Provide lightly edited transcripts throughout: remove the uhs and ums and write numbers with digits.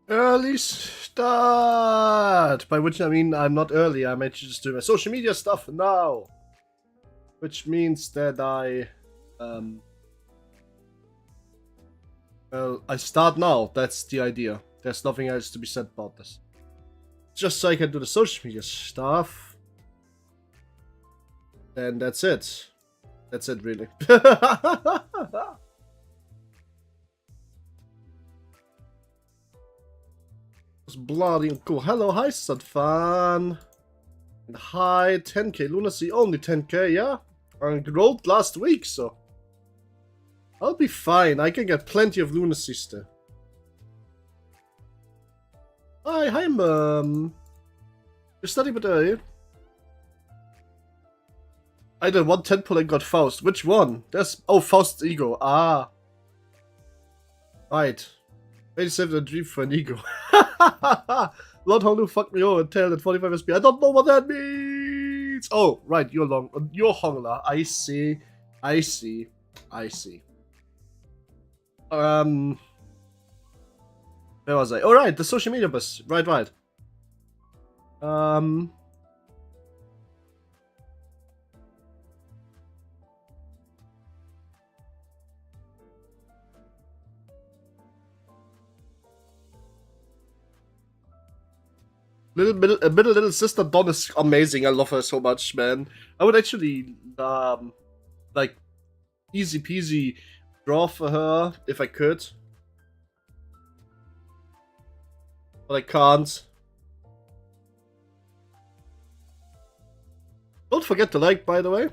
Early start! By which I mean I'm not early, I'm actually just doing my social media stuff now. Which means that well, I start now, that's the idea. There's nothing else to be said about this. Just so I can do the social media stuff. And that's it. That's it, really. It's bloody cool. Hello, hi, Sadfan. And hi, 10k. Lunacy, only 10k, yeah? I rolled last week, so I'll be fine. I can get plenty of lunacy still. Hi, Mom. You study but early. I did one 10 pull and got Faust. Which one? There's Faust's ego. Ah. Right. 87 a dream for an ego. Lord Holu fucked me over and tell at 45 SP. I don't know what that means. Oh, right, you're Hongla. I see. Where was I? Oh, right, the social media bus. Right. Little sister Dawn is amazing. I love her so much, man. I would actually, like, easy peasy draw for her if I could. But I can't. Don't forget to like, by the way.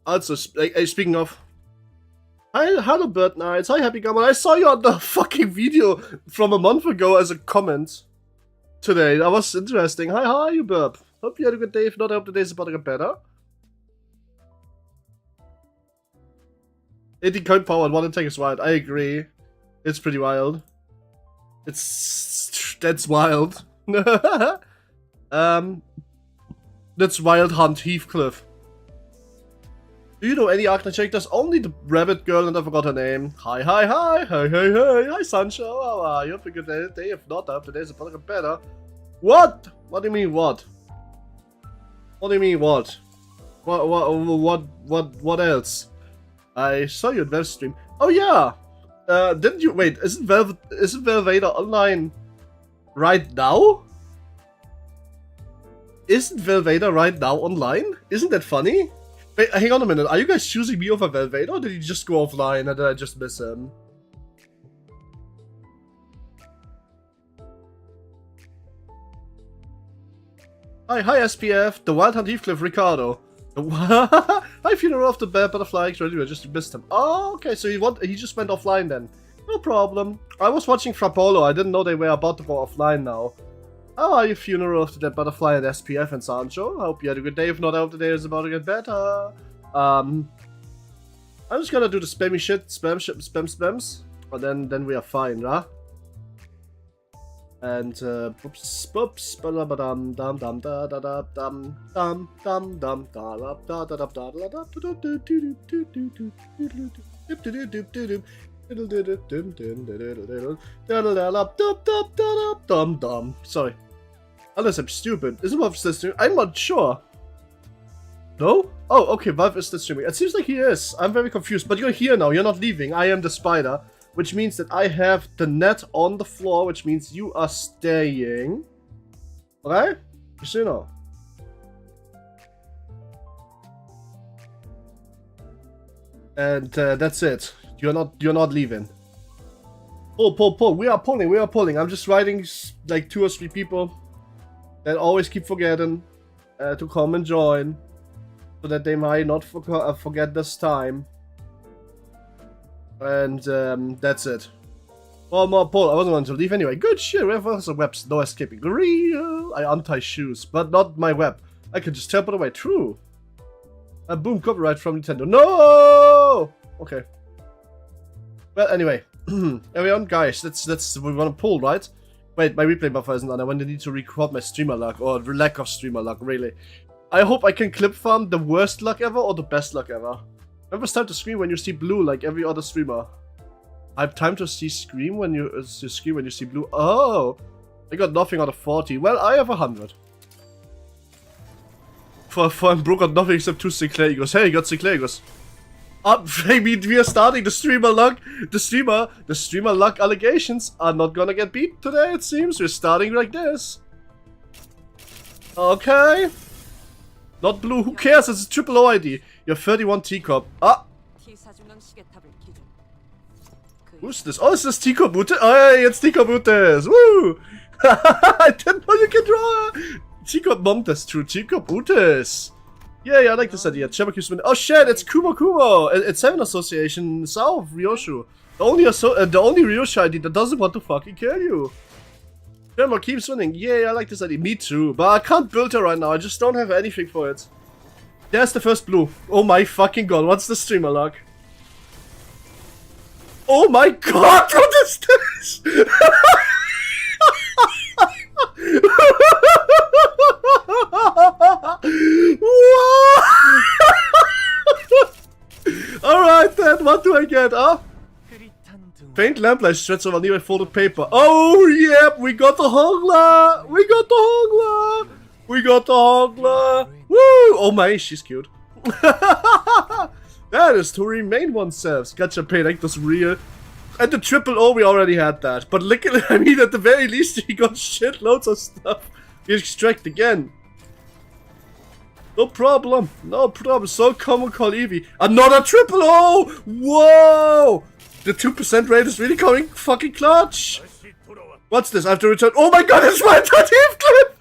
Also, speaking of... Hi, hello, Bird Knights. Hi, Happy Gamer. I saw you on the fucking video from a month ago as a comment today. That was interesting. Hi, how are you, Burp? Hope you had a good day. If not, I hope the day's about to get better. 18 coin power and one attack is wild. I agree. It's pretty wild. That's wild. That's Wild Hunt Heathcliff. Do you know any Arknight characters? Only the rabbit girl and I forgot her name. Hi, Sancho. How are you? Have a good day. If not, I hope the day's about to get better. What? What do you mean, what? What do you mean, what? What else? I saw you in Valve stream. Oh yeah! Didn't you wait, isn't Velvader online right now? Isn't Velvader right now online? Isn't that funny? Wait, hang on a minute. Are you guys choosing me over Velvader, or did he just go offline and did I just miss him? Hi, SPF. The Wild Hunt Heathcliff Ricardo. Hi, Funeral of the Bear Butterfly. Actually, I just missed him. Oh, okay. So he just went offline then. No problem. I was watching Frappolo. I didn't know they were about to go offline now. How are you, Funeral of the Dead Butterfly and SPF and Sancho? I hope you had a good day. If not, I hope the day is about to get better. I'm just gonna do the spammy shit. Spams. But then we are fine, right? And boops, badam dum dum da da da dum dum dum dum da da da da da da da da. Sorry. Unless I'm stupid. Isn't Valve still streaming? I'm not sure. No? Oh, okay, Valve is still streaming. It seems like he is. I'm very confused. But you're here now. You're not leaving. I am the spider. Which means that I have the net on the floor, which means you are staying. Okay? Just so you know. And that's it. You're not leaving. Pull. We are pulling. I'm just writing like 2 or 3 people that always keep forgetting to come and join, so that they might not forget this time. And that's it. One more pull. I wasn't going to leave anyway. Good shit. Wherever the webs, no escaping. Real. I untie shoes, but not my web. I can just teleport away. True. Boom. Copyright from Nintendo. No. Okay. Well, anyway, everyone, guys. That's we want to pull, right? Wait, my replay buffer isn't on. I want to need to record my streamer luck or lack of streamer luck. Really. I hope I can clip farm the worst luck ever or the best luck ever. Remember, start to scream when you see blue like every other streamer. I have time to see scream when you scream when you see blue. Oh, I got nothing out of 40. Well, I have 100. For Bro got nothing except 2 Sinclair Egos. Hey, you got Sinclair Egos. I mean, we are starting the streamer luck. The streamer luck allegations are not gonna get beat today, it seems. We're starting like this. Okay. Not blue, who cares? It's a triple O ID. You have 31 teacup. Ah! Who's this? Oh, it's this Teacup Utes. Oh, hey, it's Teacup Utes. Woo! I didn't know you can draw. Teacup Mom, that's true. Teacup Utes. Yeah, I like this idea. Oh shit, it's Kumo Kumo. It's 7 Association South Ryoshu. The only Ryoshu ID that doesn't want to fucking kill you. Remember, keeps winning. Yeah, I like this idea. Me too. But I can't build her right now. I just don't have anything for it. There's the first blue. Oh my fucking god. What's the streamer luck? Oh my god. What is this? Alright then. What do I get, huh? Faint lamplight shreds over nearby folded paper. Oh, yep, we got the Hogla! We got the Hogla! We got the Hogla! Woo! Oh my, she's cute. That is to remain oneself. Gotcha, Paynek, that's real. And the triple O, we already had that. But look at, I mean, at the very least, he got shitloads of stuff. We extract again. No problem. No problem. So common call Eevee. Another triple O! Whoa! The 2% rate is really coming fucking clutch. What's this? I have to return. Oh my god, it's Wild Hunt Heathcliff!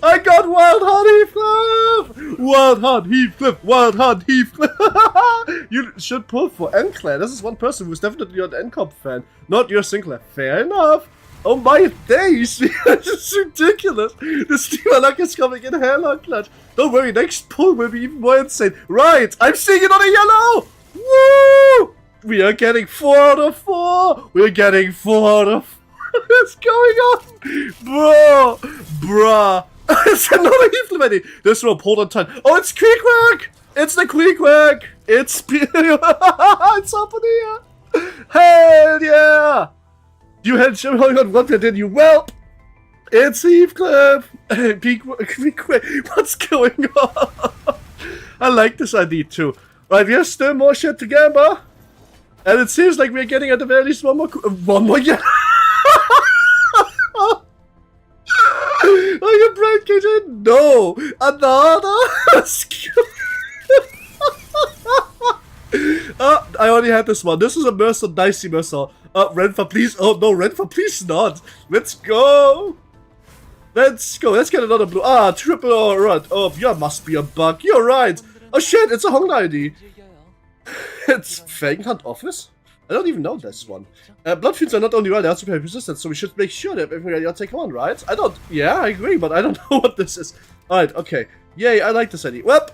I got Wild Hunt Heathcliff! Wild Hunt Heathcliff! Wild Hunt Heathcliff! You should pull for N-Clan. This is one person who's definitely an N-Comp fan. Not your Sinclair. Fair enough. Oh my days! This is ridiculous! The streamer luck is coming in hell clutch. Don't worry, next pull will be even more insane. Right! I'm seeing it on a yellow! Woo! We are getting 4 out of 4! We're getting 4 out of 4! What's going on? Bro! Bruh! It's another Heathcliff. This rope, hold on tight. Oh, it's Queequeg! It's the Queequeg! It's it's up in here! Hell yeah! You had holding on one did you? Well, it's Heathcliff! Queequeg, what's going on? I like this idea too. Right, we have still more shit to gamble. And it seems like we're getting at the very least one more yeah. Oh, you broke it in? No! Another? I already had this one. This is a Mercer, dicey Mercer. Renfa, please. Oh, no, Renfa, please not. Let's go. Let's go. Let's get another blue. Ah, triple O run. Oh, you must be a bug. You're right. Oh, shit, it's a Hong ID. It's Fagenhunt Office? I don't even know this one. Bloodfields are not only right, they also play resistance, so we should make sure that everything ready on take on, right? Yeah, I agree, but I don't know what this is. Alright, okay. Yay, I like this idea. Well,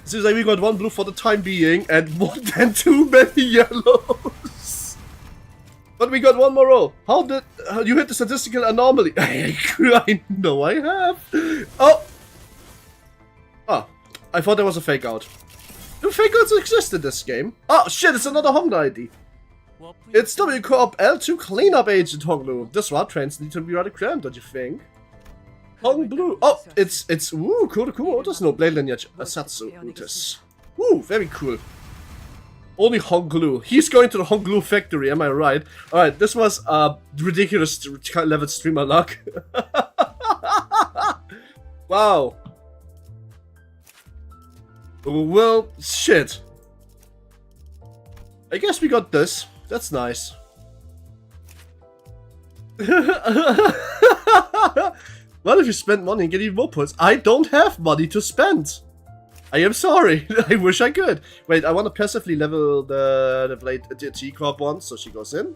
seems like we got 1 blue for the time being, and more than too many yellows. But we got 1 more roll. How did you hit the statistical anomaly? I know I have. Oh! Ah, I thought there was a fake out. Do fake outs exist in this game? Oh shit, it's another Honda ID. It's W-Co-op L2 Cleanup Agent Honglu. This route trains need to be rather crammed, don't you think? Hong Blue. Oh, it's ooh, cool. There's no blade lineage. Asatsu Utis. Ooh, very cool. Only Hong Glue. He's going to the Hong Glue factory, am I right? Alright, this was ridiculous level streamer luck. Wow. Well, shit. I guess we got this. That's nice. What if you spend money and get even more points? I don't have money to spend. I am sorry. I wish I could. Wait, I want to passively level the blade T-Corp one, so she goes in.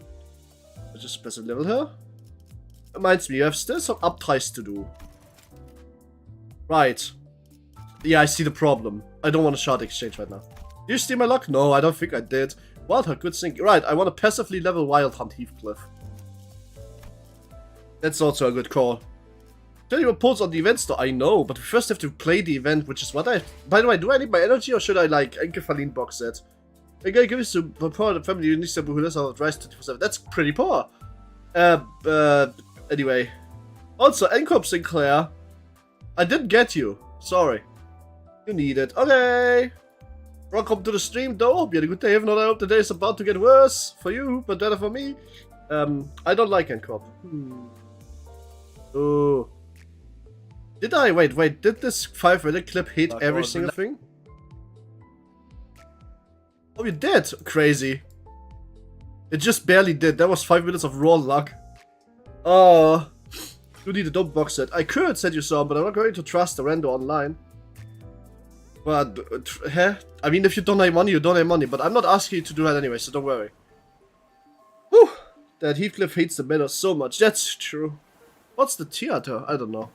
I just passive level her. Reminds me, you have still some upties to do. Right. Yeah, I see the problem. I don't want a shard exchange right now. Did you steal my luck? No, I don't think I did. Wild Hunt, good thing. Right, I want to passively level Wild Hunt Heathcliff. That's also a good call. Tell you what pulls on the events though, I know, but we first have to play the event, which is what I... By the way, do I need my energy or should I, like, Enkefaline box it? A guy gives to support the family who needs to who does our advice 24/7. That's pretty poor. Anyway. Also, Encop Sinclair. I didn't get you. Sorry. You need it. Okay. Welcome to the stream, though. Hope you had a good day. If not, I hope the day is about to get worse for you, but better for me. I don't like Encop. Oh. Did I? Wait. Did this 5-minute clip hit every single thing? Oh, you did? Crazy. It just barely did. That was 5 minutes of raw luck. Oh. You need a dope box set. I could send you some, but I'm not going to trust the rando online. But, I mean, if you donate money, you donate money. But I'm not asking you to do that anyway, so don't worry. Whew. That Heathcliff hates the meta so much. That's true. What's the theater? I don't know.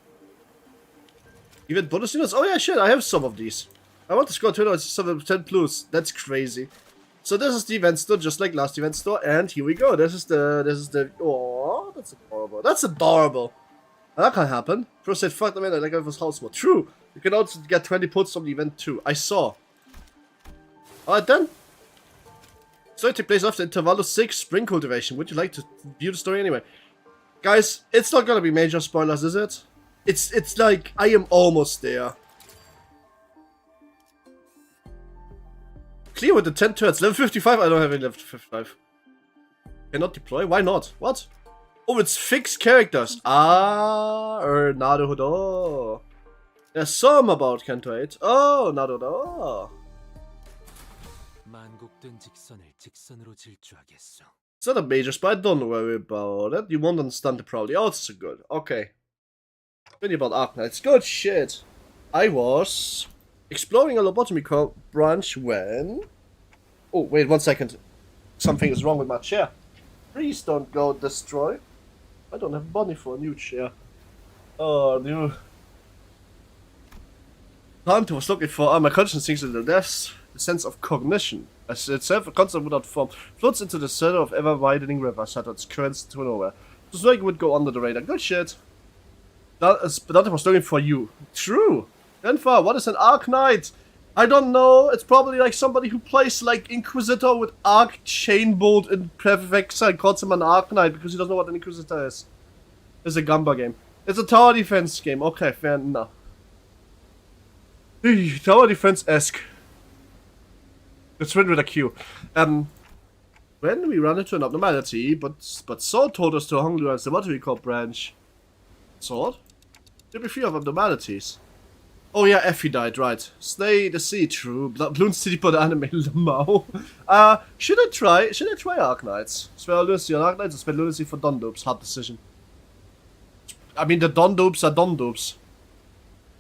Event bonus units? Oh yeah, shit, I have some of these. I want to score 10 plus. That's crazy. So this is the event store, just like last event store, and here we go. This is the. Oh, that's adorable. That's adorable. That can happen. First said, fuck the man, like I was house mode. True. You can also get 20 puts from the event too. I saw. Alright then. So it takes place after Intervallo 6 Spring Cultivation. Would you like to view the story anyway? Guys, it's not gonna be major spoilers, is it? It's like, I am almost there. Clear with the 10 turrets. Level 55? I don't have any level 55. Cannot deploy? Why not? What? Oh, it's fixed characters. Ah, naruhodo. There's some about Canto 8. Oh, naruhodo. It's not a major spy, don't worry about it. You won't understand the probably. Oh, it's so good. Okay. Really about Arknights. Good shit. I was exploring a lobotomy branch when... Oh, wait 1 second. Something is wrong with my chair. Please don't go destroy. I don't have money for a new chair. Oh, new. Time was looking for my conscience thinks of the deaths, the sense of cognition. As itself, a concept without form, floats into the center of ever-widening rivers at its currents to nowhere. Just like it would go under the radar. Good shit. Dante was looking for you. True. Grandpa, what is an Arknight? I don't know. It's probably like somebody who plays like Inquisitor with Arc Chainbolt in Prefect and calls him an Arknight because he doesn't know what an Inquisitor is. It's a Gamba game. It's a tower defense game. Okay, fair enough. Tower defense-esque. It's written with a Q. When we run into an abnormality, but Sword told us to hunger as the what we call branch. Sword? There be free of abnormalities. Oh yeah, Effie died, right. Slay the sea, true. Bloon City på the anime Lamau. Should I try Arknights? Spare lunacy on Arknights or spare lunacy for Dondopes? Hard decision. I mean, the Dondopes are Dondopes.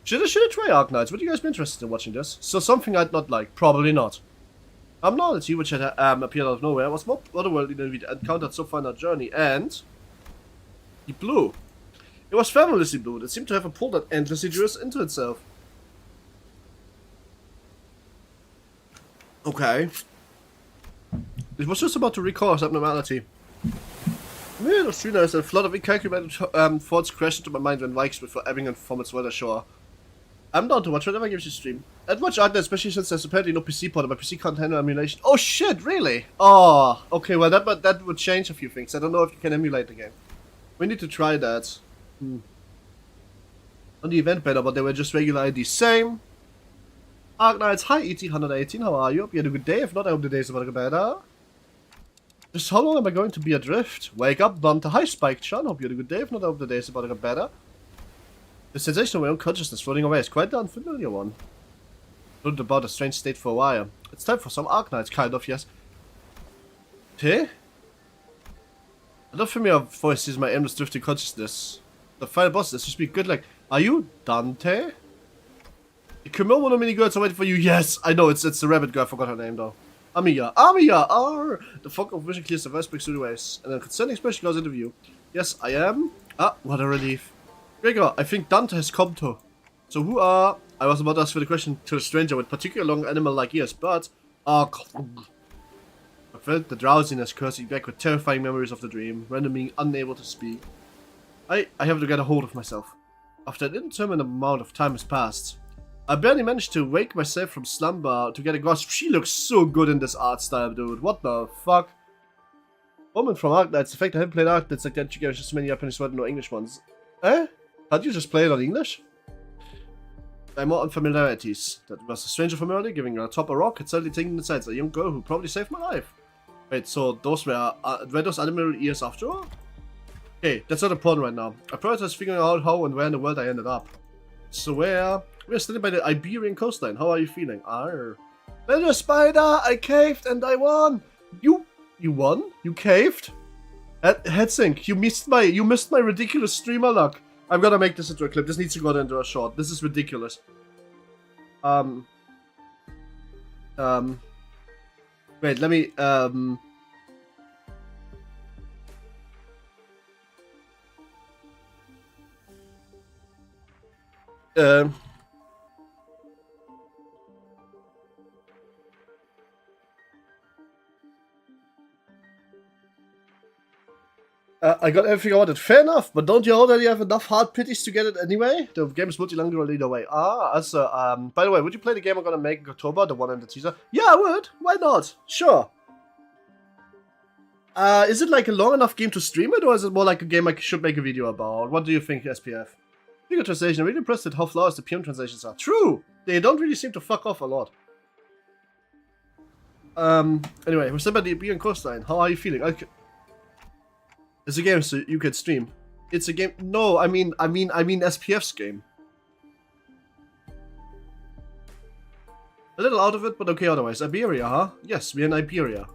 Should I try Arknights? Would you guys be interested in watching this? So something I'd not like? Probably not. Abnormality, which had appeared out of nowhere, was more otherworldly than we'd encountered so far in our journey, and... he blew. It was fabulously blue. It seemed to have a pull that endlessly drew us into itself. Okay. It was just about to recall its abnormality. Yeah, it was really nice. A flood of incalculated thoughts crashed into my mind when Vikes before ebbing and from its weather shore. I'm down to watch whatever gives you stream. I'd watch Arknights, especially since there's apparently no PC port, my PC can't handle emulation. Oh shit, really? Oh, okay, well that would change a few things. I don't know if you can emulate the game. We need to try that. On the event banner, but they were just regular IDs. Same. Arknights, hi ET118, how are you? Hope you had a good day. If not, I hope the day's about to get better. Just how long am I going to be adrift? Wake up, Dante. Hi Spike Chan, hope you had a good day. If not, I hope the day's about to get better. The sensation of my own consciousness floating away is quite the unfamiliar one. Learned about a strange state for a while. It's time for some Arknights, kind of, yes. Hey? I love familiar voice is my aimless drifting consciousness. The final boss, let's just be good like, are you Dante? The Kimono mini girls are waiting for you. Yes, I know, it's the rabbit girl, I forgot her name though. Amiya, the fog of vision clears the first big through the waves, and a concerning special goes into view. Yes, I am. Ah, what a relief. Gregor, I think Dante has come to. So who are... I was about to ask for the question to a stranger with particularly long animal-like ears, but... I felt the drowsiness cursing back with terrifying memories of the dream, rendering me unable to speak. I have to get a hold of myself. After an indeterminate amount of time has passed, I barely managed to wake myself from slumber to get a ghost. She looks so good in this art style, dude. What the fuck? Woman from Arknights. The fact I haven't played Arknights like that, you guys just many Japanese words, no English ones. Eh? Can't you just play it on English? There are more unfamiliarities. That was a stranger familiar, giving her top a rock, and suddenly taking the sides. A young girl who probably saved my life. Wait, so those were those animal ears after all? Okay, that's not important right now. I prioritize figuring out how and where in the world I ended up. So we're standing by the Iberian coastline. How are you feeling? Arr. Little spider, I caved and I won. You won? You caved? Headsink, you missed my ridiculous streamer luck. I'm gonna make this into a clip. This needs to go into a short. This is ridiculous. Wait, let me, I got everything ordered. Fair enough, but don't you already have enough hard pitties to get it anyway? The game is multilingual either way. By the way, would you play the game I'm gonna make in October, the one in the teaser? Yeah, I would. Why not? Sure. Is it like a long enough game to stream it, or is it more like a game I should make a video about? What do you think, SPF? Speaking of translation, I'm really impressed at how flawless the PM translations are. True! They don't really seem to fuck off a lot. Anyway, we're still by the Iberian coastline. How are you feeling? It's a game, so you can stream. It's a game. No, I mean SPF's game. A little out of it, but okay otherwise. Iberia, huh? Yes, we're in Iberia.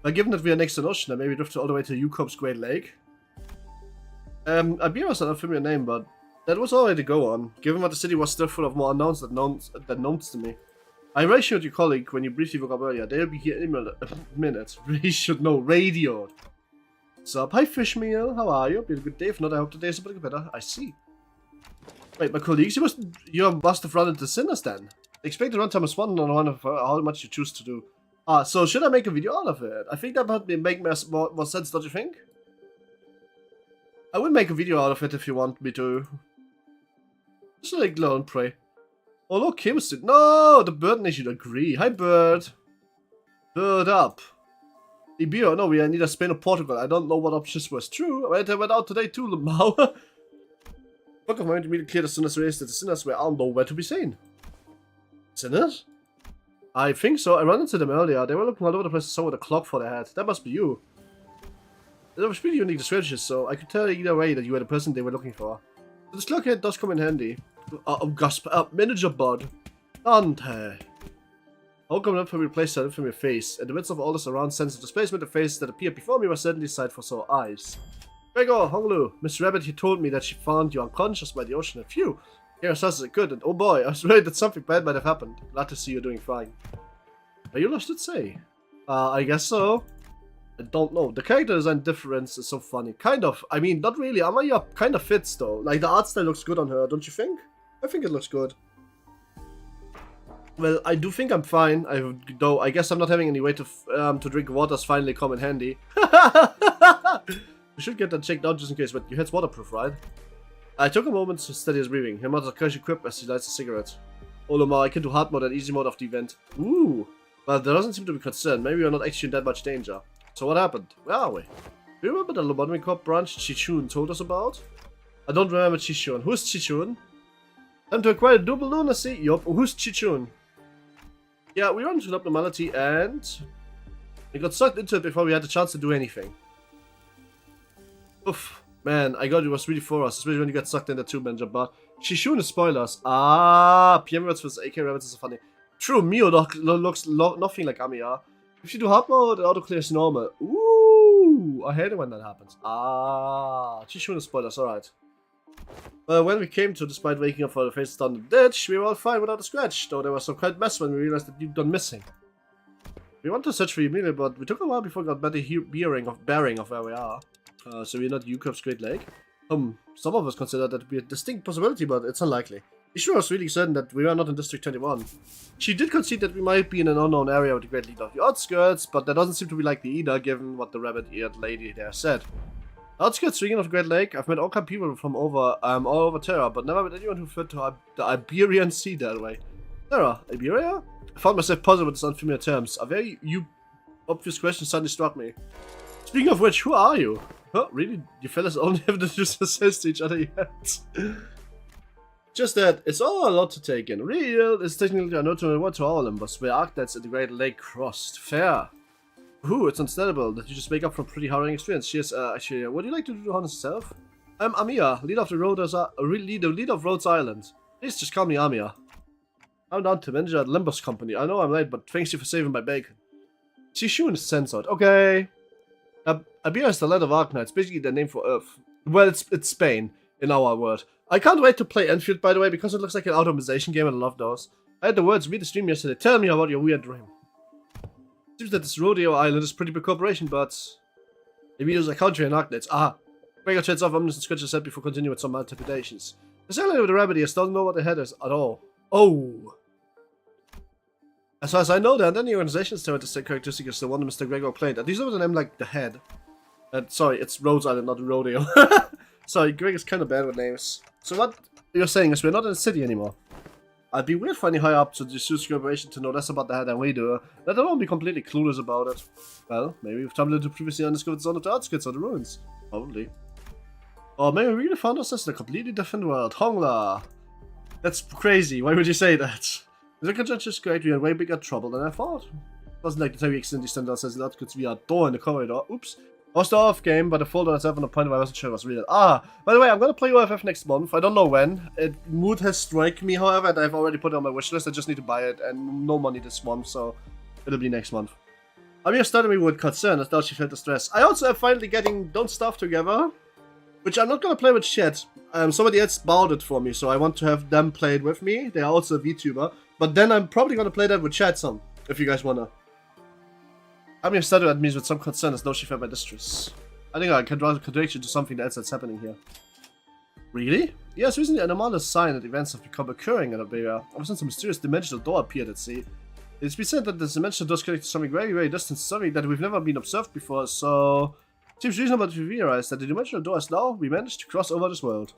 But given that we are next to an ocean, and maybe drift all the way to Yukop's Great Lake. Iberia's not a familiar name, but that was already to go on. Given that the city was still full of more unknowns than knowns to me. I radioed your colleague when you briefly woke up earlier. They'll be here in a minute. Radioed. What's up? Hi, Fishmeal. How are you? Been a good day. If not, I hope today's a bit better. I see. Wait, my colleagues? You must have run into sinners then. Expected runtime is one on one of how much you choose to do. So should I make a video out of it? I think that might make more sense, don't you think? I will make a video out of it if you want me to. Just like glow and pray. Oh look, Kim's did. No, the bird nation agree. Hi, bird. Bird up. Iberia, no, we are neither Spain or Portugal. I don't know what options was true. Wait, I went out today too, Lamau. Fuck, I'm going to make it clear as soon as raised that the sinners were nowhere to be seen. Sinners? I think so. I ran into them earlier. They were looking all over the place, someone with a clock for their head. That must be you. There was pretty unique descriptions, so I could tell either way that you were the person they were looking for. So this clock head does come in handy. Manager bud. Dante. How come up from your place started from your face? In the midst of all this around sense of displacement, the face that appeared before me was certainly sight for sore eyes. Gregor, Honglu, Miss Rabbit, he told me that she found you unconscious by the ocean and phew. Here as fast as I could, and oh boy, I was worried that something bad might have happened. Glad to see you doing fine. Are you lost at say? I guess so. I don't know. The character design difference is so funny. Kind of. I mean, not really. Amaya kind of fits though. Like, the art style looks good on her, don't you think? I think it looks good. Well, I do think I'm fine, though I guess I'm not having any way to drink water's finally come in handy. We should get that checked out just in case, but your head's waterproof, right? I took a moment to steady his breathing. Him out of cash equipped as he lights a cigarette. Olimar, I can do hard mode and easy mode of the event. Ooh! Well, there doesn't seem to be concern. Maybe we're not actually in that much danger. So what happened? Where are we? Do you remember the lobotomy corp branch Chichun told us about? I don't remember Chichun. Who's Chichun? Time to acquire double lunacy? Yup. Who's Chichun? Yeah, we ran into an abnormality and we got sucked into it before we had the chance to do anything. Oof. Man, I got it was really for us, especially when you get sucked in the tube manager, but Shishun is spoilers. PM words with AK rabbits is funny. True, Mio looks nothing like Amiya. If you do hard mode, it auto clears normal. Ooh, I hate it when that happens. Shishun is spoilers, alright. When we came to, despite waking up for the faces down the ditch, we were all fine without a scratch, though there was some quite mess when we realized that you'd gone missing. We wanted to search for you immediately, but we took a while before we got better bearing of where we are. So we're not Yukop's Great Lake. Some of us consider that to be a distinct possibility, but it's unlikely. Ishura was really certain that we were not in District 21. She did concede that we might be in an unknown area with the Great Leader of the outskirts, but that doesn't seem to be likely either, given what the rabbit-eared lady there said. Outskirts region of the Great Lake, I've met all kind of people from all over Terra, but never met anyone who referred to the Iberian Sea that way. Terra, Iberia? I found myself puzzled with these unfamiliar terms. A very obvious question suddenly struck me. Speaking of which, who are you? Huh, really? You fellas only haven't introduced yourselves to each other yet? Just that, it's all a lot to take in. Real is technically a notable word to our Limbus, where Arknights at the Great Lake crossed. Fair. Ooh, it's understandable that you just wake up from a pretty harrowing experience. Cheers, actually, what do you like to do to harness yourself? I'm Amia, leader of the leader of Rhodes Island. Please just call me Amia. I'm down to manager at Limbus Company. I know I'm late, but thanks you for saving my bacon. Shishun is censored. Okay. Amia is the land of Arknights, basically the name for Earth. Well, it's Spain, in our world. I can't wait to play Endfield, by the way, because it looks like an automation game and I love those. I had the words read the stream yesterday. Tell me about your weird dream. Seems that this rodeo island is a pretty big corporation, but maybe there's a country in Arknights. Ah, Gregor trades off ominous and scratches head before continuing with some interpretations. The sailor with the rabbit ears doesn't know what the head is at all. Oh. As far as I know, there aren't any organizations that have the same characteristic as the one that Mr. Gregor played. At least over the name like the head. Sorry, it's Rhodes Island, not the rodeo. Sorry, Greg is kind of bad with names. So what you're saying is we're not in the city anymore. I'd be weird for any higher up to the Zeus corporation to know less about the head than we do, let alone be completely clueless about it. Well, maybe we've tumbled into previously undiscovered zone of the outskirts or the ruins. Probably. Or maybe we really found ourselves in a completely different world. Hongla! That's crazy, why would you say that? The conjunction is great, we are in way bigger trouble than I thought. Wasn't like the time we accidentally stand ourselves in the outskirts via a door in the corridor. Oops. I was the off game, but the folder myself on a point where I wasn't sure it was real. Ah, by the way, I'm gonna play OFF next month. I don't know when. Mood has struck me, however, and I've already put it on my wish list. I just need to buy it, and no money this month, so it'll be next month. Amir started me with concern as though she felt the stress. I also am finally getting Don't Starve Together, which I'm not gonna play with chat. Somebody else bought it for me, so I want to have them play it with me. They are also a VTuber, but then I'm probably gonna play that with chat some, if you guys wanna. Amir started at me with some concern as though she felt my distress. I think I can draw a contradiction to something else that's happening here. Really? Yes, recently an anomalous sign that events have become occurring in Iberia. Ever since a mysterious dimensional door appeared at sea. It's been said that this dimensional door is connected to something very, very distant, something that we've never been observed before, so it seems reasonable to realize that the dimensional door is now we managed to cross over this world.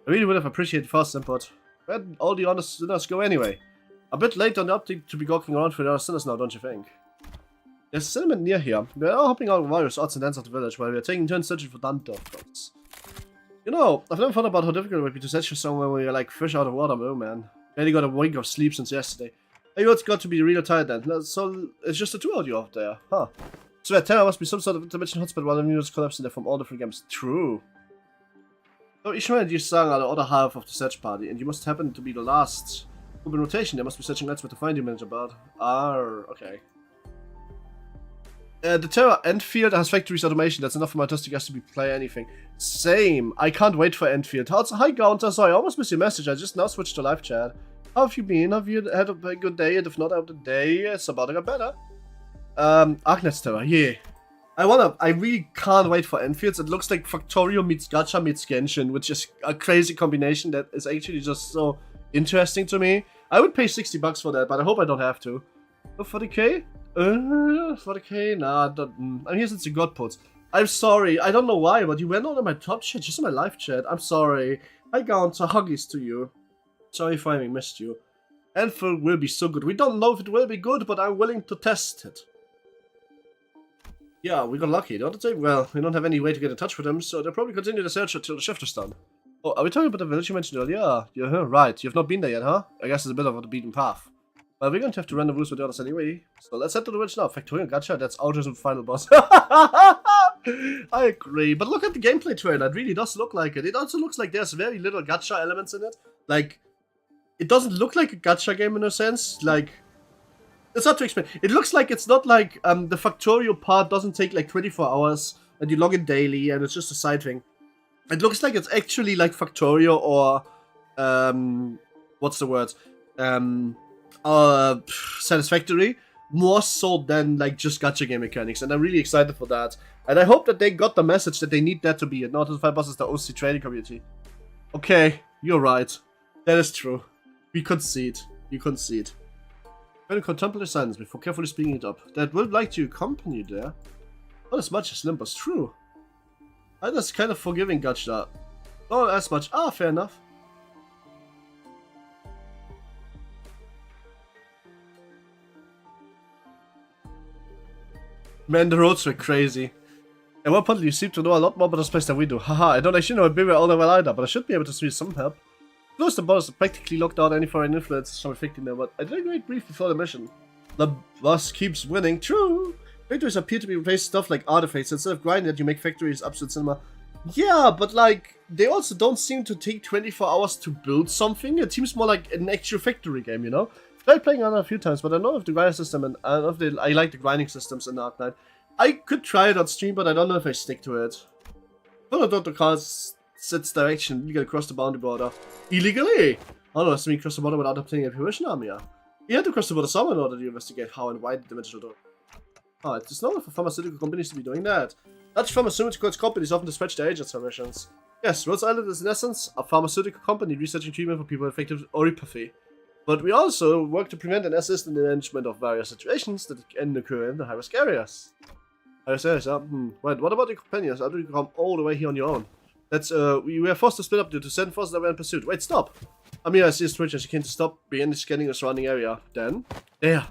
I really would have appreciated fast input. Where'd all the honest sinners go anyway? A bit late on the update to be gawking around for the other sinners now, don't you think? There's a settlement near here. We are hopping out of various odds and ends of the village while we are taking turns searching for doesnt, of course. You know, I've never thought about how difficult it would be to search for somewhere where you're like fish out of water, oh man. Barely got a wink of sleep since yesterday. Hey, it's got to be real tired then. So it's just the two of you out there, huh? So that Terra must be some sort of interdimensional hotspot while the news collapsing there from all different games. True. So Ishmael and Yisang are the other half of the search party, and you must happen to be the last group in rotation. They must be searching elsewhere to find you, Manager Bard. Ah, okay. The Terra endfield has factories automation. That's enough for my autistic ass to play anything. Same. I can't wait for endfield. Hi, Gaunter. Sorry, I almost missed your message. I just now switched to live chat. How have you been? Have you had a very good day? And if not, I hope the day is about to get better. Arknights Terra. Yeah. I really can't wait for endfields. It looks like Factorio meets Gacha meets Genshin, which is a crazy combination that is actually just so interesting to me. I would pay 60 bucks for that, but I hope I don't have to. Oh, 40k? 40k? Nah, I'm here since you got puts. I'm sorry, I don't know why, but you went on in my top chat, just in my live chat. I'm sorry. Hi, Gaunter, huggies to you. Sorry if I missed you. Endfield will be so good. We don't know if it will be good, but I'm willing to test it. Yeah, we got lucky, don't they? Well, we don't have any way to get in touch with them, so they'll probably continue the search until the shift is done. Oh, are we talking about the village you mentioned earlier? Yeah, right. You've not been there yet, huh? I guess it's a bit of the beaten path. Well, we're going to have to rendezvous with the others anyway. So let's head to the village now. Factorio Gacha, that's Autism final boss. I agree. But look at the gameplay trailer. It really does look like it. It also looks like there's very little gacha elements in it. Like, it doesn't look like a gacha game in a sense. Like, it's hard to explain. It looks like it's not like the Factorio part doesn't take like 24 hours and you log in daily and it's just a side thing. It looks like it's actually like Factorio or what's the word? Satisfactory, more so than like just gacha game mechanics, and I'm really excited for that. And I hope that they got the message that they need that to be it. Not as Boss is the OC trading community. Okay, you're right. That is true. We concede. You concede. Very contemplative silence before carefully speaking it up. That would like to accompany you there. Not as much as Limbus, true. I just kind of forgiving gotcha. Not as much. Ah, fair enough. Man, the roads were crazy. At one point, you seem to know a lot more about this place than we do. Haha, I don't actually know a bit all that well either, but I should be able to see some help. Close the borders practically locked out any foreign influences from affecting them, but I did a great brief before the mission. The boss keeps winning. True! Factories appear to be replacing stuff like artifacts. Instead of grinding that you make factories absolute cinema. Yeah, but like, they also don't seem to take 24 hours to build something. It seems more like an actual factory game, you know? I've tried playing on it a few times, but I know of the grinding system and I like the grinding systems in Arknight. I could try it on stream, but I don't know if I stick to it. But I don't know cause its direction illegally across the boundary border. Illegally? I don't know, that's me cross the border without obtaining a permission, Amia. You had to cross the border somewhere in order to investigate how and why the dimensional door. Oh, it's normal for pharmaceutical companies to be doing that. Dutch pharmaceutical companies often dispatch their agents on missions. Yes, Rhodes Island is in essence a pharmaceutical company researching treatment for people affected with oropathy. But we also work to prevent and assist in the management of various situations that can occur in the high-risk areas. High-risk areas, Wait, what about your companions? How do you come all the way here on your own? That's, we were forced to split up due to send forces that were in pursuit. Wait, stop! Amira, I see a switch as she came to stop, begin scanning the surrounding area. Then, there!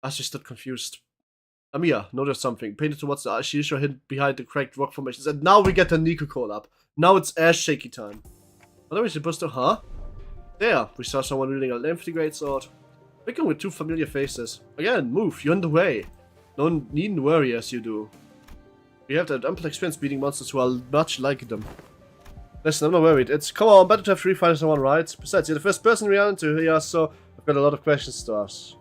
As she stood confused. Amia noticed something, painted towards the she is hidden behind the cracked rock formations, and now we get the Nico collab. Now it's ass shaky time. What are we supposed to, huh? There, we saw someone wielding a lengthy greatsword. Picking with two familiar faces. Again, move, you're in the way. No needn't worry as you do. We have that ample experience beating monsters who are much like them. Listen, I'm not worried. It's, come on, better to have 3 fighters than 1, right? Besides, you're the first person we run into here, so I've got a lot of questions to ask.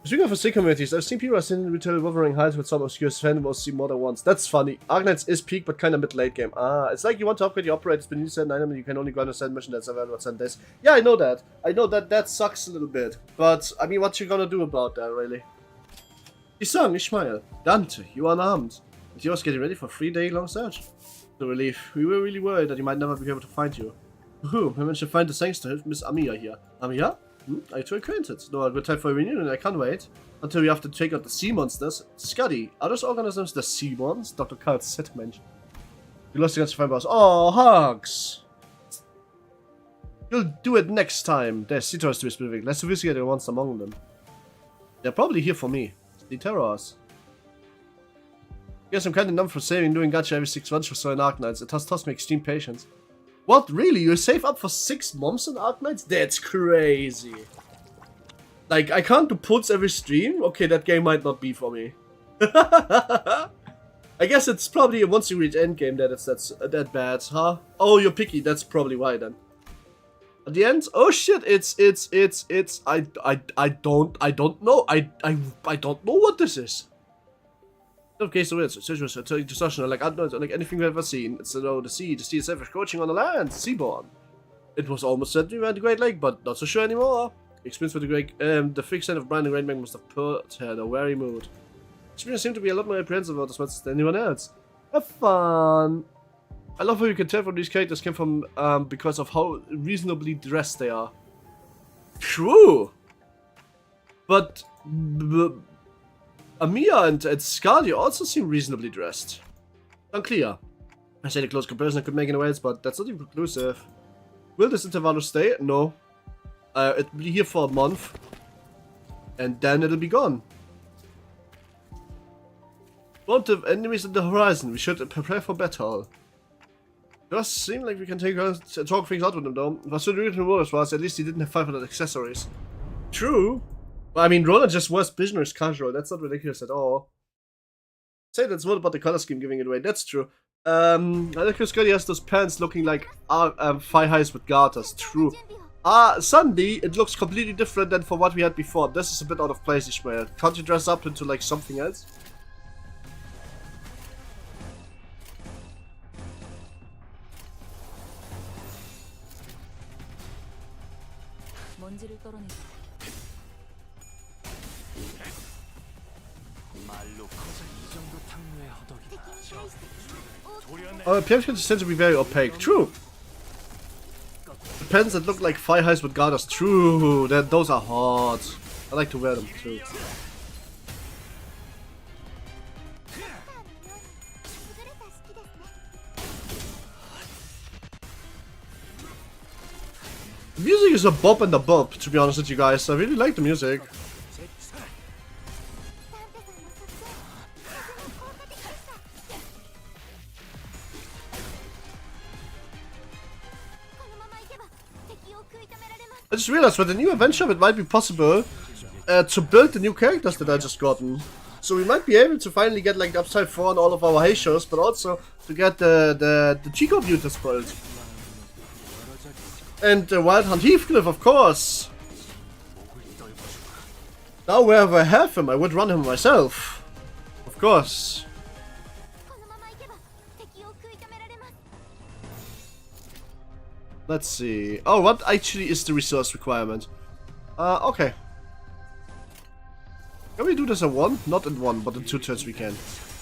Speaking of sick communities, I've seen people who are seen retail Wolverine hides with some obscure fan we'll see more than once. That's funny. Arknights is peak, but kinda mid-late game. Ah, it's like you want to upgrade your operators, but you need to send an item and you can only grind a send mission that's available at 7 days. Yeah, I know that. I know that that sucks a little bit. But, I mean, what you gonna do about that, really? Isang, Ishmael. Dante, you are unarmed. But yours getting ready for a 3-day-long search. The relief. We were really worried that you might never be able to find you. Woohoo, I managed to find the thanks to Miss Amiya here. Amiya? Are you two acquainted? No, a good time for a reunion, I can't wait. Until we have to take out the sea monsters. Scuddy, are those organisms the sea ones? Dr. Karl said mention. You lost against the fine boss. Oh, hugs! You'll do it next time. There's sea terrors to be specific. Let's investigate the ones among them. They're probably here for me. The terrors. Guess I'm kind of numb for saving doing gacha every 6 months or so in Arknights. It has taught me extreme patience. What? Really? You save up for 6 months in Arknights? That's crazy. Like, I can't do puts every stream? Okay, that game might not be for me. I guess it's probably once you reach endgame that it's that bad, huh? Oh, you're picky. That's probably why then. At the end? Oh shit! I don't know. I don't know what this is. Okay, so it's discussion like anything we've ever seen. It's the sea itself is crouching on the land, seaborn. It was almost said we were at the Great Lake, but not so sure anymore. Experience with the Great, the thick scent of brand and rainbank must have put her in a wary mood. Experience seemed to be a lot more apprehensive about this monster than anyone else. Have fun. I love how you can tell from these characters came from because of how reasonably dressed they are. True. But Amiya and Scarly also seem reasonably dressed. Unclear. I said a close comparison could make any ways, but that's not even conclusive. Will this interval stay? No. It'll be here for a month. And then it'll be gone. Won't have enemies on the horizon. We should prepare for battle. Does seem like we can talk things out with him though. If I should read the rules was, at least he didn't have 500 accessories. True. Well, I mean, Roland just wears business casual. That's not ridiculous at all. Say that's what about the color scheme giving it away. That's true. I like how Scotty has those pants looking like thigh highs with garters. True. Sunday, it looks completely different than from what we had before. This is a bit out of place, Ishmael. Can't you dress up into like something else? Appearances tend to be very opaque. True. The pants that look like thigh highs with garters. True. Those are hot. I like to wear them too. The music is a bop and a bop, to be honest with you guys. I really like the music. I just realized with the new event shop it might be possible to build the new characters that I just gotten. So we might be able to finally get like the upside 4 on all of our Heishos, but also to get the Chico Beauties built. And the Wild Hunt Heathcliff, of course. Now wherever I have him, I would run him myself. Of course. Let's see. Oh, what actually is the resource requirement? Okay. Can we do this in one? Not in one, but in 2 turns we can.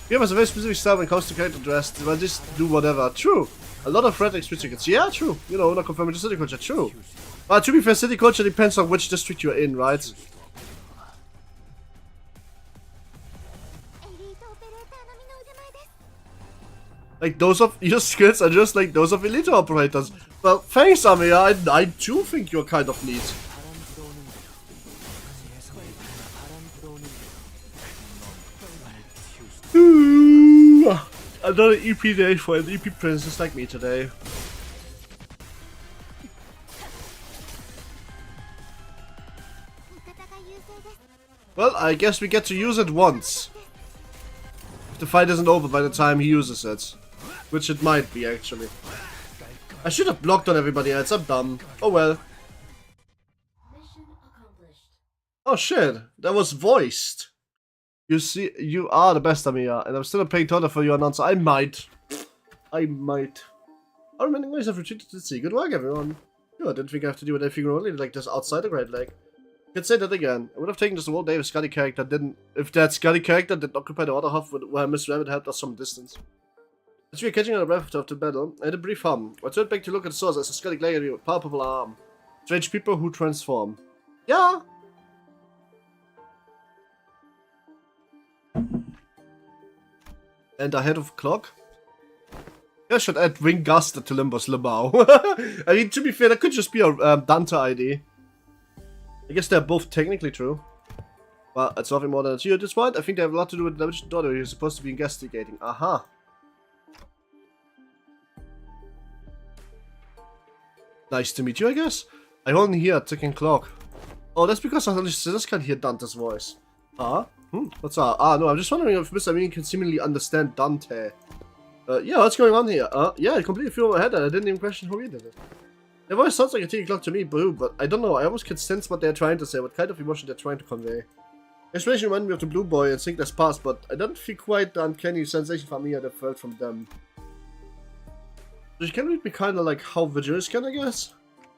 We have a very specific style when it comes to character dress. Well, just do whatever. True. A lot of threat experience. Yeah, true. You know, not confirming the city culture. True. But to be fair, city culture depends on which district you're in, right? Like, those of your skills are just like those of elite operators. Well, thanks, Amiya. I do think you're kind of neat. Another EP day for an EP princess like me today. Well, I guess we get to use it once. If the fight isn't over by the time he uses it. Which it might be, actually. I should have blocked on everybody else, I'm dumb. Oh well. Oh shit, that was voiced. You see, you are the best, Amiya, and I'm still paying total for your announcer. I might. Our remaining ways have retreated to the sea. Good work, everyone. I didn't think I have to do anything only like this outside the Great Lake. I can say that again. I would have taken this all day if Scotty character didn't. If that Scotty character didn't occupy the other half where Miss Rabbit helped us some distance. As we were catching on the breath after battle, I had a brief hum. I turned back to look at the source as a Scotty glared at me with a palpable arm. Strange people who transform. Yeah. And ahead of clock? I should add Wing Guster to Limbus Limau. I mean, to be fair, that could just be a Dante ID. I guess they're both technically true. But it's nothing more than a 2 at this point. I think they have a lot to do with the damaged daughter you're supposed to be investigating. Aha. Nice to meet you, I guess. I only hear a ticking clock. Oh, that's because I just can't hear Dante's voice. Huh? What's that? Ah, no, I'm just wondering if Mr. Amin can seemingly understand Dante. Yeah, what's going on here? Yeah, I completely flew over my head and I didn't even question who did it. Their voice sounds like a ticking clock to me, boo, but I don't know, I almost can sense what they're trying to say, what kind of emotion they're trying to convey. The explanation reminded me of the Blue Boy and Think That's Past, but I don't feel quite the uncanny sensation from me that I felt from them. So can it be kinda like how Virgilius can, I guess?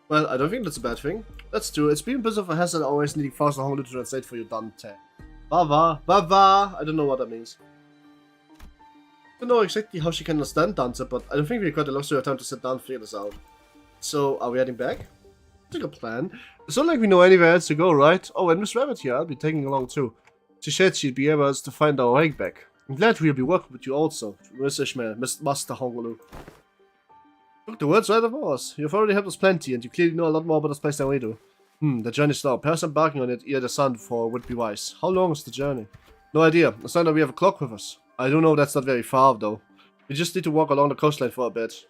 Well, I don't think that's a bad thing. That's true, it's been a bit of a hassle always needing faster Honolulu to translate for you, Dante. Bava, I don't know what that means. I don't know exactly how she can understand Dante, but I don't think we got a luxury of time to sit down and figure this out. So, are we heading back? That's a good plan. It's not like we know anywhere else to go, right? Oh, and Miss Rabbit here, I'll be taking along too. She said she'd be able to find our way back. I'm glad we'll be working with you also, Miss Ishmael, Master Honolulu. Look, the words right of ours. You've already helped us plenty, and you clearly know a lot more about this place than we do. The journey's long. Perhaps embarking on it ere the sun for would be wise. How long is the journey? No idea. It's not that we have a clock with us. I do know that's not very far, though. We just need to walk along the coastline for a bit.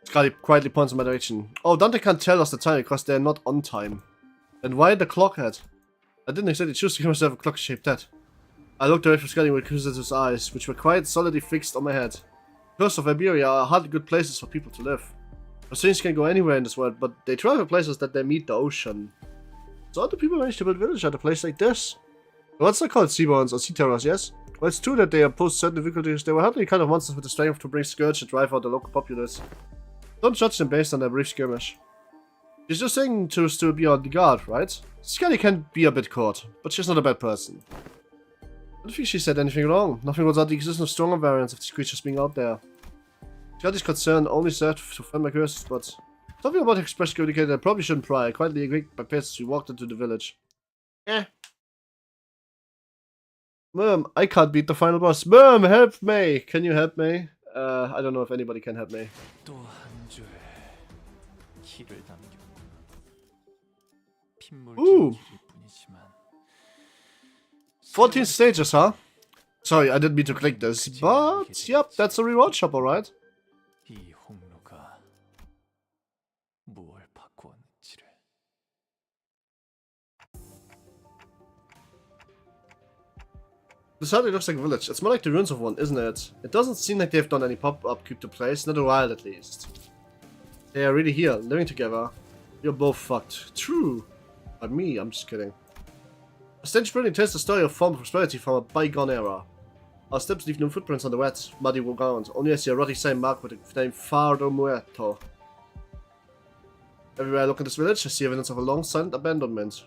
Scotty quietly points in my direction. Oh, Dante can't tell us the time because they're not on time. And why the clock head? I didn't exactly choose to give myself a clock-shaped head. I looked away from Scotty with inquisitive eyes, which were quite solidly fixed on my head. The coasts of Iberia are hardly good places for people to live. Things can go anywhere in this world, but they travel places that they meet the ocean. So how do people manage to build villages at a place like this? What's that called? Seaborns or sea terrors, yes? Well, it's true that they opposed certain difficulties. They were hardly kind of monsters with the strength to bring scourge and drive out the local populace. Don't judge them based on their brief skirmish. She's just saying to us to be on the guard, right? Skelly can be a bit caught, but she's not a bad person. I don't think she said anything wrong. Nothing was out the existence of stronger variants of these creatures being out there. Scotty's concern only served to find my curses, but something about express communicated I probably shouldn't pry. I quietly agreed by pace as we walked into the village. Mom, I can't beat the final boss. Mom, help me! Can you help me? I don't know if anybody can help me. Ooh. 14 stages, huh? Sorry, I didn't mean to click this, but yep, that's a reward shop, alright. This hardly looks like a village. It's more like the ruins of one, isn't it? It doesn't seem like they've done any pop-up to place, not a while at least. They are really here, living together. You're both fucked. True. But me, I'm just kidding. A stench building tells the story of former prosperity from a bygone era. Our steps leave no footprints on the wet, muddy ground. Only I see a rotting sign marked with the name Fardo Muerto. Everywhere I look in this village, I see evidence of a long silent abandonment.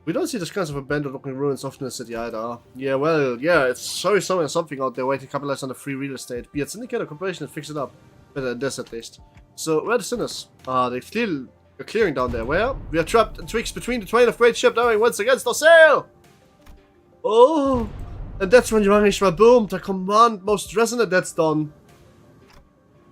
We don't see those kinds of abandoned looking ruins often in the city either. Yeah, well, yeah, it's sorry something out there waiting to capitalize on the free real estate. Be it syndicate or corporation and fix it up. Better than this at least. So, where are the sinners? They're clearing down there. Where? We are trapped in twixt between the twain of great ship knowing once against our sail! Oh! And that's when you unleash my boom, the command most resonant, that's done.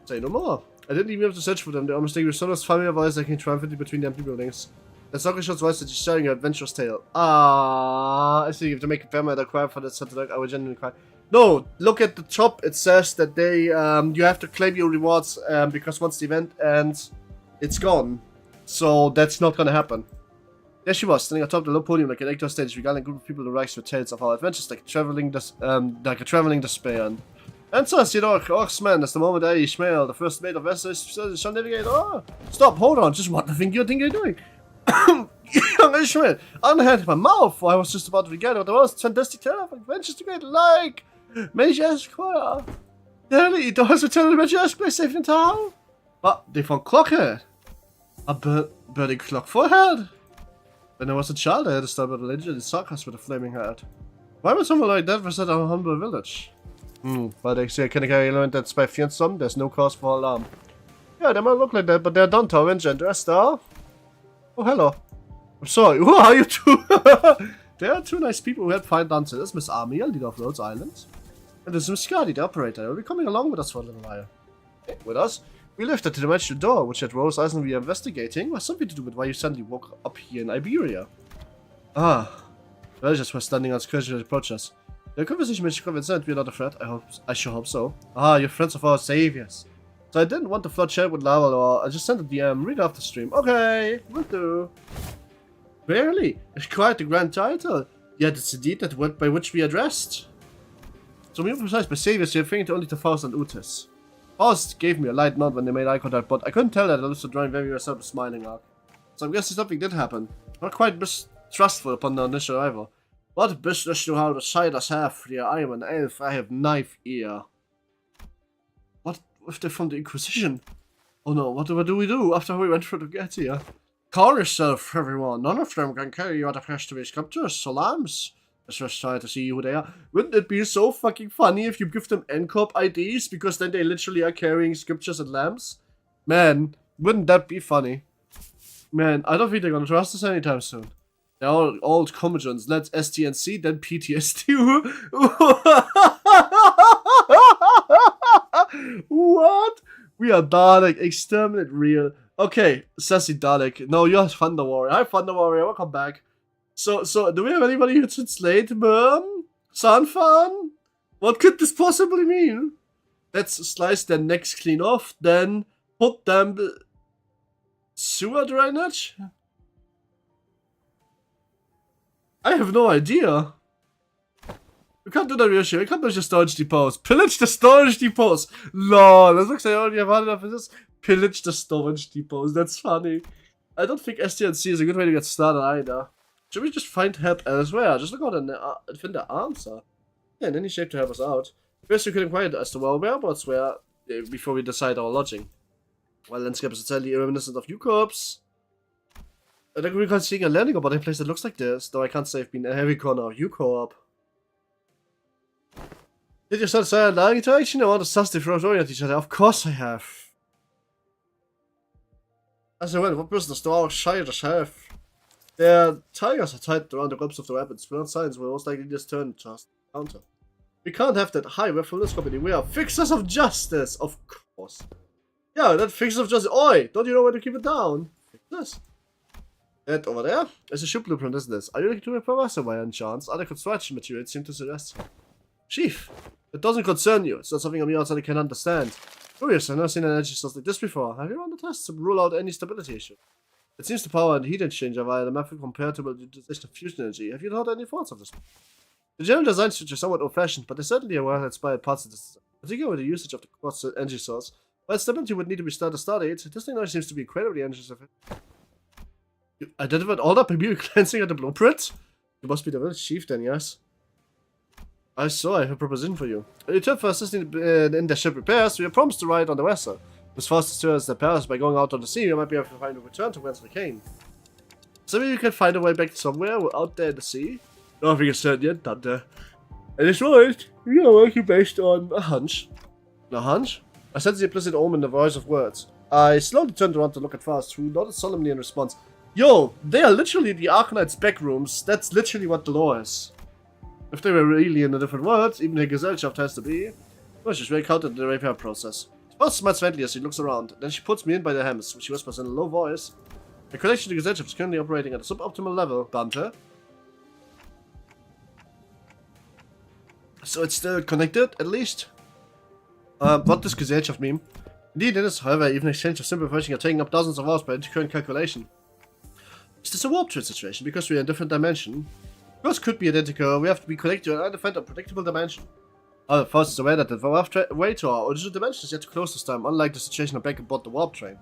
Say no more. I didn't even have to search for them. They almost like Sono's familiar voice that came triumphantly between the empty buildings. That's Arknights' voice that is sharing your adventurous tale. Ah, I see you have to make a payment acquire for that set I would genuinely cry. No, look at the top. It says that they you have to claim your rewards because once the event ends, it's gone. So that's not gonna happen. There she was, standing atop the low podium like an actor stage, regaling a group of people who writes with tales of our adventures like a traveling despair. And so, you know, Orcsman, as the moment I Ishmael, the first mate of Westeros, shall navigate. Oh, stop, hold on, just what the thing you think you're doing? Young Ishmael, unhanded my mouth, I was just about to regale what the most fantastic tale of adventures to get like Major Esquire. Nearly, the hospitality Major Esquire safe in town. But they found Clockhead. A burning clock forehead. When I was a child, I had to start with a legendary sarcasm with a flaming head. Why would someone like that visit our humble village? But they say, can I learn that's by fearsome? There's no cause for alarm. Yeah, they might look like that, but they're done to avenge and dressed up. Oh, hello. I'm sorry, who are you two? There are two nice people who help find dances. This is Miss Army, leader of Rhodes Island. And this is Miss Scotty, the operator. You'll be coming along with us for a little while. Hey, with us? We left at the dimensional door, which at Rhodes Island we are investigating, has something to do with why you suddenly woke up here in Iberia. Ah. Well, just was standing on scratch and approach us. The conversation made you convinced that we're not a threat. I sure hope so. Ah, you're friends of our saviors. So I didn't want to flood share with lava or I just sent a DM, read off the stream. Okay, will do. Barely. It's quite a grand title. Yet it's indeed that word by which we addressed. So we precise by saviors, you're thinking only to Faust and Utis. Faust gave me a light nod when they made eye contact, but I couldn't tell that I was drawing very yourself a smiling arc. So I'm guessing something did happen. Not quite mistrustful upon the initial arrival. What business do how the siders have here? I am an elf, I have knife ear. What if they're from the Inquisition? Oh no, what do we do after we went through to get here? Call yourself, everyone. None of them can carry what appears to be sculptures, salams. Let's just try to see who they are. Wouldn't it be so fucking funny if you give them NCOP IDs, because then they literally are carrying scriptures and lamps? Man, wouldn't that be funny? Man, I don't think they're gonna trust us anytime soon. They're all old comedians. Let's STNC, then PTSD. What? We are Dalek. Exterminate real. Okay, sassy Dalek. No, you're Thunder Warrior. Hi, Thunder Warrior. Welcome back. So, do we have anybody who translate? Sanfan? What could this possibly mean? Let's slice their necks clean off, then put them sewer drainage? I have no idea. We can't do that real shit. We can't do just storage depots. Pillage the storage depots. Lol, that looks like I already have had enough of this. Pillage the storage depots. That's funny. I don't think STNC is a good way to get started either. Should we just find help elsewhere? Just look out and find the answer. Yeah, in any shape to help us out. First, we could inquire as to where whereabouts were before we decide our lodging. While landscape is entirely reminiscent of U-Corps. I don't recall seeing a landing about a place that looks like this, though I can't say I've been a heavy corner of U-Corp. Did you start a lying interaction? I want to suss the throw at each other. Of course I have. As I went, what business do our shires have? Their tigers are tied around the ropes of the weapons. Without signs, we'll most likely just turn just counter. We can't have that. Hi, we're from Limbus Company. We are fixers of justice, of course. Yeah, that fixes of just. Oi! Don't you know where to keep it down? Fix this. That over there is a ship blueprint, isn't this? Are you looking to repair vessel by any chance? Other construction materials seem to suggest. Chief, it doesn't concern you. It's not something on the outside I can understand. Curious, I've never seen an energy source like this before. Have you run the tests to rule out any stability issue? It seems the power and heat exchanger via the method comparable to the utilization of fusion energy. Have you heard any thoughts of this? The general design switch is somewhat old-fashioned, but they certainly are well inspired parts of this, particularly with the usage of the quartz energy source. While stability would need to be studied, this technology seems to be incredibly energy efficient. You identified all that by mere glancing at the blueprint? You must be the village chief then, yes? I saw. I have a proposition for you. In return for assisting in the ship repairs, we have promised to ride on the vessel. As fast as soon as the Paris by going out on the sea, you might be able to find a return to whence we came. So maybe you can find a way back somewhere out there in the sea? Nothing is certain yet, Tante. And it's right. We are working based on a hunch. A hunch? I sense the implicit omen in the voice of words. I slowly turned around to look at Fast, who nodded solemnly in response. Yo, they are literally the Arknights' back rooms. That's literally what the law is. If they were really in a different world, even the Gesellschaft has to be. Well, she's very counted in the repair process. First smiles friendly as she looks around, then she puts me in by the hems, which she whispers in a low voice. The connection to the Gesellschaft is currently operating at a suboptimal level, Bante. So it's still connected, at least? What does Gesellschaft mean? Indeed it is, however, even exchange of simple version are taking up dozens of hours by current calculation. Is this a warp trade situation because we are in a different dimension? Yours could be identical, we have to be connected to an undefined unpredictable dimension. However, Faust is aware that the warp way to our original dimension is yet to close this time, unlike the situation back aboard the warp train.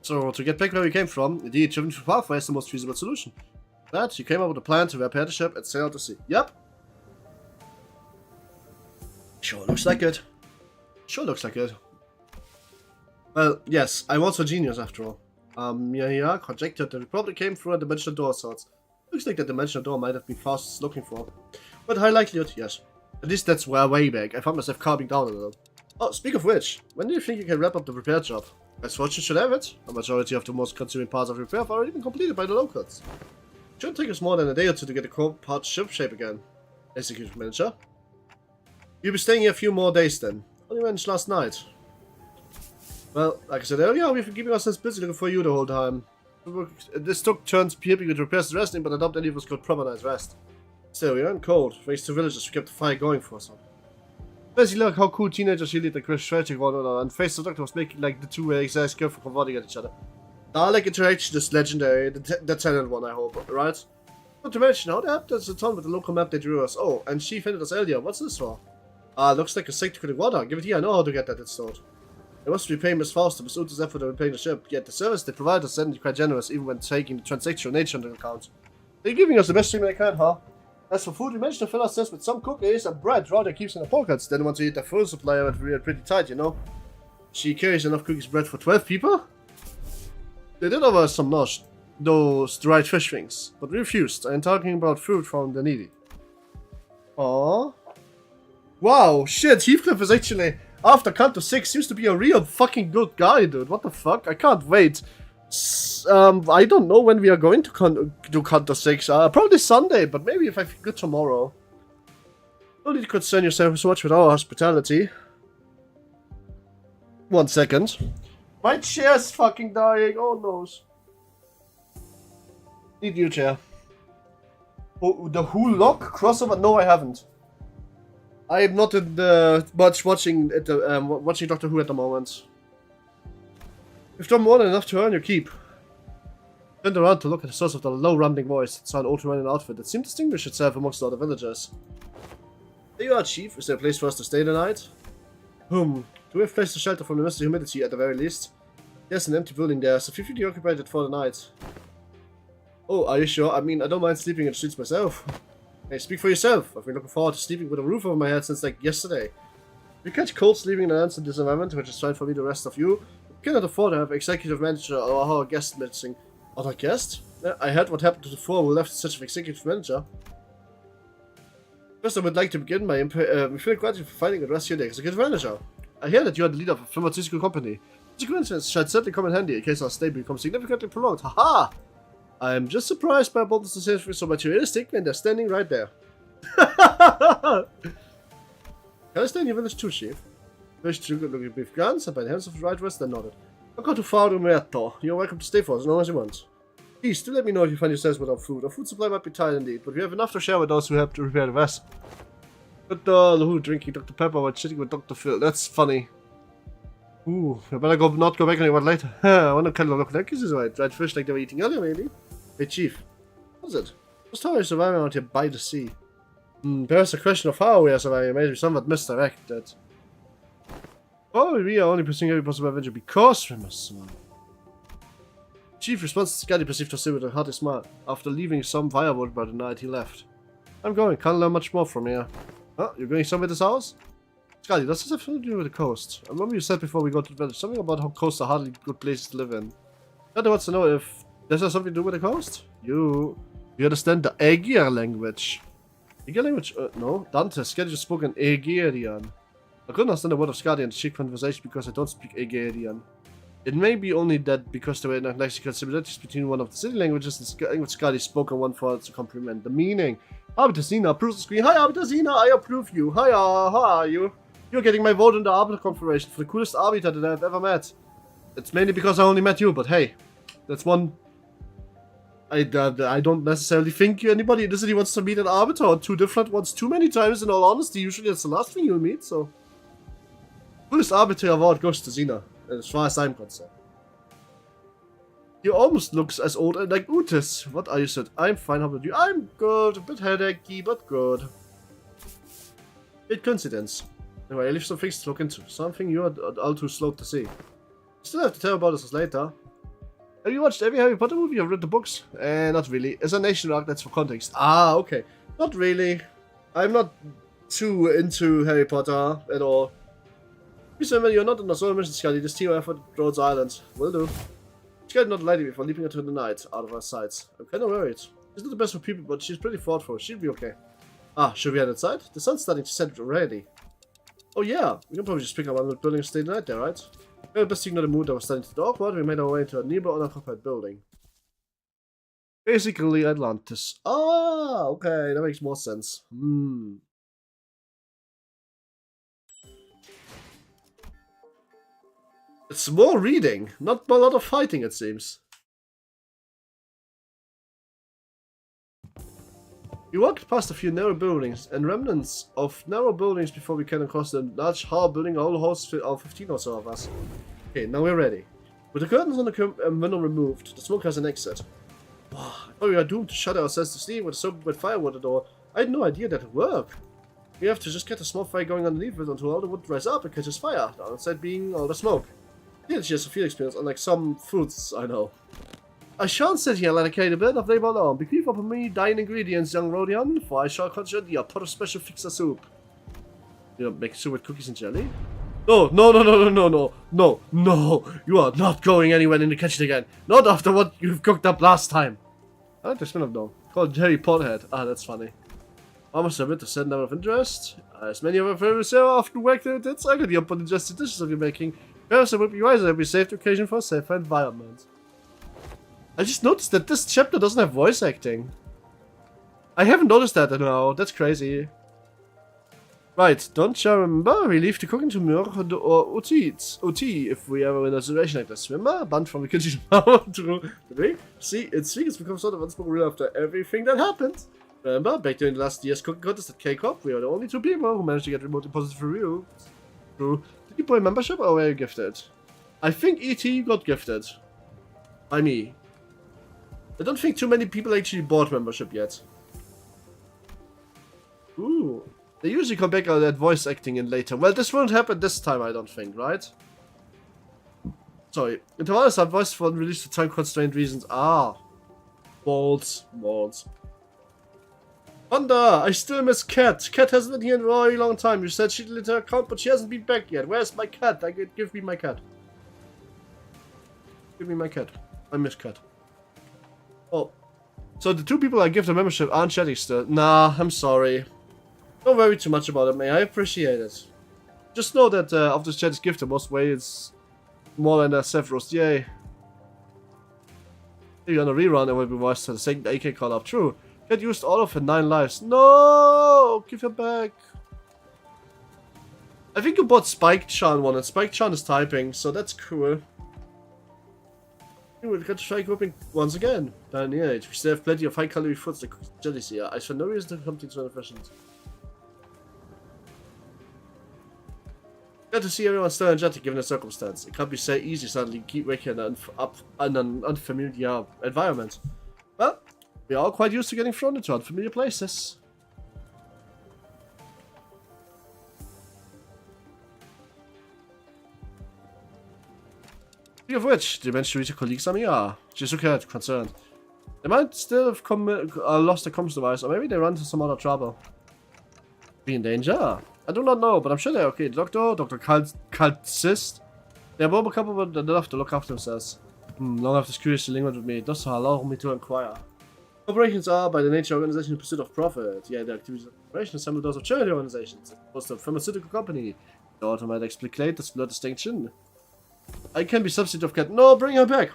So, to get back where we came from, indeed, driven through pathway is the most feasible solution. But you came up with a plan to repair the ship and sail out to sea. Yep. Sure looks like it. Sure looks like it. Well, yes, I'm also a genius after all. Yeah, conjectured that we probably came through a dimensional door of sorts. Looks like the dimensional door might have been Faust's looking for. But high likelihood, yes. At least that's way back. I found myself calming down a little. Oh, speak of which, when do you think you can wrap up the repair job? As fortune should have it, a majority of the most consuming parts of repair have already been completed by the locals. It shouldn't take us more than a day or two to get the core part ship shape again. Executive manager. You'll be staying here a few more days then. Only managed last night. Well, like I said earlier, we've been keeping ourselves busy looking for you the whole time. This took turns helping with repairs and resting, but I doubt any of us got proper night's rest. Still, we aren't cold. Thanks to villagers, we kept the fire going for us. Basically, look how cool teenagers really the tragic one another, and face the doctor was making like the two exact skill for converting at each other. Dalek interaction is legendary, the tenant one, I hope, right? Not to mention, how the app does the ton with the local map they drew us. Oh, and she offended us earlier. What's this for? Looks like a sanctuary water. Give it here, I know how to get that installed. They must be paying Miss Faust to pursue this effort of repairing the ship, yet the service they provide us is quite generous, even when taking the transactional nature into account. They're giving us the best treatment they can, huh? As for food, we managed to fill ourselves with some cookies and bread, rather keeps in the pockets. Then want to eat their full supply of it, we're pretty tight, you know? She carries enough cookies and bread for 12 people? They did offer us some nosh, those dried fish things, but we refused. I am talking about food from the needy. Aww. Wow, shit, Heathcliff is actually, after Canto 6, seems to be a real fucking good guy, dude. What the fuck? I can't wait. I don't know when we are going to do Canto 6. Probably Sunday, but maybe if I feel good tomorrow. Don't need to concern yourself so much with our hospitality. 1 second. My chair's fucking dying. Oh no. Need new chair. Oh, the Who Lock crossover? No, I haven't. I am not in the much watching Doctor Who at the moment. You've done more than enough to earn your keep. Turned around to look at the source of the low rumbling voice. It saw an Ultramarine outfit that seemed to distinguish itself amongst the other villagers. There you are, Chief. Is there a place for us to stay tonight? Do we have a place to shelter from the misty humidity at the very least? There's an empty building there, so feel free to occupy it for the night. Oh, are you sure? I mean, I don't mind sleeping in the streets myself. Hey, speak for yourself. I've been looking forward to sleeping with a roof over my head since, like, yesterday. If you catch cold sleeping in an this environment, which is fine for me the rest of you, we cannot afford to have executive manager or our guest missing. Other guest? I heard what happened to the four who left such an executive manager. First, I would like to begin by we feel gratitude for finding a rescue the executive manager. I hear that you are the leader of a pharmaceutical company. Such a coincidence should certainly come in handy in case our stay becomes significantly prolonged. Haha! I am just surprised by boldness to say something so materialistic when they're standing right there. Can I stay in your village too, Chief? Wish to good looking beef guns, and by the hands of the right wrist, then nodded. I'll go to Faro Muerto. You're welcome to stay for as long as you want. Please, do let me know if you find yourselves without food. Our food supply might be tight indeed, but we have enough to share with those who help to repair the vessel. But who drinking Dr. Pepper while sitting with Dr. Phil. That's funny. Ooh, I better not go back anywhere later. I wonder what kind of look like this is right. Dried fish like they were eating earlier, maybe? Hey, Chief. What's it? Just how are you surviving out here by the sea? There's a question of how we are surviving. Maybe somewhat misdirected. Oh, we are only pursuing every possible adventure because we must survive. Chief responds to Scotty perceived to say with a hearty smile. After leaving some firewood by the night he left. I'm going. Can't learn much more from here. Huh? You're going somewhere this house? Scotty, does this have something to do with the coast? I remember you said before we got to the village something about how coasts are hardly good places to live in. Scotty wants to know if this has something to do with the coast? You understand the Aegir language. Aegir language? No. Dante, Scotty just spoke in Aegirian. I couldn't understand a word of Scotty in the chick conversation because I don't speak Aegirian. It may be only that because there were lexical similarities between one of the city languages and the language Scotty spoke and one for to complement the meaning. Arbitazina approves the screen. Hi Arbitazina, I approve you. Hiya, how are you? You're getting my vote in the Arbiter Confederation for the coolest Arbiter that I've ever met. It's mainly because I only met you, but hey, that's one. I don't necessarily think anybody in the city wants to meet an Arbiter or two different ones too many times, in all honesty. Usually that's the last thing you'll meet, so. Coolest Arbiter award goes to Zina, as far as I'm concerned. He almost looks as old and like Utis. What are you said? I'm fine, how about you? I'm good, a bit headachy, but good. Bit coincidence. Anyway, I leave some things to look into. Something you're all too slow to see. Still have to tell about this later. Have you watched every Harry Potter movie or read the books? Not really. As a nation arc, that's for context. Ah, okay. Not really. I'm not too into Harry Potter at all. Please remember you're not on a solo mission, Scotty. This team effort at Rhodes Island. Will do. Scotty not lie to me for leaping into the night, out of our sights. I'm kinda worried. She's not the best for people, but she's pretty thoughtful. She'll be okay. Ah, should we head outside? The sun's starting to set already. Oh yeah, we can probably just pick up one of the buildings and stay the night there, right? Well, best ignore the mood that was starting to dark, but we made our way into a nearby unoccupied building. Basically Atlantis. Ah, okay, that makes more sense. It's more reading, not a lot of fighting, it seems. We walked past a few narrow buildings and remnants of narrow buildings before we came across the large hall building, all hosts of 15 or so of us. Okay, now we're ready. With the curtains on the window removed, the smoke has an exit. Wow, I thought we were doomed to shut ourselves to sleep with soaked wet firewood at the door. I had no idea that would work. We have to just get a small fire going underneath it until all the wood dries up and catches fire, the outside being all the smoke. Yeah, she has a field experience, unlike some foods I know. I shan't sit here and dedicate a bit of labor alone. Bequeath upon me dying ingredients, young Rodion, for I shall conjure thee a pot of special fixer soup. You know, make soup with cookies and jelly? No, you are not going anywhere in the kitchen again. Not after what you've cooked up last time. I like the smell of dough. Called Jerry Pothead. Ah, that's funny. I must admit a certain number of interest. As many of our favorites so often work their tits, I could up on the just dishes of your making. Perhaps it would be wiser if we saved the occasion for a safer environment. I just noticed that this chapter doesn't have voice acting. I haven't noticed that now. That's crazy. Right, don't you remember? We leave the cooking to Murd or Uti if we ever in a situation like this. Remember? Banned from the kitchen through the day. See, it's become sort of unspoken rule after everything that happened. Remember? Back during the last year's cooking contest at K-Cop, we were the only two people who managed to get remotely positive review. Through the Boy membership or were you gifted? I think E.T. got gifted. By me. I don't think too many people actually bought membership yet. Ooh. They usually come back on that voice acting in later. Well, this won't happen this time, I don't think, right? Sorry. Intervals are voiced for release for time constraint reasons. Ah. Balls. Wanda, I still miss Cat. Cat hasn't been here in a very long time. You said she deleted her account, but she hasn't been back yet. Where's my cat? Give me my cat. Give me my cat. I miss Cat. Oh. So the two people I give the membership aren't chatting still. Nah, I'm sorry. Don't worry too much about it, man. I appreciate it. Just know that of this chat is gifted, most way it's more than a Sephiroth. Yay. If you're on a rerun, it will be voiced to the second AK call up. True. Cat used all of her 9 lives. No! Give her back. I think you bought Spike Chan one, and Spike Chan is typing, so that's cool. We'll get to try equipping once again. Down the age. We still have plenty of high calorie foods like jellies here. I saw no reason to complete so inefficient. Glad to see everyone still energetic given the circumstance. It can't be so easy suddenly keep waking up in an unfamiliar environment. Well, we are all quite used to getting thrown into unfamiliar places. Speaking of which, did you manage to reach your colleagues? Yeah, just okay, concerned. They might still have lost the comms device, or maybe they run into some other trouble. Be in danger? I do not know, but I'm sure they're okay. Dr. Kaltsist. They're more capable enough to look after themselves. Long after this curiosity lingered with me, it does allow me to inquire. Corporations are, by the nature, organizations in pursuit of profit. Yeah, the activities of corporations resemble those of charity organizations, as opposed to a pharmaceutical company. The author might explicate this blood distinction. I can be substitute of Cat. No, bring her back!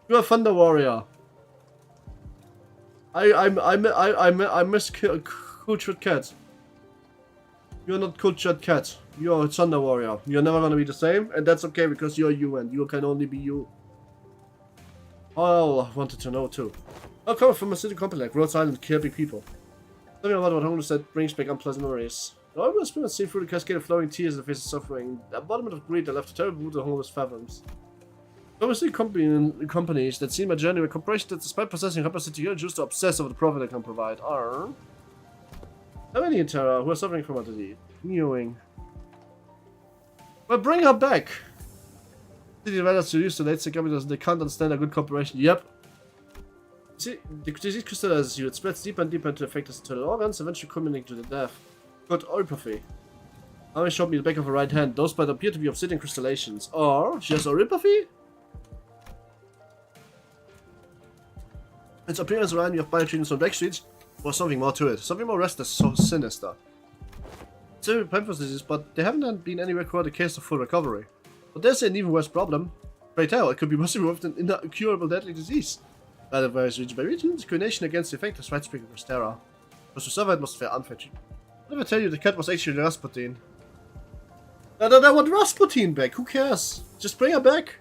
You're a Thunder Warrior. I miss cultured Cat. You're not cultured Cat. You're a Thunder Warrior. You're never gonna be the same, and that's okay because you're you and you can only be you. Oh, I wanted to know too. I'll come from a city company like Rhode Island, kill big people. Something about what homeless that brings back unpleasant memories. I almost been seen through the cascade of flowing tears in the face of suffering. The embodiment of greed that left a terrible wound on homeless fathoms. Obviously, companies that see my journey with corporations that, despite possessing capacity, here choose to obsess over the profit they can provide. Are how many in Terra who are suffering from a disease? Mewing. But bring her back! City developers who use the late capitalism, they can't understand a good corporation. Yep. See, the disease crystallizes you, it spreads deeper and deeper into affect us internal organs, eventually culminating to the death. Good oropathy. Ami showed me the back of her right hand. Those might appear to be obsidian crystallizations. Or she has oropathy? Its appearance reminded me of biotreatments on backseats, or something more to it. Something more restless, so sinister. It's a painful disease, but there haven't been any recorded case of full recovery. But there's an even worse problem. Pray tell, it could be possibly with an incurable deadly disease. That varies region by region. Discrimination against the effect is widespread in Terra. Those who suffer it must fare unfair treatment. I'll never tell you the cat was actually Rasputin. I want Rasputin back, who cares? Just bring her back.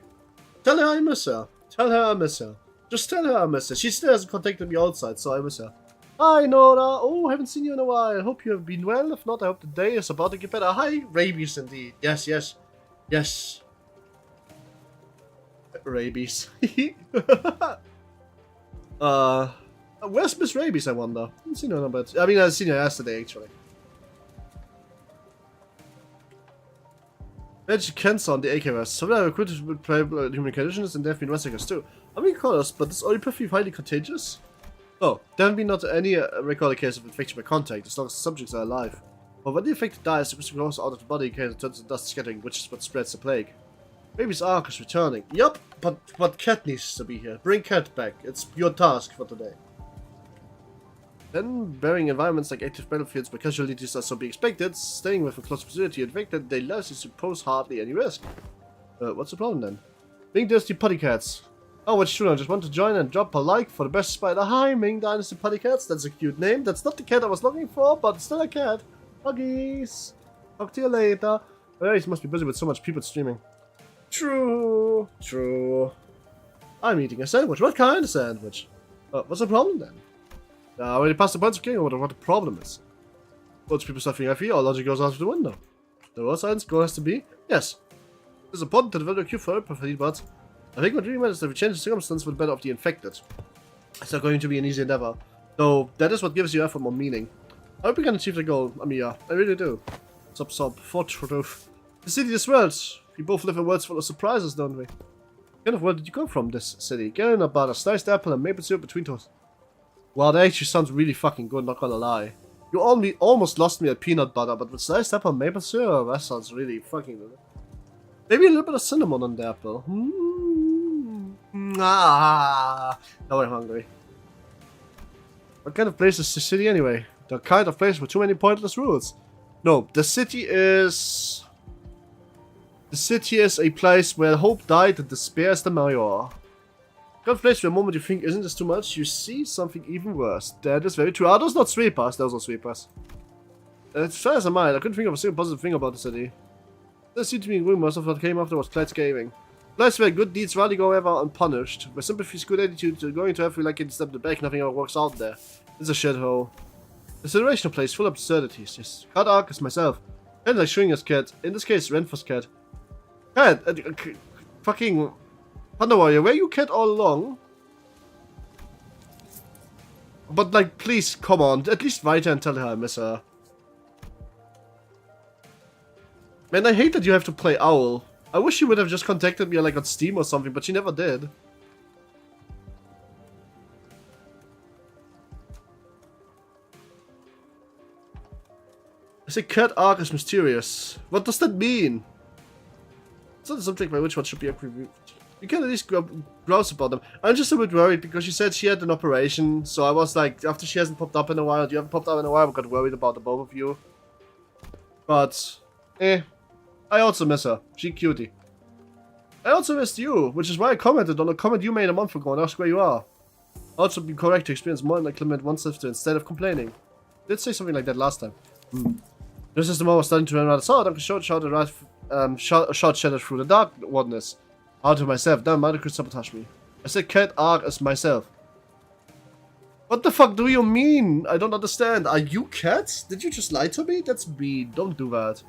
Tell her I miss her. Tell her I miss her. Just tell her I miss her. She still hasn't contacted me outside, so I miss her. Hi Nora. Oh, haven't seen you in a while. Hope you have been well. If not, I hope the day is about to get better. Hi, rabies indeed. Yes, yes. Yes. Rabies. Where's Miss Rabies, I wonder? I haven't seen her in a bit. I mean, I've seen her yesterday, actually. Magic cancer on the AKS. Some of the recruited with human conditions and there have been massacres too. I mean, callers, but is oropathy highly contagious? Oh, there have been not any recorded case of infection by contact, as long as the subjects are alive. But when the affected dies, the crystal goes out of the body in case it turns into dust scattering, which is what spreads the plague. Baby's arc is returning. Yup, but Cat needs to be here. Bring Cat back. It's your task for today. Then, bearing environments like active battlefields where casualties are so be expected, staying with a close proximity infected, they lives is to pose hardly any risk. What's the problem then? Being Dynasty Putty Cats. Oh, what's true, I just want to join and drop a like for the best spider. Hi, Ming Dynasty Putty Cats. That's a cute name. That's not the cat I was looking for, but still a cat. Huggies. Talk to you later. Oh, he must be busy with so much people streaming. True. True. I'm eating a sandwich. What kind of sandwich? What's the problem then? I already passed the point of getting over what the problem is. Most people suffering I feel, all logic goes out of the window. The worst science goal has to be, yes. It's important to develop a cure for oropathy, but I think what really matters is that we change the circumstance for the better of the infected. It's not going to be an easy endeavor, though that is what gives your effort more meaning. I hope we can achieve the goal, Amiya. I really do. Sob, for truth. The city, this world. We both live in worlds full of surprises, don't we? What kind of world did you come from, this city? Getting about a sliced apple and maple syrup between toast. Wow, that actually sounds really fucking good, not gonna lie. You almost lost me at peanut butter, but with sliced apple and maple syrup, that sounds really fucking good. Maybe a little bit of cinnamon on the apple. Now I'm hungry. What kind of place is the city anyway? The kind of place with too many pointless rules. No, the city is... The city is a place where hope died and despair is the mayor. Kind of place where a moment you think isn't this too much, you see something even worse. That is very true. Are those not sweepers? Those are sweepers. As far as I mind, I couldn't think of a single positive thing about the city. There seemed to be rumors of what came after was quite scathing. Lives where good deeds rarely go ever unpunished. Where sympathy's good attitude going to every like it step in the back, nothing ever works out there. It's a shithole. A situational place full of absurdities. Yes. Cat Ark is myself. And like Schwinger's cat. In this case, Renfor's cat. Cat, fucking Thunder Warrior, were you cat all along? But like, please, come on. At least write her and tell her I miss her. Man, I hate that you have to play Owl. I wish she would have just contacted me like on Steam or something, but she never did. I say Cat Ark is mysterious. What does that mean? It's not a subject by which one should be reviewed. You can at least grouse about them. I'm just a bit worried because she said she had an operation, so I was like, after she hasn't popped up in a while, you haven't popped up in a while, I got worried about the both of you. But, I also miss her. She cutie. I also missed you, which is why I commented on a comment you made a month ago and asked where you are. Also be correct to experience more enlightenment oneself instead of complaining. Did say something like that last time. Just as the moment was starting to run out of sword, I shot shattered through the darkness. Out to myself, damn, Mother could sabotage me. I said Cat Ark as myself. What the fuck do you mean? I don't understand. Are you Cat? Did you just lie to me? That's mean. Don't do that.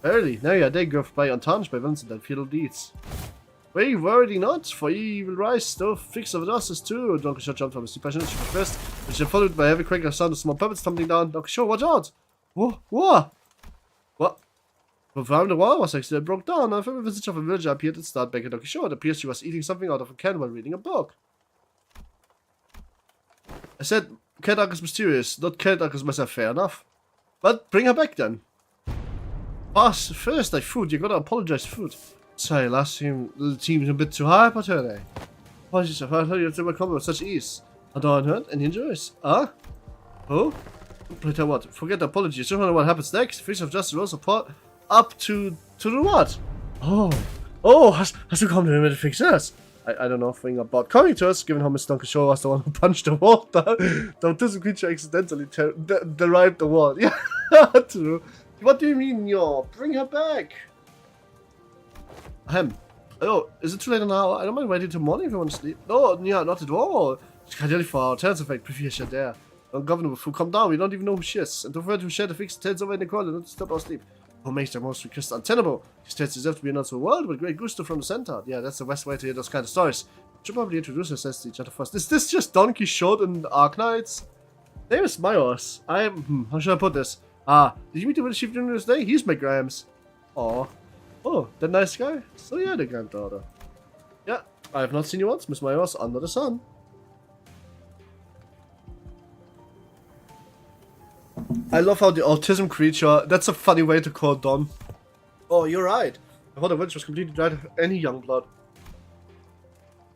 Verily, now you are they go by untarnished by violence and feudal deeds. Way worthy not, for ye will rise, though fix of justice too. Don Quixote jumped from his depression, she was first, which then followed by a heavy crack of sound of small puppets tumbling down. Don Quixote, watch out! What? But from the wall was actually broke down, and a family visage of a villager appeared and started back at Don Quixote. It appears she was eating something out of a can while reading a book. I said Cat Ark is mysterious, not Cat Ark is myself, fair enough. But bring her back then. Boss, first, food, you gotta apologize, food. Sorry, last team seems a bit too hyper today. Apologies, I've heard you have to come with such ease. Adorn hurt and injuries. Ah? Oh? But what? Forget the apologies. Just wonder what happens next. Fish of Justice rose up to the what? Oh, has to come to him to fix us. I don't know thing about coming to us, given how Mr. Don Quixote was the one who punched the wall down. Though this creature accidentally derived the wall. Yeah, true. What do you mean, yo? Bring her back. Oh, is it too late now? I don't mind waiting till morning if you want to sleep. No, yeah, not at all. It's can't for our turns effect, previous there. Don't governor who come down, we don't even know who she is. And don't forget to share the fixed tents over in the corner, not to stop our sleep. Who makes their most request untenable. These tents deserve to be announced to the world with great gusto from the center. Yeah, that's the best way to hear those kind of stories. Should probably introduce ourselves to each other first. Is this just Don Quixote and Arknights? Name is Myos. How should I put this? Did you meet the village chief during this day? He's my Grams. Aw. Oh, that nice guy? So yeah, the granddaughter. Yeah, I have not seen you once, Miss Myos, under the sun. I love how the autism creature, that's a funny way to call Don. Oh, you're right. I thought the village was completely dried of any young blood.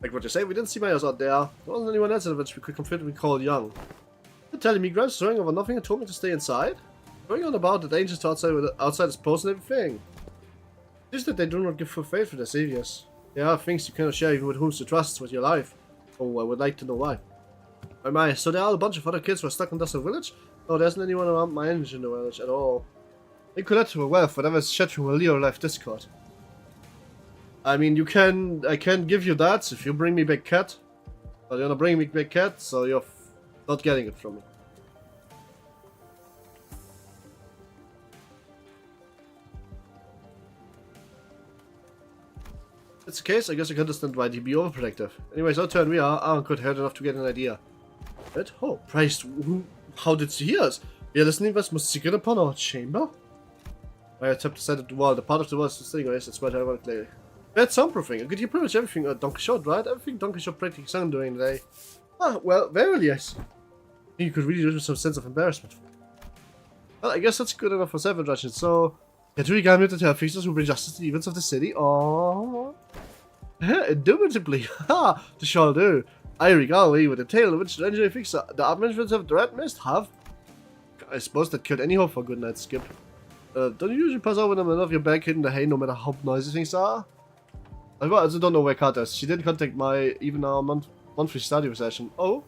Like what you say, we didn't see Myos out there. There wasn't anyone else in the village we could comfortably call young. You're telling me Grams throwing over nothing and told me to stay inside? Going on about the dangers to outside is post and everything. Just that they do not give full faith to their saviors. There are things you cannot share even with whom to trust with your life. Oh, I would like to know why. Oh my, so there are a bunch of other kids who are stuck in Dustin Village? No, there isn't anyone around my age in the village at all. They could add to a wealth, whatever is shared through a Leo Life Discord. I mean, I can give you that if you bring me back Cat. But you're gonna bring me back Cat, so you're not getting it from me. If it's the case, I guess I can understand why he'd be overprotective. Anyways, our turn we are. Aaron could heard enough to get an idea. But, oh, Christ, how did she hear us? We are listening to us must secret upon our chamber? I tapped the side of the wall. The part of the wall is sitting on it, it's quite ironically. We had soundproofing. I could hear pretty much everything Don Quixote, right? Everything Don Quixote practically sang during the day. Ah, well, verily, yes. You could really do some sense of embarrassment. Well, I guess that's good enough for self-introduction, so... Get really gathered to have fixers who bring justice to the events of the city. Aww. Indubitably. Ha! The shall do. I regale thee with a tale of which the legendary fixer, the adventures of Dread Mist have. I suppose that killed any hope for a good night's skip. Don't you usually pass over them enough your bag hidden in the hay no matter how noisy things are? I also don't know where Kat is. She didn't contact my even our monthly study session. Oh?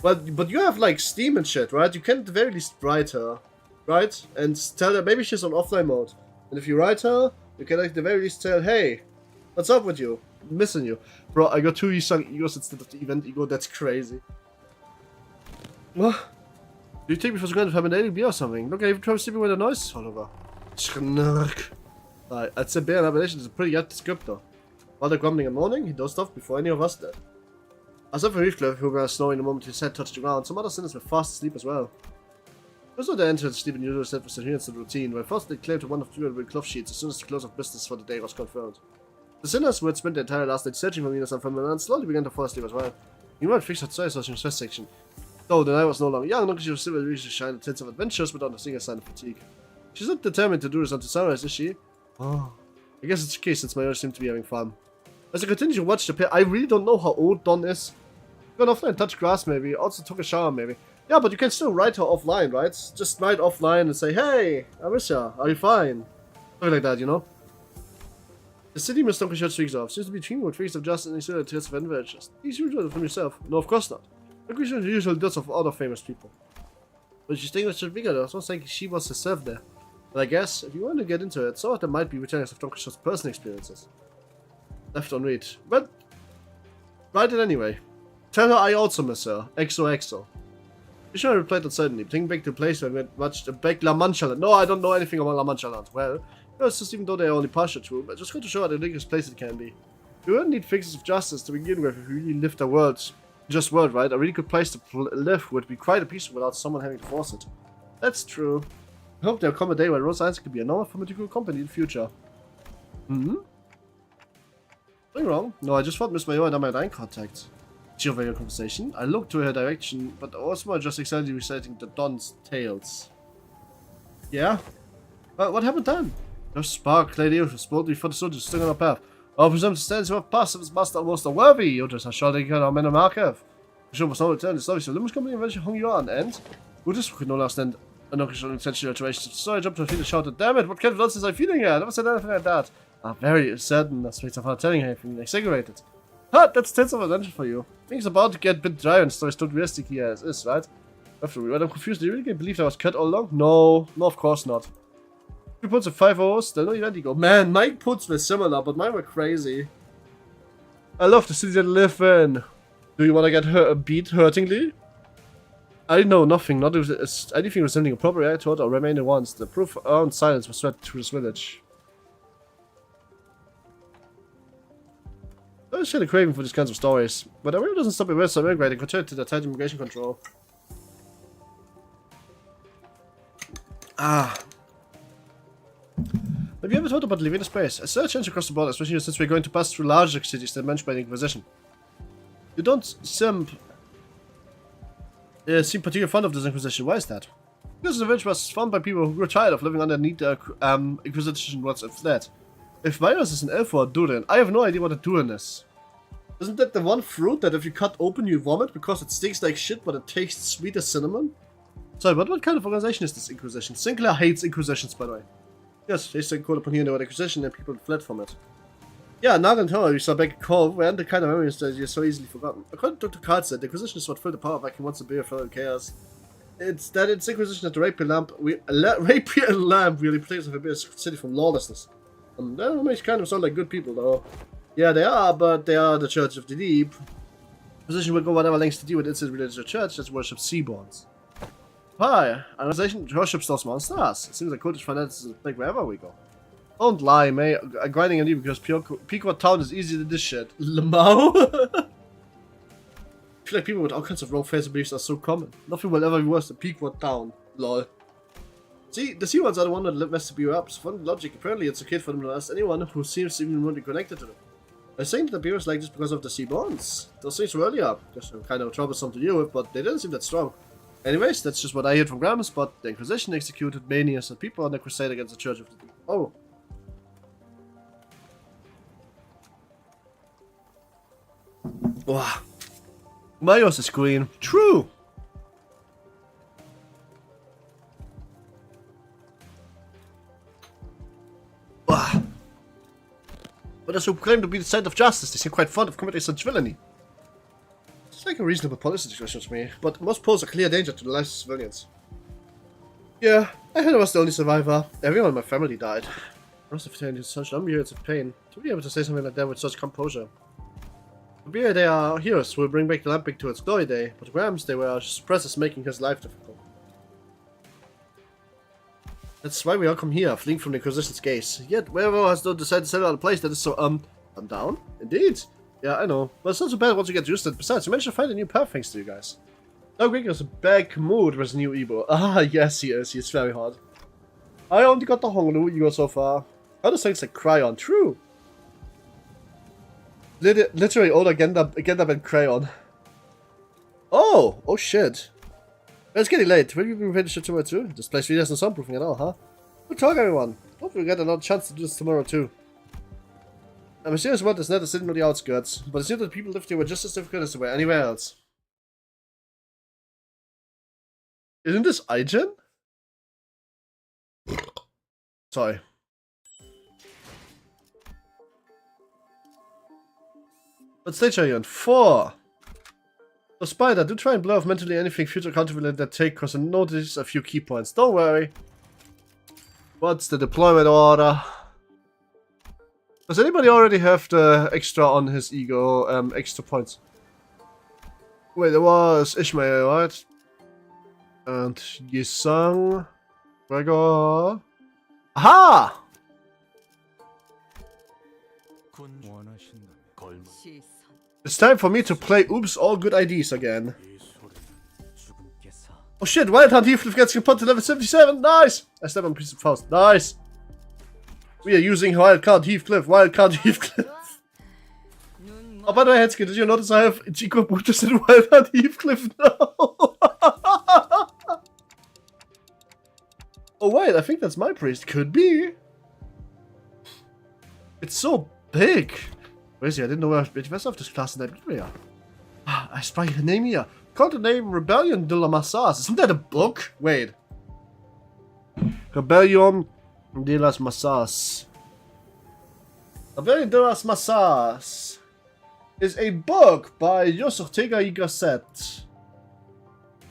Well, but you have like Steam and shit, right? You can at the very least write her. right? And tell her maybe she's on offline mode. And if you write her, you can at the very least tell, hey, what's up with you? I'm missing you. Bro, I got 2 young egos instead of the event ego, that's crazy. What? Do you take me for some kind of Hamanating beer or something? Look, I even tried sleeping with a noise all over. Schnark. I'd say bear in Hibernation is a pretty good descriptor. While they're grumbling in the morning, he does stuff before any of us did. Aside from Heathcliff, who were snoring the moment his head touched the ground, some other sinners were fast asleep as well. Those were the entrance sleep in usual set for adherence to the routine, where first they claimed to one of 300 cloth sheets as soon as the close of business for the day was confirmed. The sinners who had spent the entire last night searching for Venus and Firmament slowly began to fall asleep as well. You might fix that soil searching his first section. Though the night was no longer young, she was still ready to shine the tints of adventures without a single sign of fatigue. She's not determined to do this until sunrise, is she? Oh. I guess it's the case since my ears seem to be having fun. As I continue to watch the pair, I really don't know how old Dawn is. Gone offline and touch grass maybe, also took a shower maybe. Yeah, but you can still write her offline, right? Just write offline and say, hey, I miss ya, are you fine? Something like that, you know? The city Miss Don Quixote speaks of seems to be teeming with feast of justice and external tears of adventures. These usual from yourself? No, of course not. Don Quixote the usual does of other famous people. But she's thinking of bigger though, it sounds like she was herself there. But I guess, if you want to get into it, some of them might be returns of Don Quixote's personal experiences. Left on read. But, write it anyway. Tell her I also miss her. XOXO. You should have replied uncertainly, thinking back to a place where we watched a back La Mancha land. No, I don't know anything about La Mancha land. Well, it's just even though they are only partial true, but just go to show how the biggest place it can be. You wouldn't need fixes of justice to begin with if you really lived a world. Just world, right? A really good place to live would be quite a piece without someone having to force it. That's true. I hope there'll come a day where Rose Isaac can be a normal pharmaceutical company in the future. Hmm? Nothing wrong? No, I just thought Miss Mayo and I had eye contact. She overheard your conversation. I looked to her direction, but also just excitedly reciting the Don's tales. Yeah? What happened then? Just spark, lady, who spoke before the soldiers stood on our path. I presume to stand to pass of his master almost unworthy. You just are shouting at our men of Markev. The show was not returned. The service of Limbus Company eventually hung you on, and who just could no longer stand an occasional intentional alteration. So I jumped to her feet and shouted, damn it, what kind of nonsense am I feeling here? I never said anything like that. Very certain aspects of her telling her anything exaggerated. Ha! That's tens of attention for you. Things about to get a bit dry and stories don't realistic here as is, right? After all, I'm confused. Do you really believe I was cut all along? No, of course not. You put the 5 O's, still no event ego. Man, my puts were similar, but mine were crazy. I love the city that I live in. Do you want to get beat hurtingly? I know nothing, not anything resembling a proper attitude or remain at once. The profound silence was spread through this village. I was a craving for these kinds of stories, but I really doesn't stop me with some immigrating compared to the tight immigration control. Ah. Have you ever thought about leaving the space? A search engine across the border, especially since we're going to pass through larger cities than mentioned by the Inquisition. You don't seem particularly fond of this Inquisition. Why is that? Because the village was found by people who grew tired of living underneath the Inquisition once it fled. If virus is an elf or a durian, I have no idea what a durian is. Isn't that the one fruit that if you cut open you vomit because it stinks like shit but it tastes sweet as cinnamon? Sorry, but what kind of organization is this Inquisition? Sinclair hates Inquisitions, by the way. Yes, they still called upon hearing the word Inquisition and people fled from it. Yeah, now and how you saw back at Cove weren't the kind of memories that you're so easily forgotten. According to Dr. Carlson, the Inquisition is what filled the power vacuum once a beer fell chaos. It's Inquisition that the rapier lamp really protects the city from lawlessness. That makes kind of sound like good people, though. Yeah, they are, but they are the Church of the Deep. The position will go whatever lengths to deal with incident related to a church that worships seaborns. Hi, an organization worships those monsters. It seems like cultish finance is like wherever we go. Don't lie, mate. I'm grinding on you because Pequot Town is easier than this shit. Lamau? I feel like people with all kinds of wrong faith beliefs are so common. Nothing will ever be worse than Pequot Town. Lol. See, the sea ones are the one that mess you up. So fun logic, apparently it's okay for them to ask anyone who seems even remotely connected to them. I think that appears like this because of the sea bonds. Those things were earlier. Just kind of troublesome to deal with, but they didn't seem that strong. Anyways, that's just what I heard from Grams, but the Inquisition executed manias of people on the crusade against the Church of the Deep. Oh. Wow. Marios is green. True! Wow. But those who claim to be the side of justice, they seem quite fond of committing such villainy. It's like a reasonable policy discussion to me, but most pose a clear danger to the lives of civilians. Yeah, I heard I was the only survivor. Everyone in my family died. I must have taken such long periods of pain to be able to say something like that with such composure. Maybe they are heroes who will bring back the Lampic to its glory day, but Grams, they were suppressors making his life difficult. That's why we all come here, fleeing from the Inquisition's gaze. Yet, wherever has decided to settle out a place that is so, I'm down? Indeed. Yeah, I know. But it's not so bad once you get used to it. Besides, you managed to find a new path thanks to you guys. Now Greg is back mood with his new Ebo. Ah, yes he is. He's very hot. I only got the Honglu Ego so far. Other things like Cryon. True. Literally all Agenda and Crayon. Oh! Oh shit. It's getting late. Will you be ready to tomorrow too? This place really hasn't soundproofing at all, huh? Good talk, everyone. Hope we get another chance to do this tomorrow too. I'm a serious one that's not sitting on the outskirts, but it seems that people live here were just as difficult as they were anywhere else. Isn't this Aigen? Sorry. What stage are you on? 4! So Spider, do try and blow off mentally anything future counter will let that take, because I notice a few key points. Don't worry. What's the deployment order? Does anybody already have the extra on his ego, extra points? Wait, there was Ishmael, right? And Yisang. Gregor. Aha! It's time for me to play Oops All Good IDs again. Oh shit, Wild Hunt Heathcliff gets put to level 77, nice! I step on a piece of Faust, nice! We are using Wild Hunt Heathcliff, Wild Hunt Heathcliff. Oh, by the way, Hetsuki, did you notice I have Ichigo Brutus and Wild Hunt Heathcliff now? Oh wait, I think that's my priest, could be. It's so big. Where is he? I didn't know where I was of this class in that area. I spy her name here. Called the name Rebellion de la Massas. Isn't that a book? Wait. Rebellion de las Massas. Rebellion de las Massas is a book by Jos Ortega y Gasset.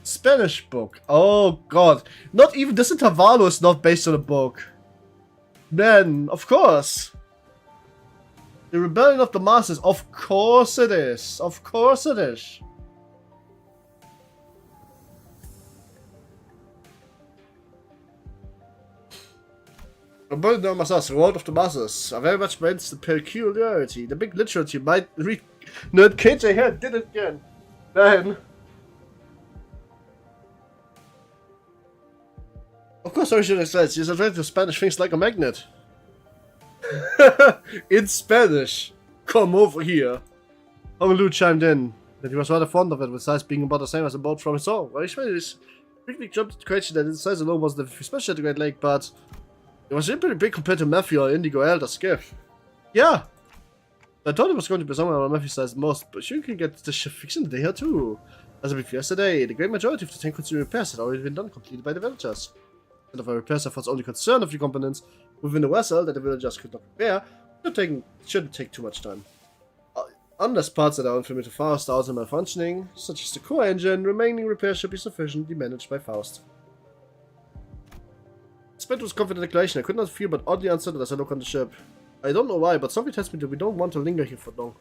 Spanish book. Oh god. Not even this Intervalo is not based on a book. Man, of course. The Rebellion of the Masses. Of course it is. Of course it is. Rebellion of the Masses, World of the Masses, are very much against the peculiarity. The big literature might read Nerd KJ here did it again. Then. Of course, original says she's attracted to Spanish things like a magnet. In Spanish. Come over here. Honglu chimed in that he was rather fond of it, with size being about the same as a boat from his own. Well, he quickly jumped to the question that its size alone wasn't especially at the Great Lake, but it was pretty big compared to Matthew or Indigo Elder skiff. Yeah. I thought it was going to be somewhere around Matthew's size most, but you can get the ship fixed in a day or two. As of yesterday, the great majority of the tank consuming repairs had already been done, completed by the villagers. And of our repairs efforts only concerned a few components within the vessel that the villagers could not repair, shouldn't take too much time. Unless parts that are unfamiliar to Faust are out and malfunctioning, such as the core engine, remaining repairs should be sufficiently managed by Faust. Despite this confident declaration, I could not feel but oddly unsettled as I look on the ship. I don't know why, but something tells me that we don't want to linger here for long.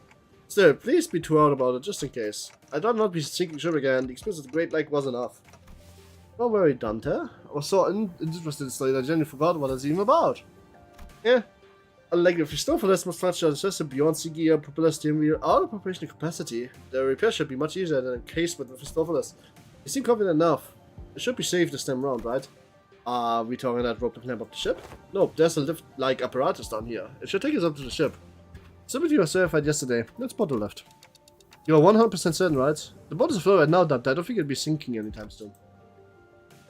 Still, please be too out about it, just in case. I'd rather not be sinking ship again. The experience of the Great Lake was enough. Don't worry, Dante. I was so interested in the story that I genuinely forgot what it's even about. Yeah. Unlike the Christophilus must function as just beyond CG propulsion and we are out of operational capacity. The repair should be much easier than a case with the Christophilus. You seem confident enough. It should be safe this time round, right? Are we talking that rope to climb up the ship? Nope, there's a lift-like apparatus down here. It should take us up to the ship. Somebody was certified yesterday. Let's bottle left. You are 100% certain, right? The boat is afloat right now, Dante. I don't think it'll be sinking anytime soon.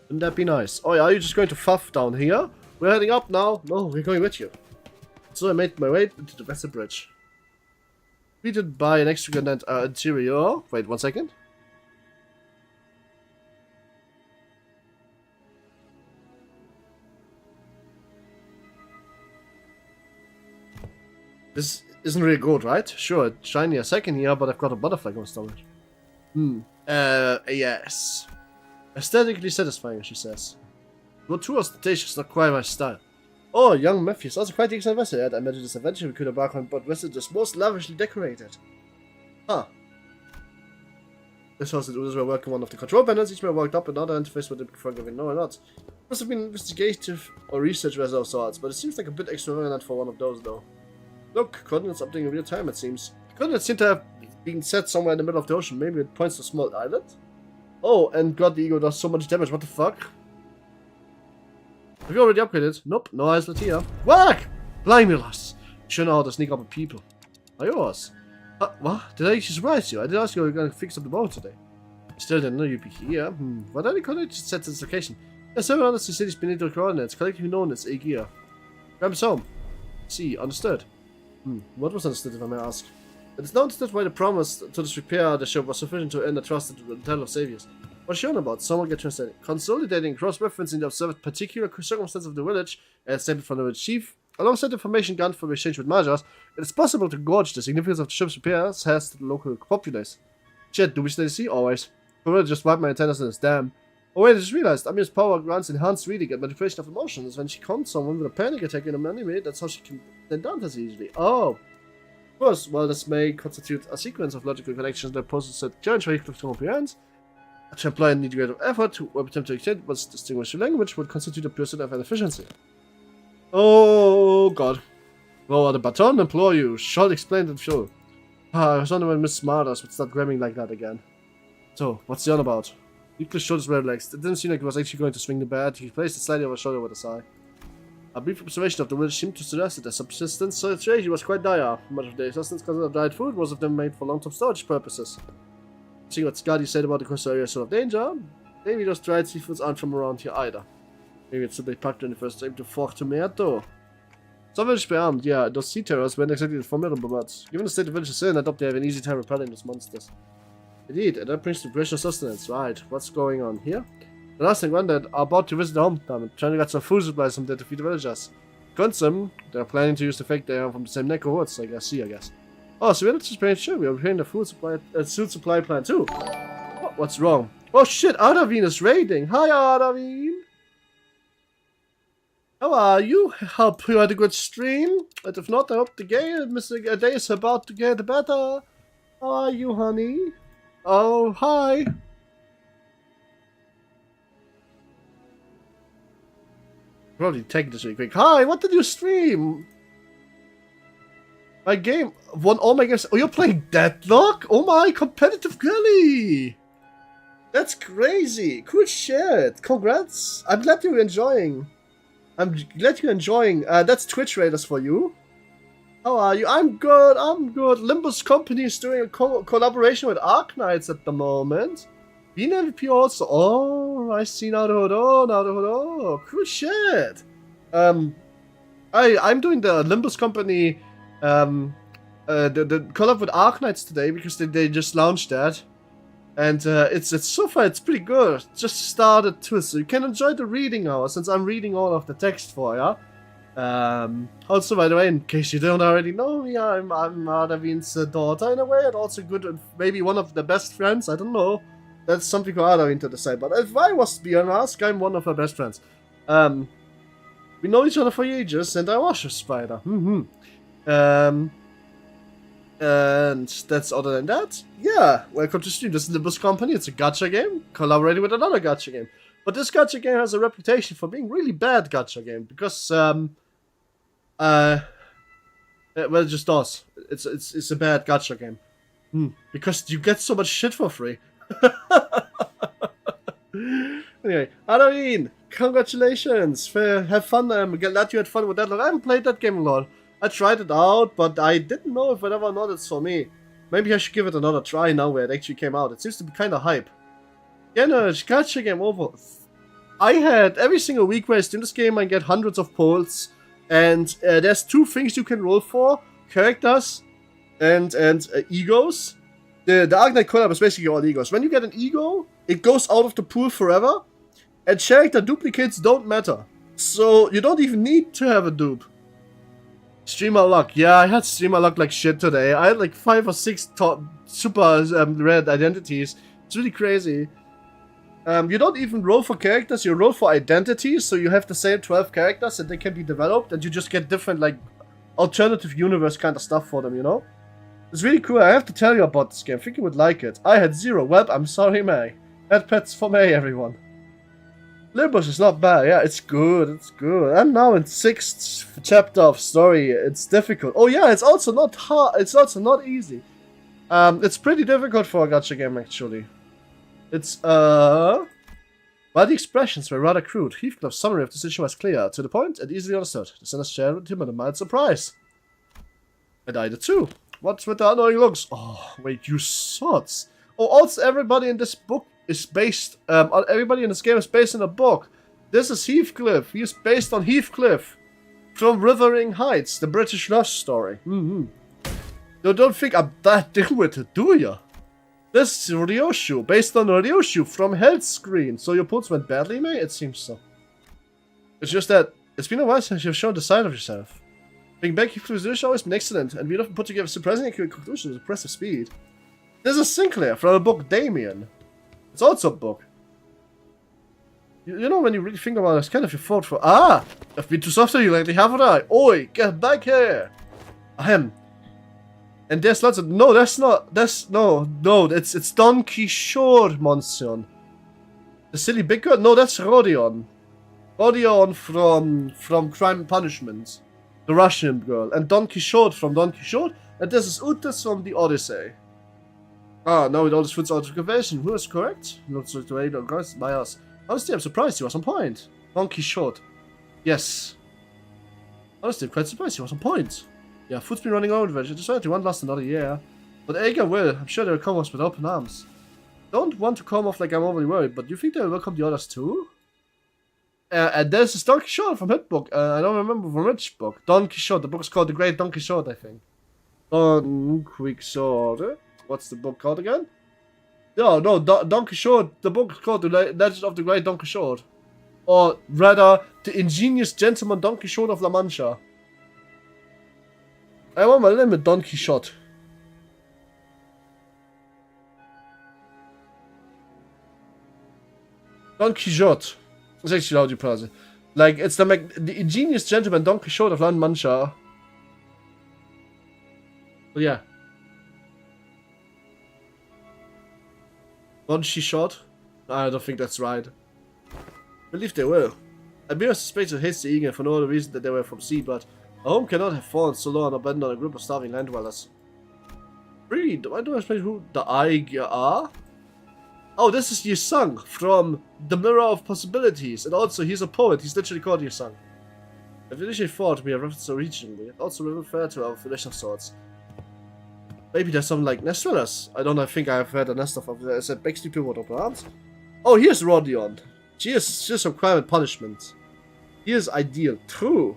Wouldn't that be nice? Oh, yeah, are you just going to fuff down here? We're heading up now. No, we're going with you. So I made my way into the vessel bridge. Greeted by an extravagant interior. Wait 1 second. This isn't really good, right? Sure, it's shiny a second here, but I've got a butterfly on my stomach. Yes. Aesthetically satisfying, she says. Go too ostentatious, not quite my style. Oh, young Matthews, also quite the excellent vessel. I imagine this adventure we could embark on, but vessel just most lavishly decorated. Huh. This was it was working one of the control panels, each man walked up another interface with it before giving no or not. Must have been investigative or research vessel of sorts, but it seems like a bit extravagant for one of those though. Look, coordinates updating in real time it seems. The coordinates seem to have been set somewhere in the middle of the ocean, maybe it points to a small island? Oh, and God, the ego does so much damage, what the fuck? Have you already upgraded? Nope, no islet here. Whack! Blimey lass! You sure know how to sneak up on people. Are yours? What? Did I actually surprise you? I did ask you if you were going to fix up the boat today. Still didn't know you'd be here. What are the coordinates set to this location? There's 700 cities beneath the coordinates, collectively known as a gear. Grab us home. See, understood. What was understood if I may ask? It is now understood why the promise to this repair the ship was sufficient to earn the trust of the Tale of Saviors. What's shown about? Someone get translated. Consolidating cross-referencing the observed particular circumstance of the village, as stated from the village chief, alongside information gathered from exchange with Majors, it is possible to gauge the significance of the ship's repairs has to the local populace. Shit, do we still see? Always. I will just wipe my antennas in this dam. Oh wait, I just realized Ami's power grants enhanced reading and manipulation of emotions. When she calms someone with a panic attack in an anime, that's how she can then down as easily. Oh. Of course, while this may constitute a sequence of logical connections that poses a challenge for Heathcliff to comprehend, to apply a degree of effort to attempt to extend what's distinguished the language would constitute a pursuit of inefficiency. Oh god. Well, the baton implore you, shall explain the show. I was wondering when Miss Smarters would start grabbing like that again. So, what's the on about? Heathcliff's shoulders were relaxed. It didn't seem like he was actually going to swing the bat. He placed it slightly over his shoulder with a sigh. A brief observation of the village seemed to suggest that the subsistence situation was quite dire. Much of the sustenance consisted of dried food, most of them made for long-term storage purposes. Seeing what Scotty said about the coastal area sort of danger, maybe those dried seafoods aren't from around here either. Maybe it's simply packed in the first time to fork to Meato. Some village be armed, yeah, those sea terrors weren't exactly formidable, but given the state the village is in, I doubt they have an easy time repelling those monsters. Indeed, and that brings to precious sustenance. Right, what's going on here? The last thing wondered are about to visit the hometown, trying to get some food supplies from there to feed the villagers. Gunsum, they're planning to use the fact they are from the same neck of woods, I guess. Oh, so we're not just playing sure, we are preparing the food supply plan too. What's wrong? Oh shit, Ardavine is raiding. Hi Ardavine. How are you? Hope you had a good stream. And if not, I hope the day is about to get better. How are you, honey? Oh, hi. Probably take this really quick. Hi, what did you stream? My game won all my games. Oh, you're playing Deadlock? Oh my, competitive girly. That's crazy. Cool shit. Congrats. I'm glad you're enjoying. That's Twitch Raiders for you. How are you? I'm good. Limbus Company is doing a collaboration with Arknights at the moment. Being MVP also. Oh, I see now the horde. Cool shit. I'm doing the Limbus Company the collab with Arknights today because they just launched that. And it's so far it's pretty good. It just started too, so you can enjoy the reading hour since I'm reading all of the text for ya. Also, by the way, in case you don't already know me, I'm Ardavine's daughter in a way, and also good, maybe one of the best friends. I don't know. That's something for Ardavine to decide. But if I was to be honest, I'm one of her best friends. We know each other for ages, and I was a spider. And that's other than that. Yeah, welcome to stream. This is Limbus Company. It's a gacha game collaborating with another gacha game. But this gacha game has a reputation for being really bad gacha game because well, it just does. It's a bad gacha game. Because you get so much shit for free. Anyway, Halloween, congratulations. Have fun. Glad you had fun with that. I haven't played that game a lot. I tried it out, but I didn't know if whether or not it's for me. Maybe I should give it another try now where it actually came out. It seems to be kind of hype. Yeah, no, gacha game over. I had every single week where I stream this game, I get hundreds of polls, and there's two things you can roll for: characters and egos. The Arknight collab is basically all egos. When you get an ego, it goes out of the pool forever, and character duplicates don't matter. So you don't even need to have a dupe. Streamer luck. Yeah, I had streamer luck like shit today. I had like 5 or 6 super red identities. It's really crazy. You don't even roll for characters, you roll for identities, so you have the same 12 characters and they can be developed, and you just get different, like, alternative universe kind of stuff for them, you know? It's really cool. I have to tell you about this game. I think you would like it. I had 0. Well, I'm sorry, May. Bad pets for May, everyone. Limbus is not bad. Yeah, it's good. It's good. I'm now in 6th chapter of story. It's difficult. Oh yeah, it's also not hard. It's also not easy. It's pretty difficult for a gacha game, actually. It's, While the expressions were rather crude, Heathcliff's summary of the situation was clear, to the point, and easily understood. The sender shared with him in a mild surprise. And I did too. What's with the annoying looks? Oh, wait, you sots. Oh, also, everybody in this book is based, everybody in this game is based on a book. This is Heathcliff. He is based on Heathcliff from Wuthering Heights, the British love story. You don't think I'm that dim-witted, do ya? This is Ryoshu, based on Ryoshu from Hell's Screen. So your puts went badly, mate? It seems so. It's just that it's been a while since you've shown the side of yourself. Being back through the show has been excellent, and we often put together surprisingly accurate conclusions with impressive speed. This is Sinclair from the book Damien. It's also a book. You know, when you really think about it, it's kind of your fault for. Ah! I've been too soft on you lately, haven't I? Oi, get back here! Ahem. And there's lots of. No, that's not. That's. No, it's Don Quixote, Monson. The silly big girl? No, that's Rodion. Rodion from Crime and Punishment. The Russian girl. And Don Quixote from Don Quixote. And this is Utis from the Odyssey. Ah, now it all fits out of convention. Who is correct? Looks like the way it by us. Honestly, I'm surprised he was on point. Don Quixote. Yes. Honestly, I'm quite surprised he was on point. Yeah, food's been running out of it. Just won't last another year. But Aga will. I'm sure they'll come us with open arms. Don't want to come off like I'm overly worried, but do you think they'll welcome the others too? And there's this Don Quixote from Hit Book. I don't remember from which book. Don Quixote. The book is called The Great Don Quixote, I think. Don Quixote. What's the book called again? No, Don Quixote. The book is called The Legend of the Great Don Quixote. Or rather, The Ingenious Gentleman Don Quixote of La Mancha. I want my limit, Don Quixote. Don Quixote. That's actually how you pronounce it. Like, it's the ingenious gentleman Don Quixote of La Mancha. But yeah. Don Quixote? I don't think that's right. I believe they will. I merely suspected hasty eager for no other reason that they were from sea, but a home cannot have fallen so low and abandoned on a group of starving land dwellers. Read, why do I explain who the Aiga are? Oh, this is Yusung from The Mirror of Possibilities, and also he's a poet, he's literally called Yusung. I've initially thought we have referenced to region, but also refer to our finish of sorts. Maybe there's some like nest dwellers. I don't think I've heard a nest of is it Bexley people with open arms? Oh, here's Rodion. She is just some crime and punishment. He is ideal, true.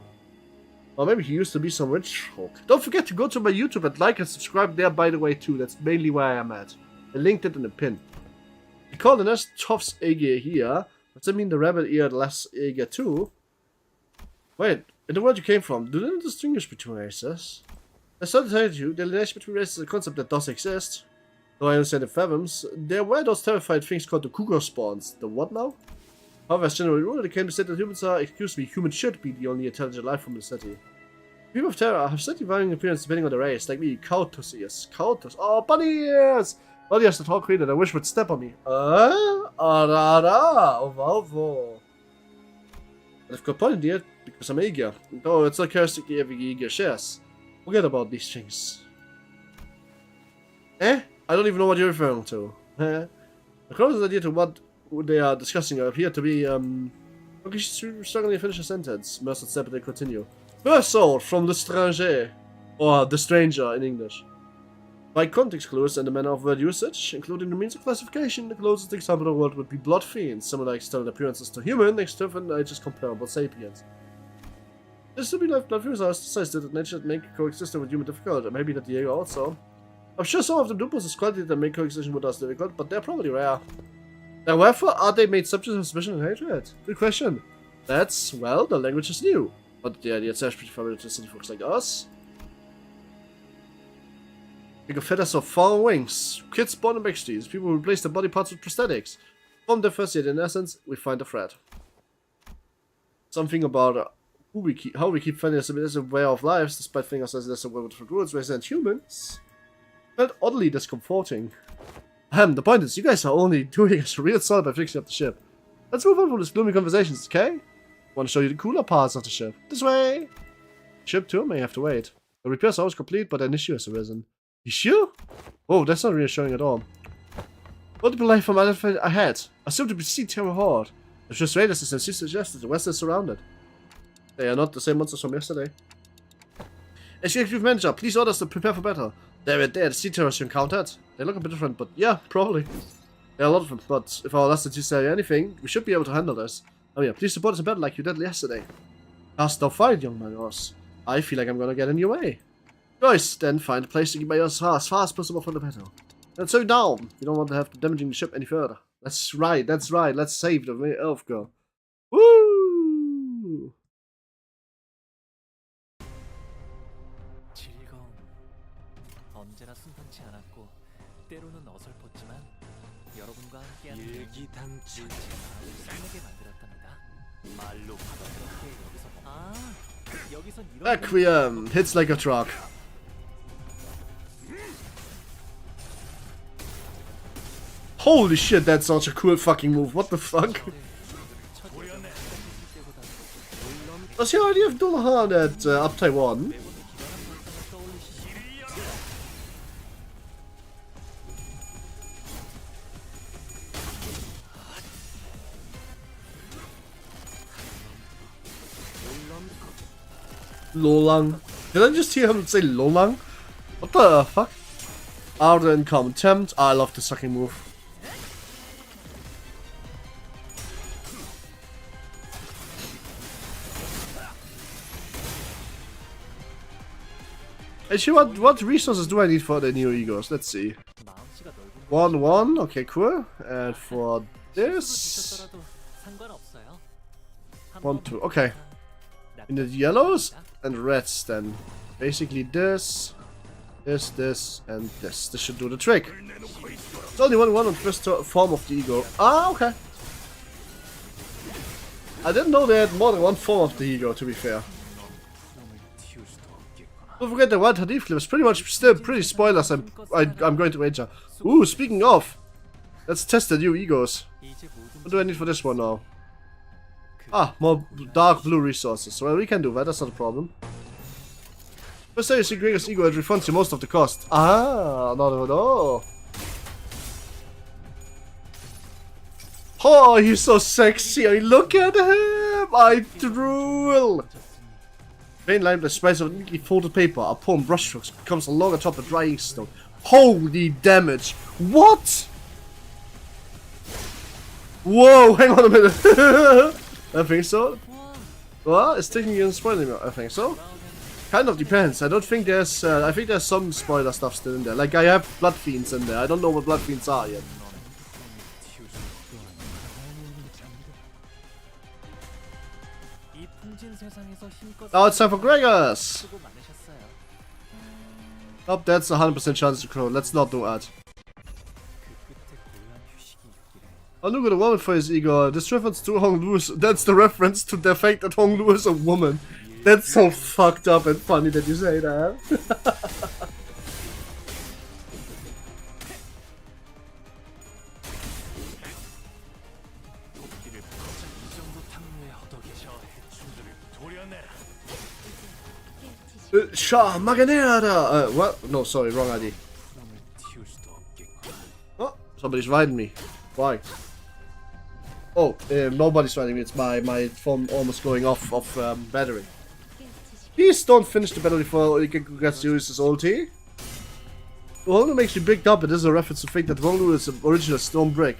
Or maybe he used to be some rich folk. Don't forget to go to my YouTube and like and subscribe there, by the way, too. That's mainly where I am at. I linked it in the pin. We call the nest Toff's Aegir here. Does that mean the rabbit eared less Aegir too? Wait, in the world you came from, do they distinguish between races? I started telling you, the relation between races is a concept that does exist. Though I understand the fathoms, there were those terrified things called the cougar spawns. The what now? However, as general rule, they came to say that humans are, excuse me, humans should be the only intelligent life form in the city. People of Terra have slightly varying appearance depending on the race, like me, Kautos ears. Kautos. Oh, bunny ears! Bunny ears, the tall creature that I wish would step on me. Ovo. And I've got pointed here because I'm eager. Though it's not characteristic every eager shares. Forget about these things. I don't even know what you're referring to. The closest idea to what they are discussing appear to be, okay, she's struggling to finish a sentence. Mercer step and then continue. First soul from the stranger, or the stranger in English. By context clues and the manner of word usage, including the means of classification, the closest example of the word would be blood fiends, similar external appearances to human, external ages comparable sapiens. This to be like blood fiends are decided that nature make coexistence with human difficult, and maybe that the Jaeger also. I'm sure some of them do possess qualities that make coexistence with us difficult, but they're probably rare. Now, wherefore are they made subject of suspicion and hatred? Good question. That's, well, the language is new. But the idea itself is pretty familiar to city folks like us. Think of feathers of fallen wings, kids born in backstreets, people who replace their body parts with prosthetics. From the first year, in essence, we find a thread. Something about how we keep finding a way of lives, despite fingers as there's a way with different rules, resident humans, felt oddly discomforting. The point is, you guys are only doing us a real solid by fixing up the ship. Let's move on from this gloomy conversations, okay? Want to show you the cooler parts of the ship. This way! Ship tour may have to wait. The repairs are almost complete, but an issue has arisen. Issue? Oh, that's not reassuring at all. Multiple life from ahead. Assumed to be sea terror horde. The just raiders system suggested the west is surrounded. They are not the same monsters from yesterday. Executive Manager, please order us to prepare for battle. They were there, the sea terrors you encountered. They look a bit different, but yeah, probably. There are a lot of them, but if our last to say anything, we should be able to handle this. Oh yeah, please support us in battle like you did yesterday. Cast no fight, young man yours. I feel like I'm gonna get in your way. Guys, then find a place to get by us as far as possible for the battle. And so down. You don't want to have to damaging the ship any further. That's right, that's right. Let's save the elf girl. Woo! Requiem hits like a truck. Holy shit, that's such a cool fucking move. What the fuck? What's your idea of Dullahan at up Taiwan? Lolang. Did I just hear him say Lolang? What the fuck? Outer income attempt. I love the sucking move. Actually, what resources do I need for the new egos? Let's see. 1, okay, cool. And for this, 1, 2, okay. In the yellows and reds, then basically this, and this. This should do the trick. It's only one on first form of the ego. Ah, okay. I didn't know they had more than one form of the ego, to be fair. Don't forget the Wild Hunt Eve clip is pretty much still pretty spoilers. I'm going to wager. Ooh, speaking of, let's test the new egos. What do I need for this one now? Ah, more dark blue resources. Well, we can do that. That's not a problem. First time you see Gregor's ego, it refunds you most of the cost. Ah, no. Oh, he's so sexy. I mean, look at him. I drool. Plain line the spreads of neatly folded paper, upon brushstrokes, becomes along atop a drying stone. Holy damage! What? Whoa, hang on a minute. I think so. Well, it's technically in spoiling, I think so. Kind of depends. I don't think there's. I think there's some spoiler stuff still in there. Like I have blood fiends in there. I don't know what blood fiends are yet. Now it's time for Gregors! Oh, that's 100% chance to crow. Let's not do that. Oh, look at the woman for his ego. This reference to Hong Lu. That's the reference to the fact that Hong Lu is a woman. That's so fucked up and funny that you say that. Shah Maganera! What? No, sorry, wrong ID. Oh, somebody's riding me. Why? Oh, nobody's riding me. It's my phone almost going off of battery. Please don't finish the battle before you can get to use his ulti. Honglu makes you big up. It is a reference to think that Honglu is the original stone brick.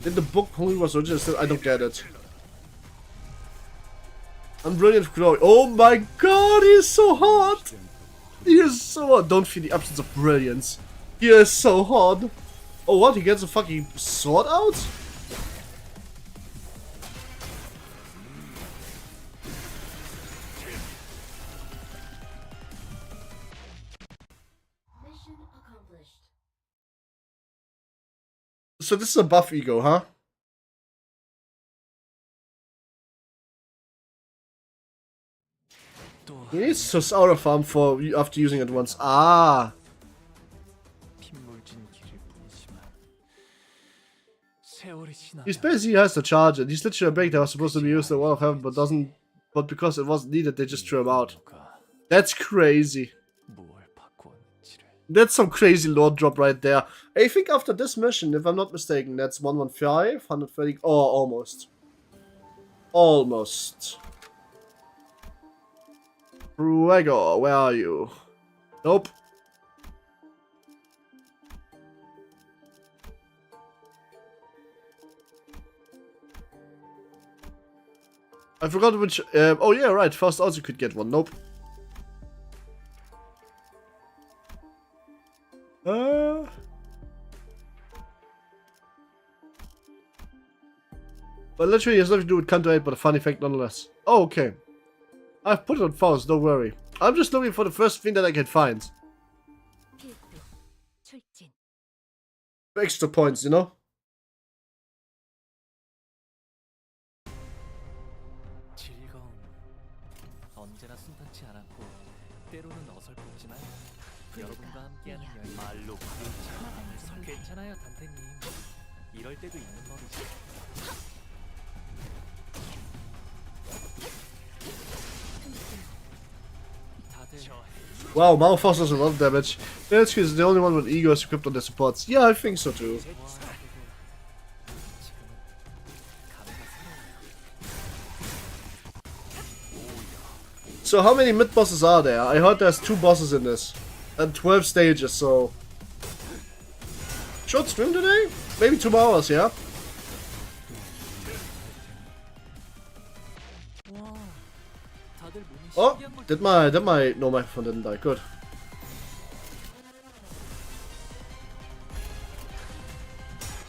In the book, Honglu was original. I don't get it. I'm brilliant glory. Oh my god, he is so hot! He is so hot. Don't feel the absence of brilliance. He is so hot. Oh what? He gets a fucking sword out? So this is a buff ego, huh? He needs to sour farm for after using it once. Ah. He basically has to charge it. He's literally a break that was supposed to be used in Wall of Heaven, but doesn't. But because it wasn't needed, they just threw him out. That's crazy. That's some crazy lore drop right there. I think after this mission, if I'm not mistaken, that's 115, 130. Oh, almost. Almost. Gregor, where are you? Nope. I forgot which. Oh yeah, right. Fast also could get one. Nope. But literally, it has nothing to do with canto 8, but a fun effect nonetheless. Oh, okay. I've put it on Faust. Don't worry. I'm just looking for the first thing that I can find. Extra points, you know. Wow, Malphos does a lot of damage. Belsky is the only one with egos equipped on their supports. Yeah, I think so too. So how many mid-bosses are there? I heard there's 2 bosses in this. And 12 stages, so... Short stream today? Maybe 2 hours, yeah? Oh, did my no microphone didn't die, good.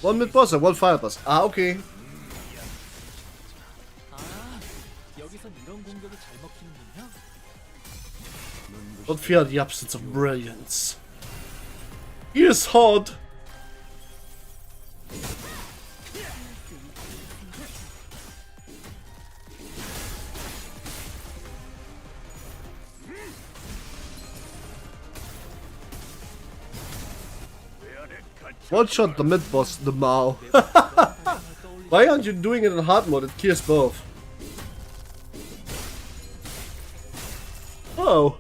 One mid boss and one fire boss. Ah, okay. Don't fear the absence of brilliance. He is hard. One shot the mid boss, the Mao. Why aren't you doing it in hard mode? It kills both. Oh.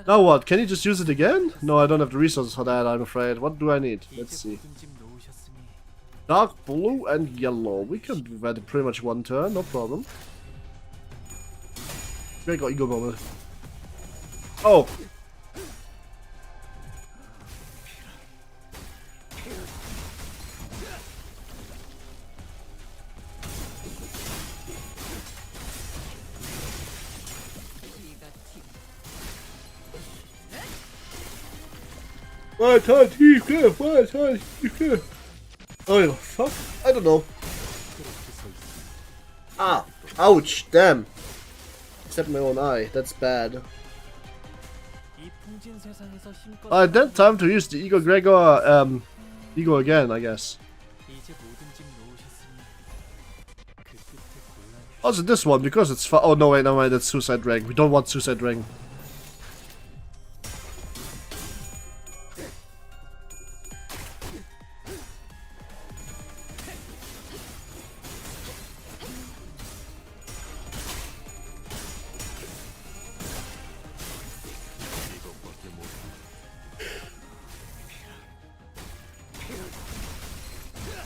Now what? Can you just use it again? No, I don't have the resources for that, I'm afraid. What do I need? Let's see. Dark blue and yellow. We can do that in pretty much one turn, no problem. Mega ego moment. Oh. Why can't he go? Why can't he go? Oh, fuck. I don't know. Ah. Ouch. Damn. Except my own eye. That's bad. Then time to use the Ego Gregor, Ego again, I guess. Also this one, because it's oh no wait, no wait, that's Suicide Ring. We don't want Suicide Ring.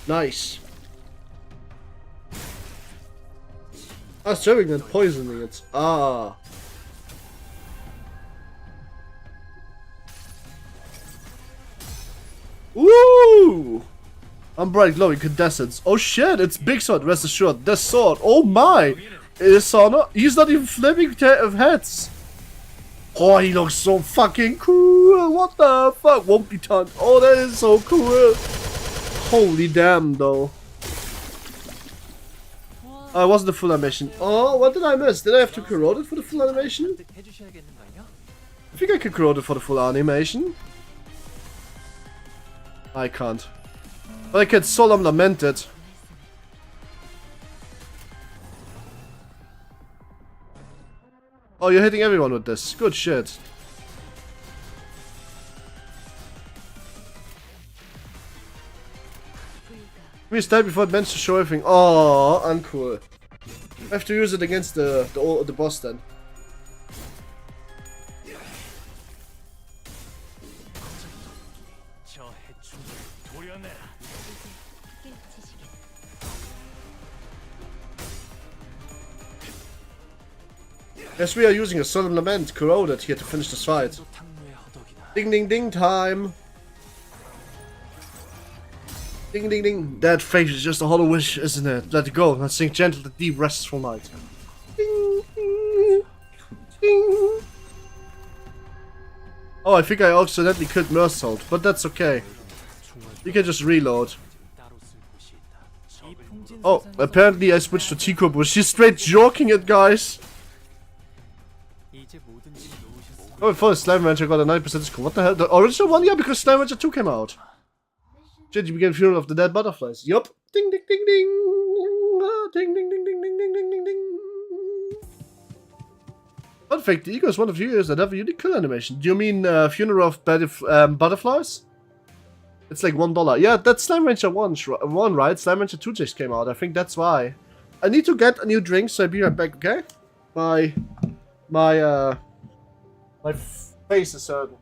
Nice. Serving and poisoning it. Ah. Woo! I'm bright glowing contestants. Oh shit, it's Big Sword, rest assured. This sword. Oh my! He's not even flipping heads. Oh, he looks so fucking cool. What the fuck? Won't be done. Oh, that is so cool. Holy damn, though. Oh, it wasn't the full animation. Oh, what did I miss? Did I have to corrode it for the full animation? I think I can corrode it for the full animation. I can't. But I can solemn lament it. Oh, you're hitting everyone with this. Good shit. We start before it meant to show everything. Oh, uncool. I have to use it against the boss then. Yes, we are using a solemn lament corroded here to finish this fight. Ding ding ding time! Ding ding ding! That face is just a hollow wish, isn't it? Let it go, and sing gentle the deep restful night. Ding ding ding! Oh, I think I accidentally killed Mersault, but that's okay. You can just reload. Oh, apparently I switched to T-Corp, but she's straight joking it, guys! Oh, before Slime Rancher got a 9% discount. What the hell? The original one? Yeah, because Slime Rancher 2 came out. Did you begin Funeral of the Dead Butterflies? Yup. Ding ding ding ding. Ding ding ding ding ding ding ding ding ding. Fun fact, the Ego is one of you that have a unique kill animation. Do you mean Funeral of Butterflies? It's like $1. Yeah, that's Slime Rancher 1, right? Slime Rancher 2 just came out. I think that's why. I need to get a new drink, so I'll be right back, okay? My face is hurting.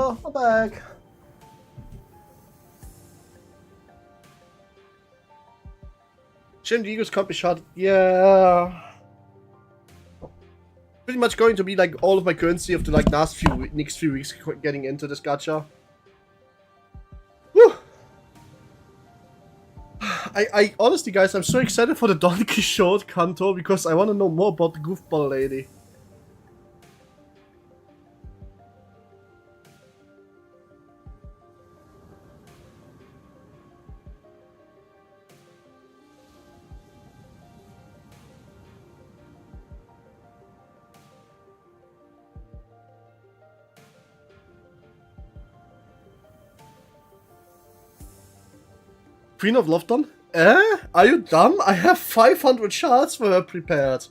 Hello, I'm back. Shame the Eagles can't be shot. Yeah. Pretty much going to be like all of my currency of the like next few weeks getting into this gacha. Whew. I honestly, guys, I'm so excited for the Donkey Short canto because I want to know more about the goofball lady. Queen of Lofton? Are you dumb? I have 500 shards for her prepared.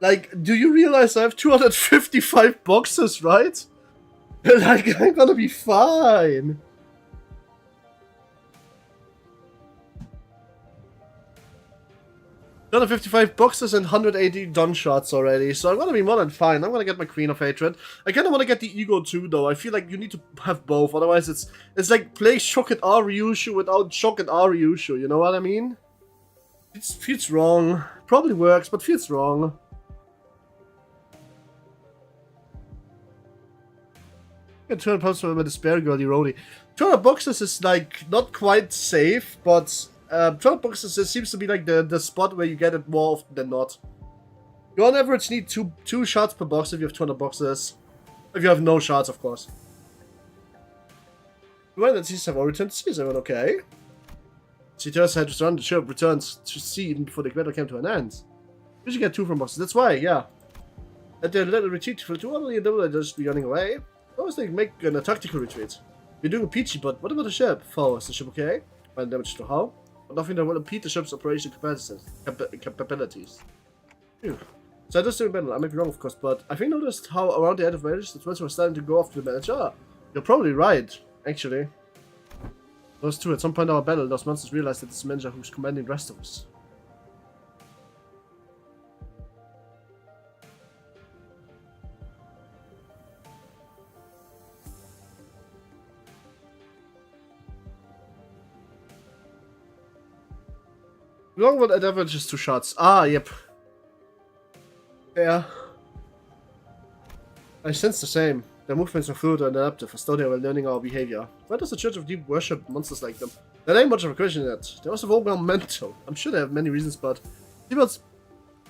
Like, do you realize I have 255 boxes, right? Like, I'm gonna be fine. 255 boxes and 180 done shots already, so I'm gonna be more than fine. I'm gonna get my Queen of Hatred. I kinda wanna get the Ego too, though. I feel like you need to have both, otherwise it's like play Shock and Ryushu without Shock and Ryushu, you know what I mean? It feels wrong. Probably works, but feels wrong. Get 200 pounds for the spare girl, Rody. 200 boxes is like not quite safe, but 12 boxes seems to be like the spot where you get it more often than not. You on average need two shots per box if you have 200 boxes. If you have no shots, of course. Well, the seas have all returned to sea. Is everyone okay? Citas had to run the ship returns to sea even before the battle came to an end. You should get 2 from boxes. That's why, yeah. At their little retreat for 2 other they'll just be running away. I was thinking make a tactical retreat. You're doing a peachy, but what about the ship? Foe, is the ship okay? Minor damage to hull. But nothing that will impede the ship's operation capabilities. Phew. So I just doing battle. I might be wrong, of course, but I think I noticed how around the end of Village the twins were starting to go off to the manager. You're probably right, actually. Those two, at some point in our battle, those monsters realized that it's the manager who's commanding the rest of us. Long one at average is 2 shots. Ah, yep. Yeah. I sense the same. Their movements are fluid and adaptive, as though they were learning our behavior. Why does the Church of Deep worship monsters like them? That ain't much of a question yet. They must have all gone mental. I'm sure they have many reasons, but demons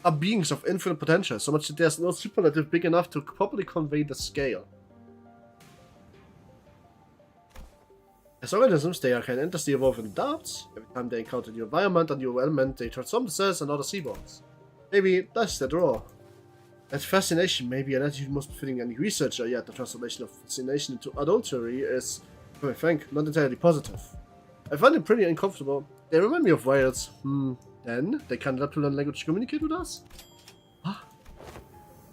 are beings of infinite potential, so much that there's no superlative big enough to properly convey the scale. As organisms, they can endlessly evolve and adapt. Every time they encounter a new environment, a new element, they transform themselves and other seaborns. Maybe that's the draw. That fascination may be an attitude most befitting any researcher, yet the transformation of fascination into adultery is, I think, not entirely positive. I find it pretty uncomfortable. They remind me of whales. Then, they can't adapt to learn language to communicate with us?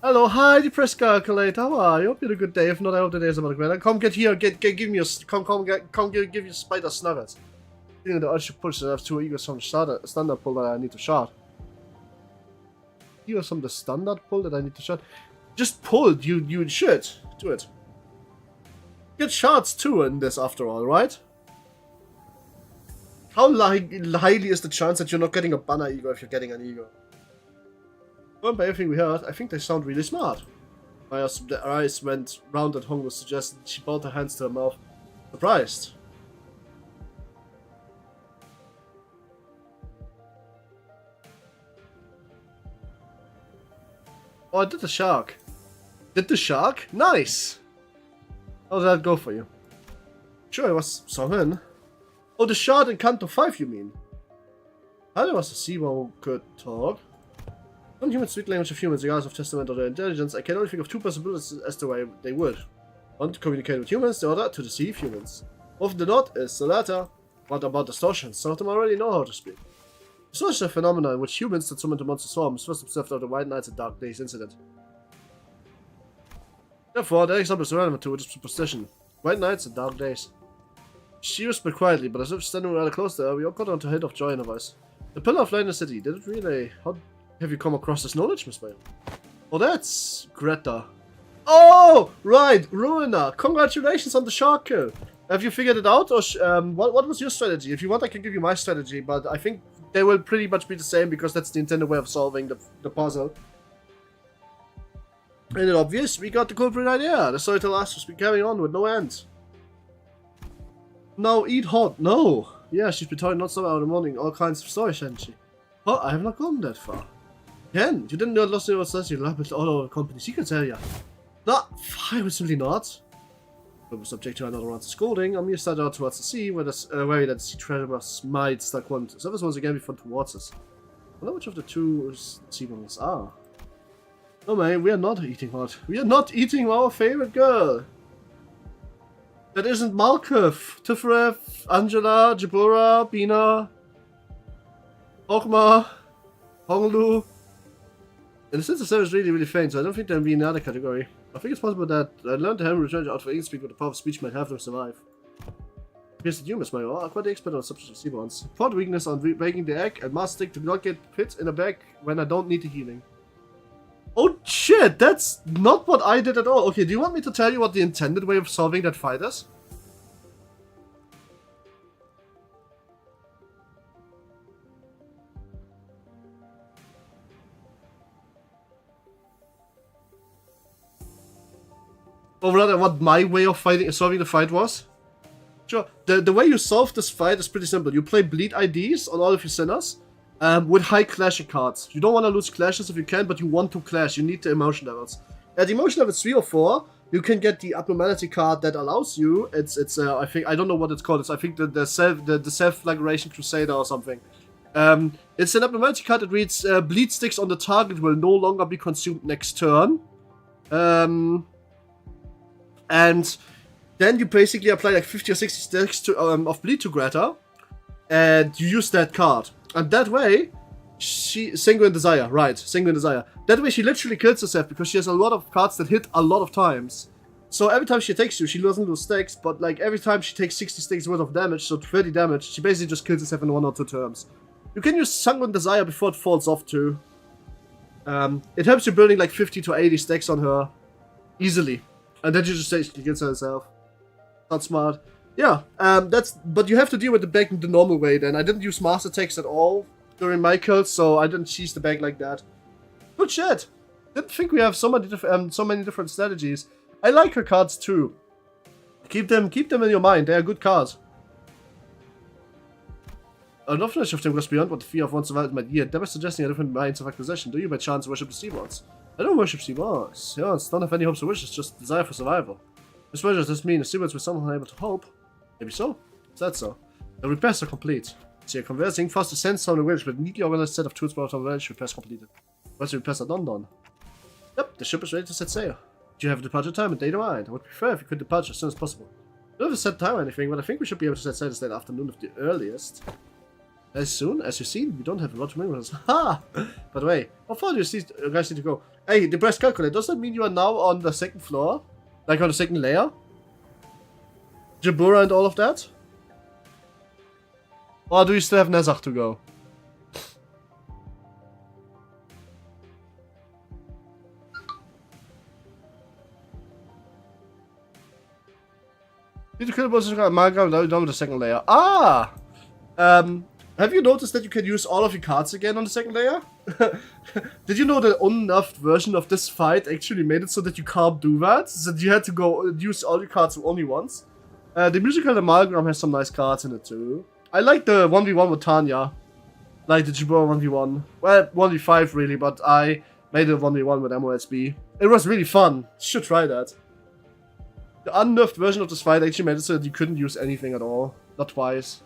Hello, hi, depressed calculate. How are you? Hope you had a good day. If not, I hope the day is about to go. Come get here. Give me your give your spider snuggles. You know the urge to push. I have 2 eagles from the standard pull that I need to shot. Eagles from the standard pull that I need to shot. Just pull. You should do it. Get shots too in this after all, right? How highly is the chance that you're not getting a banner eagle if you're getting an eagle? Going by everything we heard, I think they sound really smart. The eyes went round and Hong was suggesting she bowed her hands to her mouth. Surprised. Oh, I did the shark. Did the shark? Nice! How did that go for you? Sure, it was something. Oh, the shard in Canto 5, you mean? How there was a Seabow could talk. Non-human speak language of humans, regardless of testament or their intelligence. I can only think of 2 possibilities as to why they would. One, to communicate with humans, the other, to deceive humans. Often the not is the latter. What about distortion? Some of them already know how to speak. Distortion is a phenomenon in which humans that summon to monster forms, first observed after the White Knights and Dark Days incident. Therefore, their example is relevant to this superstition. White Knights and Dark Days. She whispered quietly, but as if standing rather close to her, we all got on to a hint of joy in her voice. The Pillar of Light in the City, did it really? How have you come across this knowledge, Miss Vale? Oh, that's Greta. Oh, right, Ruina. Congratulations on the shark kill. Have you figured it out, or what was your strategy? If you want, I can give you my strategy, but I think they will pretty much be the same because that's the intended way of solving the puzzle. And it's obvious, we got the culprit idea. The story to last us be carrying on with no end. No, eat hot. No. Yeah, she's been telling non-stop out in the morning all kinds of stories, hasn't she? Oh, I have not gone that far. Ken, you didn't know lost your such you lab with all our company secrets area. No, I would simply not. I was subject to another round of scolding. I'm started out towards the sea, where that sea treasure might stuck one. So this once again be fun towards us. I wonder which of the two sea monsters are. No man, we are not eating hot. We are not eating our favorite girl. That isn't Malkov, Tifrev, Angela, Jabura, Bina, Ogma, Honglu. And since the server is really faint, so I don't think there'll be another category. I think it's possible that I learned to have return out for English speak with the power of speech might have them survive. Here's the humans, Mario. I'm quite the expert on substance of sea bonds. Port weakness on breaking the egg and must stick to not get hit in the back when I don't need the healing. Oh shit, that's not what I did at all. Okay, do you want me to tell you what the intended way of solving that fight is? Or rather, what my way of solving the fight was? Sure, the way you solve this fight is pretty simple. You play bleed IDs on all of your sinners with high clashing cards. You don't want to lose clashes if you can, but you want to clash. You need the emotion levels. At emotion level 3 or 4, you can get the abnormality card that allows you. It's I think I don't know what it's called. It's I think the self-flagellation crusader or something. It's an abnormality card that reads bleed sticks on the target will no longer be consumed next turn. And then you basically apply like 50 or 60 sticks of bleed to Greta, and you use that card. And that way, Sanguine Desire, right, Sanguine Desire. That way she literally kills herself because she has a lot of cards that hit a lot of times. So every time she attacks you, she doesn't lose sticks, but like every time she takes 60 sticks worth of damage, so 30 damage, she basically just kills herself in 1 or 2 turns. You can use Sanguine Desire before it falls off too. It helps you building like 50 to 80 stacks on her easily. And then you just say she kills herself. Not smart. Yeah, but you have to deal with the bank the normal way then. I didn't use master attacks at all during my kills, so I didn't cheese the bank like that. Good shit! Didn't think we have so many different strategies. I like her cards too. Keep them in your mind, they are good cards. An knowledge of them goes beyond what the fear of one's survival might yield. Never suggesting a different minds of acquisition. Do you by chance worship the sea gods? I don't worship sea gods. Yes, don't have any hopes or wishes, just desire for survival. This what does this mean? The sea gods were somehow able to hope? Maybe so. Is that so? The repairs are complete. So you're conversing fast descends on the village with a neatly organized set of tools brought from the village. Repairs completed. Once the repairs are done. Yep, the ship is ready to set sail. Do you have a departure time and date in mind? I would prefer if you could depart as soon as possible. I don't have a set time or anything, but I think we should be able to set sail this late afternoon of the earliest. As soon as you see, we don't have a lot of members. Ha! By the way, how far do you guys need to go? Hey, the breast calculator, does that mean you are now on the 2nd floor? Like on the 2nd layer? Jabura and all of that? Or do you still have Nezach to go? Need to kill the boss of Malga now done with the 2nd layer. Ah! Have you noticed that you can use all of your cards again on the 2nd layer? Did you know the unnerfed version of this fight actually made it so that you can't do that? So that you had to go use all your cards only once? The musical amalgam has some nice cards in it too. I like the 1v1 with Tanya. Like the Jabura 1v1. Well, 1v5 really, but I made a 1v1 with MOSB. It was really fun. You should try that. The unnerfed version of this fight actually made it so that you couldn't use anything at all. Not twice.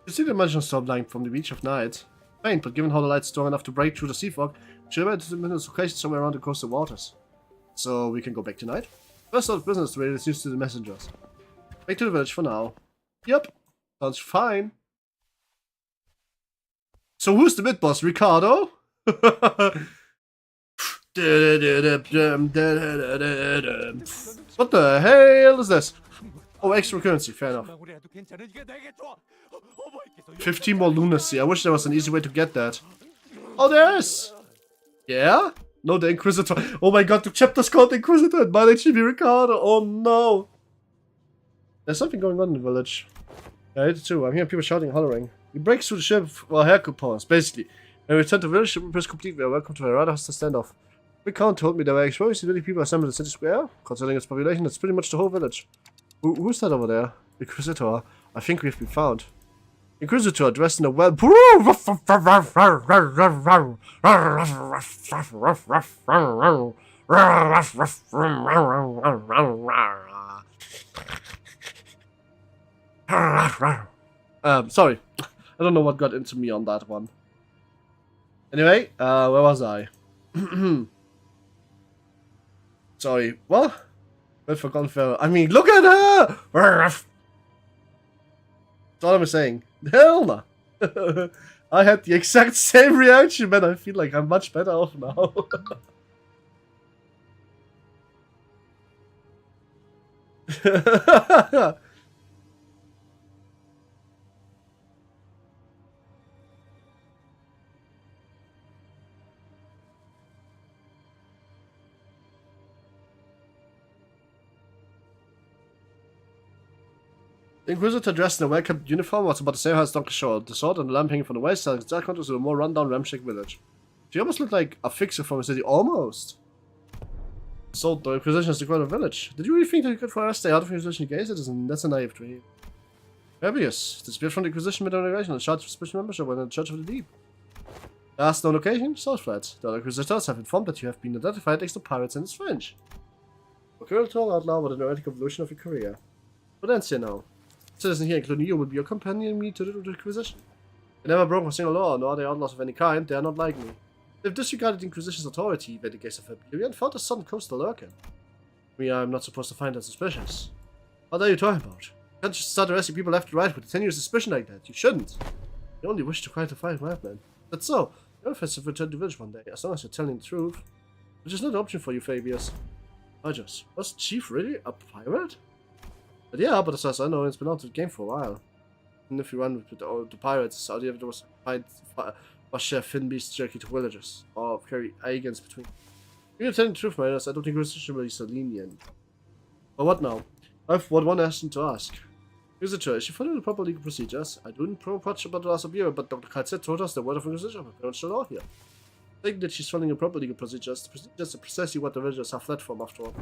You see the dimensional storm lying from the beach of night. Faint, but given how the light's strong enough to break through the sea fog, should have to the location somewhere around the coastal waters. So we can go back tonight. First order of business to reduce news to the messengers. Back to the village for now. Yep, sounds fine. So who's the mid-boss? Ricardo? What the hell is this? Oh, extra currency, fair enough. 15 more lunacy. I wish there was an easy way to get that. Oh, there is! Yeah? No, the Inquisitor. Oh my god, the chapter's called Inquisitor. It might actually be Ricardo. Oh no. There's something going on in the village. Yeah, I hate it too. I'm hearing people shouting and hollering. We break through the ship for hair coupons, basically. When we return to the village, ship is complete. We are welcome to a rather hostile standoff. The count told me there were exposed many people assembled in the city square. Considering its population, it's pretty much the whole village. Who's that over there? Inquisitor. I think we've been found. Inquisitor dressed in a well. Sorry. I don't know what got into me on that one. Anyway, where was I? Sorry, what? Red for gunfire. I mean, look at her! That's all I'm saying. Hell no. I had the exact same reaction, man. I feel like I'm much better off now. The Inquisitor dressed in a well-kept uniform was about the same height as Don Quixote. The sword and the lamp hanging from the waist are exact contrast to a more run-down ramshackle village. She almost looked like a fixer from a city, almost. So the Inquisition is the queen of the village. Did you really think that you could for us stay out of Inquisition gaze? That's a naive dream. Fabius, disappeared from the Inquisition mid-generation and charged with special membership when in the Church of the Deep. Last known location, Southflat. The Inquisitors have informed that you have been identified next to pirates and its fringe. A girl told out loud about the erratic evolution of your career. What ends here now? Citizen here, including you, will be your companion me to the Inquisition. They never broke a single law, nor are they outlaws of any kind. They are not like me. They've disregarded the Inquisition's authority by the gaze of Fabius and found a southern coastal lurking. Me, I'm not supposed to find that suspicious. What are you talking about? You can't just start arresting people left and right with a tenuous suspicion like that. You shouldn't. You only wish to quiet the fight, madman. That's so. Your offense will return to the village one day, as long as you're telling the truth. Which is not an option for you, Fabius. Was Chief really a pirate? But yeah, but as far as I know, it's been out of the game for a while. And if you run with the pirates, all you have to do was find share fin beast jerky to villagers, or carry agents between. If you're telling the truth, miners, I don't think Inquisition will be so lenient. But what now? I've one question to ask. Here's the choice. You follow the proper legal procedures. I don't know much about the last of year, but Dr. Kalset told us the word of Inquisition. My parents should all here. I think that she's following the proper legal procedures. The procedures are precisely what the villagers have fled from, after all.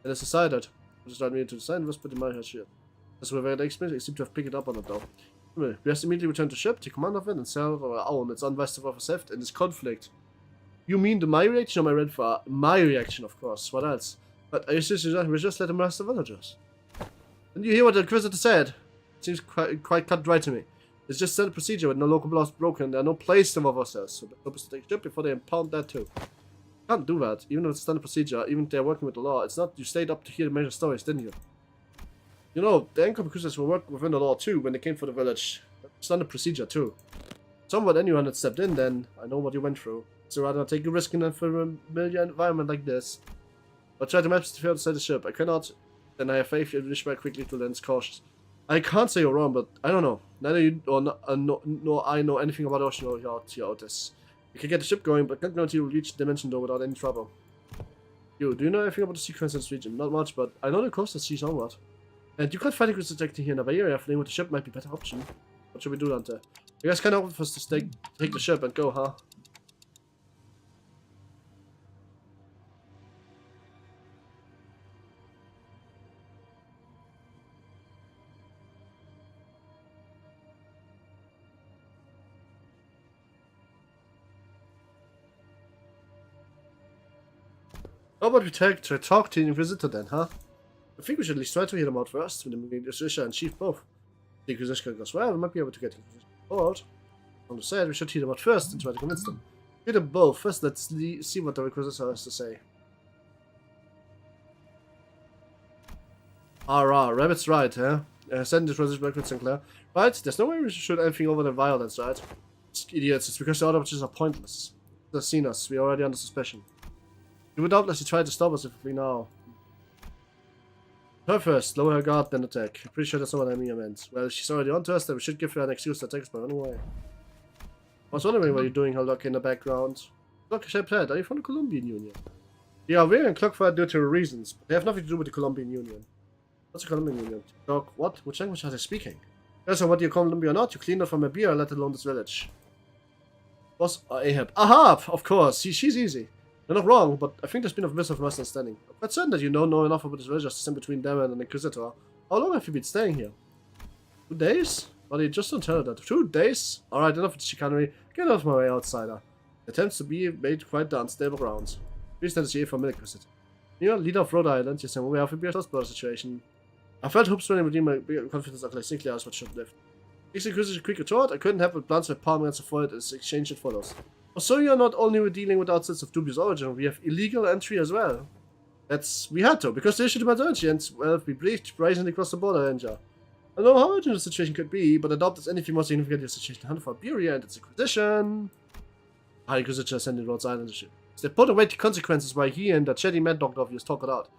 And it's decided. Just allowed me to design whispered in my head shit. As we're very experienced, I seem to have picked it up on it though. We just immediately return to ship, take command of it, and sail of our own. It's unwise to offer theft in this conflict. You mean my reaction or my red fire? My reaction, of course. What else? But I just let him arrest the villagers. Didn't you hear what the Inquisitor said? It seems quite cut dry to me. It's just standard procedure with no local laws broken. There are no place to move ourselves, so they're supposed to take ship before they impound that too. Can't do that, even though it's standard procedure, even if they're working with the law. It's not you stayed up to hear the major stories, didn't you? You know, the Anchor Cruisers were working within the law too when they came for the village. Standard procedure too. Somewhat anyone had stepped in then, I know what you went through. So rather not take a risk in a familiar environment like this. But try to maps to fail to side the ship. I cannot, then I have faith you wish back quickly to lens cautious. I can't say you're wrong, but I don't know. Neither you nor I know anything about ocean or your this. You can get the ship going, but can't guarantee you'll reach the dimension door without any trouble. Do you know anything about the sequence in this region? Not much, but I know the coast has sea somewhat. And you can't find a crystal detecting here in Bavaria. Fleeing with the ship might be a better option. What should we do, Dante? You guys kind of offer us to take the ship and go, huh? How about we talk to the Inquisitor then, huh? I think we should at least try to hear them out first, with the Inquisition and Chief both. If the Inquisition goes well, we might be able to get the Inquisition out. On the side, we should hear them out first and try to convince them. Hear them both. First, let's see what the Inquisitor has to say. Rabbit's right, huh? Send this transition back with Sinclair. Right, there's no way we should shoot anything over the violence, right? Idiots, it's because the other witches are pointless. They've seen us, we're already under suspicion. You would doubtlessly try to stop us if we know. Her first, lower her guard, then attack. I'm pretty sure that's not what I meant. Well, if she's already onto us, then we should give her an excuse to attack us by running away. I was wondering what you're doing, her look in the background. Look, shaped head, are you from the Colombian Union? They are wearing clockfire due to reasons, but they have nothing to do with the Colombian Union. What's the Colombian Union? Dog, what? Which language are they speaking? Yes, and what do you call Colombia or not? You cleaned her from a beer, let alone this village. Was Ahab? Ahab! Of course, she's easy. You're not wrong, but I think there's been a bit of misunderstanding. I'm quite certain that you know enough about this village to stand between them and an Inquisitor. How long have you been staying here? 2 days? Well, you just don't tell her that. 2 days? Alright, enough of the chicanery. Get out of my way, outsider. It tends to be made quite the unstable grounds. Please stand here for a Inquisitor. You're leader of Rhode Island, yes, and we have a beer brother situation. I felt hopes running within my confidence are like as what should live. This Inquisitor quick retort, I couldn't help but glance my palm against the forehead as exchange it follows. So you're not only dealing with outsiders of dubious origin, we have illegal entry as well. We had to, because they issued emergency and, well, we breached brazenly across the border, Ranger. I don't know how urgent the situation could be, but I doubt there's anything more significant in the situation handled for Iberia and its Inquisition. High Inquisitor ascended Rhodes Island. They put away the consequences while he and that shady mad dog of yours talk it out.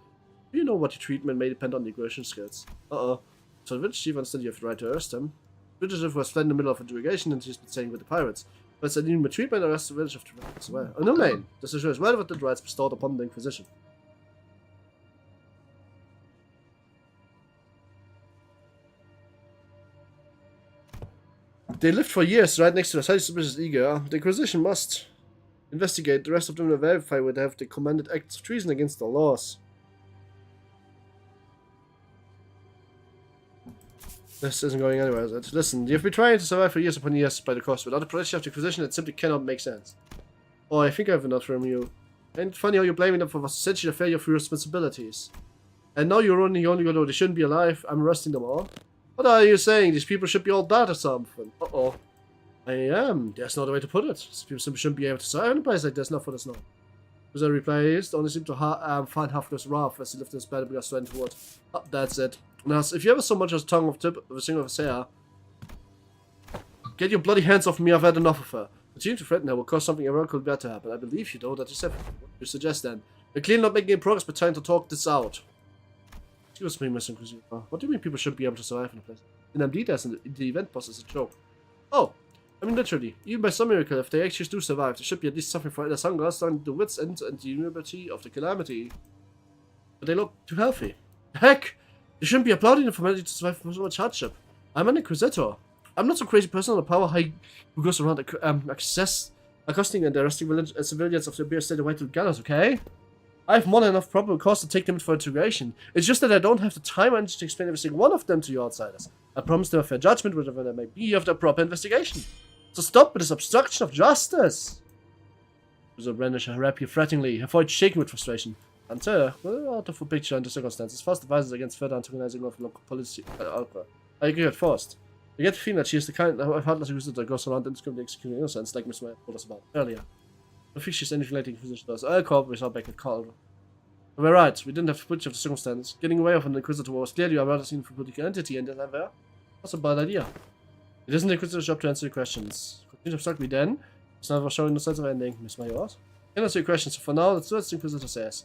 You know what your treatment may depend on the aggression skills. So the village chief understands you have the right to arrest them. The fugitive was fled in the middle of interrogation and he's been staying with the pirates. But it's a new treatment arrest the village of the as well. Oh no, man. This is relevant to the rights bestowed upon the Inquisition. They lived for years right next to the highly suspicious eagle. The Inquisition must investigate. The rest of them will verify whether they have the commanded acts of treason against the laws. This isn't going anywhere, is it? Listen, you've been trying to survive for years upon years by the cost. Without the protection of the Inquisition, it simply cannot make sense. Oh, I think I have enough from you. And it's funny how you're blaming them for essentially the failure of your responsibilities. And now you're only going, oh, they shouldn't be alive, I'm arresting them all. What are you saying? These people should be all dead or something? Uh-oh. I am. There's no other way to put it. These people simply shouldn't be able to survive in a place like this, not for this now. As I replaced, only seemed to find Halfless wrath as he lifted his bed and began sliding toward. Oh, that's it. Now, if you ever so much as a tongue of tip of a single of his hair, get your bloody hands off me, I've had enough of her. Continue to threaten her will cause something irreparable bad to happen. I believe you, though, that you said. What do you suggest then? You're clearly not making any progress by trying to talk this out. Excuse me, Mr. Inquisitor. What do you mean people should be able to survive in a place? Indeed, as in the event boss is a joke. Oh, I mean literally, even by some miracle, if they actually do survive, there should be at least something for their hunger, starting the wits end and the immunity of the calamity. But they look too healthy. Heck! They shouldn't be applauding them for managing to survive from so much hardship. I'm an Inquisitor. I'm not some crazy person on a power high who goes around accosting and arresting civilians of the beer state away to the gallows, okay? I have more than enough probable cause to take them for integration. It's just that I don't have the time and energy to explain every single one of them to you outsiders. I promise them a fair judgment, whatever they may be, after a proper investigation. So stop with this obstruction of justice! So brandish her rapier threateningly, her voice shaking with frustration. Until, well, out of a picture under circumstances, fast advises against further antagonizing of local policy. I agree at first. I get the feeling that she is the kind of heartless Inquisitor that goes around indiscriminately executing innocents, like Miss May told us about earlier. I think she's anything like the Inquisition does. I'll call we saw back at Carl. We're right, we didn't have footage of the circumstances. Getting away from an Inquisitor was clearly a rather seen for political entity, and that's a bad idea. It isn't the Inquisitor's job to answer your questions. Continue to obstruct me then. It's never showing no sense of ending, Miss Mayotte. Can answer your questions, so for now, let's do what the Inquisitor says.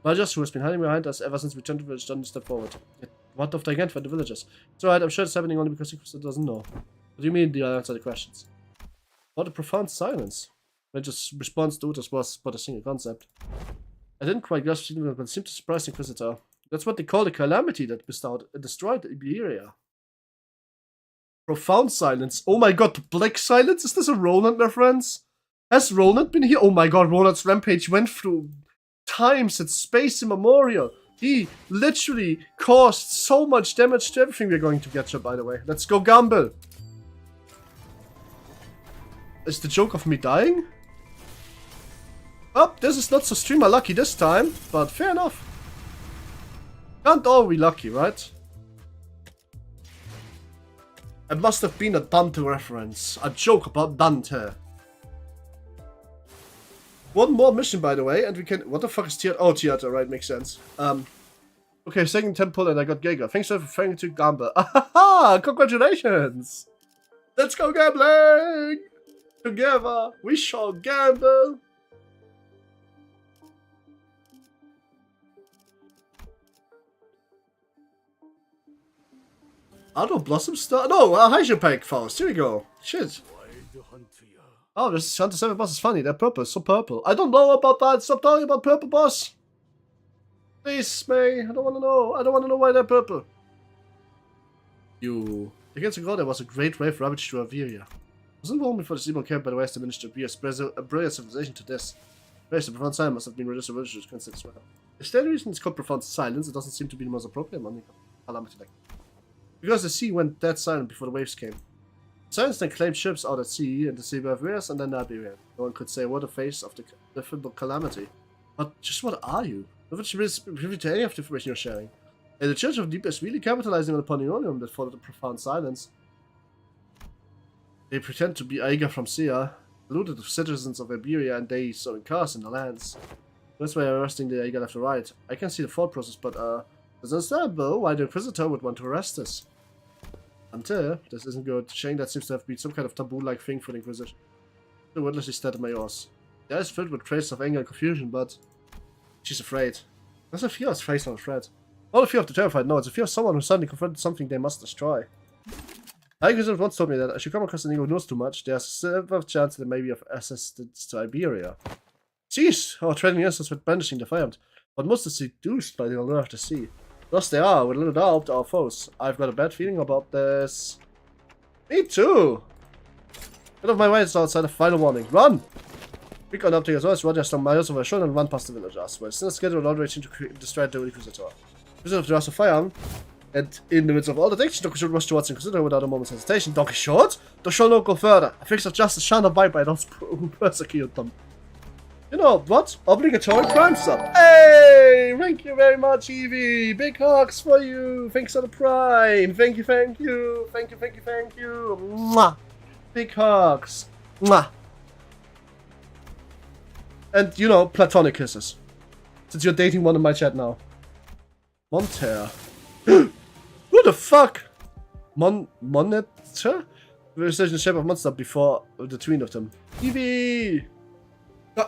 Villagers who has been hiding behind us ever since we returned to the village don't step forward. Yet, what of the again for the villagers? It's alright, I'm sure it's happening only because the Inquisitor doesn't know. What do you mean, do I answer the questions? What a profound silence. Ranger's response to it was but a single concept. I didn't quite grasp it, but it seemed to surprise the Inquisitor. That's what they call the calamity that destroyed Iberia. Profound silence. Oh my god, the black silence? Is this a Roland reference? Has Roland been here? Oh my god, Roland's rampage went through times and space immemorial. He literally caused so much damage to everything we're going to get to, by the way. Let's go gamble. Is the joke of me dying? Oh, this is not so streamer lucky this time, but fair enough. Can't all be lucky, right? It must have been a Dante reference. A joke about Dante. One more mission, by the way, and we can... What the fuck is theater? Oh, theater, right, makes sense. Okay, second temple, and I got Geiger. Thanks for referring to gamble. Ahaha! Congratulations! Let's go gambling! Together, we shall gamble. I don't blossom star. No, Hydropeg Faust. Here we go. Shit. Oh, this Hunter 7 boss is funny. They're purple. So purple. I don't know about that. Stop talking about purple boss. Please, May. I don't want to know. I don't want to know why they're purple. You. Against the god, there was a great wave ravaged through Averia. It was involved before the Simon camp by the West diminished to be a brilliant civilization to this. Very the profound silence must have been reduced to religious concept as well. If the reason it's called profound silence, it doesn't seem to be the most appropriate one. Calamity like. Because the sea went dead silent before the waves came. Silence then claimed ships out at sea in the sea of Averia and then Iberia. No one could say what the face of the different calamity. But just what are you? Which is privy to any of the information you're sharing. And the Church of Deep is really capitalizing on the pandemonium that followed the profound silence. They pretend to be Aiga from Sia, looted the citizens of Iberia, and they sowing cars in the lands. That's why I'm arresting the Aiga left or right. I can see the thought process, but it's understandable why the Inquisitor would want to arrest us. Until this isn't good. Shane, that seems to have been some kind of taboo-like thing for the Inquisition. The wordlessly stared at my yours. The eyes filled with traces of anger and confusion, but she's afraid. There's a fear of face on a threat. Not a fear of the terrified, no, it's a fear of someone who suddenly confronted something they must destroy. Inquisitor once told me that if you come across an ego who knows too much, there's a silver chance that they may be of assistance to Iberia. Jeez, our training instance with banishing defiant, but most is seduced by the allure of the sea. Thus they are, with little doubt, our foes. I've got a bad feeling about this. Me too! Get off my way, it's outside a final warning. Run! We got up to as well as Roger some miles over our shoulder and run past the villagers. We're still scheduled all raging to destroy the Inquisitor. Inquisitor of the House of Fire, and in the midst of all the action, Don Quixote rushed towards the Inquisitor without a moment's hesitation. Don Quixote? Thou shalt not go further. A fix of justice shall not abide by those who persecute them. You know what? Obligatory crime stop. Hey! Thank you very much, Evie. Big hugs for you. Thanks for the prime. Thank you, thank you. Thank you, thank you, thank you. Mwah. Big hugs. Mwah. And, you know, platonic kisses. Since you're dating one in my chat now. Monter. Who the fuck? Monitor? We were searching the shape of monster before the tween of them. Evie!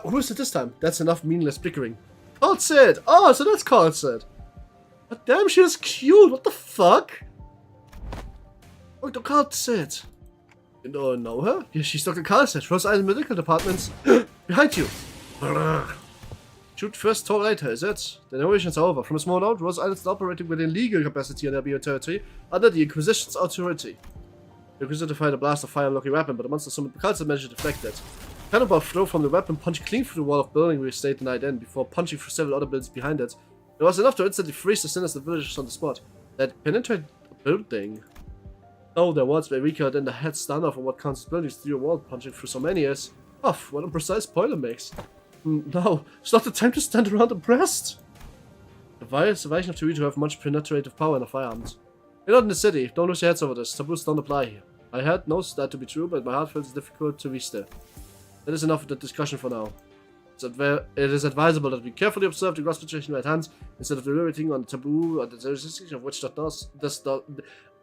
Who is it this time? That's enough meaningless bickering. Called Sid! Oh, so that's called Sid. But damn, she is cute. What the fuck? Oh, the called Sid. You don't know her? Yeah, she's Dr. Carl Sid, Rose Island Medical Department. Behind you. Shoot first, talk later, is it? The narrations are over. From a small note, Rose Island is operating within legal capacity on their territory under the Inquisition's authority. The Inquisitor fired a blast of fire unlocking weapon, but the monster summoned Carl Sid managed to deflect it. Cannonball throw from the weapon punched clean through the wall of building we stayed the night in before punching through several other buildings behind it. It was enough to instantly freeze the sinister villagers on the spot. That penetrated the building. Though their walls were weaker than the head standoff on what counts as buildings through a wall punching through so many years. Off, what a precise spoiler makes. No, it's not the time to stand around impressed. The survivation of Torito have much penetrative power in the firearms. You're not in the city, don't lose your heads over this. Taboos don't apply here. My head knows that to be true, but my heart feels difficult to reach there. That is enough of the discussion for now. It is advisable that we carefully observe the gross situation at hand instead of deliberating on the taboo or the jurisdiction of which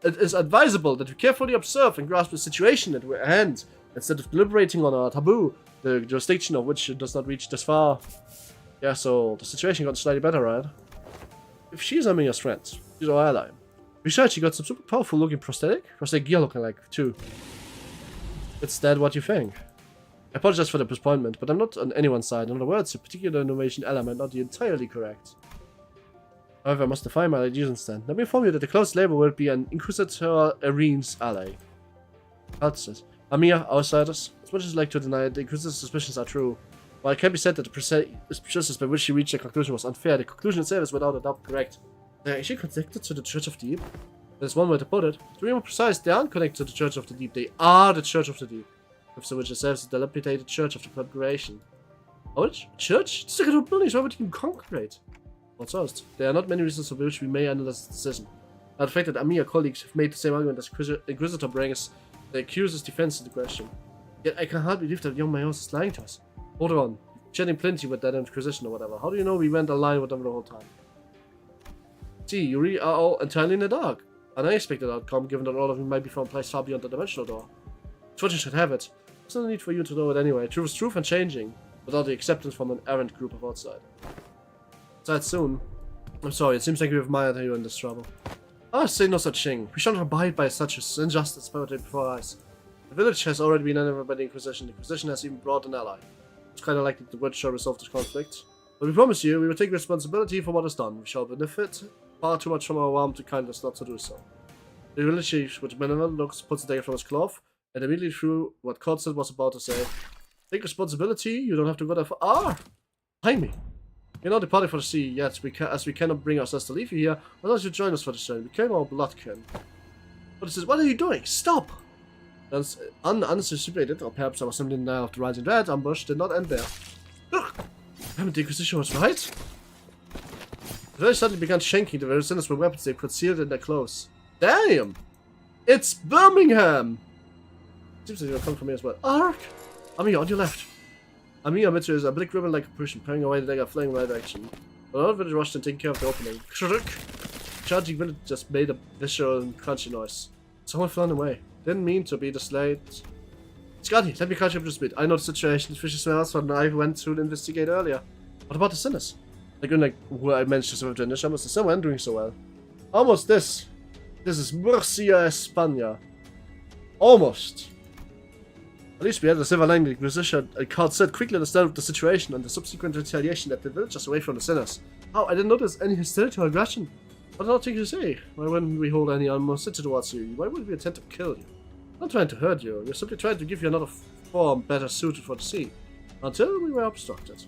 it is advisable that we carefully observe and grasp the situation at hand instead of deliberating on a taboo, the jurisdiction of which does not reach this far. Yeah, so the situation got slightly better, right? If she's Amelia's friend, she's our ally. Besides, she got some super powerful looking prosthetic gear looking like too. Is that what you think? I apologize for the postponement, but I'm not on anyone's side. In other words, a particular innovation element not entirely correct. However, I must defy my allegiance then. Let me inform you that the close label will be an Inquisitor Arene's ally. Cultists. Amia, outsiders. As much as I'd like to deny it, the Inquisitor's suspicions are true. While it can be said that the process by which she reached the conclusion was unfair, the conclusion itself is without a doubt correct. Is she connected to the Church of the Deep? There's one way to put it. To be more precise, they aren't connected to the Church of the Deep. They are the Church of the Deep. So which serves as the dilapidated Church of the Confederation. Oh, which? Church? Just look at our buildings, why would you congregate? What's else? There are not many reasons for which we may analyze this decision. Now, the fact that Amia colleagues have made the same argument as Inquisitor brings the accuser's defense to the question. Yet I can hardly believe that young Mayos is lying to us. Hold on, you're chatting plenty with that Inquisition or whatever. How do you know we went online with them the whole time? See, you really are all entirely in the dark. An unexpected outcome, given that all of you might be found placed far beyond the dimensional door. Fortune should have it. There's no need for you to know it anyway. Truth is truth and changing, without the acceptance from an errant group of outsiders. Besides soon. I'm sorry, it seems like we have mired you in this trouble. I say no such thing. We shall not abide by such injustice perpetrated before our eyes. The village has already been entered by the Inquisition. The Inquisition has even brought an ally. It's kind of likely the word shall resolve this conflict. But we promise you, we will take responsibility for what is done. We shall benefit far too much from our warmth to kindness not to do so. The village chief, with benevolent looks, puts the dagger from his cloth, and immediately threw what Constance was about to say. Take responsibility, you don't have to go that far. Ah! Behind me! You're not departing for the sea yet, as we cannot bring ourselves to leave you here, unless you join us for the journey. We claim our bloodkin. What is this? What are you doing? Stop! Unanticipated, or perhaps I was simply in the eye of the rising dread, ambush did not end there. Look! The Inquisition was right. The village suddenly began shanking the very sinister weapons they concealed in their clothes. Damn! It's Birmingham! Seems like you're coming from me as well. Ark! Amiya, on your left. Amiya Mitsu is a black ribbon like a Persian, carrying away the dagger, flying in the right direction. But another village rushed and taking care of the opening. Charging village just made a visceral and crunchy noise. Someone flung away. Didn't mean to be displayed. Scotty, let me catch you up to speed. I know the situation. Fishy smells what I went to investigate earlier. What about the sinners? Like who I mentioned some of the initial, almost someone doing so well. Almost this. This is Murcia, España. Almost. At least we had the silver lining. The Inquisition card said quickly understood the situation and the subsequent retaliation that the villagers away from the sinners. Oh, I didn't notice any hostility or aggression. What another thing to say? Why wouldn't we hold any animosity towards you? Why would we attempt to kill you? I'm not trying to hurt you. We're simply trying to give you another form better suited for the sea. Until we were obstructed.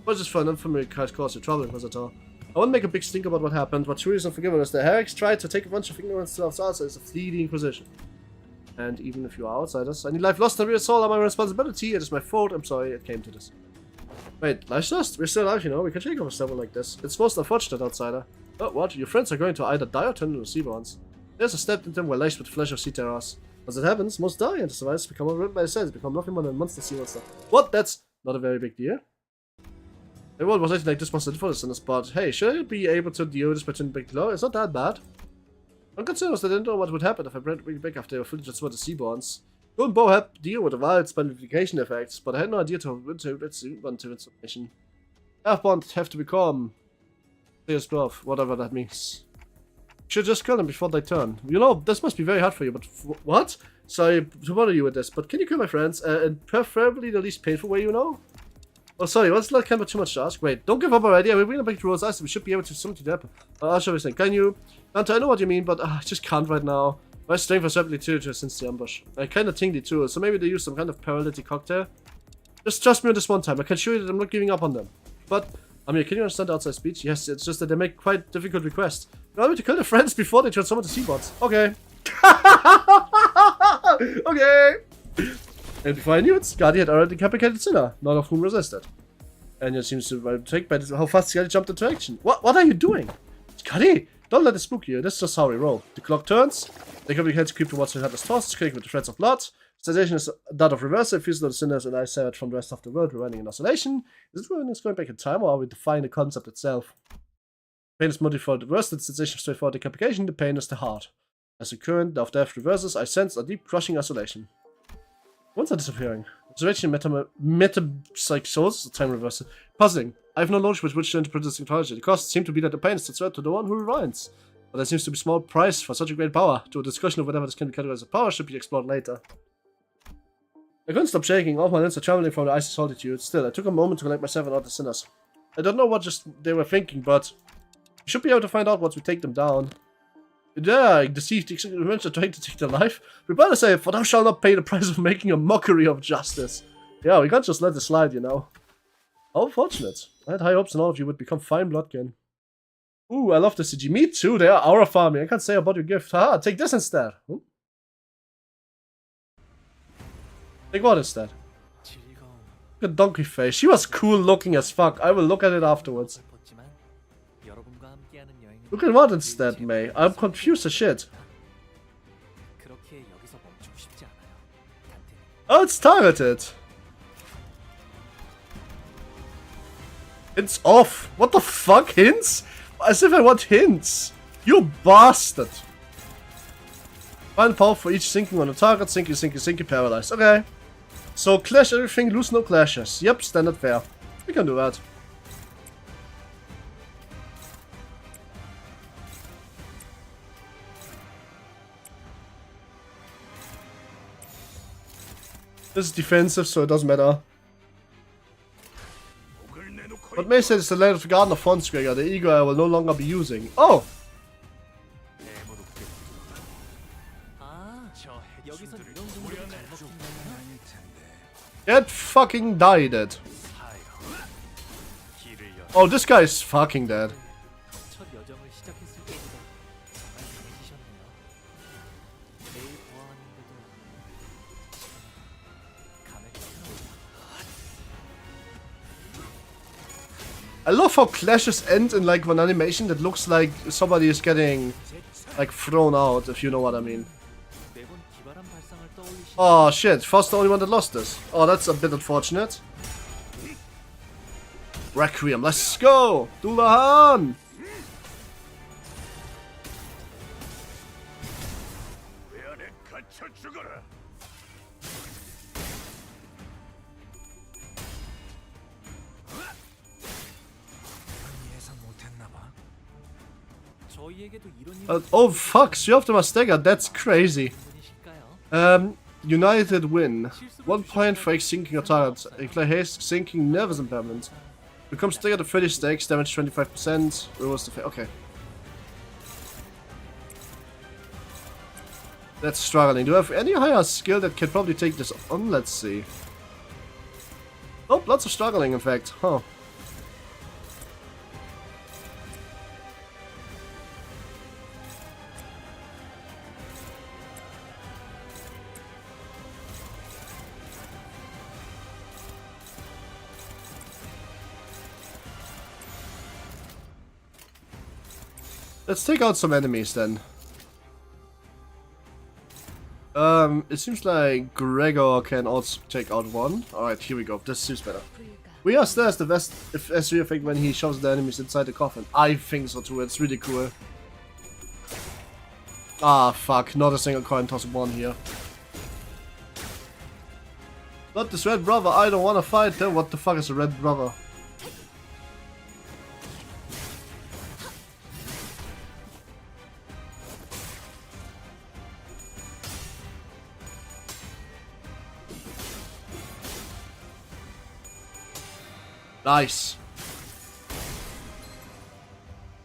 Was just for an unfamiliar cause you trouble, was it all? I won't make a big stink about what happened. What truly is unforgivable is the heretics tried to take a bunch of ignorance to ourselves as a fleeting Inquisition. And even if you are outsiders, any life lost and real soul are my responsibility. It is my fault. I'm sorry it came to this. Wait, life lost? We're still alive, you know. We can take over someone like this. It's most unfortunate, outsider. Oh, what? Your friends are going to either die or turn into sea bonds. There's a step in them where laced with flesh of sea terrors. As it happens, most die and the survivors become overrun by the sense, become nothing more than monster sea monster. What? That's not a very big deal. The world was actually like this monster for the sinners, but hey, should I be able to deal with this between big low? It's not that bad. I'm concerned was that I didn't know what would happen if I bring back after they were fully transferred to sea bonds. Golden Bow helped deal with the wild spellification effects, but I had no idea to information. Half-bonds have to become Thea's glove, whatever that means. Should just kill them before they turn. You know, this must be very hard for you, but what? Sorry to bother you with this, but can you kill my friends? And preferably the least painful way, you know? Oh, sorry, what's not kind of too much to ask? Wait, don't give up already. We're bringing back to Rose Ice. We should be able to summon to the apple. I'll show you something. Can you? Canto, I know what you mean, but I just can't right now. My strength was rapidly too since the ambush. I kind of tingly too, so maybe they use some kind of paralytic cocktail. Just trust me on this one time. I can show you that I'm not giving up on them. But, I mean, can you understand the outside speech? Yes, it's just that they make quite difficult requests. You want me to kill their friends before they transform into sea bots? Okay. Okay. And before I knew it, Skadi had already decapitated Sinner, none of whom resisted. And it seems to take by how fast Skadi jumped into action. What are you doing? Skadi, don't let it spook you. This is just how we roll. The clock turns. They can be held to keep towards the headless toss, clicking with the threads of blood. Sensation is that of reversal. It feels that the sinners and I severed from the rest of the world. We're running in isolation. Is it running going back in time, or are we defining the concept itself? Pain is modified the worst. The sensation of straightforward decapitation. The pain is the heart. As the current of death reverses, I sense a deep, crushing isolation. Once are disappearing. Observation metapsychosis, time reversal. Puzzling. I have no knowledge with which to interpret this technology. The costs seem to be that the pain is transferred to the one who rewinds. But there seems to be small price for such a great power. To a discussion of whatever this can be categorized as power should be explored later. I couldn't stop shaking. All my limbs are trembling from the icy solitude. Still, I took a moment to collect myself and all the sinners. I don't know what they were thinking, but we should be able to find out once we take them down. Yeah, deceived experiments are trying to take their life. We better say, for thou shalt not pay the price of making a mockery of justice. Yeah, we can't just let it slide, you know. How unfortunate. I had high hopes and all of you would become fine bloodkin. Ooh, I love the CG. Me too, they are our farming. I can't say about your gift. Haha, take this instead. Take what instead? Look at Donkey Face. She was cool looking as fuck. I will look at it afterwards. Look at what instead, May. I'm confused as shit. Oh, it's targeted. Hints off. What the fuck? Hints? As if I want hints. You bastard. One power for each sinking on the target. Sinky, sinky, sinky, paralyzed. Okay. So clash everything, lose no clashes. Yep, standard fare. We can do that. This is defensive, so it doesn't matter. But May said it's the Land of the Garden of Fonsgregor, the ego I will no longer be using. Oh! Get fucking died it. Oh, this guy is fucking dead. I love how clashes end in like one animation that looks like somebody is getting like thrown out, if you know what I mean. Oh shit, First the only one that lost this. Oh, that's a bit unfortunate. Requiem, let's go! Dulahan! Oh fuck, 3 of them are staggered, that's crazy. United win. 1 point for sinking a target. Declare haste, sinking, nervous impairment. Becomes staggered to 30 stacks, damage 25%. Reverse the okay. That's struggling. Do I have any higher skill that can probably take this on? Let's see. Oh, lots of struggling in fact. Huh. Let's take out some enemies then. It seems like Gregor can also take out one. Alright, here we go. This seems better. We are still as the best SU effect when he shoves the enemies inside the coffin. I think so too, it's really cool. Ah, fuck. Not a single coin toss one here. Not this red brother, I don't wanna fight them. What the fuck is a red brother? Nice.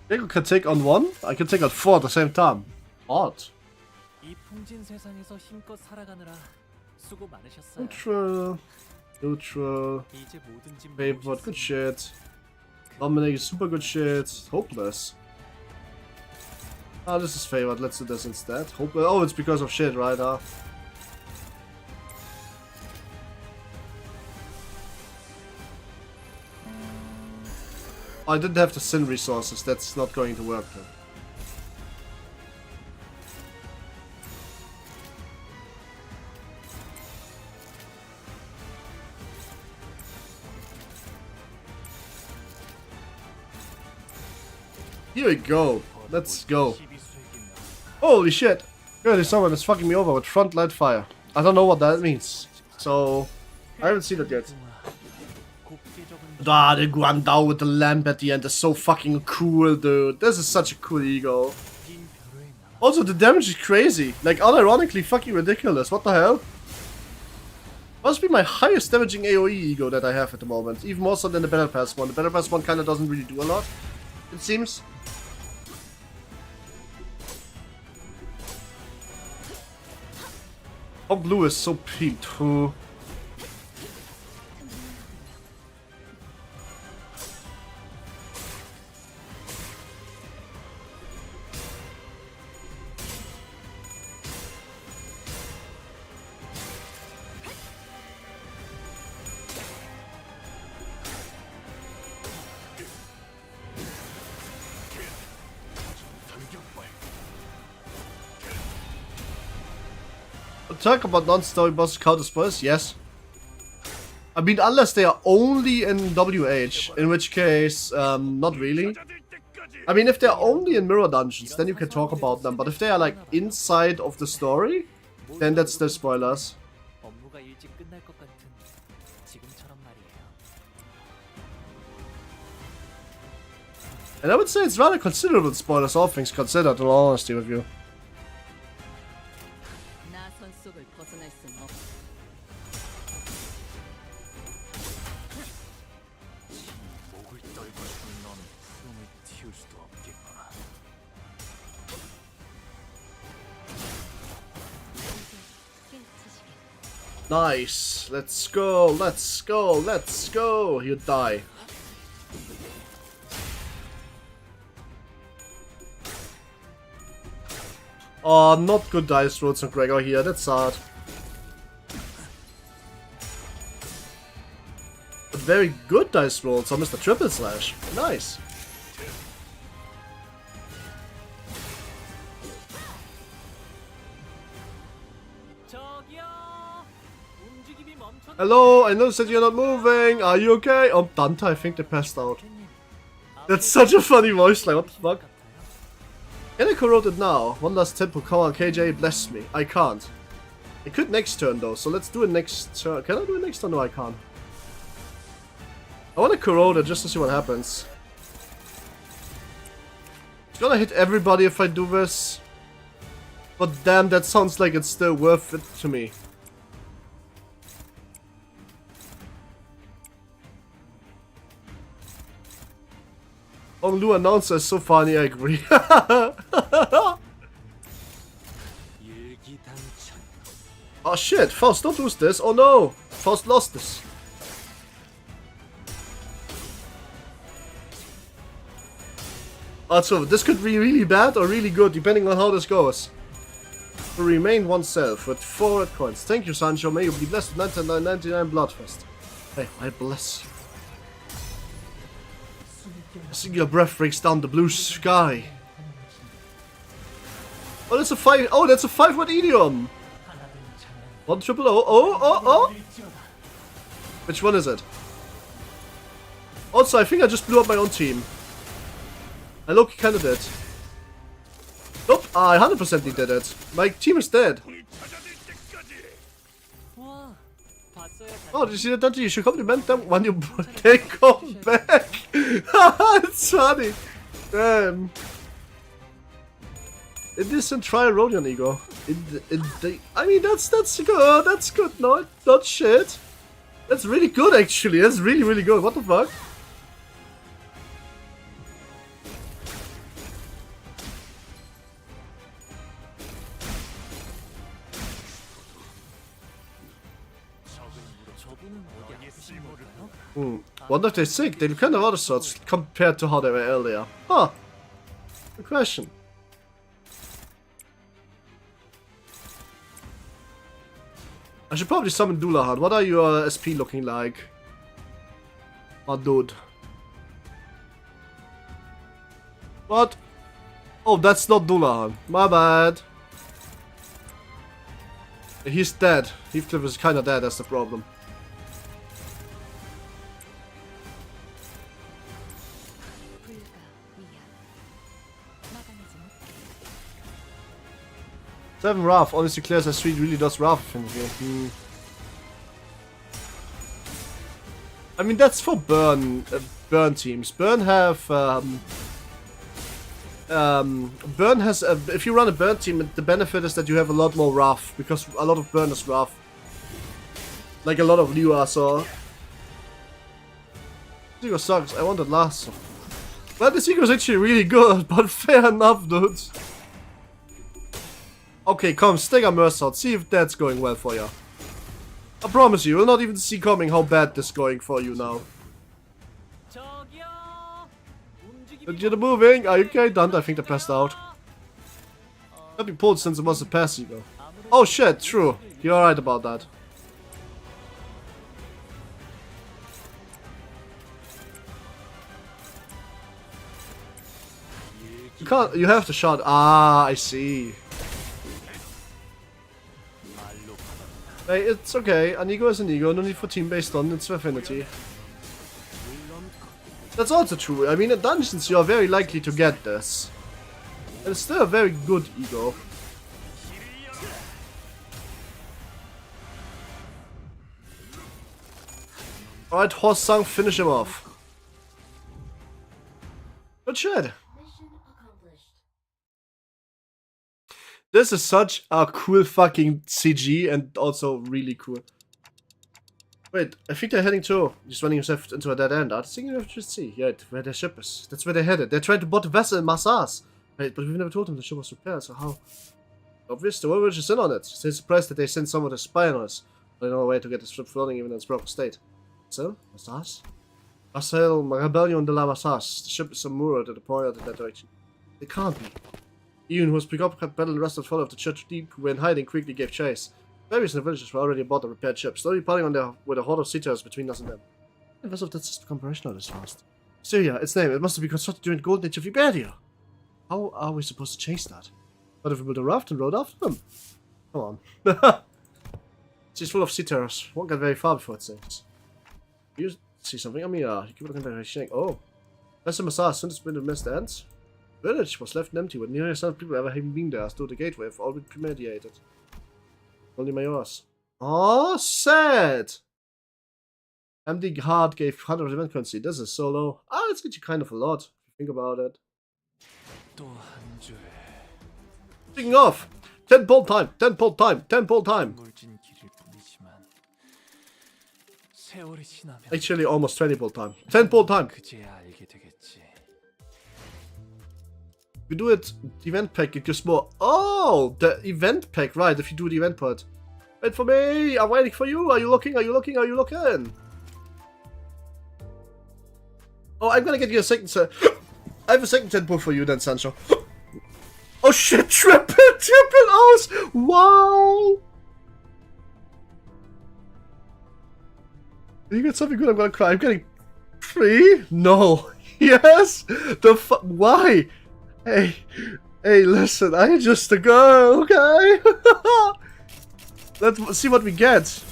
Diego can take on 1, I can take on 4 at the same time. Odd. Neutral. Neutral. Favorite, good shit. Dominic is super good shit. Hopeless. Ah, this is favored, let's do this instead. Hopeless. Oh, it's because of shit, right? Huh? I didn't have the sin resources, that's not going to work then. Here we go, let's go. Holy shit! Really, someone is fucking me over with frontline fire. I don't know what that means, so I haven't seen it yet. Ah, the Guandao with the lamp at the end is so fucking cool, dude. This is such a cool ego. Also, the damage is crazy. Like, unironically fucking ridiculous. What the hell? Must be my highest damaging AoE ego that I have at the moment. Even more so than the Battle Pass one. The Battle Pass one kinda doesn't really do a lot, it seems. Oh, blue is so peaked. Huh? Talk about non-story boss counter spoilers, yes. I mean, unless they are only in WH, in which case, not really. I mean, if they're only in mirror dungeons, then you can talk about them, but if they are like inside of the story, then that's the spoilers. And I would say it's rather considerable spoilers, all things considered, in all honesty with you. Nice. Let's go, let's go, let's go. You die. Oh, not good dice rolls on Gregor here. That's sad. But very good dice rolls on Mr. Triple Slash. Nice. Hello, I noticed that you're not moving. Are you okay? Oh, Dante, I think they passed out. That's such a funny voice line. What the fuck? Can I corrode it now? One last tip, come on, KJ, bless me. I can't. I could next turn though, so let's do it next turn. Can I do it next turn? No, I can't. I want to corrode it just to see what happens. It's gonna hit everybody if I do this. But damn, that sounds like it's still worth it to me. Lu announcer is so funny, I agree. Oh shit, Faust, don't lose this. Oh no, Faust lost this. Also, this could be really bad or really good, depending on how this goes. To remain oneself with 4 coins. Thank you, Sancho. May you be blessed with 99 Bloodfest. Hey, I bless you. I see your breath breaks down the blue sky. Oh, that's a 5. Oh, that's a 5-word idiom. 1 triple O. Oh. Which one is it? Also, I think I just blew up my own team. I look kind of did. Nope, I 100% did it. My team is dead. Oh, did you see that, Dante? You should compliment them when they come back. It's funny. Damn. Innocent try Rodion ego. I mean, that's good. That's good. Not shit. That's really good, actually. That's really, really good. What the fuck? Wonder if they're sick. They look kind of other sorts compared to how they were earlier. Huh. Good question. I should probably summon Dullahan. What are your SP looking like? Oh, dude. What? Oh, that's not Dullahan. My bad. He's dead. Heathcliff is kind of dead, that's the problem. Seven Wrath honestly declares that Street really does Wrath in here. I mean, that's for burn teams. Burn have burn has if you run a burn team, the benefit is that you have a lot more Wrath because a lot of burn is Wrath. Like a lot of Lua, so Seeker sucks. I wanted last. Well, the Seeker is actually really good, but fair enough, dude. Okay, come, stick a Merce out. See if that's going well for you. I promise you, you'll not even see coming how bad this is going for you now. But you're moving. Are you okay? Done. I think they passed out. Can't be pulled since it was a pass ego. Oh shit, true. You're right about that. You can't. You have to shot. Ah, I see. Hey, it's okay. An ego is an ego. No need for team based on its affinity. That's also true. I mean, in dungeons you are very likely to get this. And it's still a very good ego. Alright, Horse Sang, finish him off. Good shit. This is such a cool fucking CG and also really cool. Wait, I think they're heading to. He's running himself into a dead end. I think you have to see. Yeah, where their ship is. That's where they're headed. They're trying to board the vessel in Massas. Wait, but we've never told them the ship was repaired, so how? Obvious, the world is in on it. They're surprised that they sent someone to spy on us. They know a way to get the ship floating even in its broken state. So, Massas? Marcel, Rebellion de la Massas. The ship is moored at the point in that direction. It can't be. Ian, who was picked up, had battled the rest of the follow of the church deep, who were in hiding, quickly gave chase. Babies in the villages were already aboard the repaired ship, slowly piling on there with a horde of seafarers between us and them. The vessel did just become operational this fast. Syria, its name, it must have been constructed during the golden age of Iberia. How are we supposed to change that? What if we built a raft and rode after them? Come on. She's full of seafarers. Won't get very far before it sinks. You see something? I mean, you keep looking at her shaking. Oh. Vessel Massage, since it's been the mist ends. The village was left empty, with nearly 100 people ever having been there, through the gateway have all been premeditated. Only my yours. Oh, sad! Empty heart gave 100 event currency. This is so low. Ah, it's getting kind of a lot, if you think about it. Speaking of! 10 pull time! 10 pull time! 10 pull time! Actually, almost 20 pull time. 10 pull time! We do it, the event pack, it gives more. Oh, the event pack, right, if you do the event part. Wait for me, I'm waiting for you. Are you looking? Are you looking? Are you looking? Oh, I'm gonna get you a second, I have a second 10 pull for you then, Sancho. Oh shit, triple O's! Wow! You get something good, I'm gonna cry. I'm getting 3? No. Yes? The why? Hey, listen, I'm just a girl, okay? Let's see what we get.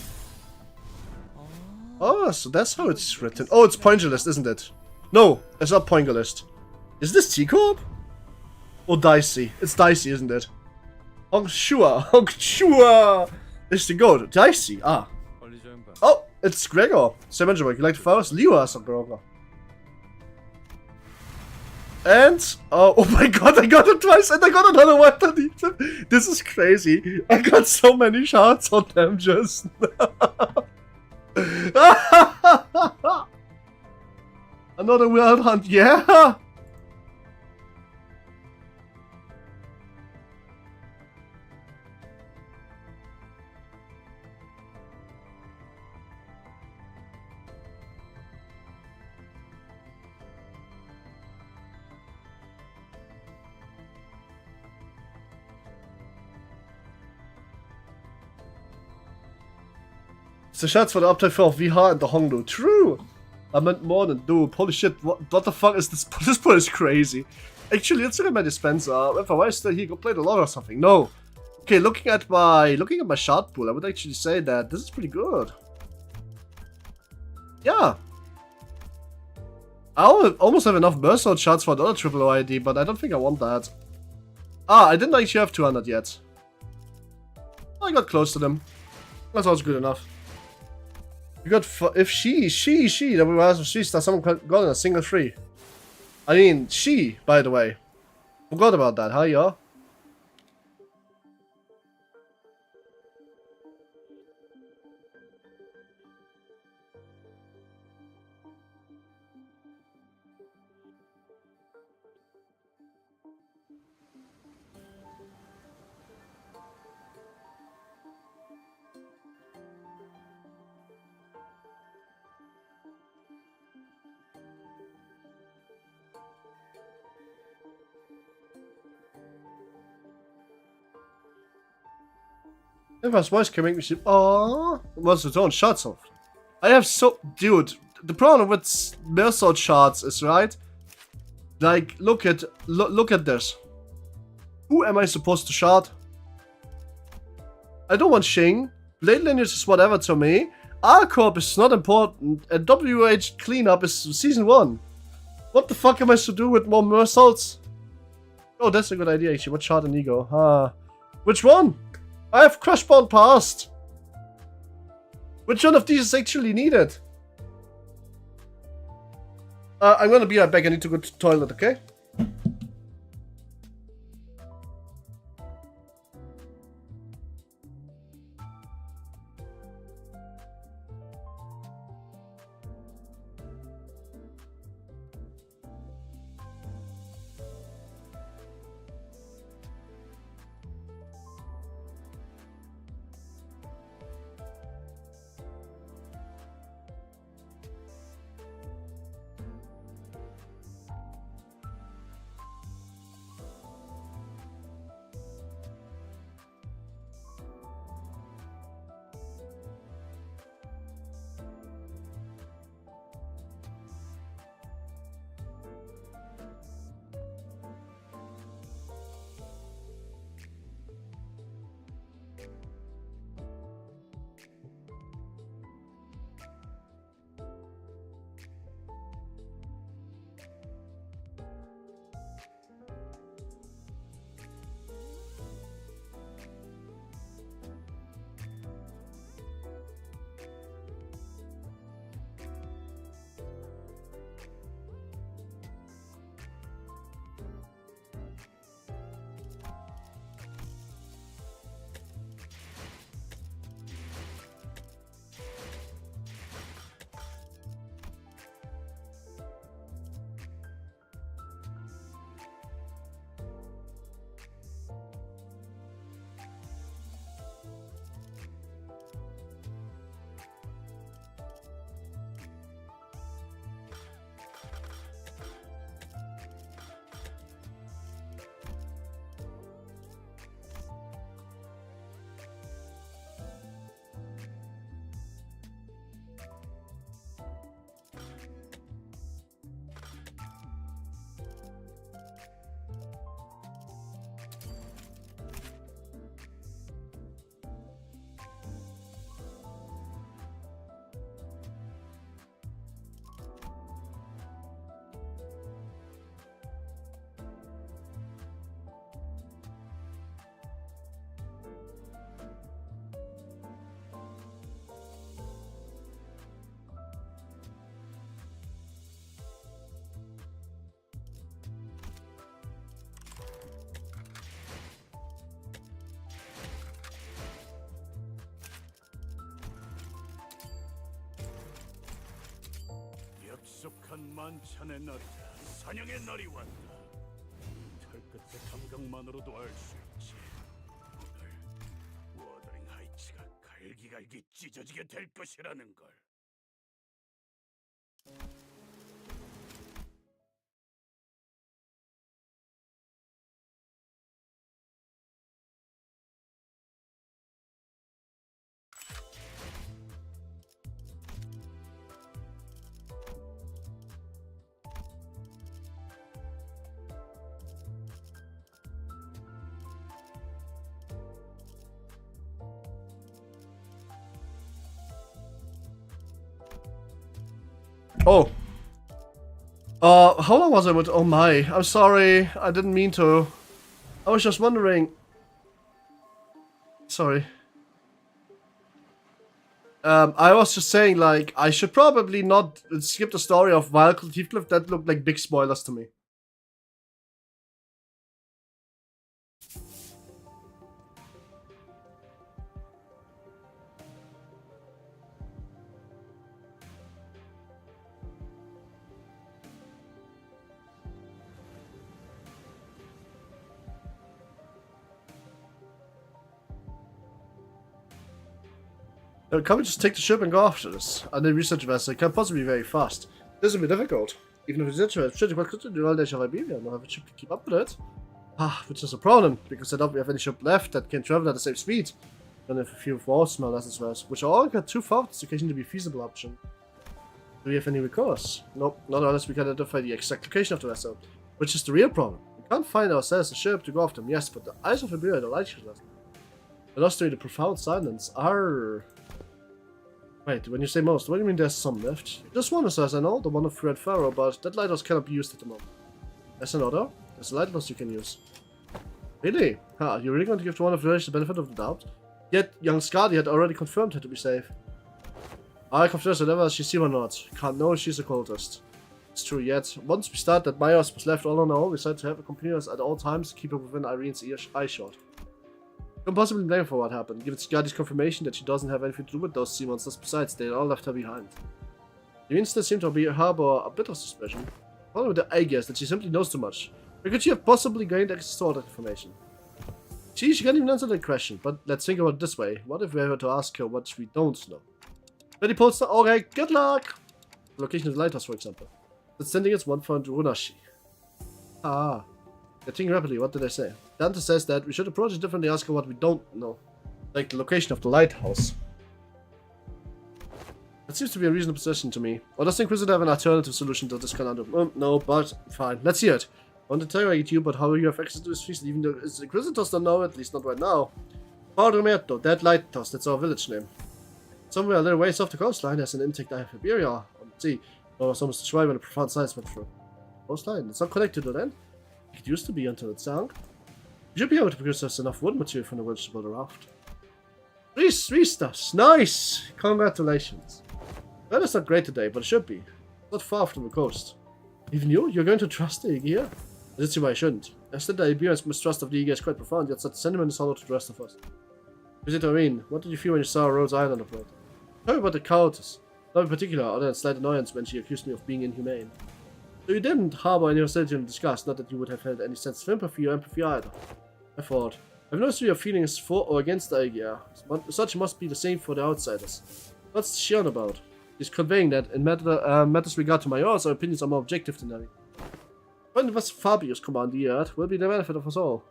Oh, so that's how it's written. Oh, it's Pointulist, isn't it? No, it's not Pointulist. Is this T-Corp? Or Dicey? It's Dicey, isn't it? Sure. It's the goat. Dicey, ah. Oh, it's Gregor. Sevenjabak, you like the flowers? Liwa, some broker. And, oh my god, I got it twice and I got another one underneath it. This is crazy. I got so many shots on them just now. Another wild hunt, yeah. The shots for the update for VH and the Hongdu. True! I meant more than dude. Holy shit, what the fuck is this? This point is crazy. Actually, let's look at my dispenser. If I was still here, go play the lot or something. No. Okay, looking at my shard pool, I would actually say that this is pretty good. Yeah. I almost have enough Mersault shards for another triple ID, but I don't think I want that. Ah, I didn't actually have 200 yet. I got close to them. That's also good enough. You got if she, that we asked if she starts someone got in a single free. I mean, she, by the way. Forgot about that, huh, y'all? If my voice can make me sleep. Aww. What's its own shots off? I have so. Dude, the problem with Mersault shards is, right? Like, look at this. Who am I supposed to shard? I don't want Shing. Blade lineage is whatever to me. R-Corp is not important. And WH cleanup is season 1. What the fuck am I to do with more Mersaults? Oh, that's a good idea actually. What shard and ego? Ah. Which one? I have Crushbound Past. Which one of these is actually needed? I'm gonna be right back. I need to go to the toilet, okay? 익숙한 만찬의 날이다. 사냥의 날이 왔다. 털끝의 감각만으로도 알 수 있지. 오늘 워더링 하이츠가 갈기갈기 찢어지게 될 것이라는 걸. Oh. How long was I with... Oh my, I'm sorry. I didn't mean to. I was just wondering. Sorry. I was just saying, like, I should probably not skip the story of Wildcliff Heathcliff. That looked like big spoilers to me. Can we just take the ship and go after this? And the research vessel can possibly be very fast. This will be difficult. Even if it's interesting, we could do all that shall I be? I don't have a ship to keep up with it. Which is a problem, because I don't have any ship left that can travel at the same speed. And if a few force small lessons well, which are all got too far for this occasion to be a feasible option. Do we have any recourse? Nope, not unless we can identify the exact location of the vessel. Which is the real problem. We can't find ourselves a ship to go after them, yes, but the eyes of Iberia don't like us. The lost during the profound silence are... Wait, when you say most, what do you mean there's some left? Just one, as I know, the one of Red Pharaoh, but that lighthouse cannot be used at the moment. There's another. There's a lighthouse you can use. Really? You're really going to give to one of the the benefit of the doubt? Yet, young Skadi had already confirmed her to be safe. I confess whatever she see or not. Can't know she's a cultist. It's true, yet once we start that Myers was left all on our own, we decided to have a companion at all times to keep her within Irene's eye shot. You can possibly blame her for what happened, given Scotty's confirmation that she doesn't have anything to do with those sea monsters. Besides, they all left her behind. The instance seemed to harbor a bit of suspicion. Only with the idea that she simply knows too much. Where could she have possibly gained access to all that information? She can't even answer that question, but let's think about it this way. What if we were to ask her what we don't know? Ready, poster? Okay, good luck! The location of the lighthouse, for example. The standing is 1.0 Runashi. Ah. They're thinking rapidly, what did I say? Dante says that we should approach it differently, ask her what we don't know. Like the location of the lighthouse. That seems to be a reasonable suggestion to me. Or does the Inquisitor have an alternative solution to this conundrum? No, but fine. Let's hear it. I want to interrogate you about how you have access to this feast, even though the Inquisitors don't know, at least not right now. Padre Merto, that lighthouse, that's our village name. Somewhere a little ways off the coastline has an intake eye of Iberia on the sea. Or it's almost described when a profound science went through. Coastline, it's not connected to then. It used to be until it sank. We should be able to produce us enough wood material from the village to build a raft. Three stars, nice! Congratulations. Weather's not great today, but it should be. Not far from the coast. Even you're going to trust the Aegir? I did see why I shouldn't. I said that Iberia's mistrust of the Aegir is quite profound, yet such sentiment is hollow to the rest of us. Visit Irene, what did you feel when you saw Rhodes Island afloat? Tell me about the countess. Not in particular, other than slight annoyance when she accused me of being inhumane. So you didn't harbor any hostility in disgust, not that you would have had any sense of empathy or empathy either. I thought, I've noticed your feelings for or against the Aegir. Such must be the same for the outsiders. What's she on about? She's conveying that in matters regard to Majors, our opinions are more objective than any. When was Fabius command the earth will be the benefit of us all.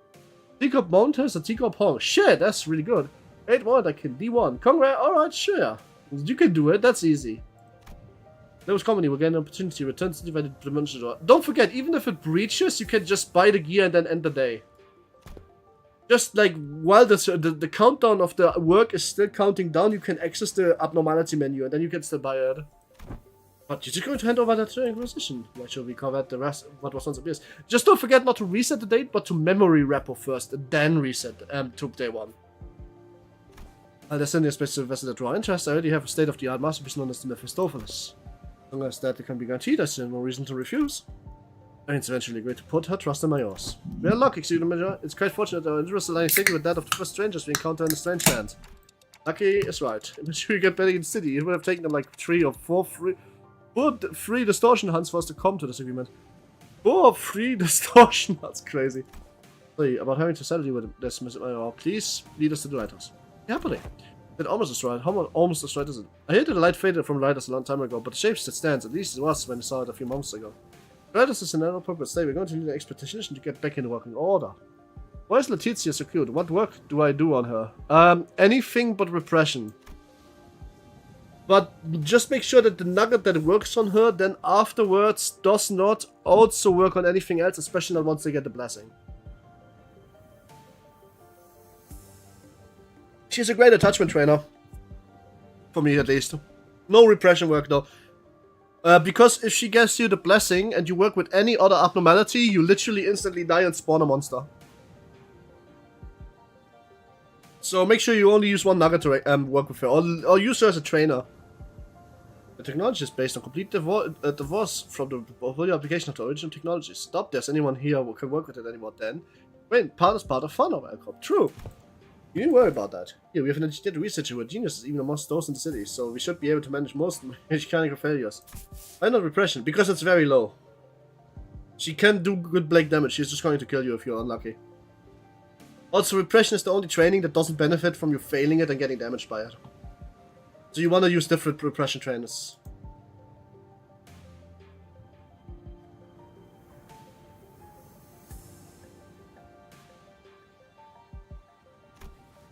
Teacup Mount has a Teacup Hong. Shit, that's really good. 8 more, I can D1. Congrats, alright, sure. You can do it, that's easy. Limbus Company will get an opportunity to return to the divided dimension door. Don't forget, even if it breaches, you can just buy the gear and then end the day. Just like while the countdown of the work is still counting down, you can access the abnormality menu and then you can still buy it. But you're just going to hand over that to Inquisition. Why should we cover the rest what was once appears? Just don't forget not to reset the date, but to memory repo first, and then reset to day 1. There's sending a special vessel to our interest. I already have a state-of-the-art masterpiece known as the Mephistopheles. As long as that can be guaranteed, there's no reason to refuse. And it's eventually great to put her trust in Majors. We are lucky, Major. It's quite fortunate that our interests align exactly with that of the first strangers we encounter in the strange land. Lucky is right. I'm sure you get better in the city. It would have taken them like 3 or 4 free distortion hunts for us to come to this agreement. 4 free distortion hunts, crazy. Sorry, about having to settle you with this, Mr. Major. Please lead us to the lighthouse. Happily. It almost destroyed. How almost destroyed is it? I heard that the light faded from the lighthouse a long time ago, but the shape still stands. At least it was when I saw it a few months ago. The lighthouse is an inappropriate state. We're going to need an expedition to get back into working order. Why is Letizia so cute? What work do I do on her? Anything but repression. But just make sure that the nugget that works on her then afterwards does not also work on anything else, especially not once they get the blessing. She's a great attachment trainer. For me, at least. No repression work, though. Because if she gets you the blessing and you work with any other abnormality, you literally instantly die and spawn a monster. So make sure you only use one nugget to work with her, or use her as a trainer. The technology is based on complete divorce from the portfolio application of the original technology. Stop, there's anyone here who can work with it anymore then. Wait, part is part of fun of welcome. True. You didn't worry about that. Here, we have an educated researcher who are geniuses even amongst those in the city, so we should be able to manage most mechanical failures. Why not repression? Because it's very low. She can do good blade damage, she's just going to kill you if you're unlucky. Also, repression is the only training that doesn't benefit from you failing it and getting damaged by it. So you want to use different repression trainers.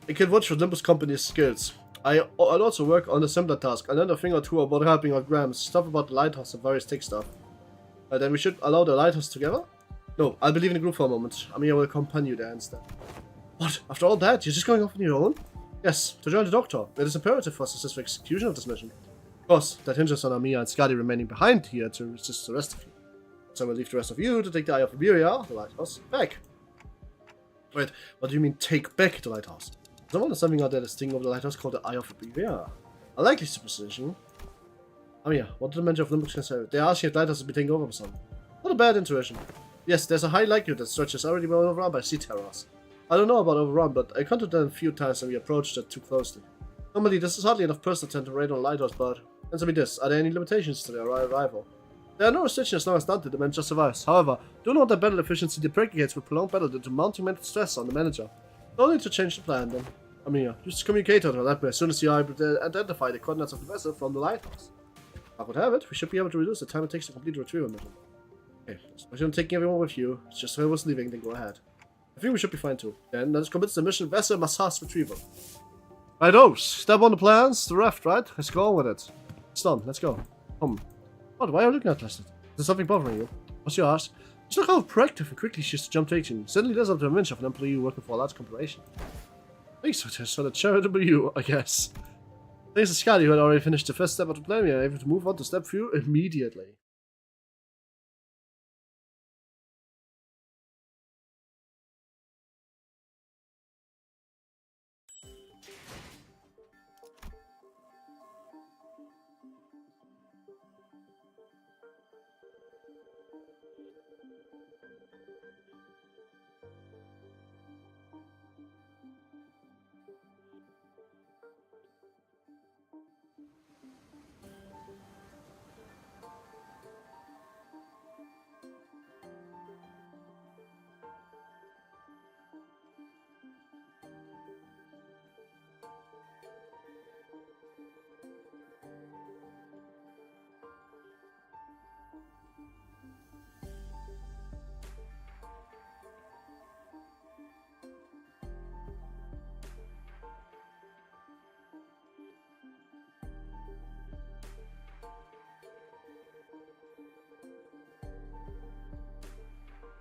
I can watch for Limbus Company's skills. I'd also work on a similar task. I learned a thing or two about helping out Grams, stuff about the lighthouse and various tech stuff. Then we should allow the lighthouse together? No, I'll be leaving the group for a moment. Amir will accompany you there instead. What? After all that, you're just going off on your own? Yes, to join the Doctor. It is imperative for us to assist the execution of this mission. Of course, that hinges on Amir and Skadi remaining behind here to assist the rest of you. So I will leave the rest of you to take the Eye of Iberia, the lighthouse, back. Wait, what do you mean take back the lighthouse? Someone is something out there that's thinking of the lighthouse called the Eye of Iberia. A likely supposition. Oh yeah, what did the manager of Limbus consider? They're asking if lighthouse will be taken over by someone. Not a bad intuition. Yes, there's a high likelihood that stretch has already been overrun by sea terrors. I don't know about overrun, but I encountered them a few times and we approached it too closely. Normally, this is hardly enough personal time to raid on a lighthouse, but answer me this, are there any limitations to their arrival? There are no restrictions as long as Dante, the manager, survives. However, do not that battle efficiency depreciates with prolonged battle due to mounting mental stress on the manager. No need to change the plan then. Amiya, use the communicator to that way as soon as you are able to identify the coordinates of the vessel from the lighthouse. I would have it, we should be able to reduce the time it takes to complete the retrieval mission. Okay, so I'm taking everyone with you. It's just whoever's leaving, then go ahead. I think we should be fine too. Then let's commit to the mission vessel Massas retrieval. Rightos, step on the plans, the raft, right? Let's go on with it. It's done, let's go. What, why are you looking at us? Is there something bothering you? What's your ask? Just look how proactive and quickly she used to jump to action. Suddenly there's up to a mention of an employee working for a large corporation. Thanks for the charitable you, I guess. Thanks to Scotty, who had already finished the first step of the plan, we are able to move on to step 3 immediately.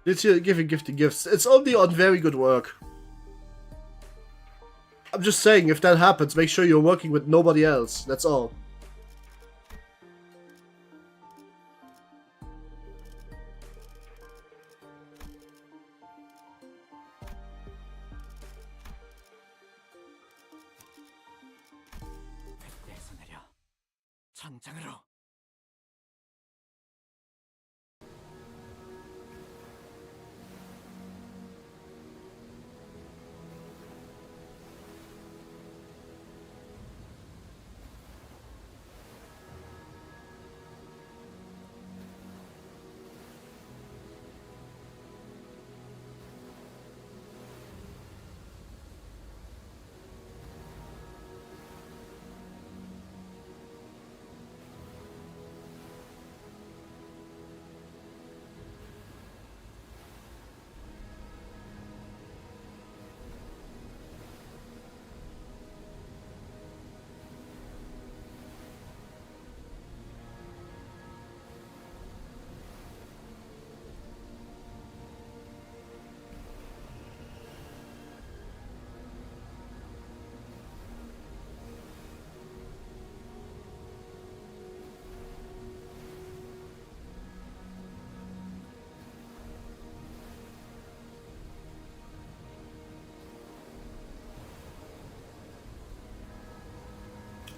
It's giving gifting gifts. It's only on very good work. I'm just saying, if that happens, make sure you're working with nobody else. That's all.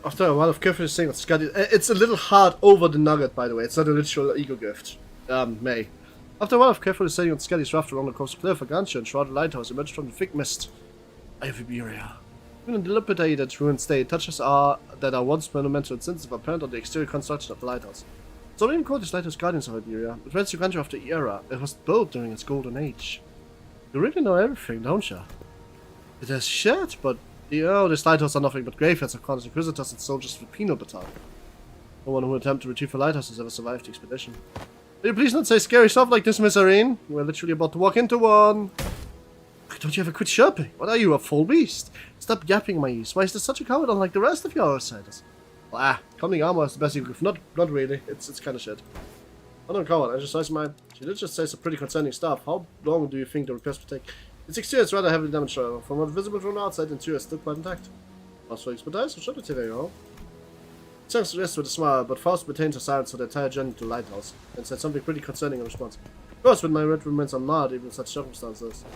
After a while of carefully saying what's got it, it's a little hard over the nugget, by the way. It's not a literal ego gift. May. After a while of carefully sailing on Scotty's raft along the coast of Cliff, Gantia and shrouded lighthouse emerged from the thick mist. Iberia. Even in a dilapidated, ruined state, touches that are once monumental and sensitive apparent on the exterior construction of the lighthouse. Some even call this lighthouse guardians of Iberia. It runs to Gantia of the era. It was built during its golden age. You really know everything, don't you? It has shit, but this lighthouse are nothing but graveyards of constant inquisitors and soldiers with penal battalion. No one who attempted to retrieve a lighthouse has ever survived the expedition. Will you please not say scary stuff like this, Miss Irene? We're literally about to walk into one. Don't you ever quit chirping? What are you, a full beast? Stop yapping my ears. Why is this such a coward unlike the rest of your outsiders? Well, coming armor is the best you can. Not really. It's kind of shit. I'm not a coward. I just size my. She did just say some pretty concerning stuff. How long do you think the request will take? Its exterior is rather heavily damaged, however. From what's visible from the outside, the interior is still quite intact. As for expertise, what should I tell you? Sam suggests with a smile, but Faust maintains her silence for the entire journey to the lighthouse, and said something pretty concerning in response. Of course, when my red remains unmarred, even in such circumstances.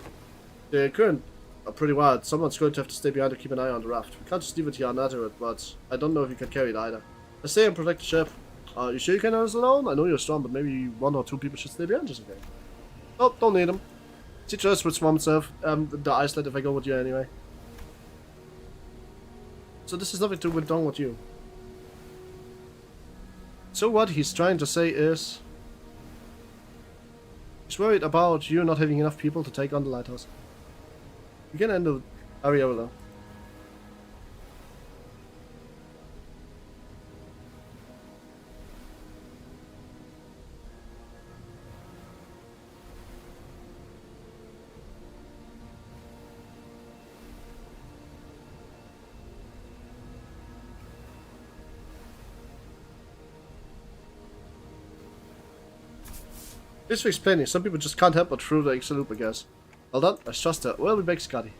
The current are pretty wild. Someone's going to have to stay behind to keep an eye on the raft. We can't just leave it here unattended, but I don't know if you can carry it either. I stay and protect the ship. You sure you can handle this alone? I know you're strong, but maybe 1 or 2 people should stay behind just in case. Oh, don't need them. See, just switch from himself. The isolate if I go with you anyway. So this is nothing to do with done with you. So what he's trying to say is... he's worried about you not having enough people to take on the lighthouse. You can handle Ariola. This fixes plenty. Some people just can't help but through the extra loop, I guess. Well done. Let's trust her. We'll be back, Scotty.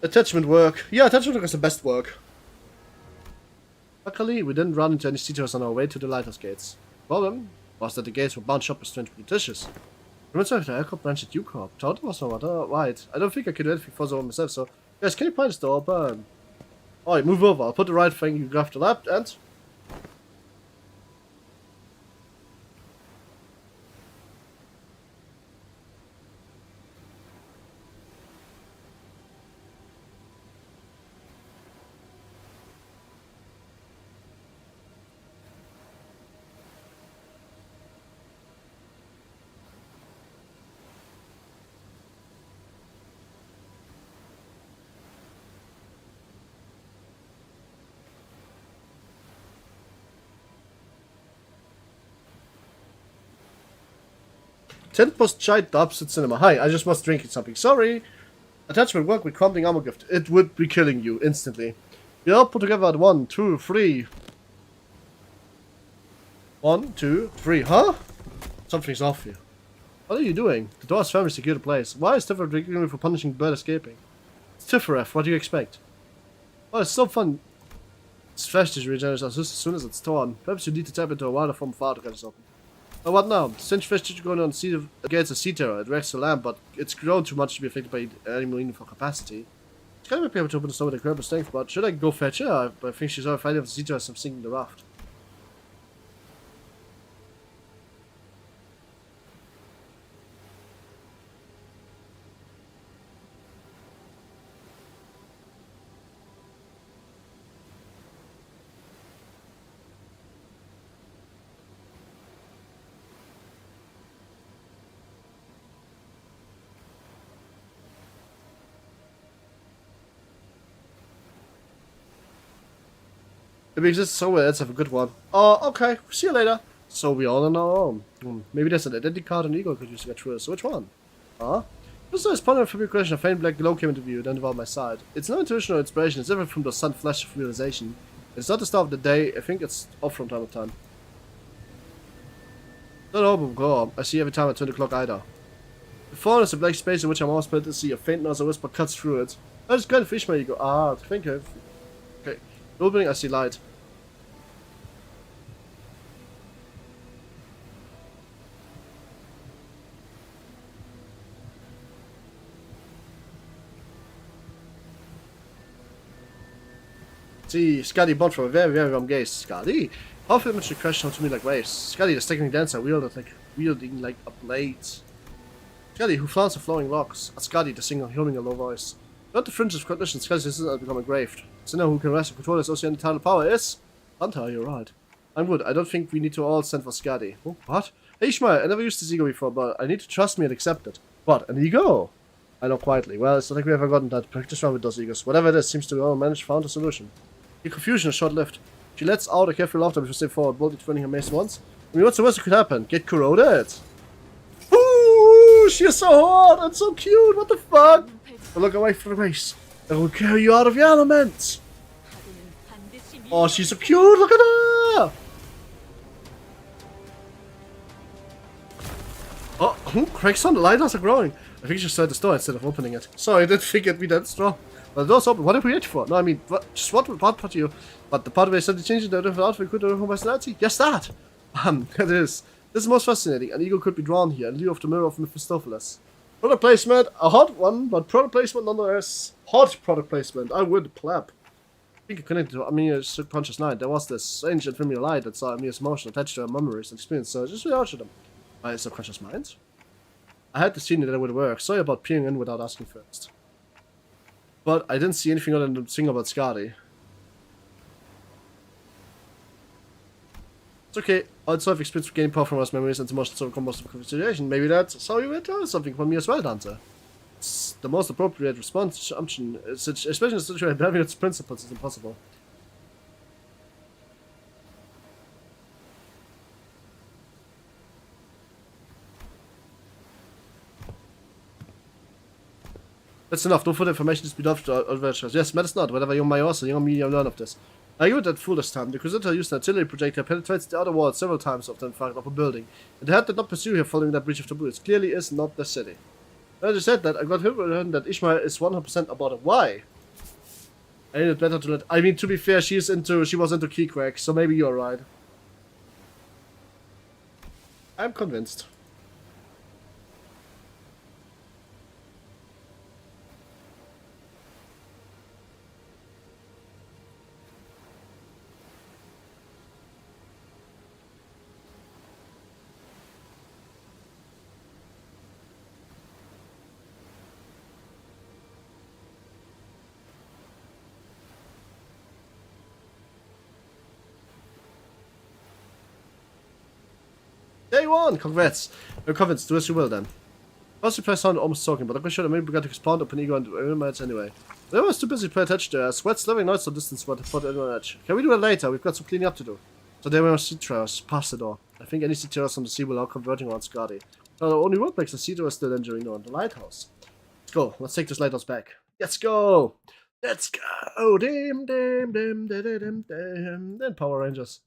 Attachment work. Yeah, attachment work is the best work. Luckily, we didn't run into any detours on our way to the lighthouse gates. Problem was that the gates were bound shut with strange politicians. Remember if the aircraft branch at U-Corp? Thought it was no matter. Right. I don't think I can do anything for the one myself, so... guys, can you point this door open? Alright, move over. I'll put the right thing, you grab the left, and... Tent post giant dubs at cinema. Hi, I just was drinking something. Sorry. Attachment work with crumbling armor gift. It would be killing you instantly. We all put together at 1, 2, 3. 1, 2, 3. Huh? Something's off here. What are you doing? The door's firmly secure the place. Why is Tiffler drinking me for punishing bird escaping? It's Tifferef, what do you expect? Oh, it's so fun. Its flesh is regenerates as soon as it's torn. Perhaps you need to tap into a wilder form of fire to get this open. Oh, what now? Since fish is going on against a sea terror, it wrecks the lamp, but it's grown too much to be affected by any meaningful capacity. It's kind of be able to open the store with a incredible strength, but should I go fetch her? I think she's already fighting with the sea terror as I'm sinking the raft. It exists somewhere, let's have a good one. Oh, okay, see you later. So we all on our own. Maybe there's an identity card and ego could use to get through it, so which one? Huh? This is pondering for question, a faint black glow came into view, then devour my side. It's no intuition or inspiration, it's different from the sun flash of realization. It's not the start of the day, I think it's off from time to time. Don't open, go. I see every time I turn the clock either. Before is a black space in which I'm always permitted to see a faint noise or whisper cuts through it. I just can't fish my ego. Ah, think of. Okay. Opening, I see light. See, Scotty bought from a very, very warm gaze. Scotty? How much the crash onto me like waves? Scotty, the sticking dancer, wielding like a blade. Scotty, who flaunts the flowing locks. Scotty, the singer, humming a low voice. Not the fringes of cognition, Scotty's assistant has become engraved. Sinner who can wrest and control his oceanic title power is... Hunter, you're right. I'm good. I don't think we need to all send for Scotty. Oh, what? Hey, Ishmael, I never used this ego before, but I need to trust me and accept it. What, an ego? I know quietly. Well, it's not like we have forgotten that. Practice around with those egos. Whatever it is, seems to all managed to find a solution. Your confusion is short-lived. She lets out a careful laughter before step forward, boldly turning her mace once. I mean, what's the worst that could happen? Get corroded? Ooh, she's so hot and so cute, what the fuck? But look away from the race. I will carry you out of your element. Oh, she's so cute, look at her! Oh, cracks on the lighthouse are growing. I think she started the store instead of opening it. Sorry, I didn't think it'd be that strong. But the door's open. What are we waiting for? No, I mean, what part you? But the part where I suddenly changed the different outfit could have personality? Yes, that! It is. This is most fascinating. An eagle could be drawn here in lieu of the mirror of Mephistopheles. Product placement, a hot one, but product placement nonetheless. Hot product placement. I would clap. I think connected to Amir's subconscious mind, there was this ancient familiar light that saw Amir's emotion attached to her memories and experiences, so just reach them. My subconscious mind? I had the feeling that it would work. Sorry about peering in without asking first. But I didn't see anything other than the thing about Skadi. It's okay. Also, I've experienced gaining power from our memories and emotions of combustible consideration. Maybe that's how you would tell something from me as well, Dante. It's the most appropriate response assumption, especially in a situation where having its principles is impossible. That's enough. No further information is beloved to adventurers. Yes, matters not. Whatever you may also, young medium learn of this. I agree with that foolish time. The Crusader used an artillery projectile penetrates the outer wall several times of the front of a building. And the head did not pursue her following that breach of taboo. It clearly is not the city. I just said that. I got him that Ishmael is 100% about it. Why? I need it better to let. I mean, to be fair, she was into key crack, so maybe you're right. I'm convinced. Day one! Congrats! I'm convinced, do as you will then. First reply sounded almost talking, but I'm sure that maybe began to respond upon ego and minutes anyway. I was too busy to pay attention to her. Sweat slurring noise from distance but put it on edge. Can we do it later? We've got some cleaning up to do. So there were sea trailers past the door. I think any sea trailers from the sea will now converging around Skadi. So the only road makes the sea trailers still injuring on the lighthouse. Let's go. Let's take this lighthouse back. Let's go! Let's go! Dim dim dim dim dim dim. Then Power Rangers.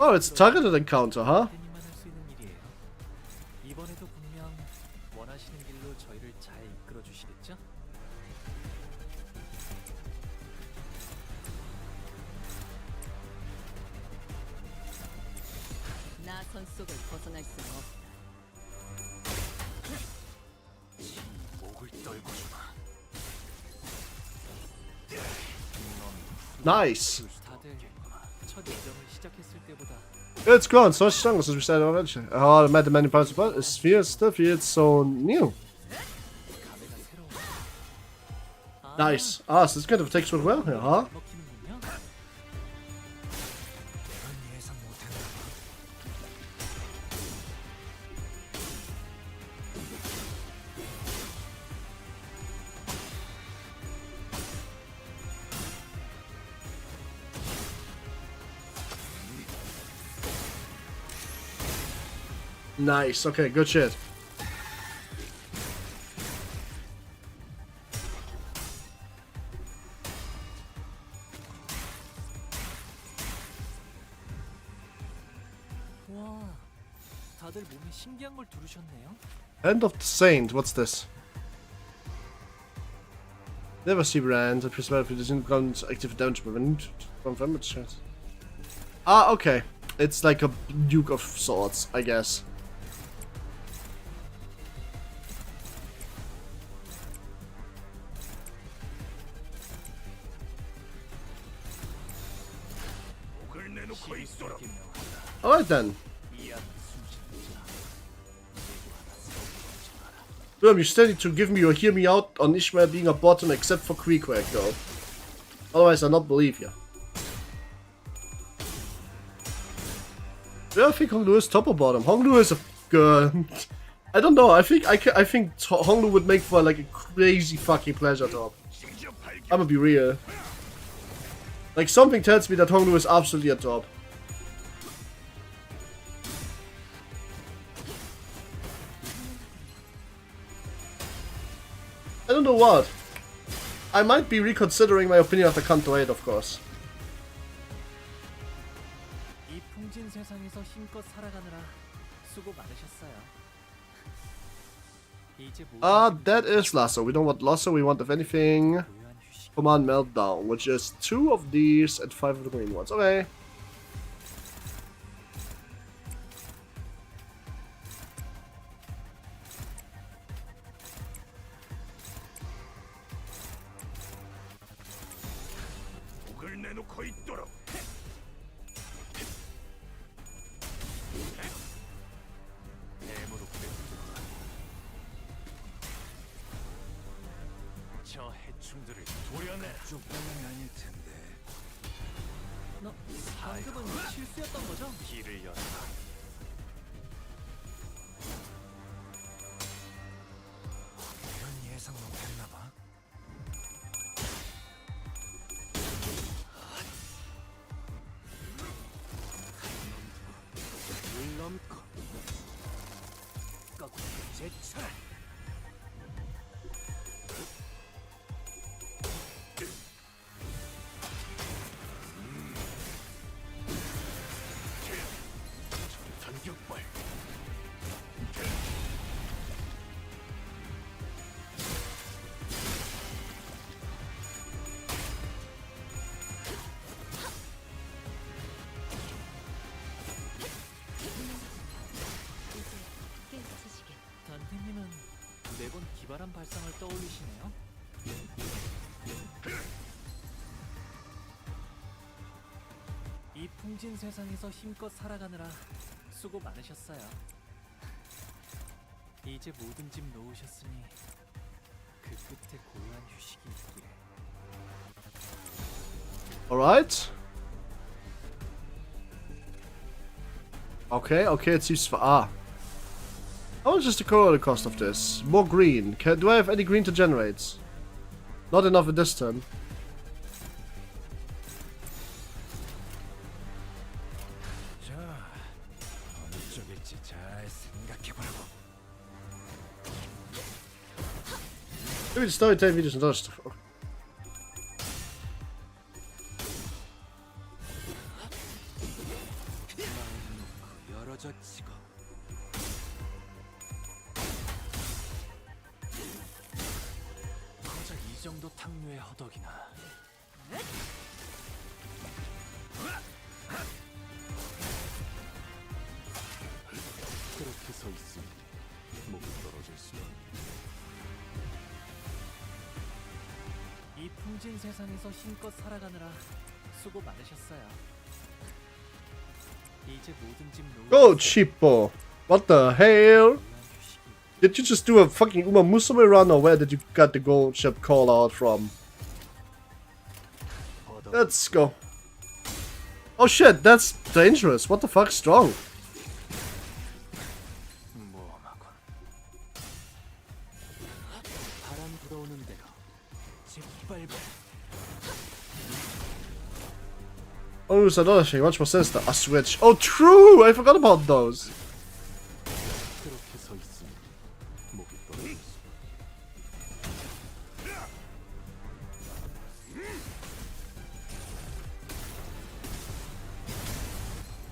Oh, it's a targeted encounter, huh? Nice. It's grown so strong as we said already. Oh, the many parts but it still feels so new. Nice. Ah, so it's kind of a texture well here, huh? Nice. Okay, good shit. End of the Saint. What's this? Never see brand. I presume if it isn't ground active damage prevent from damage. Ah, okay. It's like a Duke of Swords, I guess. Alright then. You still need to give me or hear me out on Ishmael being a bottom except for Queequeg though. Otherwise I'll not believe you. Yeah, I think Honglu is top or bottom. Honglu is a good. I don't know. I think Honglu would make for like a crazy fucking pleasure top. I'm gonna be real. Like something tells me that Honglu is absolutely a top. I don't know what. I might be reconsidering my opinion of the canto 8, of course. That is Lasso. We don't want Lasso, we want, if anything, Command Meltdown, which is 2 of these and 5 of the green ones. Okay. 목을 내놓고 있도록. 저 해충들을 도려내. 쪽방이 아닐 텐데. 너 방금은 실수였던 거죠? 길을 열어. 이런 예상 못했나 봐. 물 넘고 거꾸로 제쳐라. 전격발. 단테님은 매번 기발한 발상을 떠올리시네요. 이 풍진 세상에서 힘껏 살아가느라 수고 많으셨어요. 이제 모든 짐 놓으셨으니 그 끝에 고요한 휴식이 있기를. Alright. Okay, okay, it seems how much is the color cost of this? More green. Do I have any green to generate? Not enough at this turn. 자, 어느 쪽일지 잘 생각해보라고. Maybe the storytelling videos and other stuff. 열어젖히고. 고작 이 정도 탕류의 허덕이나. 그렇게 서 있으면 목이 떨어질 수만. 이 풍진 세상에서 힘껏 살아가느라 수고 많으셨어요. 이제 모든 짐 Go, cheapo! What the hell? Did you just do a fucking Uma Musume run, or where did you get the gold ship call out from? Let's go. Oh shit, that's dangerous. What the fuck, strong? 모험하군. 바람 불어오는 대로 짓밟아. Oh, there's another thing. Much more sinister. A switch. Oh, true! I forgot about those. 그렇게 서 있으면 목이 떨어질 수.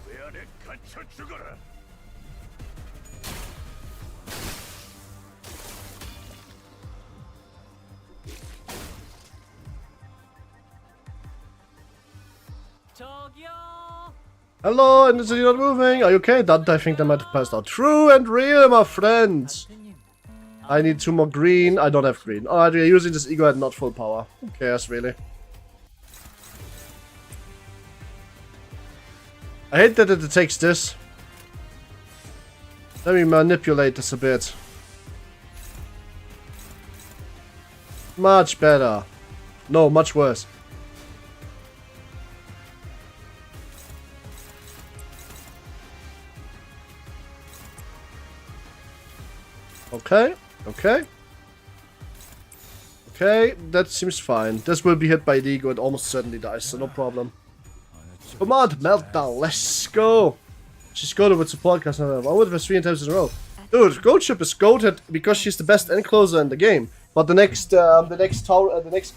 왜 안에 갇혀 죽어라. 저기요. Hello, and is it not moving? Are you okay? That I think they might have passed out. True and real, my friends. 단테님. I need 2 more green. I don't have green. Alright, we are using this ego at not full power. Who cares, really? I hate that it takes this. Let me manipulate this a bit. Much better. No, much worse. Okay, okay. Okay, that seems fine. This will be hit by the ego, it almost certainly dies, so no problem. Command Meltdown, let's go! She's goated with support cast now. I would have 3 times in a row. Dude, Goat Ship is goated because she's the best encloser in the game. But the next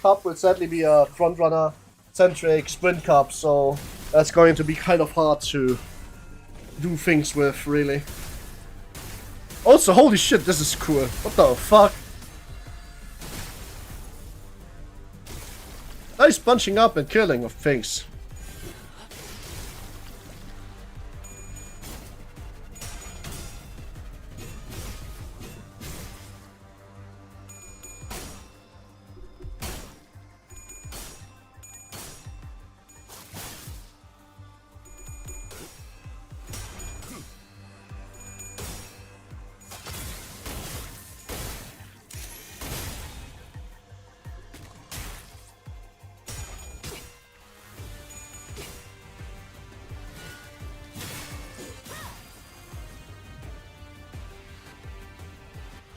cup will sadly be a frontrunner centric sprint cup, so that's going to be kind of hard to do things with, really. Also, holy shit, this is cool. What the fuck? Nice bunching up and killing of things.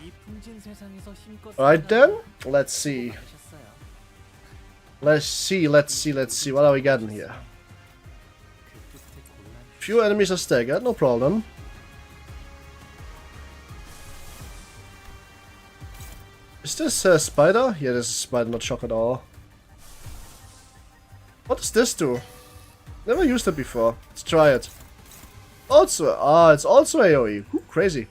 이 풍진 세상에서 힘껏 Alright then, 살아가는 let's see. 많으셨어요. Let's see. What are we getting here? 그 끝에 곤란. Few enemies are staggered, no problem. Is this a spider? Yeah, this is a spider, not shock at all. What does this do? Never used it before. Let's try it. Also, it's also AoE. Ooh, crazy.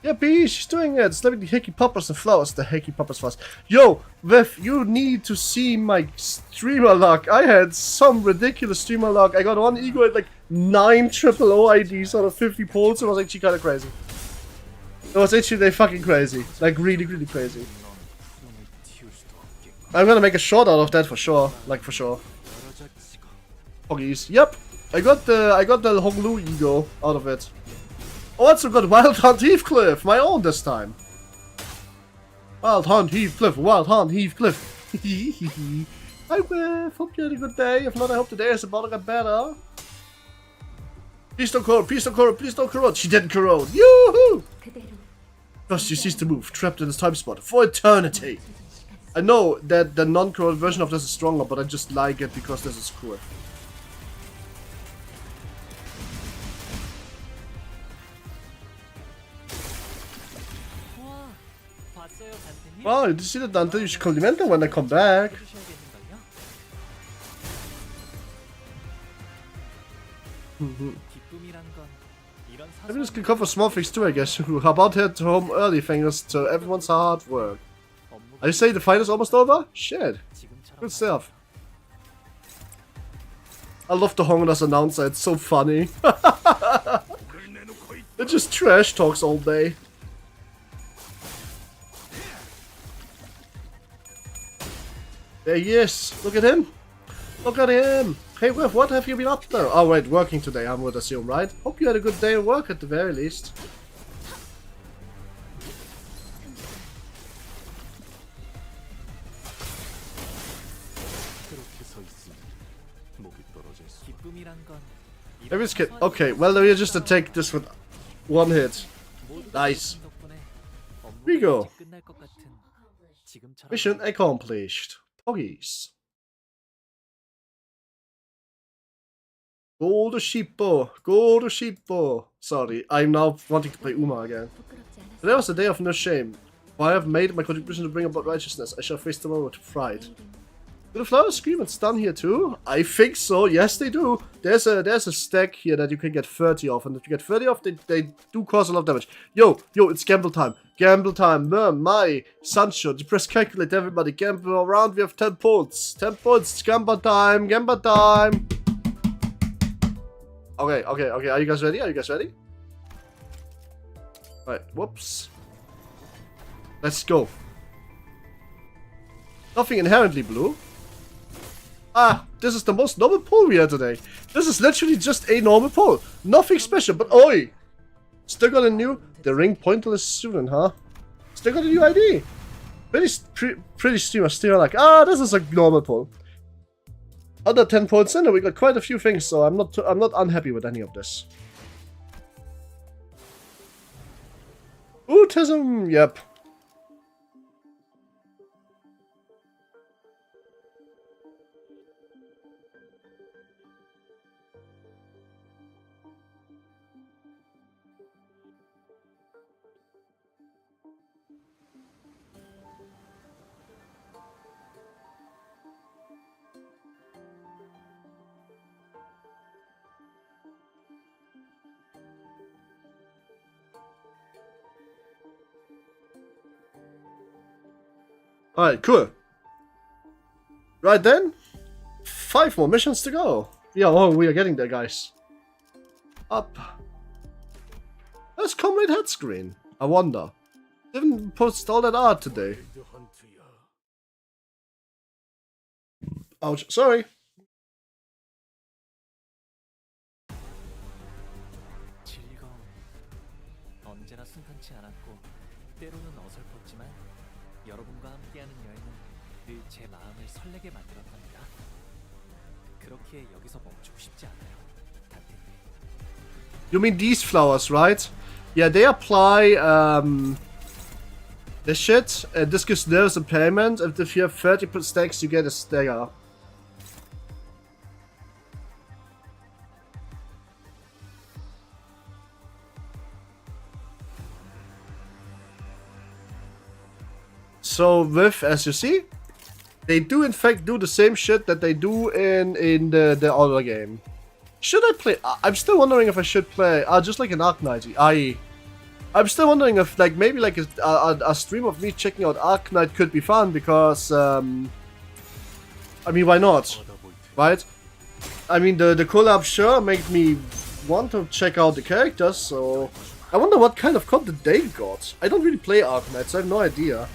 Yeah, B, she's doing it. Slapping the hickey poppers and flowers. The hickey poppers flowers. Yo, Viv, you need to see my streamer luck. I had some ridiculous streamer luck. I got one ego at like 9 triple O IDs out of 50 polls. It was actually kind of crazy. It was actually fucking crazy. Like really, really crazy. I'm gonna make a short out of that for sure. Like for sure. Hoggies. Yep. I got the Honglu ego out of it. Also got Wild Hunt Heathcliff, my own this time. Wild Hunt Heathcliff, Wild Hunt Heathcliff. Hi Biff, hope you had a good day. If not, I hope today is about to get better. Please don't corrode, please don't corrode, please don't corrode. She didn't corrode. Yoo-hoo! Thus you cease to move, trapped in this time spot for eternity. I know that the non-corrode version of this is stronger, but I just like it because this is cool. 우와, 봤어요, 단테님? Wow, did you see that Dante? You should compliment them when they come back. 해주셔야겠는걸요? 기쁨이란 건 이런 Maybe this 사소한 can cover small things too, I guess. How about head home early thanks to everyone's hard work? 업무가 Are you saying the fight is almost over? Shit. 지금처럼 Good stuff. I love the Honguras announcer, it's so funny. 그걸 내놓고 있 It just trash talks all day. There he is. Look at him. Look at him. Hey, Whiff, what have you been up to? Oh, wait, working today, I would assume, right? Hope you had a good day at work at the very least. 그렇게 서 있으면 목이 떨어져 있어. 기쁨이란 건 Maybe it's kid. Okay, well, we just take this with one hit. Nice. we go. 끝날 것 같은 지금처럼 Mission accomplished. Poggies. Go to Shippo. Go to Shippo. Sorry, I'm now wanting to play Uma again. Today was a day of no shame. For I have made my contribution to bring about righteousness. I shall face tomorrow with pride. Do the flowers scream and stun here too? I think so. Yes, they do. There's a stack here that you can get 30 off, and if you get 30 off, they do cause a lot of damage. Yo, it's gamble time. Gamble time. My Sancho, you press calculate, everybody. Gamble around. We have 10 points. 10 points. Gamble time. Gamble time. Okay. Are you guys ready? Right. Whoops. Let's go. Nothing inherently blue. Ah, this is the most normal pull we had today. This is literally just a normal pull. Nothing special, but oi! Still got a new... The ring pointless student, huh? Still got a new ID. Pretty streamers still like, this is a normal pull. Under 10 points in, and we got quite a few things, so I'm not unhappy with any of this. Autism, yep. Alright, cool. Right then, 5 more missions to go. Yeah, oh, we are getting there, guys. Up. There's Comrade head screen. I wonder. Didn't post all that art today. 드 헌트야. Ouch. Sorry. 즐거움. 언제나 순탄치 않았고 때로는 어설펐지만 여러분과 함께하는 여행은 늘 제 마음을 설레게 만들었답니다. 그렇게 여기서 멈추고 싶지 않아요, 단테님. You mean these flowers, right? Yeah, they apply this shit. This gives nerves impairment, and if you have 30 stacks, you get a stagger. So with, as you see, they do in fact do the same shit that they do in the other game. Should I play? I'm still wondering if I should play. Just like an Arknight. I'm still wondering if like maybe like a stream of me checking out Arknight could be fun because I mean, why not, right? I mean, the collab sure made me want to check out the characters. So I wonder what kind of content they got. I don't really play Arknights, so I have no idea.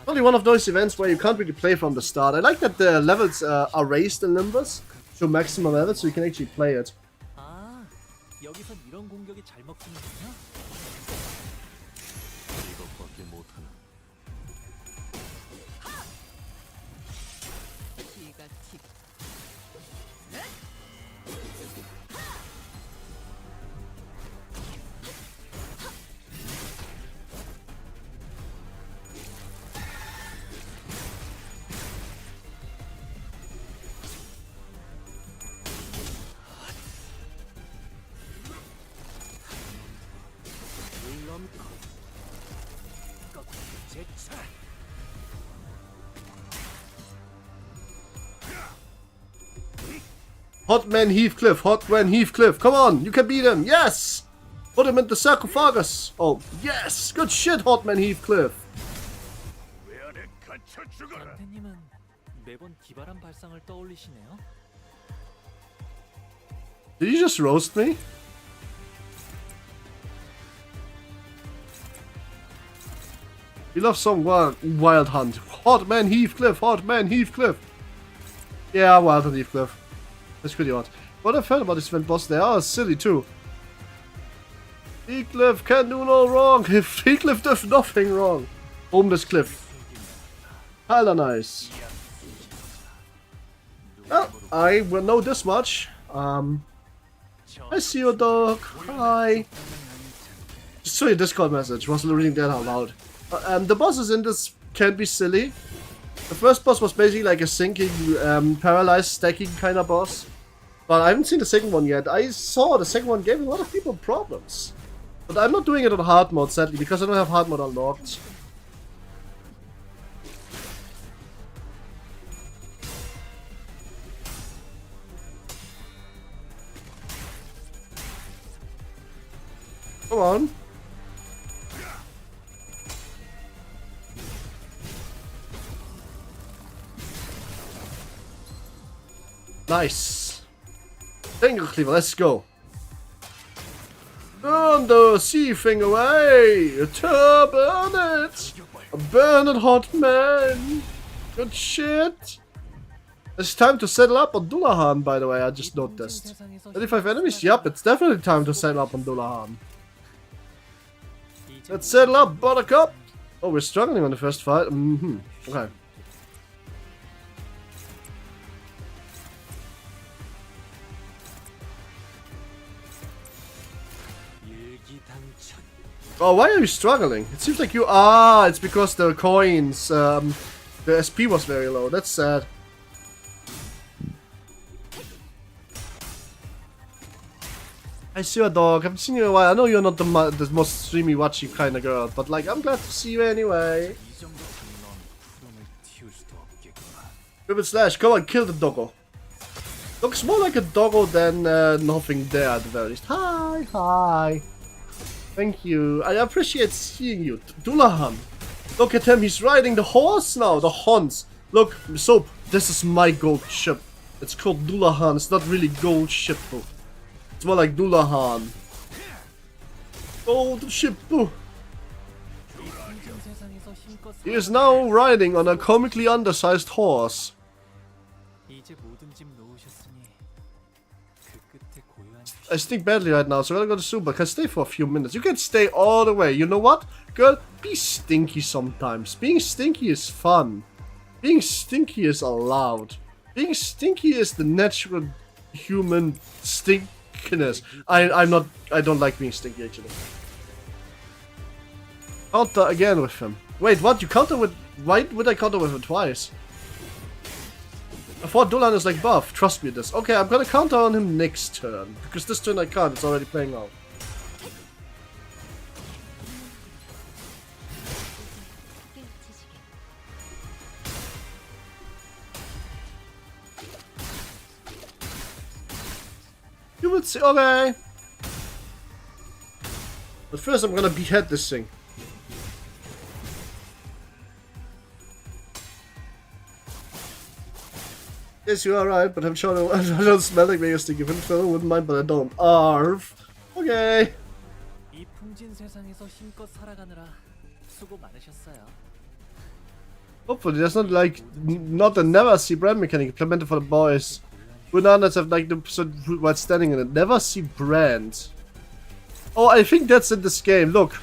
Probably one of those events where you can't really play from the start. I like that the levels are raised in Limbus to maximum level, so you can actually play it. 아, 여기선 이런 공격이 잘 먹히는군요. 이것밖에 못하나. 기가 튀. 물론고. 제차. Hotman Heathcliff, Hotman Heathcliff, come on, you can beat him, yes! Put him in the sarcophagus. Oh, yes, good shit, Hotman Heathcliff. 왜 안에 갇혀 죽어라. 단테님은 매번 기발한 발상을 떠올리시네요. Did you just roast me? We love some wild hunt. Hotman Heathcliff, Hotman Heathcliff. Yeah, Wild Hunt Heathcliff. That's pretty odd. What I've heard about this event boss, they are silly too. Heathcliff can do no wrong. If Heathcliff does nothing wrong. Homeless Cliff. Kinda nice. Well, I will know this much. I see you, dog. Hi. Just saw your Discord message. Wasn't reading that out loud. The bosses in this can be silly. The first boss was basically like a sinking, paralyzed, stacking kind of boss. But I haven't seen the second one yet. I saw the second one gave a lot of people problems. But I'm not doing it on hard mode, sadly, because I don't have hard mode unlocked. Come on. Nice. Finger cleaver, let's go. Burn the sea thing away! Burn it! Burn it, hot man! Good shit! It's time to settle up on Dullahan, by the way, I just noticed. 35 enemies? Yup, it's definitely time to settle up on Dullahan. Let's settle up, Buttercup! Oh, we're struggling on the first fight? Okay. Oh, why are you struggling? It seems like you are. It's because the coins, the SP was very low. That's sad. I see you, dog. I haven't seen you in a while. I know you're not the most streamy, watchy kind of girl, but like, I'm glad to see you anyway. Ribbon Slash, come on, kill the doggo. Looks more like a doggo than nothing there at the very least. Hi, hi. Thank you. I appreciate seeing you. Dullahan. Look at him. He's riding the horse now. The Hans. Look, Soap. This is my gold ship. It's called Dullahan. It's not really gold ship. Boo. It's more like Dullahan. Gold ship. Boo. 세상에서 힘껏 He is now riding on a comically undersized horse. 이제 모든 짐 놓으셨으니 그 끝에 고요한 I stink badly right now, so I'm gonna go to soup, but can stay for a few minutes. You can stay all the way. You know what? Girl, be stinky sometimes. Being stinky is fun. Being stinky is allowed. Being stinky is the natural human stinkiness. I don't like being stinky actually. Counter again with him. Wait, what? You counter with... Why would I counter with him twice? I thought Dulan is like buff. Trust me this. Okay, I'm gonna counter on him next turn. Because this turn I can't. It's already playing out. You will see. Okay. But first I'm gonna behead this thing. Yes, you are right, but I'm sure I don't smell like mega sticky Phil wouldn't mind, but I don't. Arf. Okay. 이 풍진 세상에서 힘껏 살아가느라 수고 많으셨어요. Hopefully, there's not like not a never see brand mechanic implemented for the boys. Bananas have like the while standing in it. Never see brand. Oh, I think that's in this game. Look.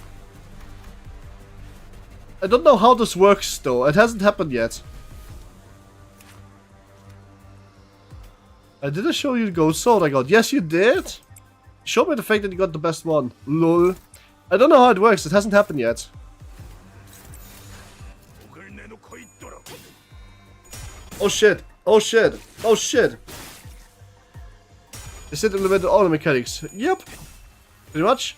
I don't know how this works though. It hasn't happened yet. Did I show you the gold sword I got? Yes, you did. Show me the fact that you got the best one. Lol. I don't know how it works. It hasn't happened yet. Oh shit. Oh shit. Oh shit. Is it implemented all the mechanics? Yep. Pretty much.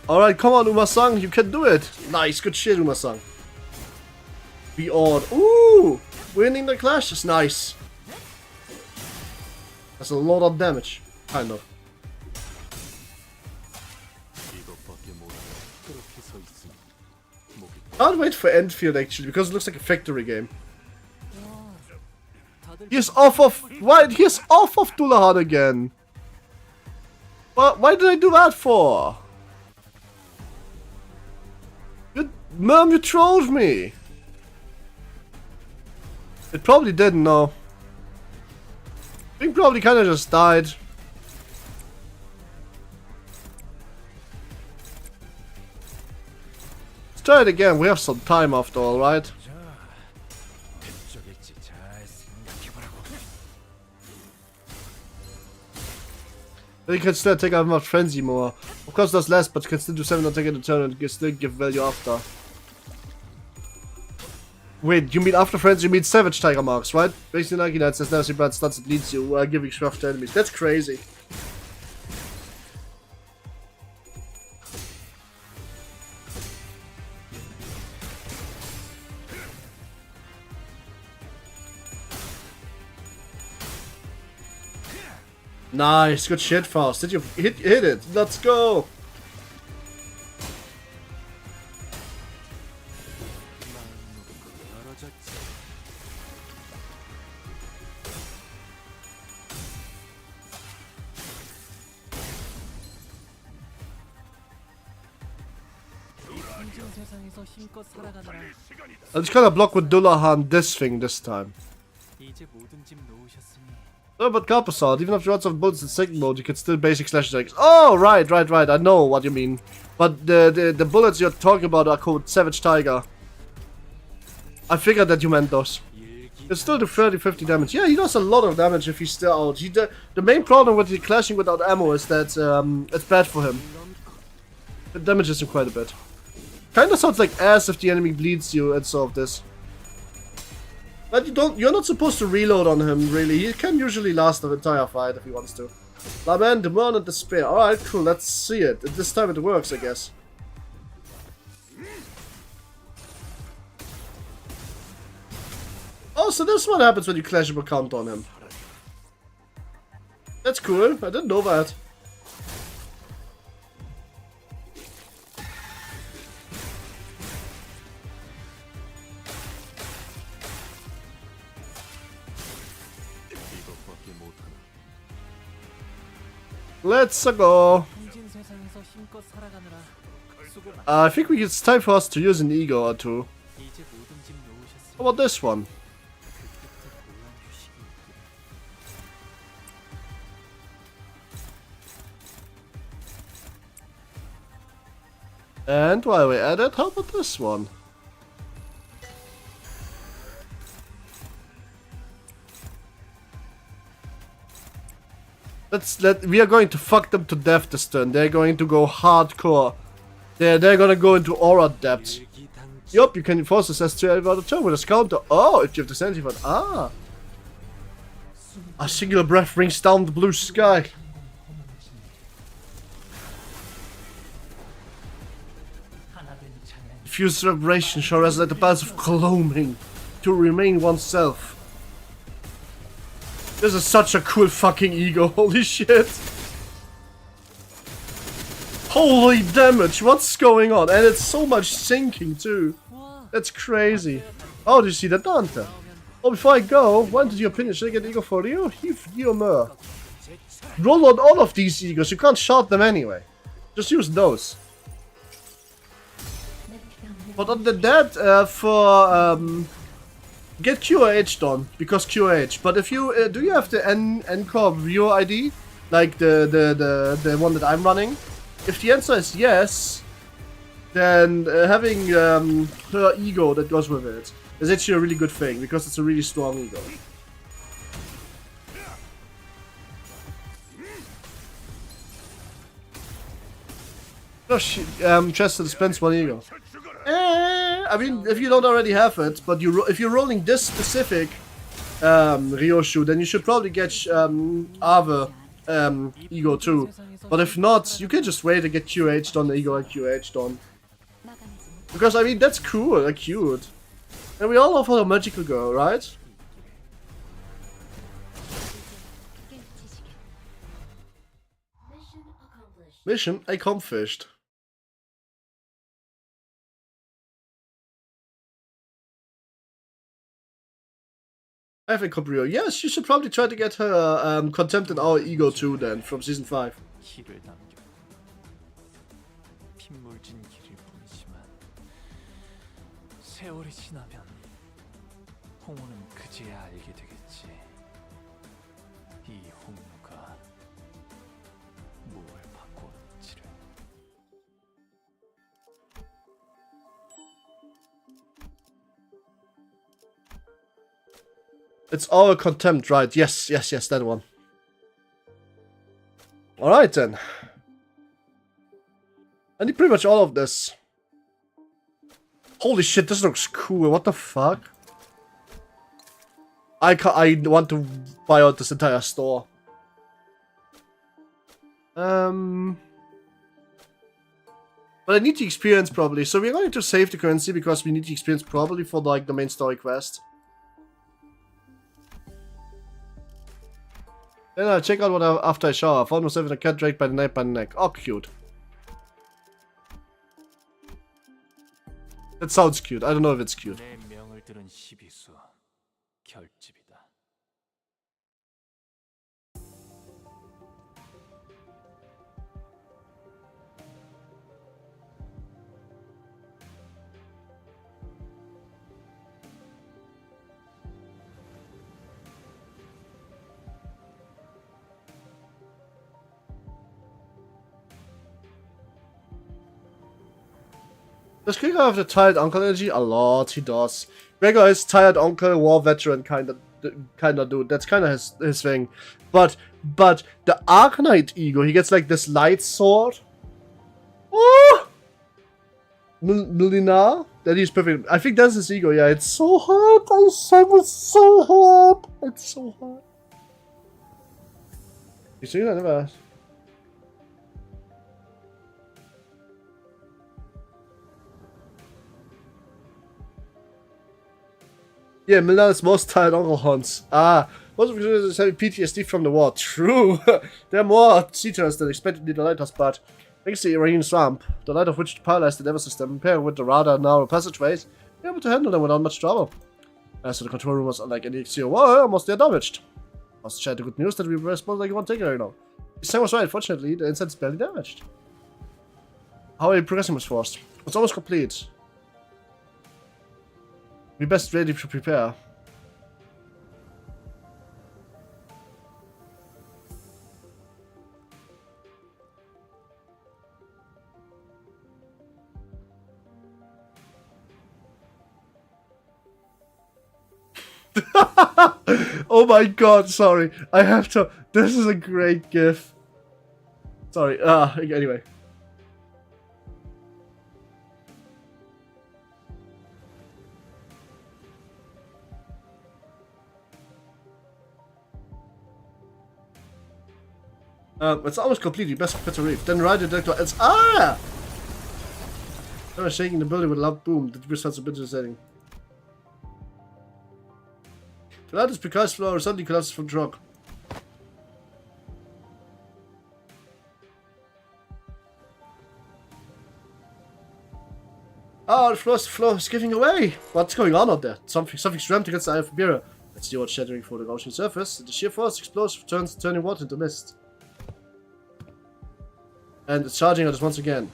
Alright, come on, Uma-san, you can do it! Nice, good shit, Uma-san. Be odd. Ooh! Winning the clash is nice. That's a lot of damage. Kind of. Can't wait for endfield actually, because it looks like a factory game. He's off of... Why? He's off of Dullahan again! Why did I do that for? Mom, you trolled me! It probably didn't, no. I think probably kinda just died. Let's try it again, we have some time after all, right? But you can still take out much frenzy more. Of course there's less, but you can still do 7 attack in a turn and still give value after. Wait, you mean after frenzy, you mean savage tiger marks, right? Basically Arknights says never see bad stats that leads you giving rough to enemies. That's crazy. Nice, good shit, Faust. Did you hit it? Let's go! 세상에서 힘껏 살아가느라 I'm just gonna block with Dullahan this thing this time. 이제 모든 짐 놓으셨으니 No, but Carpasard, even if you want some bullets in second mode, you can still basic slash attacks. Oh, right. I know what you mean. But the bullets you're talking about are called Savage Tiger. I figured that you meant those. It's still the 30-50 damage. Yeah, he does a lot of damage if he's still out. The main problem with the clashing without ammo is that it's bad for him. It damages him quite a bit. Kinda sounds like ass if the enemy bleeds you and so of this. But you're not supposed to reload on him, really. He can usually last the entire fight if he wants to. Lament, Demon, and Despair. Alright, cool, let's see it. This time it works, I guess. Oh, so this is what happens when you clash a count on him. That's cool. I didn't know that. 이것밖에 못하나. Let's go. 흥진 세상에서 힘껏 살아가느라 수고 많. I think it's time for us to use an ego or two. 이제 모든 짐 놓으셨으니 How about this one? 그 끝에 고요한 휴식이 있기를. And while we're at it, how about this one? We are going to fuck them to death this turn. They're going to go hardcore. They're gonna go into aura depths. Yup, you can force this S2 out of the turn with a counter. Oh, if you have the sanity for ah. A singular breath brings down the blue sky. Diffused vibration shall resonate the bells of gloaming to remain oneself. This is such a cool fucking ego, holy shit. Holy damage, what's going on? And it's so much sinking too. That's crazy. Oh, did you see that, Dante? Oh, before I go, what is your opinion? Should I get ego for you? You roll on all of these egos, you can't shot them anyway. Just use those. But other than that, get QH done, because QH. But if you do you have the NCOR viewer ID, like the one that I'm running? If the answer is yes, then having her ego that goes with it is actually a really good thing, because it's a really strong ego. Just to dispense one ego. I mean, if you don't already have it, but if you're rolling this specific Ryoshu, then you should probably get other ego too. But if not, you can just wait and get QH done, ego and QH done. Because I mean, that's cool, like cute. And we all love how magical girl, right? Mission accomplished. I think Cabrio. Yes, you should probably try to get her contempt in our ego too then, from season 5. 길을 남겨 핏물진 길을 보이지만 세월이 지나면 홍우는 그제야 알게 되겠지. 이 홍우가 무엇을 바꾸었는지를. It's our contempt, right? Yes, that one. Alright then. I need pretty much all of this. Holy shit, this looks cool. What the fuck? I want to buy out this entire store. But I need the experience probably. So we're going to save the currency because we need the experience probably for like the main story quest. Then I'll check out what after I shower. I found myself in a cat dragged by the night by the neck. Oh, cute. That sounds cute. I don't know if it's cute. 내 명을 들은 시비수 결집이다. Does Gregor have the tired uncle energy? A lot, he does. Gregor is tired uncle, war veteran kind of dude. That's kind of his thing. But the Arknight ego, he gets like this light sword. Oh! Milina? That is perfect. I think that's his ego. Yeah, it's so hard. I said it's so hard. It's so hard. You see that? Never. Yeah, Milana's most tired Uncle Hans. Ah, Most of the users having PTSD from the war. True. There are more sea turtles than expected near the lighthouse, but thanks to the Iranian swamp, the light of which paralyzed the nervous system, paired with the rather narrow passageways, we're able to handle them without much trouble. As for the control room was unlike any exterior wall, almost damaged. I was shared the good news that we were supposed like one thing right now. Sam was right, fortunately, the inside is barely damaged. How are you progressing, Miss Frost? It's almost complete. We best ready to prepare. Oh my god, sorry. I have to. This is a great gif. Sorry. Anyway. It's almost completely best fit to reef. Then ride the director. It's I was shaking the building with a loud boom. The debris a bit setting. The lattice precise floor suddenly collapses from the rock. Oh, the floor is giving away. What's going on out there? Something's rammed against the eye of the mirror. It's the old shattering for the ocean surface. The sheer force explodes, turning water into mist. And it's charging at us once again.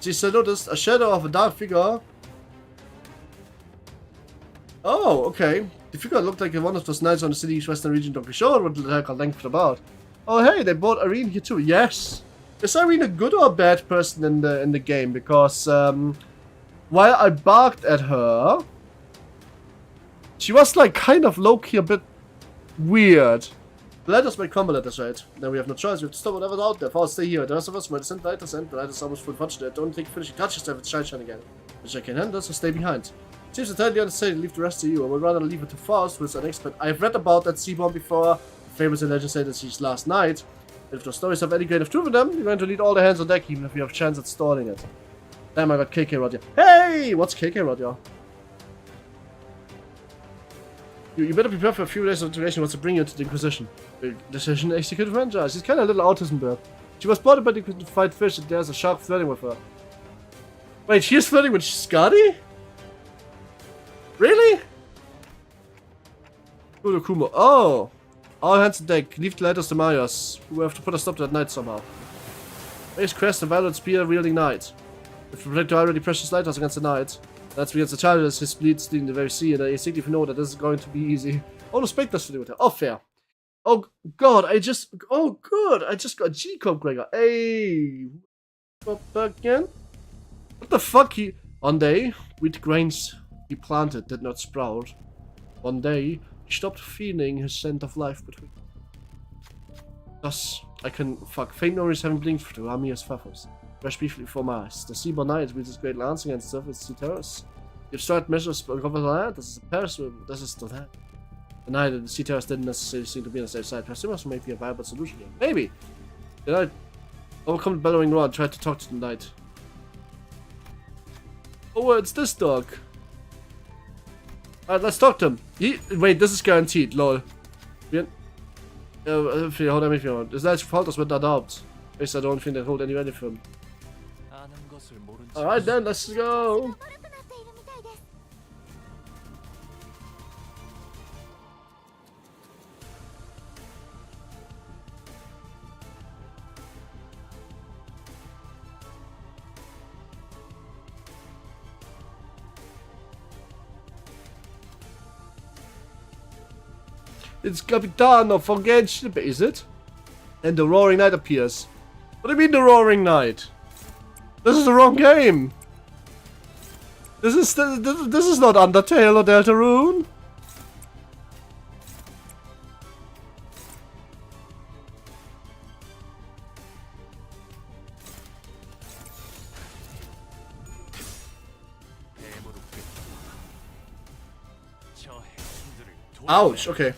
She still noticed a shadow of a dark figure. Oh, okay. The figure looked like one of those knights on the city's western region don't be sure what the heck are length about. Oh hey, they brought Irene here too. Yes. Is Irene a good or a bad person in the game? Because while I barked at her, she was like kind of low-key a bit weird. The lighters might crumble at us, right? Then we have no choice. We have to stop whatever's out there. I'll stay here. The rest of us might send lighters and the lighters almost full functional. Don't think finishing touches to have it shine again. Which I can handle, so stay behind. Seems entirely unnecessary to leave the rest to you. I would rather leave it to Faust, who is an expert. I've read about that Seaborn before. The famous and legend say that she's last night. If the stories have any grain of truth in them, you're going to need all the hands on deck, even if you have a chance at stalling it. Damn, I got KK Rod here. Hey! What's KK Rod, y'all? You better prepare for a few days of integration wants to bring you to the Inquisition. Decision executive franchise. She's kind of a little autism bird. She was spotted by the Inquisition to fight fish and there's a shark flirting with her. Wait, she is flirting with Scotty? Really? Kumo. Oh! All hands on deck. Leave the lighters to Marius. We have to put a stop to that knight somehow. Raise crest a violent spear wielding knight. If we protect the already precious lighters against the knight, that's against the child as his bleed stealing the very sea, and I instinctively know that this is going to be easy. Oh, no, Spectre's to do with her. Oh, fair. Oh, God, oh, good. I just got a G-Code, Gregor. Hey. Up again? What the fuck? One day, wheat grains he planted did not sprout. One day, he stopped feeling his scent of life between. Thus, I can faint memories having blinked through Amia's feathers. Fresh briefly before Mars. The Seaborn Knight with his great lance against surface sea terrors. You've started measures over the land. This is a Paris. This is the land. The Knight and the sea terrors didn't necessarily seem to be on the safe side. Perhaps may be a viable solution here. Maybe. The Knight overcome the bellowing roar and tried to talk to the Knight. Oh, it's this dog. Alright, let's talk to him. Wait, this is guaranteed, lol. Hold on, if you want. Is that fault as with that doubt? At least I don't think they hold any value for him. Alright then, let's go! It's Capitano von Genschnippe, is it? And the Roaring Knight appears. What do you mean the Roaring Knight? This is the wrong game! This is not Undertale or Deltarune! Ouch, okay.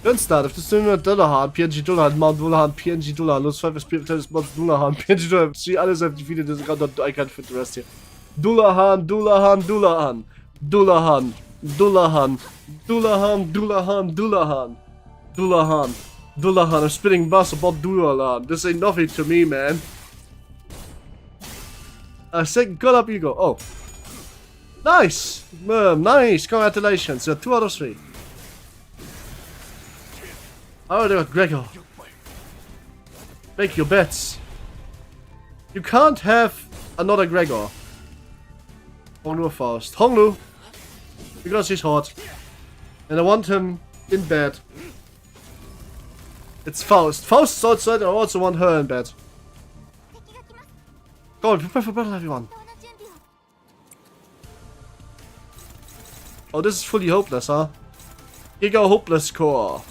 Gunstart, if this nur Dullahan, PNG Dullahan, Mount Dullahan, PNG Dullahan, los 5 Spiritus Mount Dullahan, PNG Dullahan, see alles auf die viele, das gerade I can't fit the rest here. Dullahan, Dullahan, Dullahan, Dullahan, Dullahan. Dullahan, Dullahan, Dullahan. Dullahan. Dullahan, I'm spitting buzz about Dullahan. This ain't nothing to me, man. Second cut up you go. Oh. Nice! Nice! Congratulations. You're 2 out of 3. Oh, they got Gregor. Make your bets. You can't have another Gregor. Honglu first. Honglu! Because he's hot. And I want him in bed. It's Faust. Faust is outside, I also want her in bed. Go on, prepare for battle, everyone. Oh, this is fully hopeless, huh? Here go hopeless core.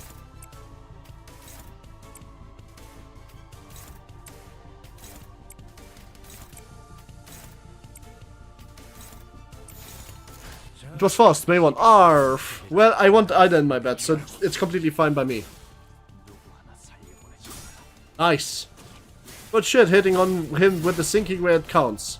It was fast, May 1. Arf! Well, I want Ida in my bed, so it's completely fine by me. Nice. Good shit, hitting on him with the sinking where it counts.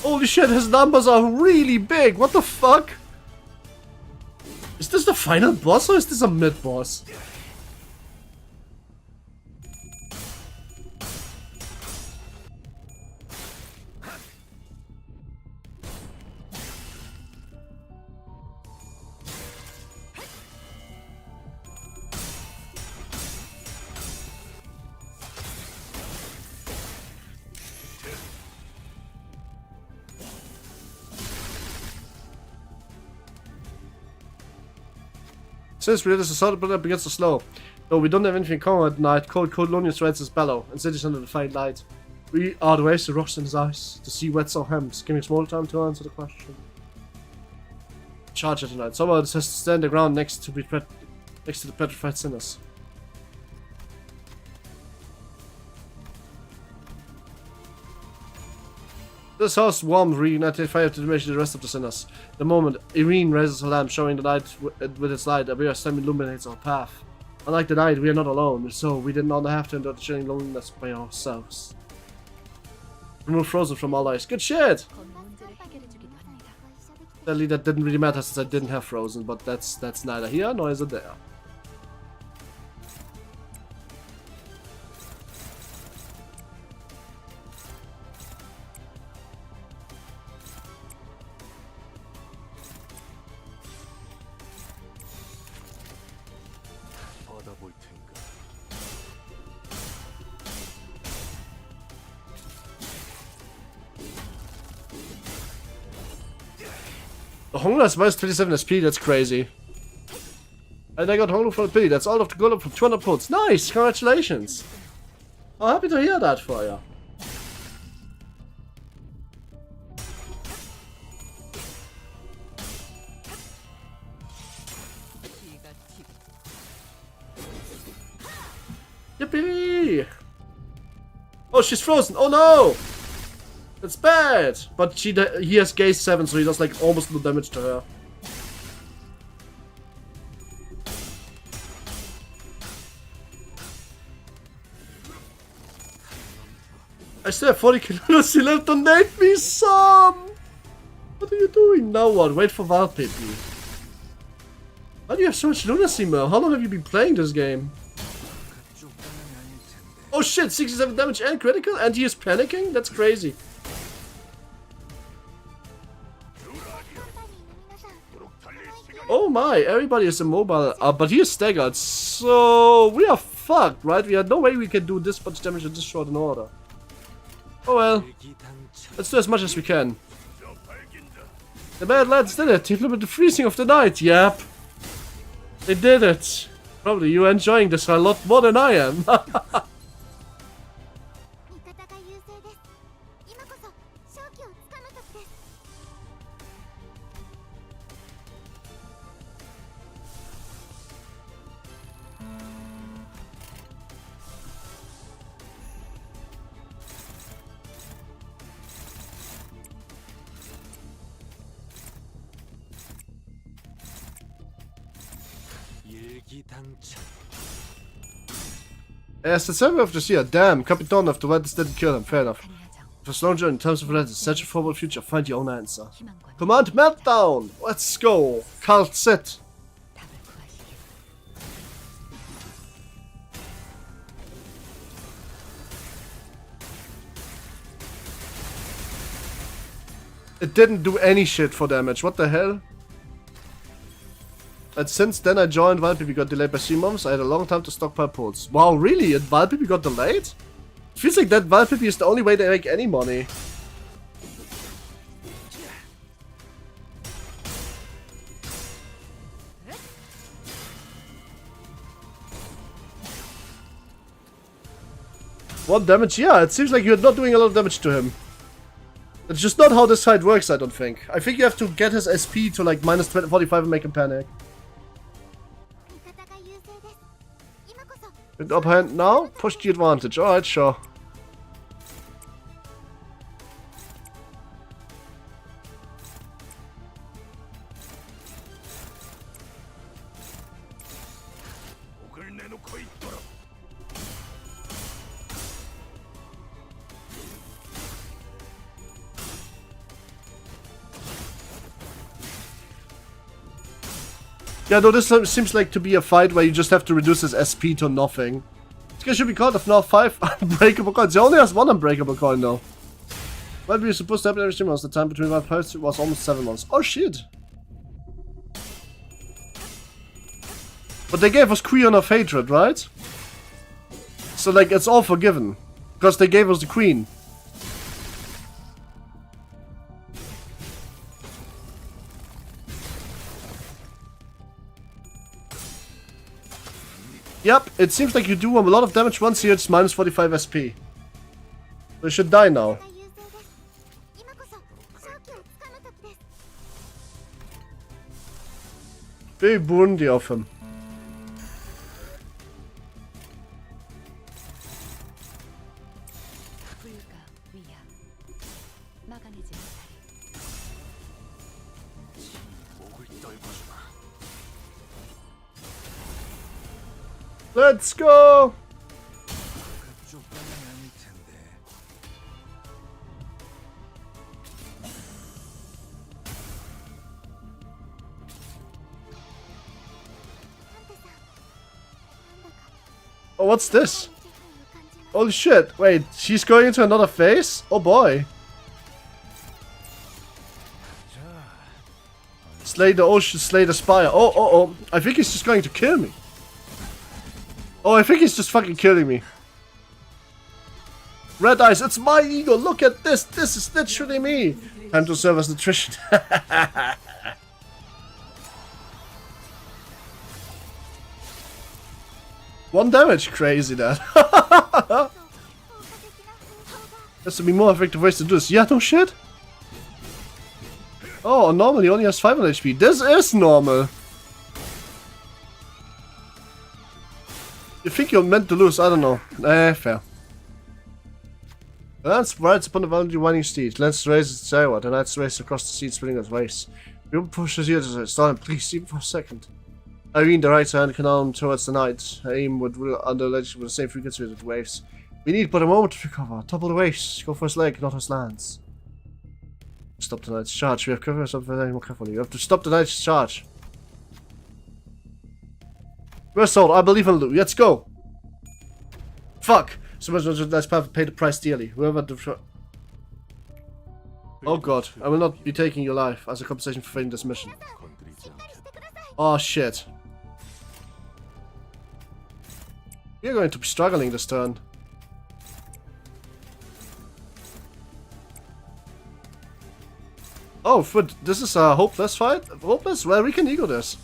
Holy shit, his numbers are really big. What the fuck? Is this the final boss or is this a mid-boss? Since we did this assault, but it begins to slow. Though we don't have anything in common at night, cold Colonius rides his bellow, and cities under the fine light. We are the waves, the rocks in his eyes. The sea wets our hems, giving small time to answer the question. Charge at tonight. Someone has to stand the ground next to the petrified sinners. This house warmed, reignited fire to diminish the rest of the sinners. The moment Irene raises her lamp, showing the light with its light, a bare stem illuminates our path. Unlike the night, we are not alone, so we did not have to endure the chilling loneliness by ourselves. Remove frozen from our lives. Good shit! Sadly, that didn't really matter since I didn't have frozen, but that's neither here nor is it there. The Honglu has minus 27 SP, that's crazy. And I got Honglu for the P, that's all of the gold from 200 points. Nice! Congratulations! I'm happy to hear that for you. Yippee! Oh, she's frozen! Oh no! It's bad! But he has gaze 7, so he does like almost no damage to her. I still have 40 kilos left, donate me some! What are you doing now? What? Wait for Wild Pity. Why do you have so much lunacy, Mo? How long have you been playing this game? Oh shit, 67 damage and critical, and he is panicking? That's crazy. Oh my, everybody is immobile, but he is staggered, so we are fucked, right? We have no way we can do this much damage in this short an order. Oh well, let's do as much as we can. The bad lads did it, they limited the freezing of the night, yep. They did it. Probably you are enjoying this a lot more than I am. 위기당첨. As the server of the sea, damn, Capitan of the Wouldnt didn't kill him, fair enough. For Stranger in terms of Reddit, search for forward future, find your own answer. Command Meltdown! Let's go! Cult sit! It didn't do any shit for damage, what the hell? And since then I joined while PP got delayed by 3 months, I had a long time to stockpile pulls. Wow, really? And while PP got delayed? It feels like that while PP is the only way they make any money. One damage? Yeah, it seems like you're not doing a lot of damage to him. It's just not how this side works, I don't think. I think you have to get his SP to like minus 45 and make him panic. With upper hand now? Push the advantage. Alright, sure. Yeah, no, this seems like to be a fight where you just have to reduce his SP to nothing. This guy should be called if now 5 unbreakable coins. He only has 1 unbreakable coin though. Might be supposed to happen every 3 months. The time between my posts was almost 7 months. Oh shit. But they gave us Queen of Hatred, right? So like it's all forgiven. Because they gave us the Queen. Yep, it seems like you do a lot of damage once here, it's minus 45 SP. So you should die now. Very bundy of him. Let's go! Oh, what's this? Holy shit, wait, she's going into another phase? Oh boy. Slay the ocean, slay the spire. Oh, I think he's just going to kill me. Oh, I think he's just fucking killing me. Red Eyes, it's my ego, look at this. This is literally me. Time to serve as nutrition. 1 damage, crazy that. Has to be more effective ways to do this. Yeah, no shit. Oh, normally he only has 500 HP. This is normal. You think you're meant to lose? I don't know. Fair. The lance rides upon the valiantly winding steed. Lance raises its chariot. The knights race across the sea, spinning its waves. You pushes here to start him, please, even for a second. Irene, the right hand, canal towards the knight. Her aim would under ledge with the same frequency with the waves. We need but a moment to recover. Topple the waves. Go for his leg, not his lance. Stop the knight's charge. We have covered ourselves very more carefully. You have to stop the knight's charge. First sold, I believe in Lou. Let's go. Fuck. So much nice path pay the price dearly. Whoever the Oh god, I will not be taking your life as a compensation for failing this mission. Oh shit. We are going to be struggling this turn. Oh, foot. This is a hopeless fight? Hopeless? Well, we can ego this.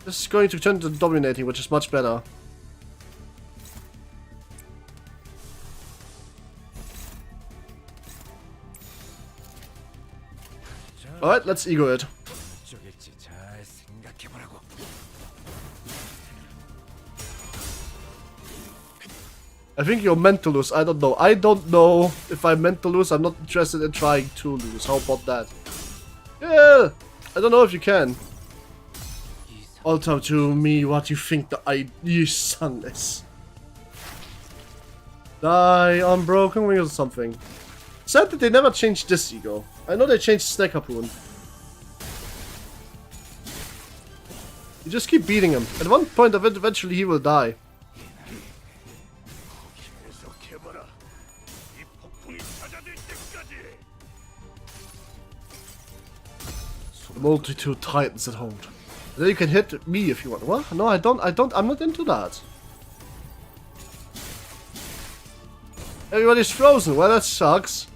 This is going to turn to dominating, which is much better. Alright, let's ego it. I think you're meant to lose. I don't know. I don't know if I'm meant to lose. I'm not interested in trying to lose. How about that? Yeah! I don't know if you can. Alter to me what you think the idea son is. Die unbroken wing or something. Sad that they never changed this ego. I know they changed Stack Harpoon. You just keep beating him. At one point of it, eventually he will die. 계속해봐라. 이 폭풍이 찾아들 때까지. The multitude titans at hold. Then you can hit me if you want. What? No, I don't. I'm not into that. Everybody's frozen. Well, that sucks.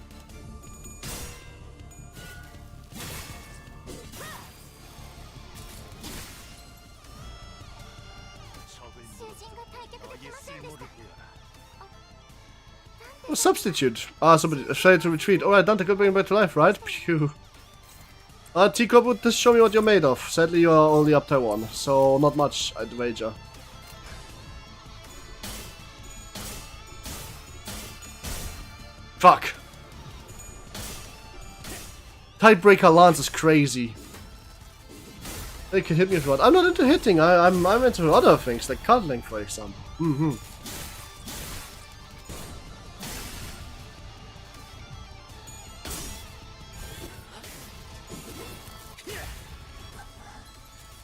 Oh, substitute. Ah, somebody decided to retreat. Alright, Dante could bring him back to life, right? Phew. Tico would just show me what you're made of. Sadly, you are only up to 1, so not much, I'd wager. Fuck. Tiebreaker Lance is crazy. They can hit me if you want. I'm not into hitting. I'm into other things, like cuddling, for example.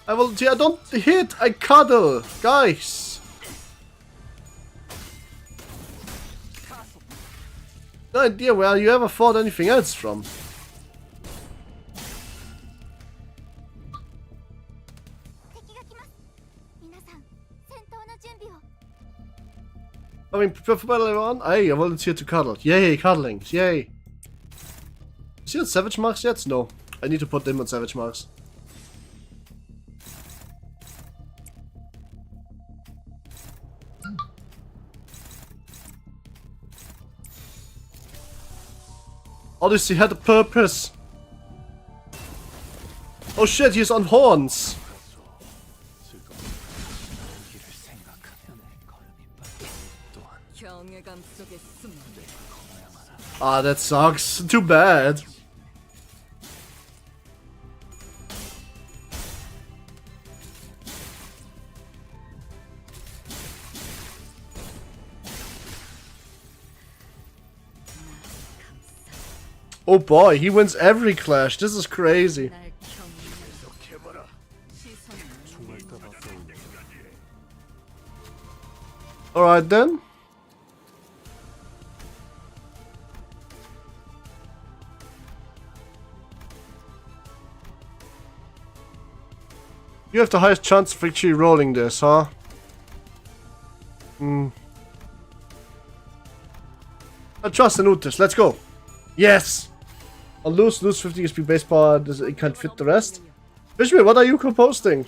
I don't hit, I cuddle, guys. No idea where you ever fought anything else from. I mean, prepare for battle, everyone. Hey, I volunteer to cuddle. Yay, cuddling, yay. Is he on Savage Marks yet? No. I need to put them on Savage Marks. Odyssey had a purpose. Oh shit, he's on horns. Ah, that sucks. Too bad. Oh boy, he wins every clash. This is crazy. Alright then. You have the highest chance of victory rolling this, huh? I trust in Utis. Let's go. Yes! I'll lose 50 XP base power. It can't fit the rest. Vishmi, what are you composting?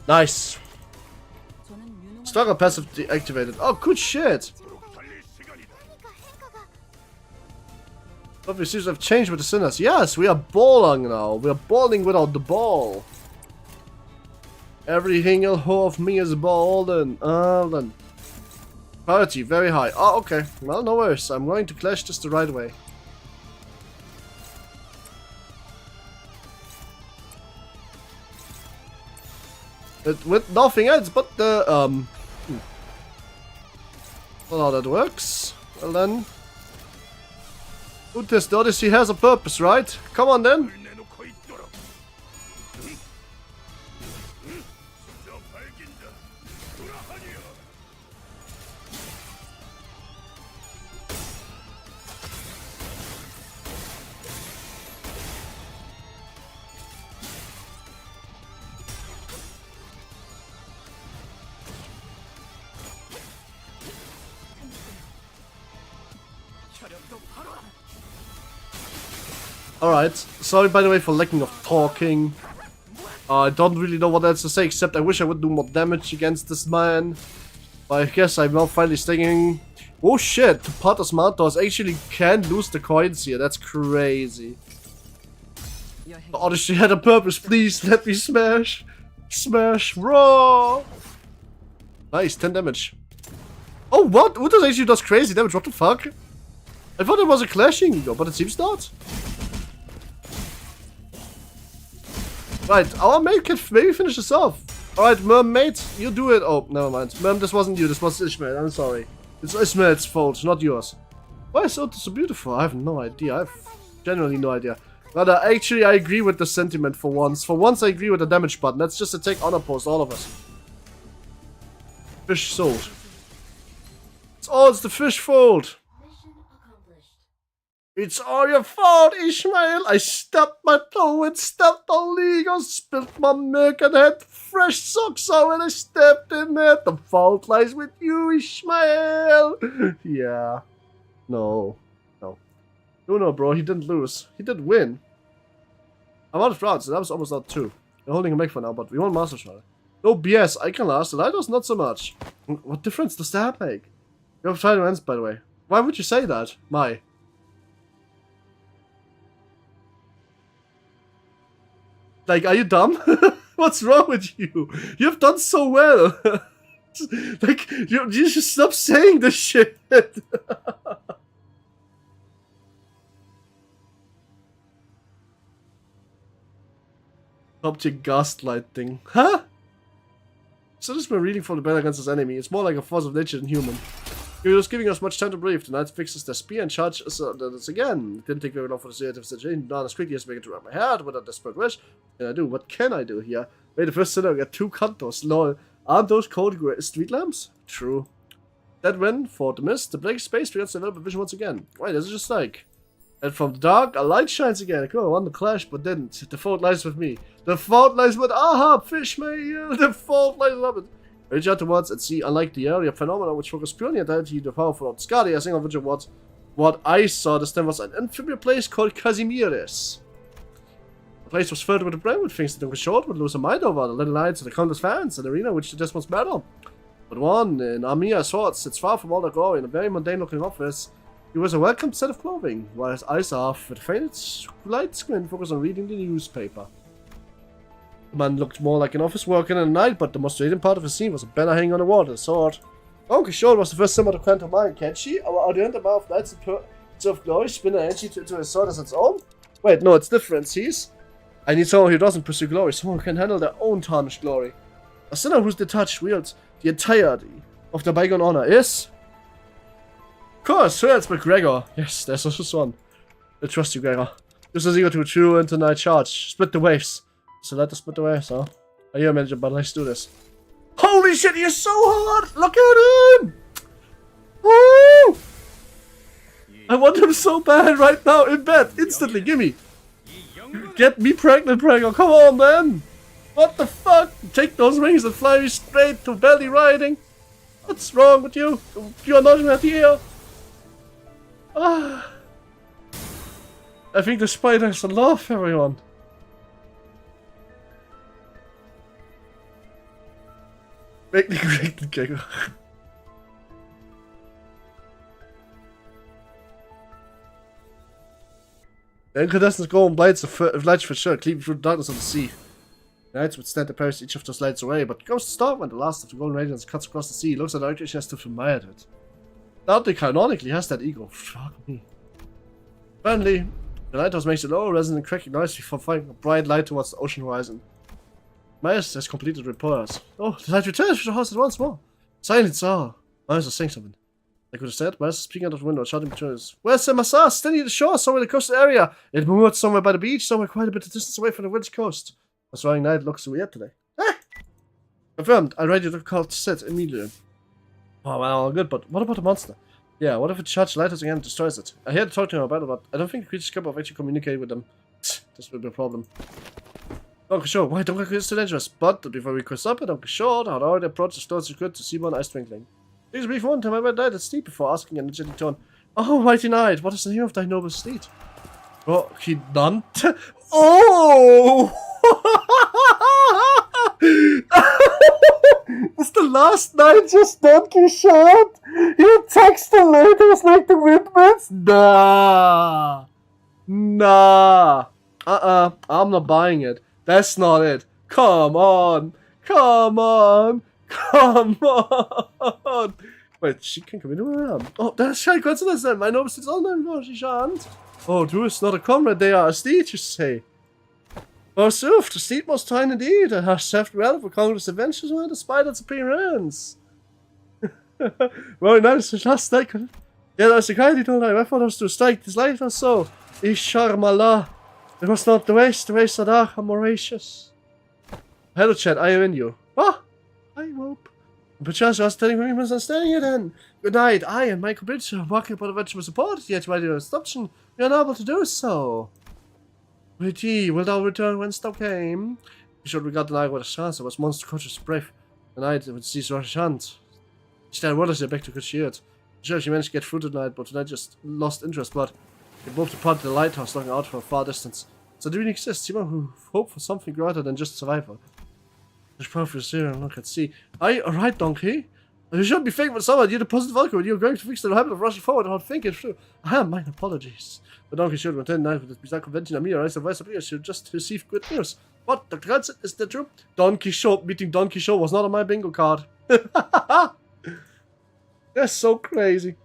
Nice. Struggle passive deactivated. Oh, good shit. But we seem to have changed with the sinners. Yes, we are balling now. We are balling without the ball. Every single hoe of me is balling. Then. Priority, very high. Oh, okay. Well, no worries. I'm going to clash this the right way. With nothing else but the, Well, how that works. Well then. Utis, the Odyssey has a purpose, right? Come on then. Alright, sorry by the way for lacking of talking. I don't really know what else to say except I wish I would do more damage against this man. But I guess I'm now finally sticking. Oh shit, Patas Mantos actually can lose the coins here, that's crazy. The Odyssey had a purpose, please let me smash. Smash, raw! Nice, 10 damage. Oh what? Utas actually does crazy damage, what the fuck? I thought it was a clashing ego, but it seems not. Right, our mate can maybe finish this off. Alright, mermaid, you do it. Oh, never mind. Merm, this wasn't you, this was Ishmael. I'm sorry. It's Ishmael's fault, not yours. Why is it so beautiful? I have no idea. I have genuinely no idea. But actually, I agree with the sentiment for once. For once, I agree with the damage button. That's just a take honor post, all of us. Fish sold. It's the fish fault. It's all your fault, Ishmael. I stubbed my toe and stepped on Lego, spilled my milk and had fresh socks on when I stepped in it. The fault lies with you, Ishmael. Yeah. No. No, bro. He didn't lose. He did win. I'm out of rounds, so that was almost out 2. We're holding him back for now, but we won Master Shot. No BS. I can last. The Lighthouse not so much. What difference does that make? You have tried to ends, by the way. Why would you say that? My. Like, are you dumb? What's wrong with you? You've done so well. Like, you should stop saying this shit. Object gaslighting. Huh? So this is my reading from the battle against his enemy. It's more like a force of nature than human. He was giving us much time to breathe. The knight fixes their spear and charges us again. It didn't take very long for the situation. Not as quickly as making it around my head with a desperate wish. What can I do? What can I do here? Wait, the first sinner got 2 cantos. Lol. Aren't those cold street lamps? True. That win for the mist. The blank space begins to develop a vision once again. Wait, this is just like. And from the dark, a light shines again. Cool, I won the clash, but didn't. The fault lies with me. The fault lies with Ahab, Fishmail. The fault lies with it. Reach out towards at sea, unlike the area phenomena which focus purely on the powerful of Skadi, I think of which what I saw this time was an amphibious place called Casimiris. The place was filled with the brain with things that Don Quixote would lose a mind over, the little knights and the countless fans, an arena which the despots battle. But one, in Armia swords, sits far from all the glory in a very mundane looking office. He wears a welcome set of clothing, while his eyes are off with a faint light squint focused on reading the newspaper. The man looked more like an office worker than a knight, but the most radiant part of his scene was a banner hanging on the wall and a sword. Don Quixote was the first symbol to canto mine, can't she? Our audience above of knights of glory spin an energy into his sword as its own? Wait, no, it's different, sees? I need someone who doesn't pursue glory, someone who can handle their own tarnished glory. A sinner whose detached wields the entirety of the bygone honor is... Of course, Sir, it's McGregor. Yes, there's also this one. I trust you, Gregor. Just as eager to true into night charge. Split the waves. So let us split the waves, huh? I hear manager, but let's do this. Holy shit, he's so hard! Look at him! Woo! I want him so bad right now in bed. Instantly, gimme. Get me pregnant, Gregor. Come on, man. What the fuck? Take those wings and fly me straight to belly riding. What's wrong with you? You are not even here. Ah. I think the spiders love everyone. Make the great giggle. The incandescent golden lights of lights for sure, cleaving through the darkness of the sea. The knights would stand to perish each of those lights away, but it goes to stop when the last of the golden radiance cuts across the sea. He looks at the Arknights as to admire it. Doubtly canonically has that ego. Fuck me. Finally, the lighthouse makes a low, resonant, cracking noise before firing a bright light towards the ocean horizon. Myers has completed repairs. Oh, the light returns to the house at once more. Silence all. Myers is saying something. I could have said, Myers is speaking out of the window, shouting between us. Where's the massage? Steady at the shore, somewhere in the coastal area. It moved somewhere by the beach, somewhere quite a bit of distance away from the village coast. The surrounding night looks weird today. Ah! Confirmed. I'm ready to call to set immediately. Oh, well, all good, but what about the monster? Yeah, what if it charges lighthouse again and destroys it? I had to talk to him about it, but I don't think the creature's capable of actually communicating with them. This will be a problem. Don Quixote, why Don Quixote is too dangerous? But before we cross up, Don Quixote had already approached the store's secret to Seaborn Ice Twinkling. Please a brief one time I read night at sleep before asking in a gentle tone. Oh, mighty knight, what is the name of thy noble steed? Oh, he dunked? Oh! Is the last night just Don Quixote? He attacks the ladies like the windmills? Nah. Nah. I'm not buying it. That's not it. Come on. Come on. Come on. Wait, she can come into her arm. Oh, that's shy coincidence then. My noble steed's all night. No, she shan't. Oh, du is not a comrade. They are a steed, you say. Forsooth, the seat was time indeed, and has served well for Congress adventures despite its appearance. Very nice, just like. Yeah, that's the kind don't I thought I was to strike this light or so. Isharmala. It was not the waste of that, I'm Mauritius. Hello, Chad, I am in you. Ah, I hope. Perchance I was telling me misunderstanding you then. Good night, I and Michael Bridge are walking upon a vegetable support, yet by your instruction, we are unable to do so. Witty, will thou return whence thou came? You should regard the night with a chance, it was monster conscious brave. The night it would cease rush hand. Instead, what is your back to good shield? Sure, she managed to get through tonight, but tonight just lost interest, but they moved apart the lighthouse looking out for a far distance. So do really exist, you know, who hope for something greater than just survival. There's profit here and look at sea. Aye, alright, donkey. You shouldn't be thinking with someone, you're the positive welcome, and you're going to fix the habit of rushing forward without thinking through. I have mine apologies. The donkey should return tonight with this bizarre convention of me, or else the vice of should just receive good news. What, Dr. Hudson, is that true? Don Quixote meeting Don Quixote was not on my bingo card. That's so crazy.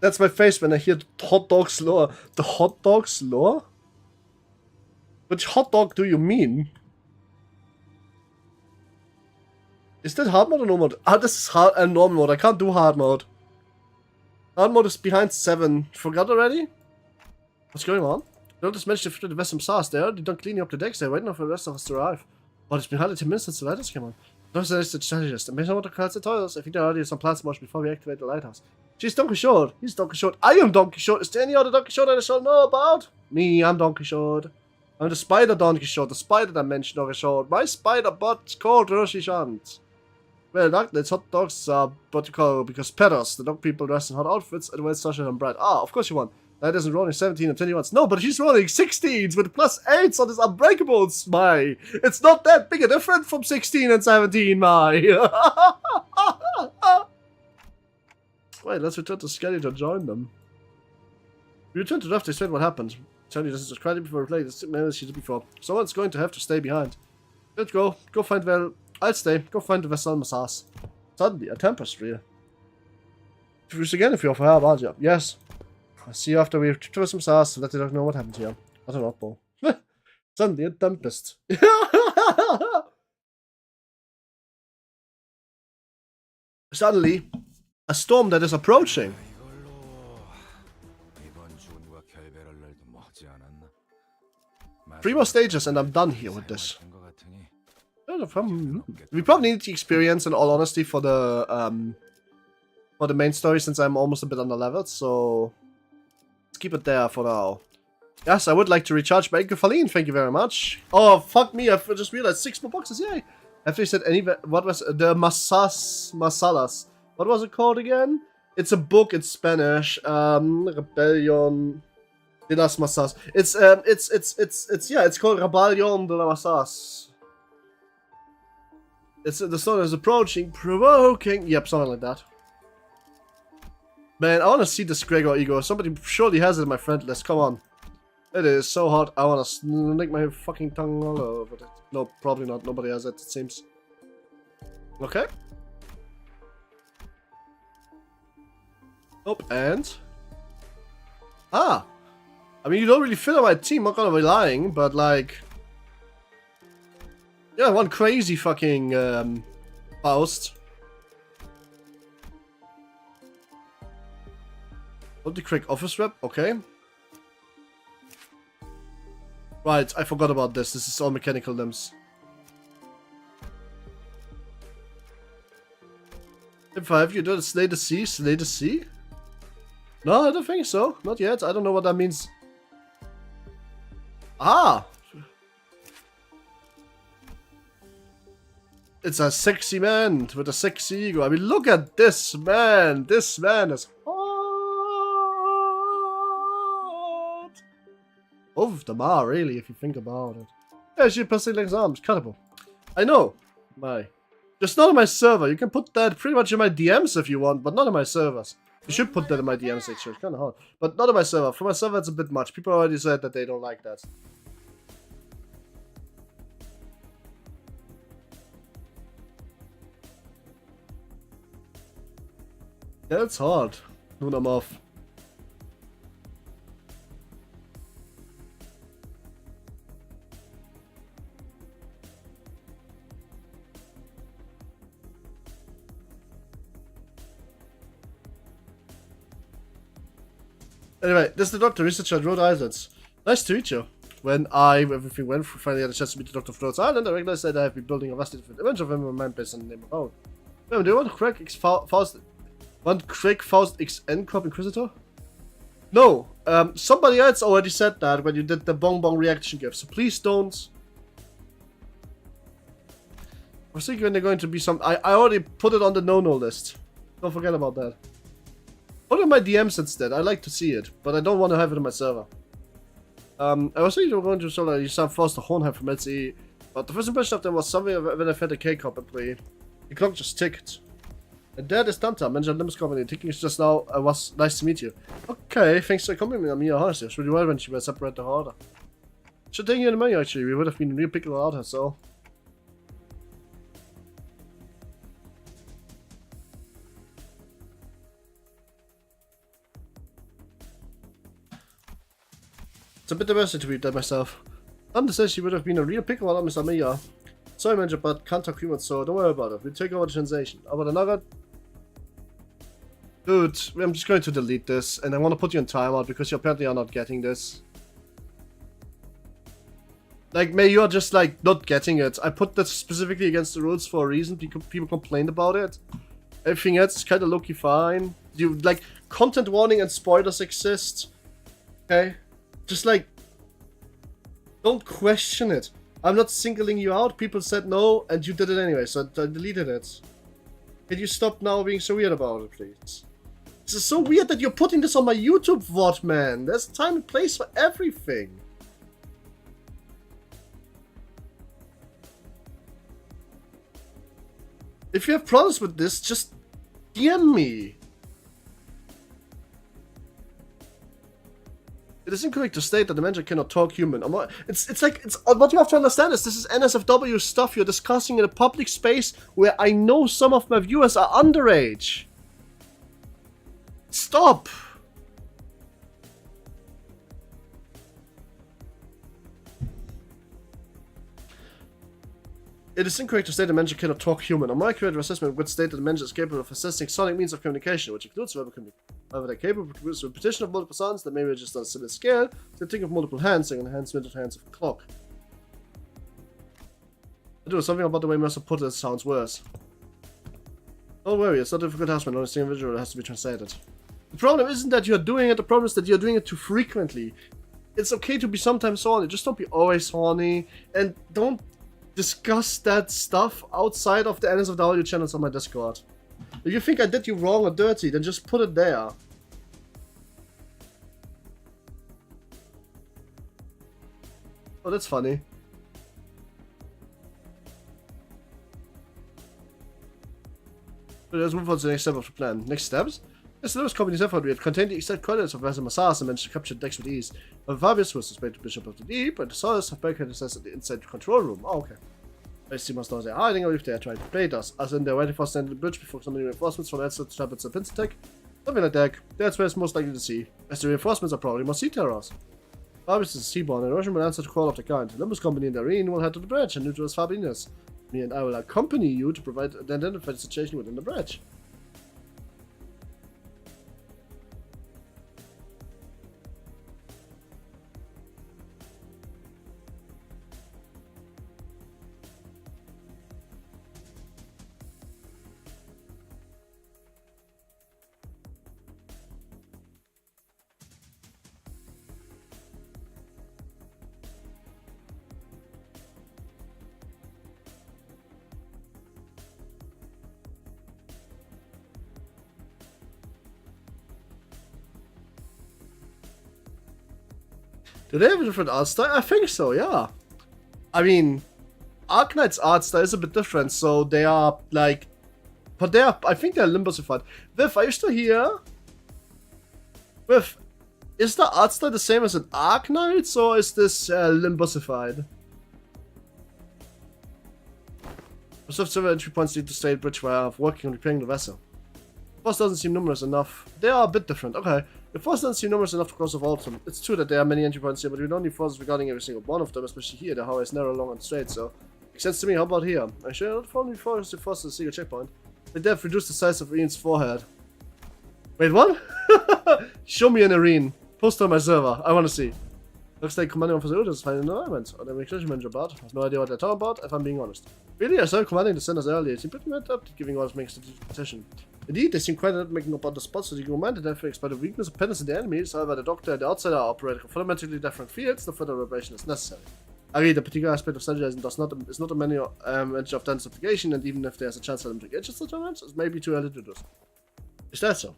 That's my face when I hear hot dog's lore. The hot dog's lore? Which hot dog do you mean? Is that hard mode or normal mode? Ah, this is hard and normal mode. I can't do hard mode. Hard mode is behind 7. Forgot already? What's going on? Don't just manage to fit the vessel sauce there. They don't clean up the decks. They're waiting for the rest of us to arrive. But it's been hardly 10 minutes since the lighthouse came on. Those are the strategist. Amazing what the cards and toilets. I think there are already some plans motion before we activate the lighthouse. She's Don Quixote. He's Don Quixote. I am Don Quixote. Is there any other Don Quixote I shall know about? Me, I'm Don Quixote. I'm the spider Don Quixote, the spider dimension Don Quixote. My spider butt's called Roshishant. Well, Arknights hot dogs are what you call because peddlers, the dog people dressed in hot outfits and wear sausage and bread. Ah, of course you won. That isn't rolling 17 and 21s. No, but she's rolling 16s with plus 8s on his unbreakables, my. It's not that big a difference from 16 and 17, my. Wait, let's return to Skelly to join them. We return to Raft to explain what happened. Tell you this is just credit before we play this man she did before. Someone's going to have to stay behind. Let's go. Go find Vel. I'll stay. Go find the vessel Massas. Suddenly, a tempest Fuse again if you're for her, aren't you? Yes. I'll see you after we've tried some sauce to let you know what happened here. What an oddball. Suddenly a tempest. Suddenly, a storm that is approaching. 3 more stages and I'm done here with this. We probably need the experience in all honesty for the main story since I'm almost a bit under-leveled, so let's keep it there for now. Yes, I would like to recharge my Inkefaline, thank you very much. Oh, fuck me, I've just realized 6 more boxes, yay! Have they said any, what was, the Masalas. What was it called again? It's a book in Spanish, Rebellion de las Masas. It's called Rebellion de las Masas. The sun is approaching, provoking. Yep, something like that. Man, I want to see this Gregor ego. Somebody surely has it in my friend list. Come on. It is so hot. I want to snake my fucking tongue all over it. No, probably not. Nobody has it, it seems. Okay. Oh, and... Ah! I mean, you don't really fit on my team, not gonna be lying, but like... Yeah, one crazy fucking Faust. Not the correct office rep, okay. Right, I forgot about this. This is all mechanical limbs. If I have you done slay the sea? Slay the sea? No, I don't think so. Not yet. I don't know what that means. Ah! It's a sexy man with a sexy ego. I mean, look at this man. This man is hot. Both of them are, really, if you think about it. Yeah, she passing exams. Cuttable. I know. Just not on my server. You can put that pretty much in my DMs if you want, but not on my servers. You should put that in my DM section. It's kind of hard. But not on my server. For my server, it's a bit much. People already said that they don't like that. Yeah, it's hard. When I'm off. Anyway, this is the Doctor, researcher at Rhode Island. Nice to meet you. When everything went through, finally had a chance to meet the Doctor of Rhode Island, I realized that I have been building a vast different image of him in my mind based on the name of Owen. Do you want Craig Faust X N Crop Inquisitor? No, somebody else already said that when you did the Bong Bong reaction gift, so please don't. I was thinking when they're going to be some. I already put it on the no-no list. Don't forget about that. Put it in my DMs instead. I like to see it, but I don't want to have it on my server. I was thinking we were going to show like some Foster Hornheim from LCE, but the first impression of them was something when I fed a K-Cop employee. The clock just ticked. And that is Danta, manager of Limbus Company. Thinking it's just now. It was nice to meet you. Okay, thanks for coming with me. Honestly, it was really well when she was separate the horde. Should take you in the money actually. We would have been real pickle out her, so. It's a bit embarrassing to read that myself. Danta says she would have been a real pickle out of Miss Amiya. Sorry, manager, but can't talk humans, so don't worry about it. We'll take over the translation. About another. Dude, I'm just going to delete this, and I want to put you in timeout because you apparently are not getting this. Like, May, you are just, like, not getting it. I put that specifically against the rules for a reason. People complained about it. Everything else is kind of low-key fine. You, like, content warning and spoilers exist. Okay? Just, like, don't question it. I'm not singling you out. People said no, and you did it anyway, so I deleted it. Can you stop now being so weird about it, please? This is so weird that you're putting this on my YouTube VOD, man. There's time and place for everything. If you have problems with this, just DM me. It is incorrect to state that the manager cannot talk human. It's like what you have to understand is this is NSFW stuff you're discussing in a public space where I know some of my viewers are underage. Stop. It is incorrect to state the manager cannot talk human. A more accurate assessment would state that the manager is capable of assessing sonic means of communication, which includes verbal communication. However, they're capable of producing a repetition of multiple sounds that may be registered on a similar scale, so think of multiple hands and enhancement of hands of a clock. I do something about the way Mercer put it sounds worse. Don't worry, it's not a difficult task, only single visual has to be translated. The problem isn't that you're doing it, the problem is that you're doing it too frequently. It's okay to be sometimes horny, just don't be always horny, and don't discuss that stuff outside of the NSFW channels on my Discord. If you think I did you wrong or dirty, then just put it there. Oh, that's funny. Let's move on to the next step of the plan. Next steps? Yes, the Limbus Company's effort we had contained the exact coordinates of Vassal Massas and managed to capture decks with ease. But Fabius was suspected to Bishop of the Deep, and the Saurus have barricaded themselves in the inside control room. Oh, okay. I see most of them hiding, or if they are trying to play us, as in they're waiting for us to enter the bridge before summoning reinforcements from elsewhere to trap its pincer tech. Something like that. That's where it's most likely to see, as the reinforcements are probably more sea terrors. Fabius is a seaborn, and Russian will answer to call of the kind. The Limbus Company and the Arena will head to the bridge and neutralize Fabius. Me and I will accompany you to provide and identify the situation within the bridge. Do they have a different art style? I think so, yeah. I mean, Arknights' art style is a bit different, so they are like... But they are... I think they're Limbusified. Viv, are you still here? With, is the art style the same as an Arknights, or is this Limbusified? Reserve several entry points lead to state bridge where working on repairing the vessel. The force doesn't seem numerous enough. They are a bit different. Okay. The force doesn't seem numerous enough to cross of all of them. It's true that there are many entry points here, but we don't need forces regarding every single one of them, especially here. The hallway is narrow, long, and straight, so makes sense to me. How about here? I should not only force the force a single checkpoint. They have reduced the size of Ian's forehead. Wait, what? Show me an arena. Post on my server. I want to see. Looks like commanding officer just find an environment. Or the recruitment manager about. I have no idea what they're talking about, if I'm being honest. Really, I started commanding the centers earlier. It seemed pretty mad up to giving orders makes the decision. Indeed, they seem quite adept at making up on the spots so you can command the effects by the weakness of penance in the enemies. However, the doctor and the outsider are operating on fundamentally different fields. No further reparation is necessary. I read the particular aspect of strategizing is not a manual edge of dense application, and even if there's a chance for them to get just the tournaments, it may be too early to do so. Is that so?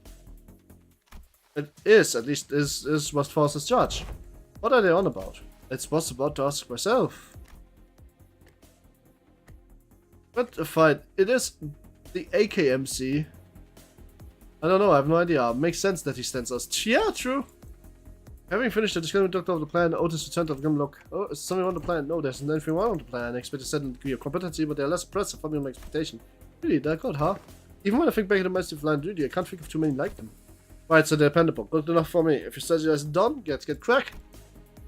It is, at least is what forces judge. What are they on about? It's what's about to ask myself. But a fight. It is the AKMC. I don't know, I have no idea. Makes sense that he stands us. Yeah, true. Having finished the discussion with Doctor of the plan, Otis returned to the Grimlock. Oh, is something on the plan? No, there's nothing wrong on the plan. I expect a certain degree of competency, but they're less impressive from my expectation. Really, they're good, huh? Even when I think back at the Master of Line Duty, I can't think of too many like them. Right, so they're dependable. Good enough for me. If your strategy isn't done, get crack.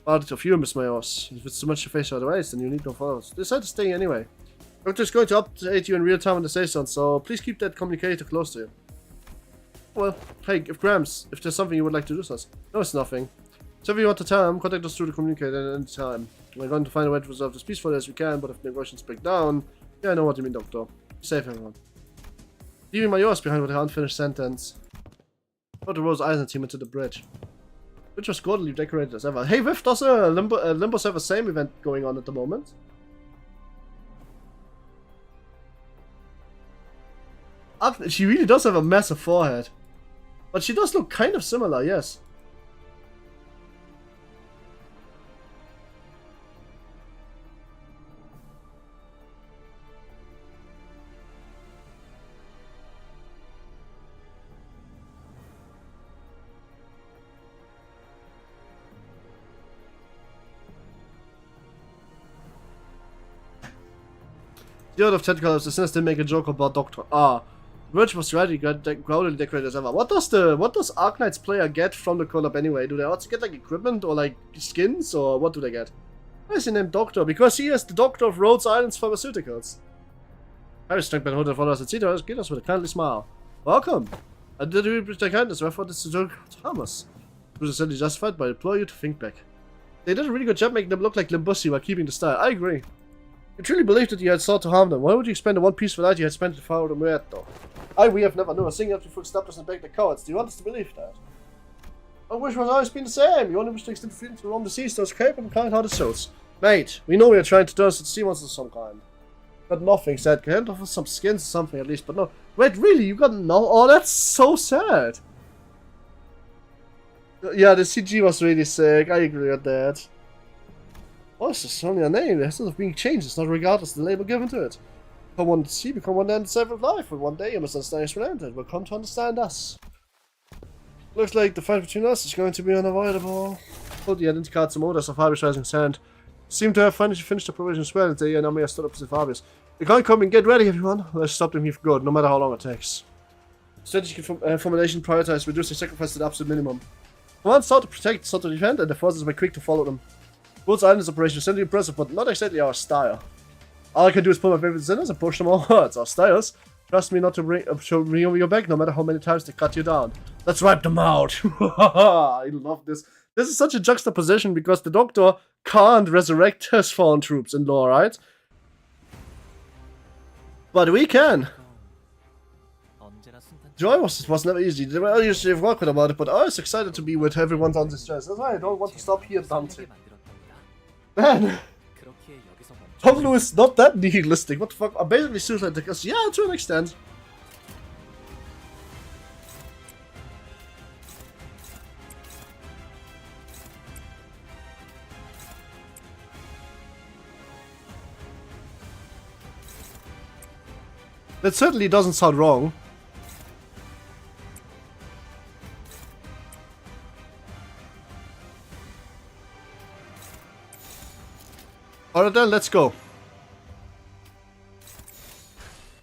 Part of you, Miss Mayos. If it's too much to face otherwise, then you need no followers. Decide to stay anyway. Doctor's going to update you in real time when the say on, so please keep that communicator close to you. Well, hey, if there's something you would like to do with us. No, it's nothing. So if you want to tell him, contact us through the communicator at any time. We're going to find a way to resolve this peacefully as we can, but if negotiations break down, yeah, I know what you mean, Doctor. Be safe, everyone. Leaving my yours behind with her unfinished sentence. Put the Rose Eisen team into the bridge. Which was gaudily decorated as ever. Hey, Rift, does Limbus have the same event going on at the moment? She really does have a massive forehead. But she does look kind of similar, yes. The Order of Tentacles, the Sinners didn't make a joke about Doctor R. The bridge was ready, gaudily decorated as ever. What does Arknights player get from the collab anyway? Do they also get like equipment or like skins, or what do they get? Why is he named Doctor? Because he is the Doctor of Rhodes Island's Pharmaceuticals. Harry strength by the hood of others and Cedars greet us with a kindly smile. Welcome! I did read their kindness, therefore this is Thomas. It was essentially justified, but I implore you to think back. They did a really good job making them look like Limbussi while keeping the style. I agree. You truly believed that you had sought to harm them. Why would you expend the one piece for that you had spent to follow the Muerto? We have never known a single up to foot stopped us and begged the cowards. Do you want us to believe that? I wish it was always been the same. You only wish to extend freedom to roam the seas, those capable kind-hearted souls. Mate, we know we are trying to turn us into sea monsters of some kind. But nothing sad. Can offer some skins or something at least, but no. Wait, really? You got no? Oh, that's so sad. Yeah, the CG was really sick. I agree with that. Oh, it's just only a name. It has not being changed. It's not regardless of the label given to it. Become one to see, become one to end the cycle of life. But one day you must understand your friend and will come to understand us. Looks like the fight between us is going to be unavoidable. Pulled the identity cards and orders of Fabius rising sand. Seem to have finally finished the provisions well, and they now may have stood up to Fabius. You can't come and get ready, everyone. Let's stop them here for good, no matter how long it takes. Strategy formulation prioritized reducing sacrifice to the absolute minimum. Command sought to protect, sought to defend, and the forces were quick to follow them. Rhodes Island's operation is certainly impressive, but not exactly our style. All I can do is pull my favorite sinners and push them all hard. It's our styles. Trust me not to bring over your back, no matter how many times they cut you down. Let's wipe them out. I love this. This is such a juxtaposition because the Doctor can't resurrect his fallen troops in lore, right? But we can. Joy was never easy. They were usually awkward about it, but I was excited to be with everyone on this chest. That's why I don't want to stop here, Dante. Man, Pablo is not that nihilistic. What the fuck? I'm basically suicide because yeah, to an extent. That certainly doesn't sound wrong. Alright then, let's go.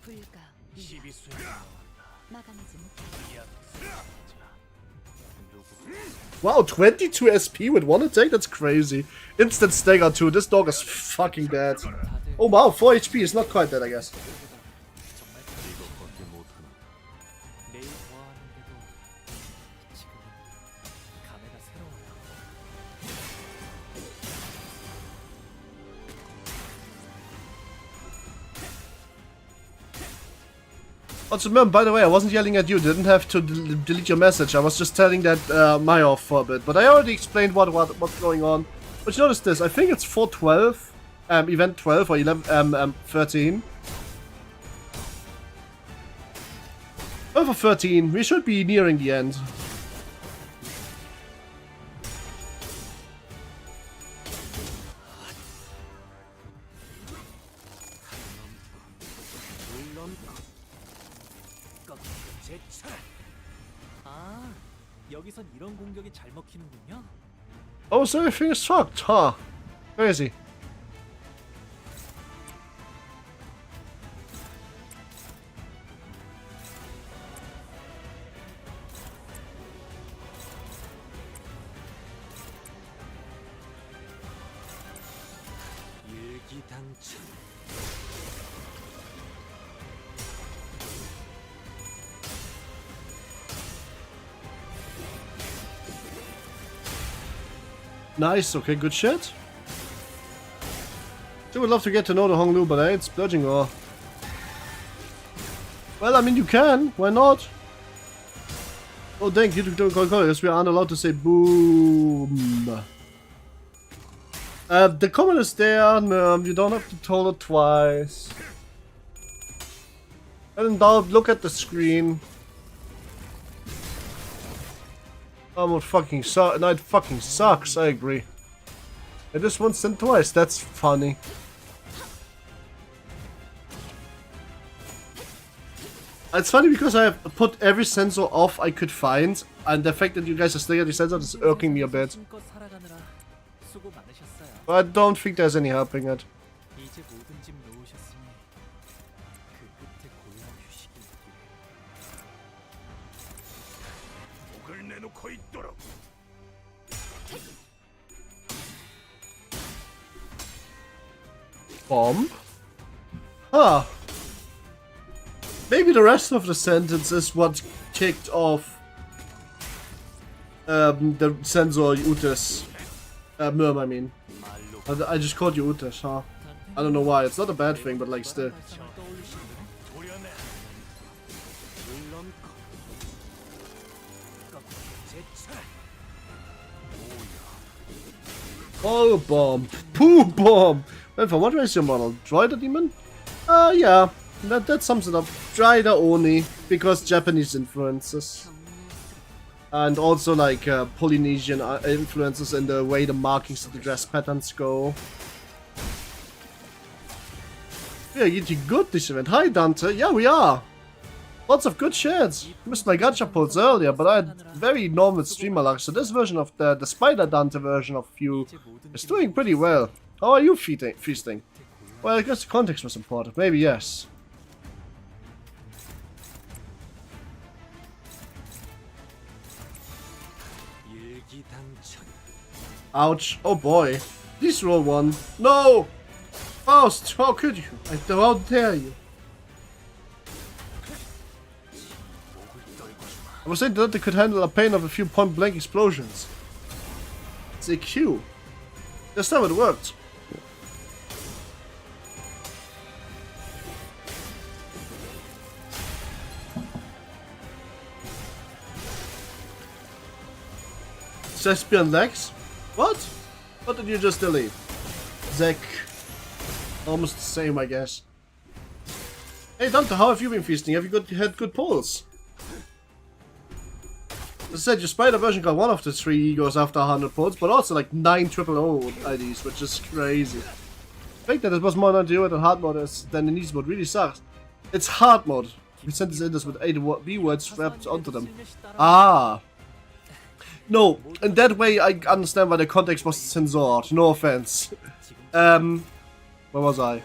불가 시비 수행 막아내지 못해. Wow, 22 SP with one attack? That's crazy. Instant stagger too. This dog is fucking dead. Oh wow, 4 HP is not quite dead, I guess. 매일 보아하는데도 지금은 감회가 새로워요. Also, remember, by the way, I wasn't yelling at you. Didn't have to delete your message. I was just telling that Maya off for a bit. But I already explained what's going on. But you notice this. I think it's 412, event 12 or 11, 13. 12 or 13. We should be nearing the end. 아, 여기선 이런 공격이 잘 먹히는군요. Oh, so everything is fucked, huh? Crazy. 일기당천 Nice, okay, good shit. Still would love to get to know the Honglu, but I ain't splurging or. Well, I mean, you can. Why not? Oh, thank you to call yes, we aren't allowed to say boom. The comment is there, you don't have to tell it twice. And now look at the screen. Oh, it fucking sucks. No, it fucking sucks, I agree. I just once and twice, that's funny. It's funny because I have put every sensor off I could find, and the fact that you guys are still at the sensor is irking me a bit. 힘껏 살아가느라 수고 많으셨어요. But I don't think there's any helping it. 이제 모든 짐 놓으셨으니 그 끝에 고요한 휴식이 있기를. 목을 내놓고 있도록 Bomb? Huh. Maybe the rest of the sentence is what kicked off the sensor Utis. Murm, I mean. I just called you Utis, huh? I don't know why. It's not a bad thing, but like still. 도련해 물론 제차 Oh, bomb. Poo bomb. Well, for what race your model? Droider demon? Yeah. That sums it up. Droider only, because Japanese influences. And also like Polynesian influences in the way the markings of the dress patterns go. We are getting good this event. Hi Dante. Yeah, we are. Lots of good shares. Missed my gacha pulls earlier, but I had very normal streamer luck, so this version of the Spider Dante version of you is doing pretty well. How are you feasting? Well, I guess the context was important. Maybe yes. 일기당천 Ouch. Oh boy. Please roll one. No! Faust, how could you? How dare you? I was saying that they could handle the pain of a few point blank explosions. It's a Q. This time it worked. Thespian legs? What? What did you just delete? Zek. Almost the same, I guess. Hey Dante, how have you been feasting? Have you had good pulls? As I said, your spider version got one of the 3 egos after 100 pulls, but also like 9 000 IDs, which is crazy. The fact that it was more 90 than hard mode than in easy mode really sucks. It's hard mode. We sent this in this with 8 V words wrapped onto them. Ah. No, in that way I understand why the context was censored, no offense. Where was I?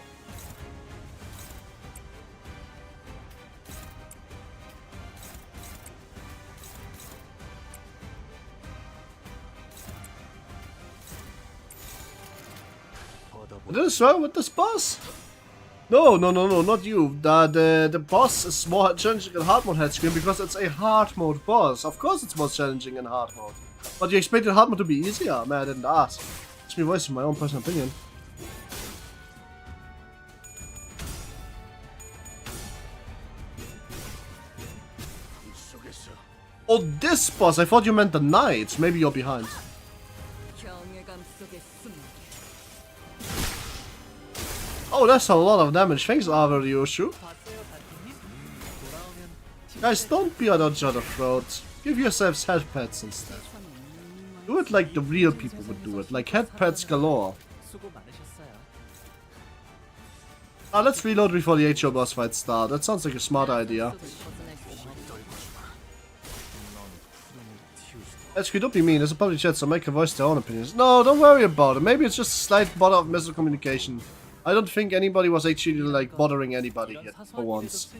Did I swear with this boss? No, not you. The boss is more challenging in hard mode headscreen because it's a hard mode boss. Of course it's more challenging in hard mode. But you expected hard mode to be easier? Man, I didn't ask. It's me voicing my own personal opinion. Oh, this boss! I thought you meant the knights. Maybe you're behind. Oh, that's a lot of damage. Thanks, Ava Ryoshu. Guys, don't be on each other's throats. Give yourselves head pets instead. Do it like the real people would do it, like head pets galore. Let's reload before the HO boss fight start. That sounds like a smart idea. Actually, don't be mean. There's a public chat, so make them voice their own opinions. No, don't worry about it. Maybe it's just a slight bother of miscommunication. I don't think anybody was actually like bothering anybody yet for once.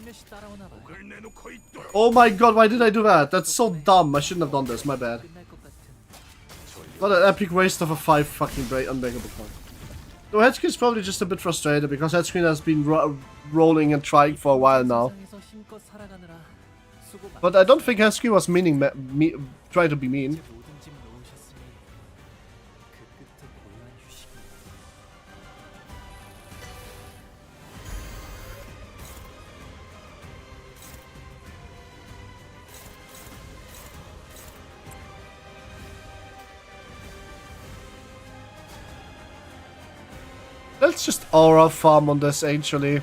Oh my god, why did I do that? That's so dumb. I shouldn't have done this. My bad. What an epic waste of a 5 fucking unbreakable point. So Headscreen's probably just a bit frustrated because Headscreen has been rolling and trying for a while now. But I don't think Headscreen was trying to be mean. Let's just aura farm on this actually.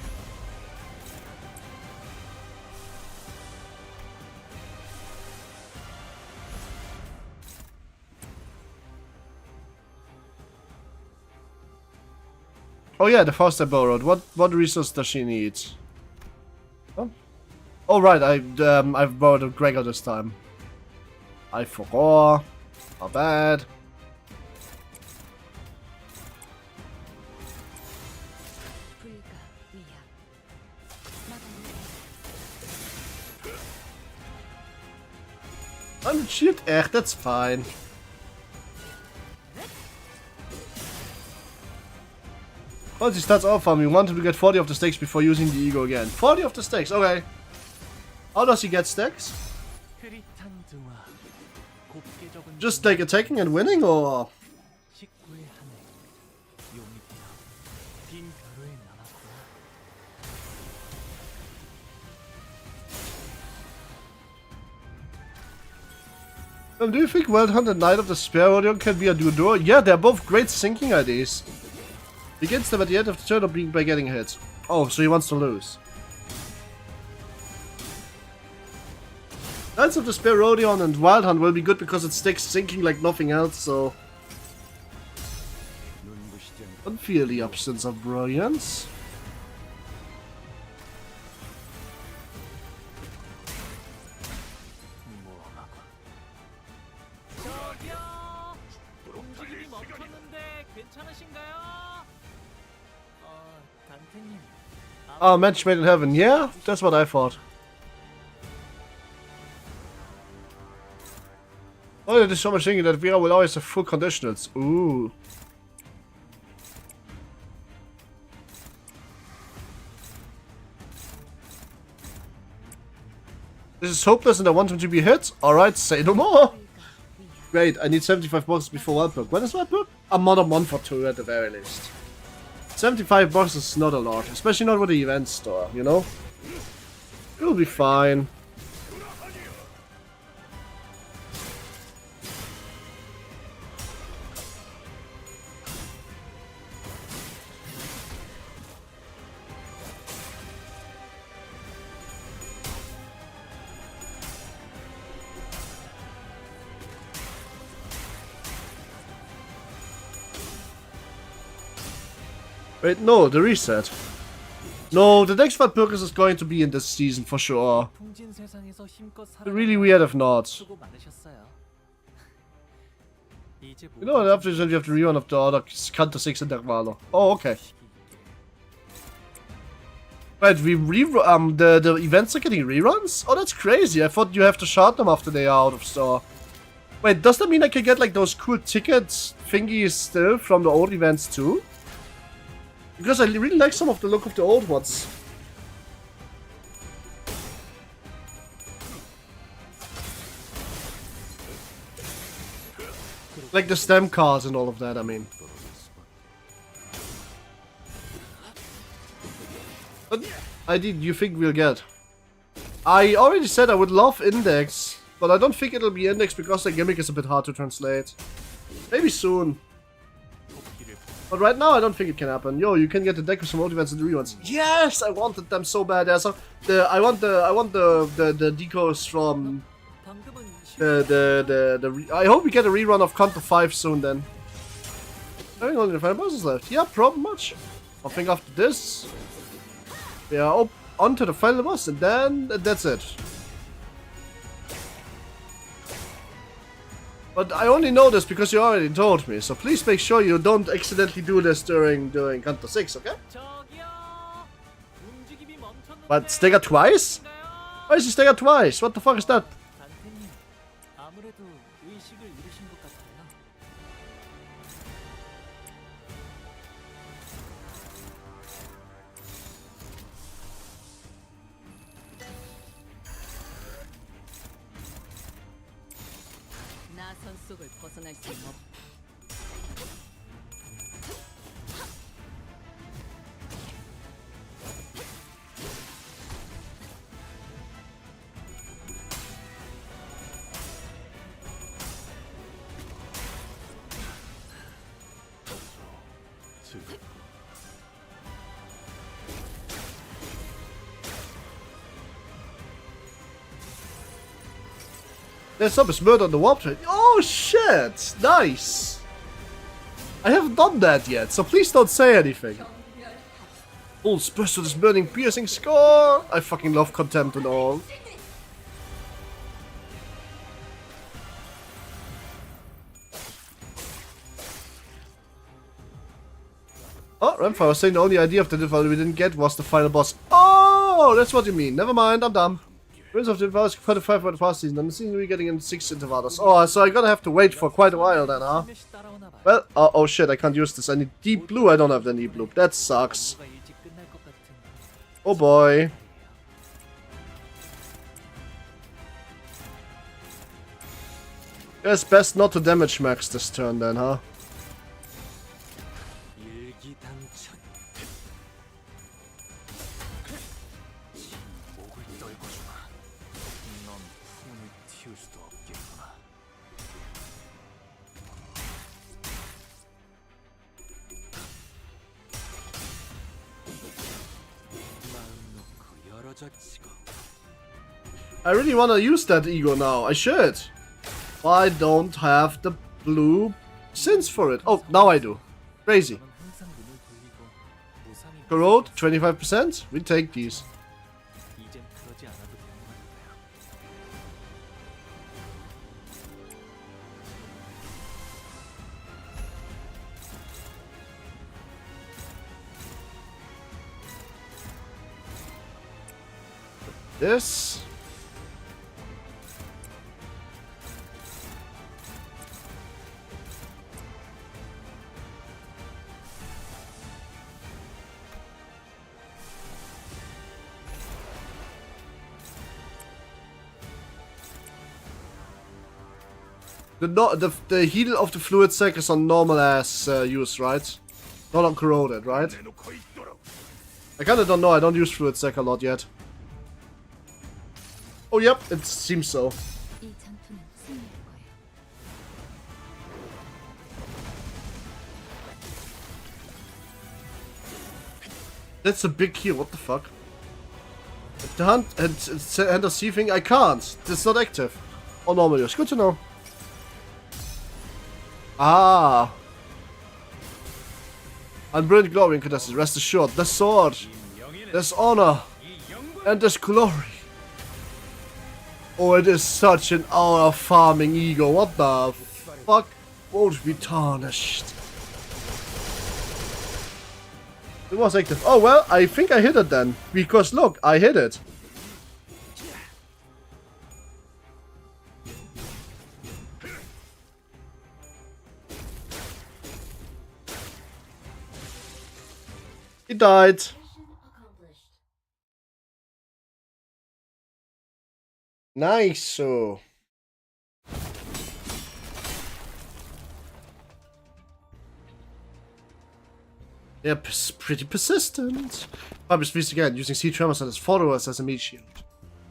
Oh yeah, the first I borrowed. What resource does she need? Oh, oh right, I've borrowed a Gregor this time. I forgot. How bad. I'm shield echt, that's fine. Once he starts off farming, we want him to get 40 of the stakes before using the ego again. 40 of the stakes, okay. How does he get stacks? Just like attacking and winning, or? Do you think Wouldnt and Knight of the Spear Odeon can be a duo? Yeah, they're both great sinking ideas. Begins them at the end of the turn of being by getting hit. Oh, so he wants to lose. Knights of the Spear Odeon and Wouldnt will be good because it sticks sinking like nothing else, so... Don't feel the absence of brilliance. Oh, match made in heaven. Yeah, that's what I thought. Oh, there's so much thinking that Vera will always have full conditionals. Ooh. This is hopeless and I want him to be hit. Alright, say no more. Great, I need 75 boxes before Wild Book. When is Wild Book? Another month or two at the very least. 75 boxes is not a lot, especially not with the event store, you know? It'll be fine. Wait, no, the reset. No, the next Fight Purpose is going to be in this season for sure. Really weird if not. You know what, after this we have the rerun of the other canto 6 Intervalo. Oh, okay. Wait, the events are getting reruns? Oh, that's crazy. I thought you have to shard them after they are out of store. Wait, does that mean I can get like those cool tickets thingies still from the old events too? Because I really like some of the look of the old ones. Like the stem cards and all of that, I mean. What ID do you think we'll get? I already said I would love Index, but I don't think it'll be Index because the gimmick is a bit hard to translate. Maybe soon. But right now I don't think it can happen. Yo, you can get the deck with some old events and the reruns. Yes, I wanted them so bad. I want the decos from I hope we get a rerun of Canto 5 soon then. I think only the final bosses left. Yeah, probably much. I think after this we are on to the final boss and then that's it. But I only know this because you already told me, so please make sure you don't accidentally do this during Canto 6, okay? But stagger twice? Why is he staggered twice? What the fuck is that? 나선 속을 벗어날 수 없. There's some murder on the warp train. Oh shit! Nice! I haven't done that yet, so please don't say anything. All burst with this burning piercing score! I fucking love contempt and all. Oh, Remfire was saying the only idea of the difficulty we didn't get was the final boss. Oh, that's what you mean. Never mind, I'm dumb. Prince of the Intervals 45 for the past season, and the season we're getting in 6 intervals. Oh, so I'm gonna have to wait for quite a while then, huh? Well, oh shit, I can't use this. I need deep blue, I don't have the deep blue. That sucks. Oh boy. Guess best not to damage max this turn then, huh? I really wanna use that ego now. I should. I don't have the blue sins for it. Oh, now I do. Crazy. Corrode, 25%? We take these. This. The heal of the fluid sac is on normal ass use, right? Not on corroded, right? I kinda don't know, I don't use fluid sac a lot yet. Oh yep, it seems so. 이 전투는 승리할 거예요. That's a big heal, what the fuck? The hand of thieving, I can't. It's not active. On normal use, good to know. Ah. Unburned glory incandescence, rest assured. This sword, this honor, and this glory. Oh, it is such an hour of farming ego. What the fuck won't be tarnished? It was active. Oh, well, I think I hit it then. Because, look, I hit it. He died. Nice. So. Yeah, pretty persistent. Published speaks again, using sea tremors and his followers as a meat shield.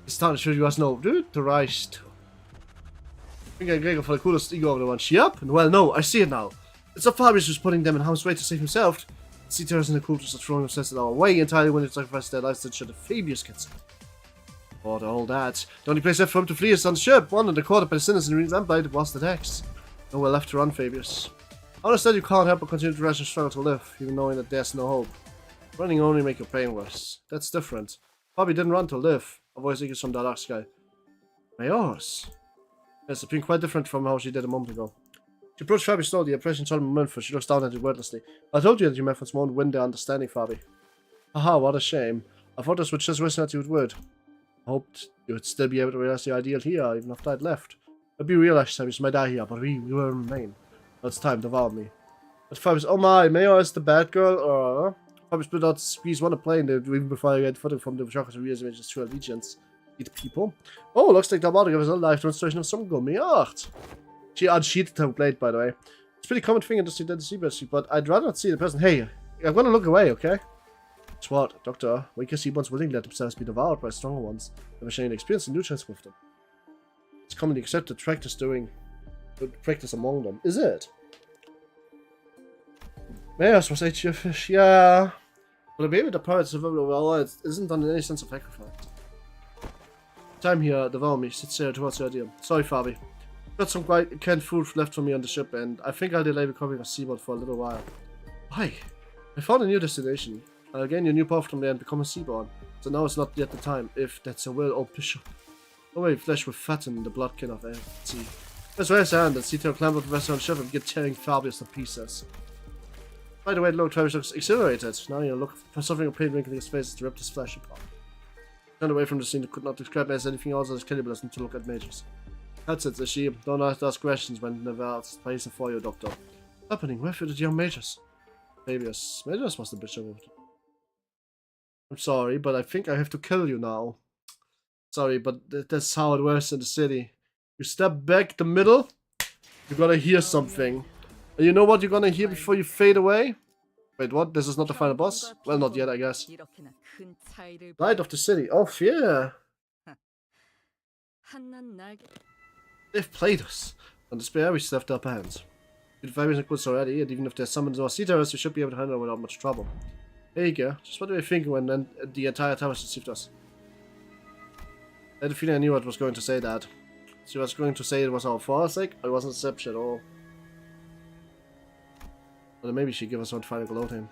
It's time to show you guys know, dude, the rise to. I think I'm grateful for the coolest ego of the bunch. Yep, and well, no, I see it now. It's not Fabius who's putting them in harm's way to save himself. Sea terrors and the cultures are throwing themselves in our way entirely when they sacrifice their lives to ensure that Fabius gets it. For all that, the only place left for him to flee is on the ship, one and the quarter by the sinners and reasons empire was the decks. Nowhere left to run, Fabius. I understand you can't help but continue to rush and struggle to live, even knowing that there's no hope. Running only make your pain worse. That's different. Bobby didn't run to live. A voice echoes from the dark sky. Yours. Yes, it's been quite different from how she did a moment ago. She approached Fabi slowly, a impression told him a moment for she looks down at it wordlessly. I told you that your methods won't win their understanding, Fabi. Haha, what a shame. I thought this would just listen at you would. I hoped you would still be able to realize the ideal here, even after I'd left. But be realized, Fabi might die here, but we will remain. It's time to devour me. But Fabius, oh my, Mayor is the bad girl, Fabius split out squeeze one plane even before I get footage from the chocolate rears images to allegiance. Eat people. Oh, looks like the body of a live demonstration of some gummy art. She unsheathed her blade, by the way. It's a pretty common thing in this industry, but I'd rather not see the person. Hey, I'm gonna look away, okay? It's what, Doctor? Weaker sea-bonds willingly let themselves be devoured by stronger ones, never sharing experience and nutrients with them. It's commonly accepted practice practice among them. Is it? Yes, was ate your fish, yeah. But maybe the pirates of overall it isn't on any sense of sacrifice. Time here, devour me, sit there towards the idea. Sorry, Fabi. Got some quite canned food left for me on the ship, and I think I'll delay becoming a seaboard for a little while. Why? I found a new destination. I'll gain your new power from there and become a seaborn. So now it's not yet the time, if that's a will, old bishop. No way flesh will fatten the bloodkin of sea. That's where I stand, and see to climb up the vessel on the ship and get tearing Fabius to pieces. By the way, look, Travis looks exhilarated. Now you look for suffering a pain wrinkling his face to rip his flesh apart. Turned away from the scene that could not describe me as anything else as cannibalism to look at mages. That's it, the sheep. Don't ask questions when never asked. Place for you, Doctor. What's happening? Where did young mages? Fabius. Mages must have been removed. I'm sorry, but I think I have to kill you now. Sorry, but that's how it works in the city. You step back the middle, you're gonna hear something. And you know what you're gonna hear before you fade away? Wait, what? This is not the final boss? Well, not yet, I guess. Light of the city. Oh, yeah. They've played us. On despair, we stepped up hands. If Fabius and Quits already, and even if they're summoned to our sea terrors, we should be able to handle it without much trouble. There you go. Just what do you think when the entire tower received us? I had a feeling I knew I was going to say that. She was going to say it was our fault's sake, or it wasn't deception at all. Or then maybe she'd give us one final gloating.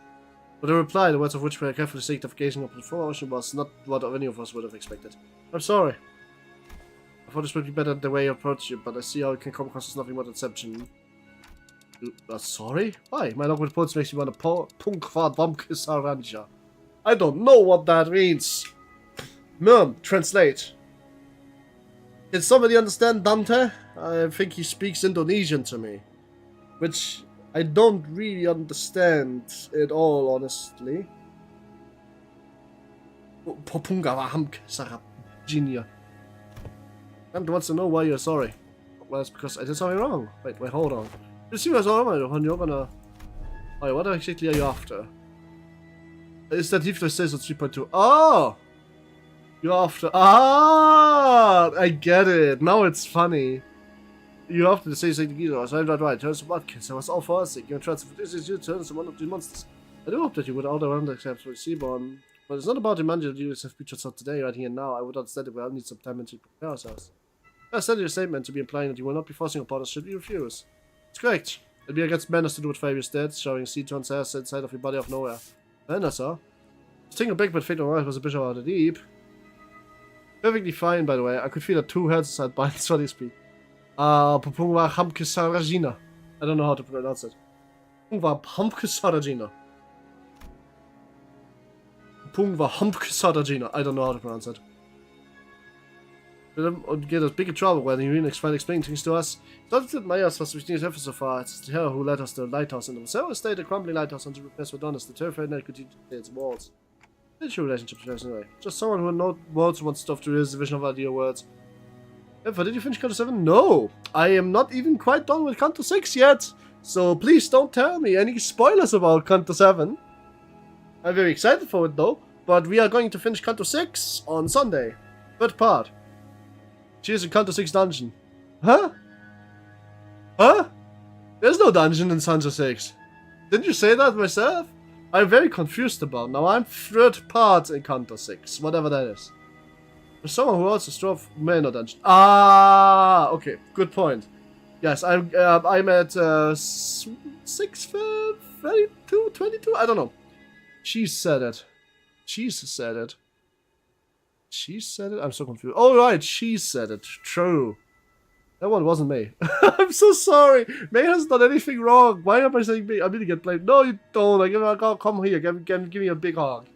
But the reply, the words of which were carefully seeked of gazing up at the ocean, was not what any of us would have expected. I'm sorry. I thought this would be better the way you approach you, but I see how it can come across as nothing but deception. Sorry? Why? My luck with poets makes me want to punk saranja. I don't know what that means. Translate. Can somebody understand Dante? I think he speaks Indonesian to me. Which I don't really understand at all, honestly. And wants to know why you're sorry. Well, it's because I did something wrong. Wait, hold on. You see what's wrong when you're gonna... Wait, what exactly are you after? Is that if says on 3.2? Oh! You're after... Ah! I get it. Now it's funny. You're after the same thing to Guido. So I'm not right. Turn some bloodkins. I was all for us. You're transfer this is you turn some one of these monsters. I do hope that you would all around except for Seaborn. But it's not about the man you have pictures of today, right here and now. I would understand it, but I'll need some time to prepare ourselves. I send you a statement to be implying that you will not be forcing upon us should we refuse. It's correct. It'd be against manners to do what Fabius did, showing sea-turns ass inside of your body of nowhere. Manners, huh? Thinking big but fatal right was a bishop out of the deep. Perfectly fine, by the way. I could feel the two heads inside bind, so to speak. Popungwa Hamkisarajina. I don't know how to pronounce it. Popungwa Hamkisarajina. Punkt war Humpkisatagina. I don't know how to pronounce it. Und get us big in trouble when he really explaining things to us. Doesn't admire us was we've done so far. It's the hero who led us to the lighthouse in the Sarah state, a crumbling lighthouse under repairs were done as the terrified night continued to its walls. It's your relationship to anyway. Just someone who knows words wants stuff to his division of idea words. Ever, did you finish Canto 7? No! I am not even quite done with Canto 6 yet! So please don't tell me any spoilers about Canto 7. I'm very excited for it though, but we are going to finish Canto 6 on Sunday. Third part. Cheers in Canto 6 dungeon. Huh? Huh? There's no dungeon in Canto 6. Didn't you say that myself? I'm very confused about now. I'm third part in Canto 6, whatever that is. There's someone who also strove no dungeon. Ah, okay, good point. Yes, I'm at 6, 32, 22. I don't know. She said it. She said it. She said it. I'm so confused. Oh right, she said it. True. That one wasn't me. I'm so sorry. May hasn't done anything wrong. Why am I saying me? I'm gonna get blamed. No, you don't. Come here. Give me a big hug.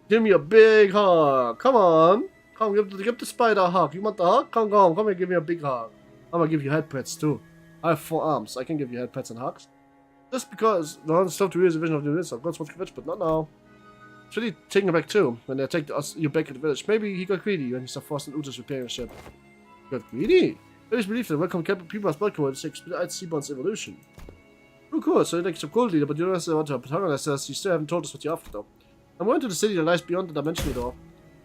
Give me a big hug. Come on. Come, give the spider a hug. You want the hug? Come here. Give me a big hug. I'm gonna give you head pets too. I have 4 arms. I can give you head pets and hugs. Just because the other stuff to read is a vision of the universe. I've got what's rich, but not now. It's really taking it back too. When they take you back at the village. Maybe he got greedy when he saw Frost and Utas repairing his ship. He got greedy? I always believed that welcome people as blood code to expedite Seaborn's evolution. Oh, cool, so you're like some gold leader, but you don't necessarily want to protagonize us. You still haven't told us what you're after, though. I'm going to the city that lies beyond the dimension door.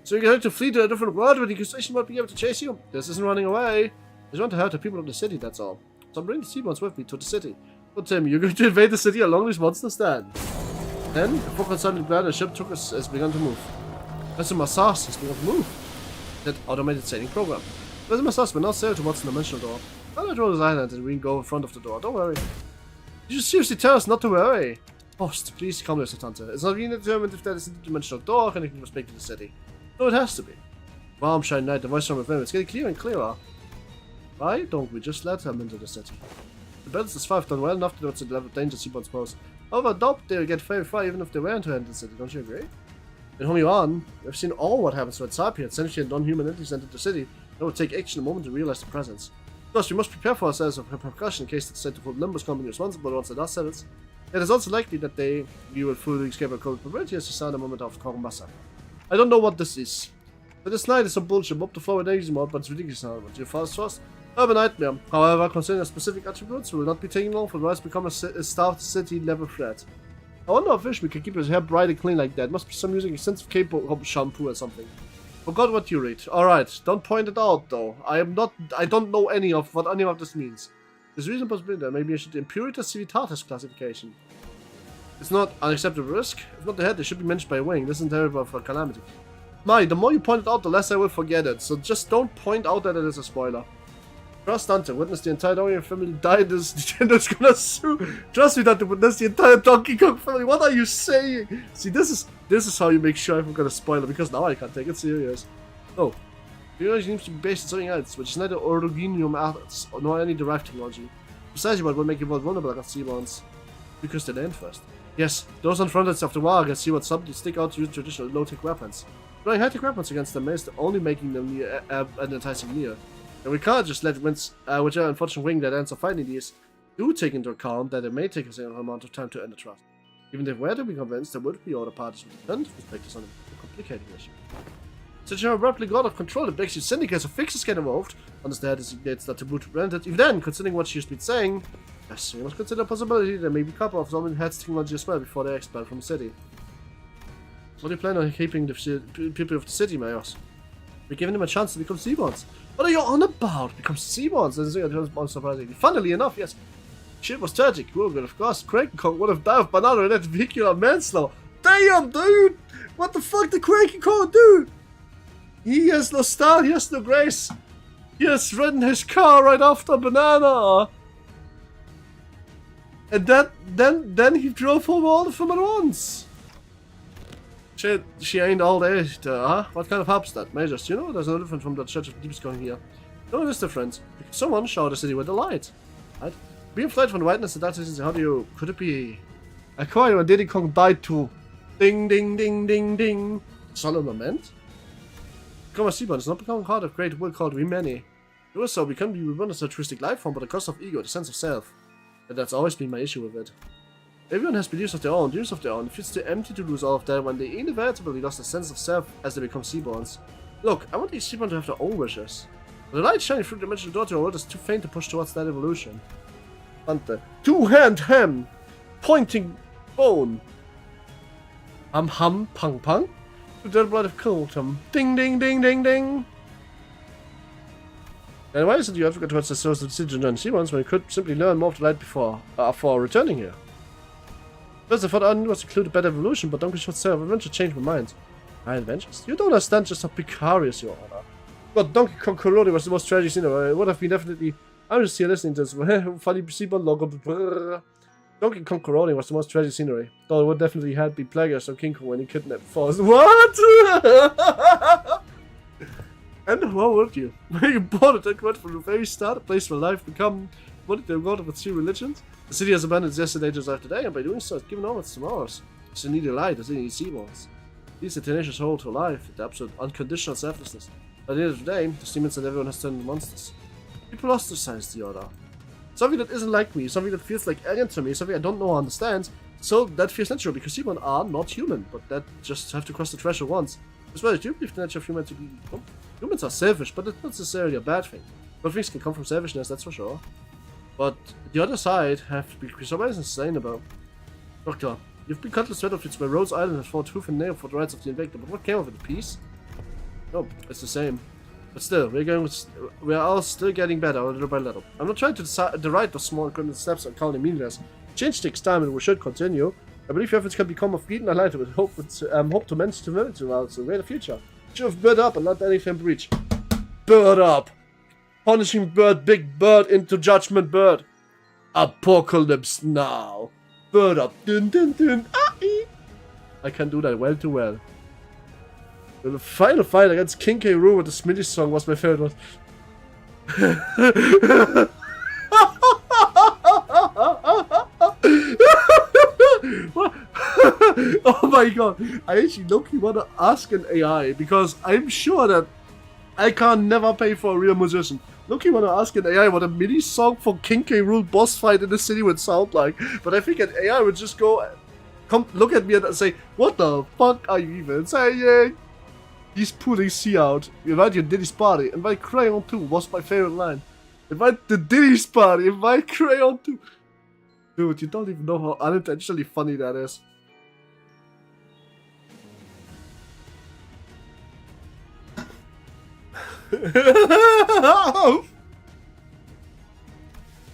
So you're going to flee to a different world where the Inquisition won't be able to chase you? This isn't running away. I just want to help the people of the city, that's all. So I'm bringing the Seaborns with me to the city. Don't tell me, you're going to invade the city along these monsters then? Then, before concerning the ground, the ship took us has begun to move. As the massage has begun to move. That automated sailing program. There's a massage, but not sail towards the dimensional door. I'll draw this island and we can go in front of the door. Don't worry. You should seriously tell us not to worry. Host, please come here, Tante. It's not being determined if that is a dimensional door or anything respect to the city. No, it has to be. Warm, shiny night, the voice from within. It's getting clearer and clearer. Why don't we just let them into the city? The battles is 5 done well enough to know it's a level of danger Seaborns pose. However, I doubt they'll get very far even if they were to enter the city, don't you agree? In Home You On, we've seen all what happens when Sapien, sentient non-human entities enter the city. It will take action a moment to realize the presence. Of course, we must prepare for ourselves of repercussion in case it's said to hold Limbus Company responsible once the dust settles. It is also likely that we will fully escape our cold probability as we sound a moment of Kormasa. I don't know what this is. But this night is some bullshit. Up the floor with easy mode, but it's ridiculous now. But your fast trust? Urban nightmare. However, considering the specific attributes, we will not be taking long for the rise to become a staffed city level threat. I wonder if Vishmi can keep his hair bright and clean like that. Must be some using extensive K-pop shampoo or something. Forgot what you read. Alright, don't point it out though. I don't know any of what any of this means. There's reason possibility that maybe I should Impuritas Civitatis classification. It's not unacceptable risk. If not the head, they should be mentioned by wing. This isn't terrible for calamity. The more you point it out, the less I will forget it. So just don't point out that it is a spoiler. Trust Dante, witness the entire Donkey Kong family died. Nintendo's gonna sue. Trust me, Dante, witness the entire Donkey Kong family. What are you saying? See, this is how you make sure I'm gonna spoil it, because now I can't take it serious. Oh. Technology needs to be based on something else, which is neither orogenium arts nor any derived technology. Besides, what will make you more vulnerable against Seaborns? Because they land first. Yes, those on frontends of the war can see what something stick out to use traditional low-tech weapons. Throwing high-tech weapons against them is only making them an enticing near. And we can't just let whichever unfortunate wing that ends up finding these do take into account that it may take a certain amount of time to end the trust. Even if we were to be convinced, there would be other parties with different perspectives on the complicating issue. Such an abruptly got out of control that backseats syndicates or fixes get involved, unless the head designates that taboo to prevent it. Even then, considering what she's been saying, yes, we must consider the possibility there may be a couple of some heads technology as well before they expel from the city. What do you plan on keeping the people of the city, Mayos? We're giving them a chance to become Seaborns. What are you on about? Become Seaborns? This is unsurprisingly. Funnily enough, yes. Shit was tragic. We would of course, Kraken Kong would have died of banana and that vehicular manslaughter. Damn, dude! What the fuck did Kraken Kong do? He has no style, he has no grace. He has ridden his car right after banana. And then he drove over all of them at once. Shit, she ain't all aged, huh? What kind of help is that? Majors, you know, there's no difference from the Church of Deeps going here. No, it is different. Because someone showed the city with the light. Right? Being flight from the whiteness and that is, how do you... Could it be... Aquarium and Diddy Kong died too. Ding, ding, ding, ding, ding. Solemn lament? Become a seaborn is not becoming part of great world called we many. Do so, we can be reborn as a altruistic life form, but the cost of ego, the sense of self. And that's always been my issue with it. Everyone has beliefs of their own, dreams of their own. It feels too empty to lose all of that when they inevitably lost the sense of self as they become seaborns. Look, I want these seaborns to have their own wishes. But the light shining through the dimensional door to our world is too faint to push towards that evolution. Hunter. Two-hand ham! Pointing bone! Hum pung pung? To the blood of Coltum. Ding ding ding ding ding! And why is it you have to go towards the source of the decision and seaborns when you could simply learn more of the light before returning here? First I thought I was included better evolution, but Don Quixote's self-adventure changed my mind. My adventures? You don't understand just how precarious you are. But Donkey Kong Country was the most tragic scene ever. It would have been definitely... I'm just here listening to this funny seaborn logo. Donkey Kong Country was the most tragic scenery. Though it would definitely had been plagueis on King Kong when he kidnapped Forrest. What? And how would you? Were you born at that point from the very start, a place where life become one of the world of its two religions? The city has abandoned its yesterday to survive today, and by doing so, it's given over its tomorrows. It's a needy light, as any seaborns. These are tenacious hold to life, the absolute unconditional selflessness. At the end of the day, this means that everyone has turned into monsters. People ostracize the order. Something that isn't like me, something that feels like alien to me, something I don't know or understand. So that feels natural because seaborn are not human, but that just have to cross the threshold once. As well, I do believe the nature of human to be... Humans are selfish, but it's not necessarily a bad thing. But things can come from selfishness, that's for sure. But the other side have to be somebody's insane about. Doctor, you've been countless battlefields where Rose Island has fought tooth and nail for the rights of the invaded, but what came of it? Peace? No, it's the same. But still, we're all still getting better little by little. I'm not trying to deride the small incremental steps and count meaningless. Change takes time and we should continue. I believe efforts can become of beaten and light with hope to manage to move towards a greater future. You have bird up and not anything breach. Bird up! Punishing bird, big bird into judgment bird. Apocalypse now. Bird up. Dun dun dun. Ah-ee. I can do that well too well. The final fight against King K. Rool with the Smitty song was my favorite one. Oh my god. I actually low-key want to ask an AI because I'm sure that I can never pay for a real musician. Look, you want to ask an AI what a MIDI song for King K. Rool boss fight in the city would sound like. But I think an AI would just come look at me and say, what the fuck are you even saying? He's pulling C out. Invite your Diddy's party. Invite Crayon 2 was my favorite line. Invite the Diddy's party. Invite Crayon 2. Dude, you don't even know how unintentionally funny that is.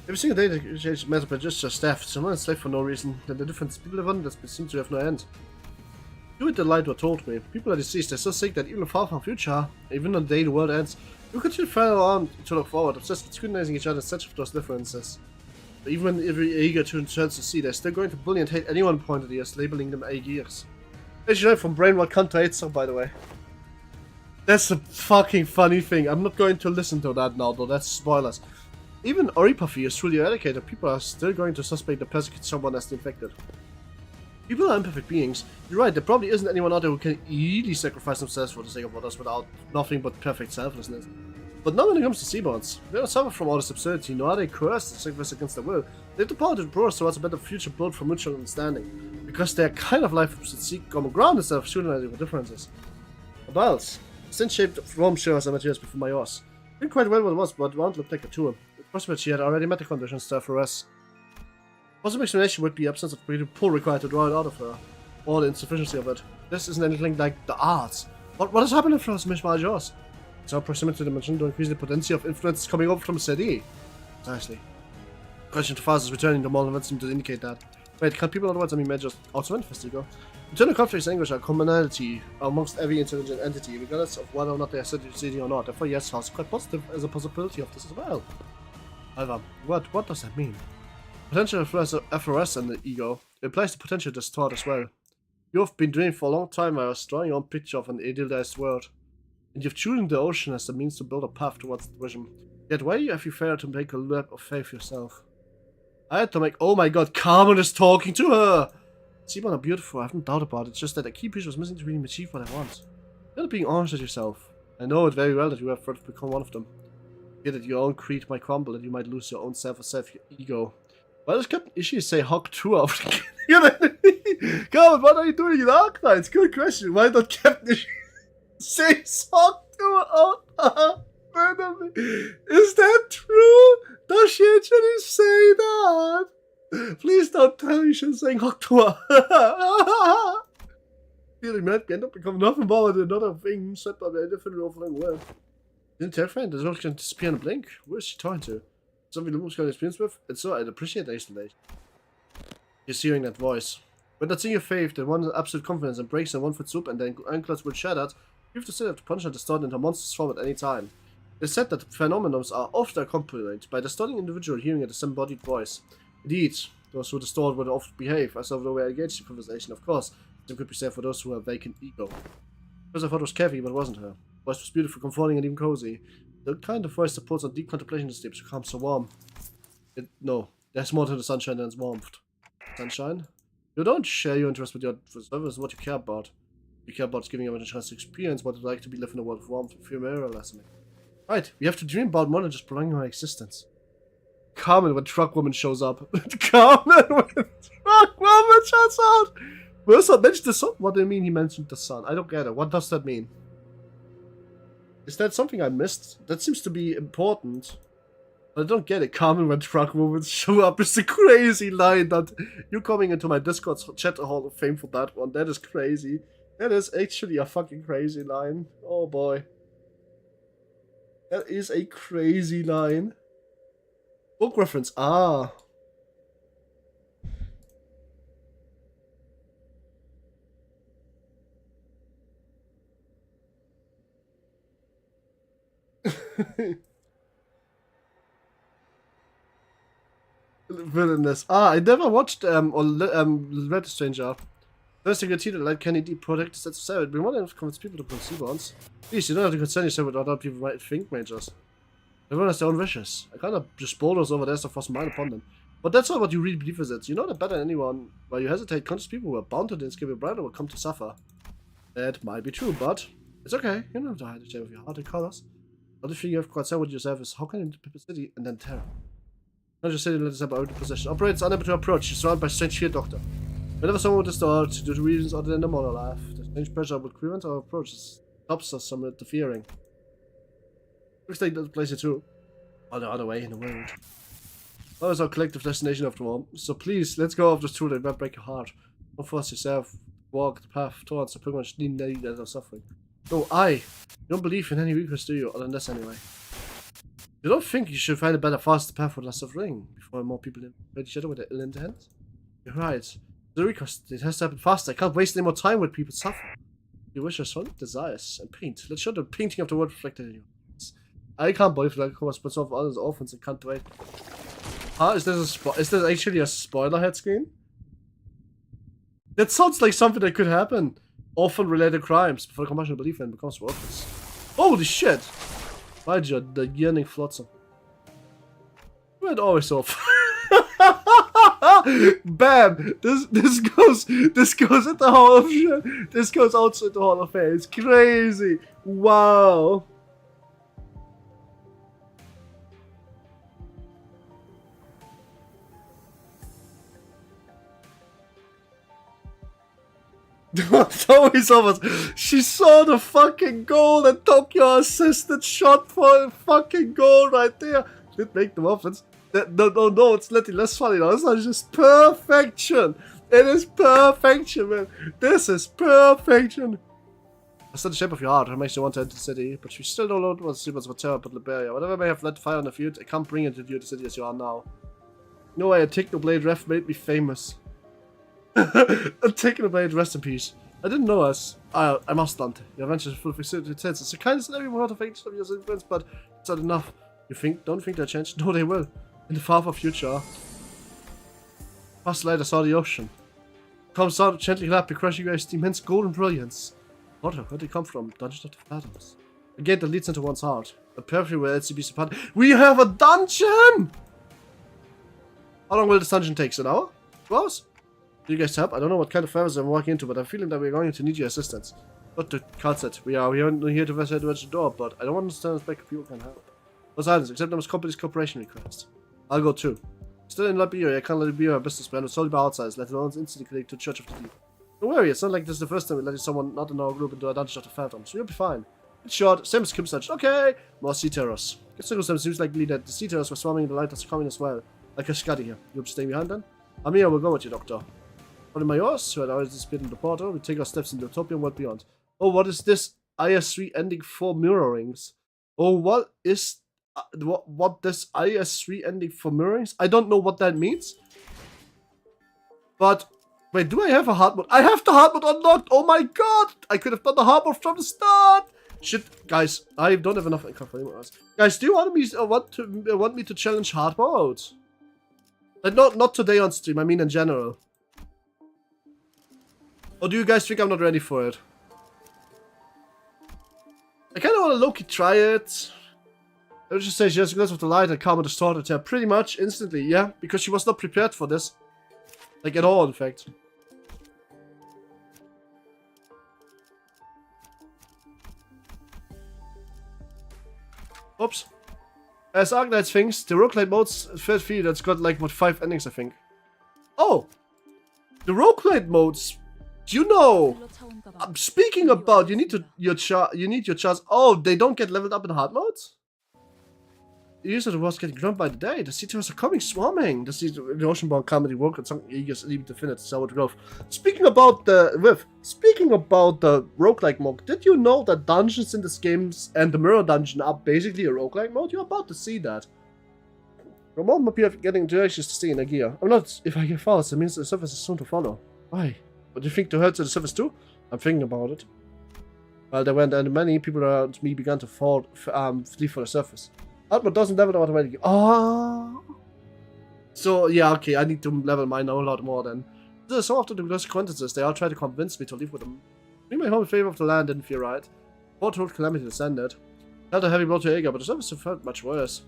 Every single day they change matter by just your staff. Someone enslaved for no reason. Then the difference people live on that seem to have no end. You and the light were told me. People are deceased. They're so sick that even far from future, even on the day the world ends, you continue to follow on to look forward, obsessed with scrutinizing each other in search of those differences. But even if you're eager to chance to see, they're still going to bully and hate anyone pointed at us, labeling them A-gears. As you know from Brainward Canto 8 song, by the way. That's a fucking funny thing. I'm not going to listen to that now, though. That's spoilers. Even Oripathy is truly eradicated. People are still going to suspect or persecute someone as the infected. People are imperfect beings. You're right, there probably isn't anyone out there who can easily sacrifice themselves for the sake of others without nothing but perfect selflessness. But not when it comes to seaborns. They don't suffer from all this absurdity, nor are they coerced to sacrifice against their will. They've departed progress towards a better future built for mutual understanding. Because they're kind of life that seek common ground instead of scrutinizing for differences. Adults. Sin-shaped Rome shows are materials before my yours. Did quite well what it was, but won't look like a tour. It was that she had already met the conditions to FRS. Possible explanation would be absence of breathing pull required to draw it out of her, or the insufficiency of it. This isn't anything like the arts. What has happened in France, Mishma yours? It's our proximity dimension to increase the potential of influences coming over from CD. Precisely. Question to Fast is returning to more events seem to indicate that. Wait, can people otherwise measures outside Festigo? Internal conflicts and language are commonality amongst every intelligent entity, regardless of whether or not they are CD or not. Therefore, yes, it's quite positive as a possibility of this as well. However, what does that mean? Potential FRS and the ego implies the potential to distort as well. You have been dreaming for a long time while drawing your own picture of an idealized world. And you've chosen the ocean as the means to build a path towards the vision. Yet why have you failed to make a leap of faith yourself? I had to make— oh my god, Carmen is talking to her! Seaborn are beautiful, I haven't doubt about it. It's just that a key piece was missing to really achieve what I want. You're not being honest with yourself. I know it very well that you have to become one of them. Fear that your own creed might crumble and you might lose your own self your ego. Why does Captain Ishii say Hawk 2 out of the Come on, what are you doing in Arknights? Good question. Why not Captain Ishii say Hawk 2 out? Is that true? Does she actually say that? Please don't tell me she's saying Hawk 2. Feeling mad can not become nothing more than another thing set by a different overlying word. Didn't tell friend, there's not going to disappear in a blink. Who is she talking to? Something Limbus Company experience with? And so I'd appreciate the explanation. Just hearing that voice. When that's in your faith, then one absolute confidence and breaks in one foot soup and then anklets will shattered, you have to still have to punch and distort into a monster's form at any time. It's said that phenomena are often accompanied by a distorting individual hearing a disembodied voice. Indeed, those who distort would often behave as though they were engaged in conversation, of course. It could be said for those who have vacant ego. Because I thought it was Kevi, but it wasn't her. The voice was beautiful, comforting, and even cozy. The kind of voice that puts on deep contemplation in sleep, so calm, so warm. No, there's more to the sunshine than its warmth. Sunshine? You don't share your interest with your others, what you care about. You care about giving everyone a chance to experience what it's like to be living in a world of warmth and familiarity. Right, we have to dream about more than just prolonging our existence. Carmen when Truck Woman shows up. Carmen when Truck Woman shows up! Mercer mentioned the sun. What do you mean he mentioned the sun? I don't get it. What does that mean? Is that something I missed? That seems to be important. But I don't get it. Carmen when Truck Woman show up is a crazy line that you coming into my Discord chat hall of fame for that one. That is crazy. That is actually a fucking crazy line. Oh boy. That is a crazy line. Book reference. Ah. Villainous. I never watched or read The Stranger. First thing you can like Kennedy protect sets of seven. We want to convince people to put Seaborns. Please, you don't have to concern yourself with what other people might think, Majors. Everyone has their own wishes. I can't just boulders over there so force mine upon them. But that's not what you really believe, is it? You know that better than anyone. While you hesitate, conscious people who are bound to this give a brother will come to suffer. That might be true, but it's okay. You don't have to hide the shame of your heart and colors. The only thing you have to concern with yourself is how can you prepare the city and then terror. Not just sitting and let us have our own possession. Operates unable to approach. You're surrounded by strange field doctor. Whenever someone would start due to reasons other than the monolife, the strange pressure would prevent our approach. It stops us from interfering. Looks like that place here too. Or the other way in the world. That is our collective destination after all. So please, let's go off this tour that will break your heart. Don't force yourself. Walk the path towards the pilgrimage need of suffering. No, you don't believe in any weakness, do you? Other than this anyway. You don't think you should find a better, faster path for less suffering before more people invade each other with their ill intent? You're right. The request, it has to happen faster. I can't waste any more time with people suffering. Your wishes, solid desires, and paint. Let's show the painting of the world reflected in you. I can't believe that I was off others orphans and can't wait. Is this actually a spoiler head screen? That sounds like something that could happen. Orphan-related crimes before the compassionate belief in becomes worthless. Holy shit! Right, the yearning flotsam. Went always off. Bam! This goes into the Hall of Shame. This goes outside the Hall of Fame. It's crazy. Wow. Always almost. She saw the fucking goal and Tokyo assisted shot for a fucking goal right there. Didn't make the muffins. No, it's letting less funny now. It's not just perfection. It is perfection, man. This is perfection. That's not the shape of your heart. It makes you want to enter the city, but you still don't know what Seaborns for terror but Liberia. Whatever may have led fire on the field, I can't bring it to you the city as you are now. No way, a Technoblade ref made me famous. A Technoblade, rest in peace. I didn't know us. I must not. Your adventures are full of exciting It's the kindness and every word of ancient of your influence, but it's not enough. Don't think they'll change? No, they will. In the far future. Past light, I saw the ocean. Comes out gently clapping, crushing against the immense golden brilliance. Water, where'd they come from? Dungeon of the Phantoms. A gate that leads into one's heart. A perfume where LCB support. We have a dungeon! How long will this dungeon take? An hour? 2 hours? Do you guys help? I don't know what kind of favors I'm walking into, but I'm feeling that we're going to need your assistance. Not to cut it. We are here to visit the door, but I don't understand if people can help. No silence, except I must company's cooperation request. I'll go too. Still in Liberia, I can't let it be our businessman with solely by outsiders, let alone instantly connect to Church of the Deep. Don't worry, it's not like this is the first time we let someone not in our group into a dungeon of the Phantom, so you'll be fine. It's short, same as Kim said. Okay! More sea terrors. Considering them seems likely that the sea terrors were swarming in the light that's coming as well. Like a Scotty here. You'll be staying behind then? Amir will go with you, Doctor. Only my yours, who had already disappeared in the portal, we take our steps into the utopian world beyond. Oh, what is this IS3 ending for mirrorings? Oh, what is what this IS3 ending for mirrorings? I don't know what that means. But wait, do I have a hard mode? I have the hard mode unlocked. Oh my god! I could have done the hard mode from the start. Shit, guys, I don't have enough income for anyone else. Guys, do you want me to challenge hard mode? Like, not today on stream. I mean in general. Or do you guys think I'm not ready for it? I kind of want to low-key try it. I would just say she has a glimpse of the light and Karma distorted her pretty much instantly, yeah? Because she was not prepared for this. Like, at all, in fact. Oops. As Arknights thinks, the roguelite mode's third field that's got like, what, 5 endings, I think. Oh! The roguelite modes... You know, speaking about, you need your charge. Oh, they don't get leveled up in hard modes? The user was getting grumped by the day. The sea terrors are coming swarming. The oceanborn comedy work and some eagers leaving to finish sour growth. Speaking about the roguelike mode, did you know that dungeons in this game and the mirror dungeon are basically a roguelike mode? You're about to see that. The moment appear getting directions to stay in a gear. I'm not, if I get fast, it means the surface is soon to follow. Why? What do you think to hurt to the surface too? I'm thinking about it. While there went and many people around me began to flee for the surface. Output doesn't level automatically. Oh. So yeah, okay, I need to level mine a lot more then. This is so often the consequences. They all try to convince me to leave with them. Bring my home in favor of the land didn't feel right. Foretold calamity descended. Held a heavy blow to Ager, but the surface have felt much worse.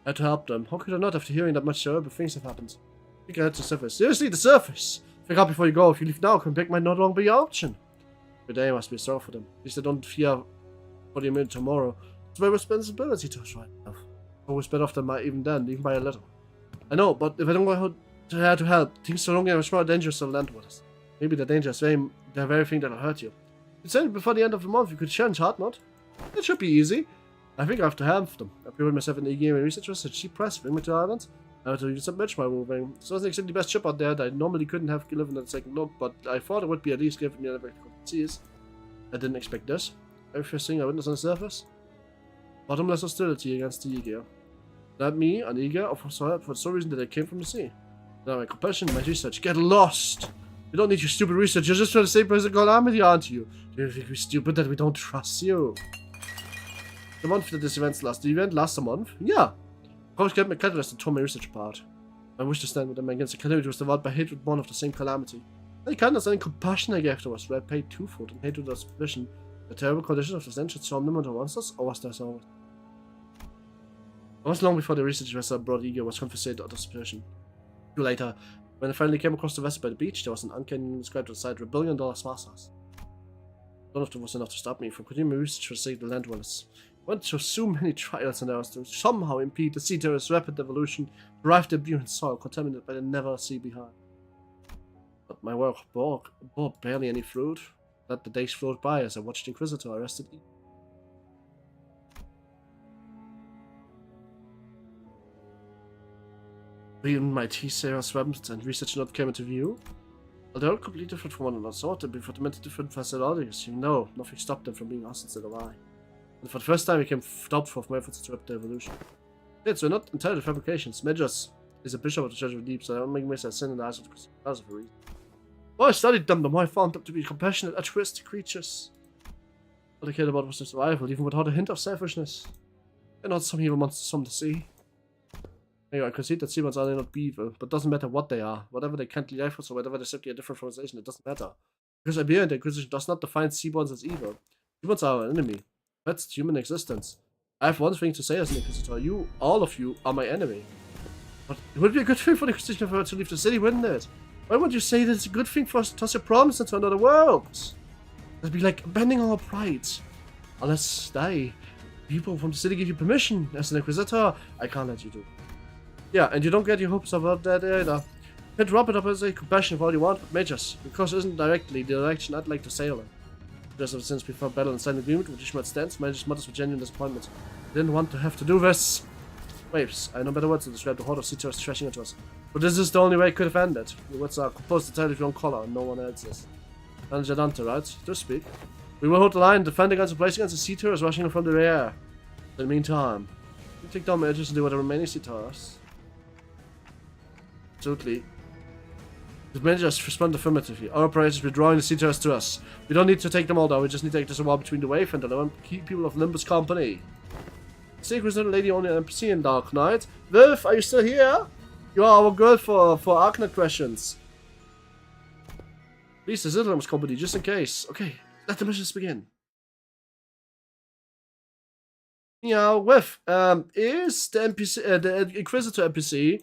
I had to help them. How could I not after hearing that much terrible things have happened? I think I had to the surface. Seriously, the surface! Think up before you go. If you leave now, come back might no longer be your option. Your day must be sorry for them. At least I don't fear what you mean tomorrow. It's my responsibility to try. Always better off than even by a little. I know, but if I don't go to help, things are long and much more dangerous than land waters. Maybe the danger is the very thing that'll hurt you. You said before the end of the month you could challenge hard mode. That should be easy. I think I have to help them. I prepared myself in the game and researchers at cheap price, bring me to Ireland. I had to submerge my moving. This wasn't exactly the best ship out there that I normally couldn't have given at a second look, but I thought it would be at least given me an seas. I didn't expect this. Every first thing I witnessed on the surface. Bottomless hostility against the Aegir. Not me, an Aegir, or for some reason that I came from the sea. Now my compassion, my research. Get lost! You don't need your stupid research, you're just trying to save President Calamity, aren't you? Do you think we're stupid that we don't trust you? The month that this event lasts. The event lasts a month? Yeah. Probably kept my catalyst and tore my research apart. I wish to stand with them against the calamity was devoured by hatred born of the same calamity. Any kindness and compassion I gave to us were paid twofold in hatred of suspicion. The terrible condition of the stench had stormed them into monsters, or was there so? It was long before the research vessel brought Aegir was confiscated out of suspicion. Later, when I finally came across the vessel by the beach, there was an uncanny described outside $1 billion smart house. None of them was enough to stop me from continuing research to save the land dwellers. I went through so many trials and errors to somehow impede the sea terror's rapid evolution, drive their in soil contaminated by the never sea behind. But my work bore barely any fruit. Let the days float by as I watched the Inquisitor arrested Aegir. Even my T-Series weapons and research not came into view. Well, they're all completely different from one another, sorted before they meant different facilities. You know, nothing stopped them from being us instead of I. And for the first time, we came doubtful of my efforts to interrupt the evolution. Yet, so not entirely fabrications. Medjus is a bishop of the Church of Deep, so I don't make myself sin in the eyes of the Christian because of a reason. The more I studied them, the more I found them to be compassionate, altruistic creatures. All they cared about was their survival, even without a hint of selfishness. They're not some evil monsters from the sea. Anyway, I concede that sea monsters are not evil, but it doesn't matter what they are. Whatever they can't life or whatever they simply a different formation, it doesn't matter. Because Iberia and the Inquisition does not define sea monsters as evil. Sea monsters are our enemy. That's human existence. I have one thing to say as an Inquisitor. You, all of you, are my enemy. But it would be a good thing for the Inquisition for her to leave the city, wouldn't it? Why would you say that it's a good thing for us to toss your promise into another world? It'd be like bending our pride. Unless people from the city give you permission as an Inquisitor, I can't let you do. Yeah, and you don't get your hopes about that either. You can drop it up as a compassion of all you want, but mages, because it isn't directly the direction I'd like to sail in. Just ever since before battle and signed agreement with Ishmael stands, mages mothers with genuine disappointment. I didn't want to have to do this. Waves. I know better words to describe the horde of sea turtles crashing into us. But this is the only way it could have ended. The words are composed entirely of your own color and no one else's. And Jadante, right? To speak. We will hold the line, defend against the place against the sea turtles rushing from the rear. In the meantime, we take down mages and do what the remaining sea turtles. Absolutely. The mages respond affirmatively. Our operators will be drawing the sea turtles to us. We don't need to take them all down, we just need to take this wall between the wave and the 11 key people of Limbus Company. Secret's little lady only an NPC in Arknights. Viv, are you still here? You are our girl for Arknight questions. Please, the Limbus Company, just in case. Okay, let the missions begin. Yeah, Viv, is the NPC, the Inquisitor NPC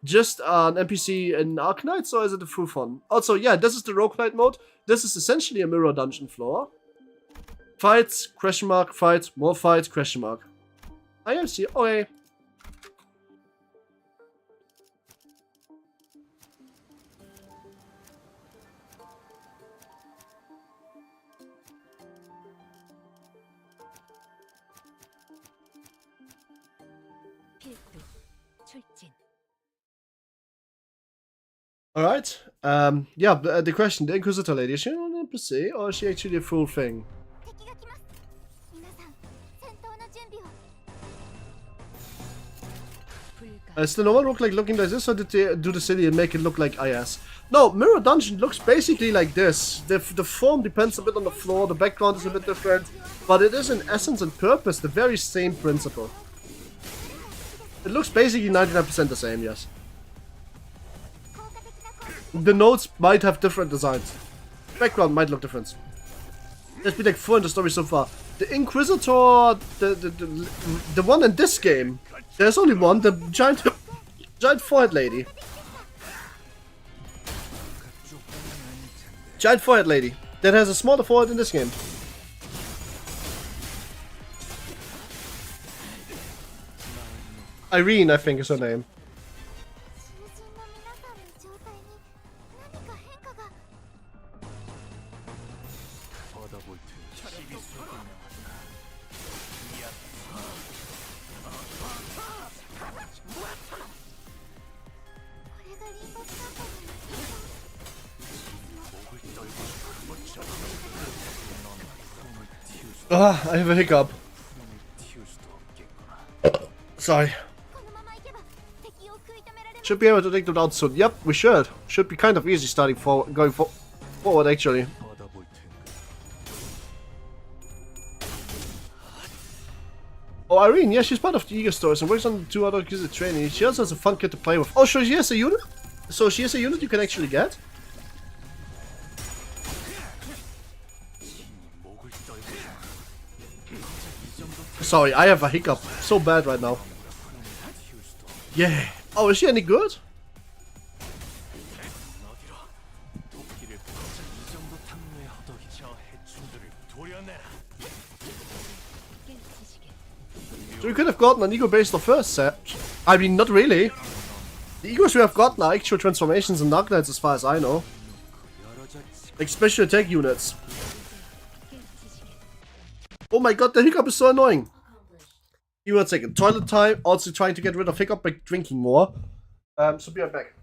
just an NPC in Arknights, or is it a full fun? Also, yeah, this is the roguelite mode. This is essentially a mirror dungeon floor. Fights, question mark, fights, more fights, question mark. I see. Okay. 필두 출진. Alright. Yeah, the question, the Inquisitor lady, is she an NPC or is she actually a full thing? Still no one look like looking like this, or did they do the city and make it look like IS? No, Mirror Dungeon looks basically like this. The form depends a bit on the floor, the background is a bit different, but it is in essence and purpose the very same principle. It looks basically 99% the same, yes. The nodes might have different designs. Background might look different. There's been like 4 in the story so far. The Inquisitor, the one in this game, there's only one, the giant forehead lady. Giant forehead lady that has a smaller forehead in this game. Irene, I think, is her name. I have a hiccup. Sorry. Should be able to take them down soon. Yep, we should. Should be kind of easy starting going forward actually. Oh, Irene, yeah, she's part of the Eager Stores and works on 2 other kids at training. She also has a fun kid to play with. Oh, so she has a unit? So she has a unit you can actually get? Sorry, I have a hiccup so bad right now. Yeah. Oh, is she any good? So we could have gotten an ego based the first set. I mean, not really. The egos we have gotten are actual transformations in Arknights as far as I know. Like special attack units. Oh my god, the hiccup is so annoying. Give me 1 second. Toilet time. Also trying to get rid of hiccup by drinking more. So be right back.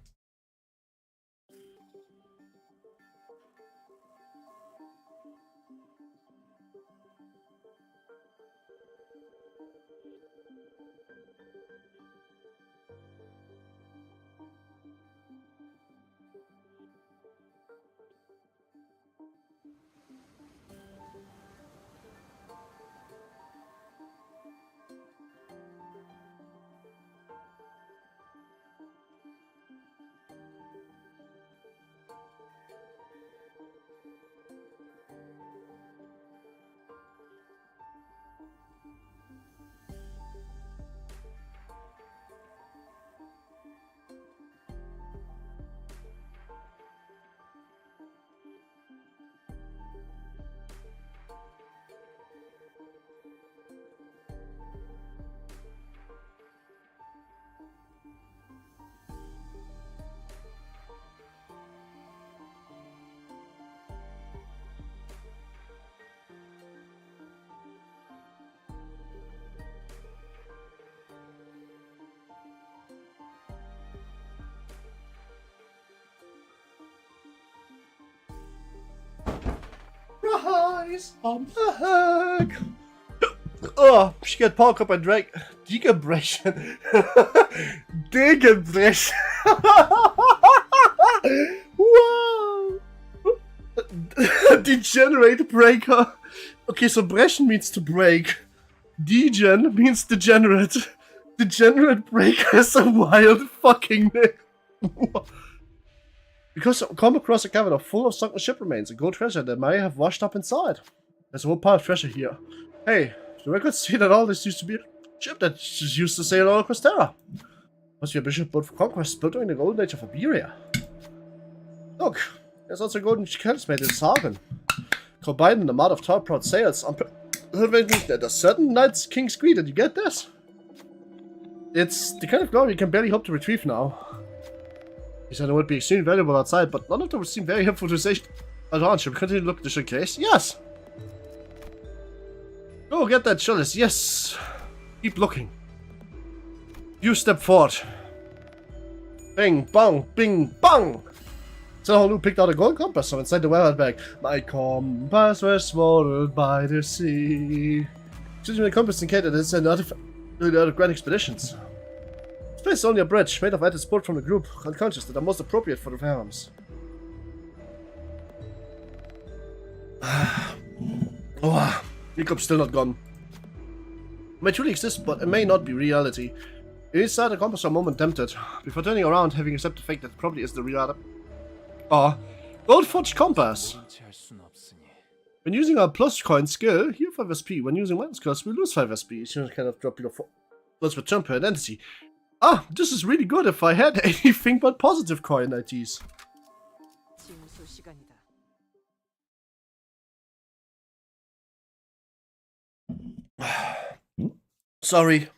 Guys, I'm back. Oh, she get power up and drag. Decompression. Decompression. Wow. Degenerate breaker. Okay, so Brechen means to break. Degen means degenerate. Degenerate breaker is a wild fucking name. Because I come across a cavern full of sunken ship remains and gold treasure that may have washed up inside. There's a whole pile of treasure here. Hey, the records see that all this used to be a ship that used to sail all across Terra. Must be a bishop boat for conquest built during the golden age of Iberia. Look, there's also a golden chalice made in Sagen. Combined in the mud of tar-proud sails. That a certain knight's king's greed. Did you get this? It's the kind of glory you can barely hope to retrieve now. He said it would be extremely valuable outside, but none of them would seem very helpful to say. Around, should we continue to look at the showcase? Yes! Go get that chalice, yes! Keep looking. You step forward. Bing, bong, bing, bong! Someone picked out a gold compass from inside the warehouse bag. My compass was swallowed by the sea. Choosing the compass indicated it's another grand expeditions. This place is only a bridge made of added support from the group, unconscious that are most appropriate for the farms. Oh, Jacob's still not gone. It may truly exist, but it may not be reality. He inside the compass for a moment tempted, before turning around, having accepted the fact that it probably is the reality. Gold forged compass. When using our plus coin skill, heal 5 SP. When using minus cost, we lose 5 SP. So kind of drop your plus return per identity. This is really good if I had anything but positive coin IDs. Sorry.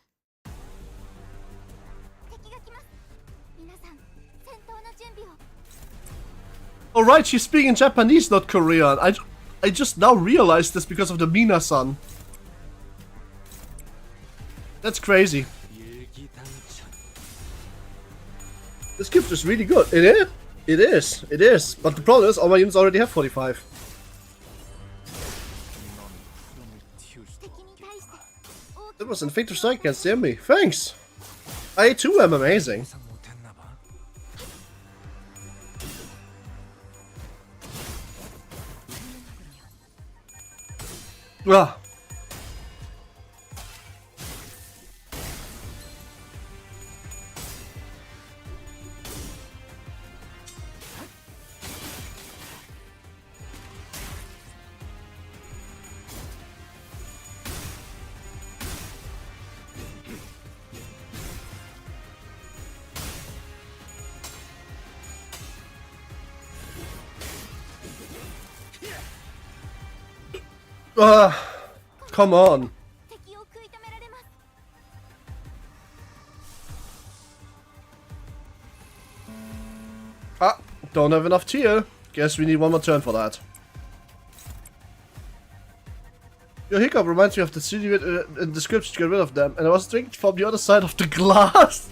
Alright, she's speaking Japanese, not Korean. I just now realized this because of the Mina-san. That's crazy. This gift is really good. It is? It is. It is. But the problem is, all my units already have 45. That was an effective strike against the enemy. Thanks! I too am amazing. Ah. Come on. Don't have enough tier. Guess we need one more turn for that. Your hiccup reminds me of the city in the scripts to get rid of them, and I was drinking from the other side of the glass.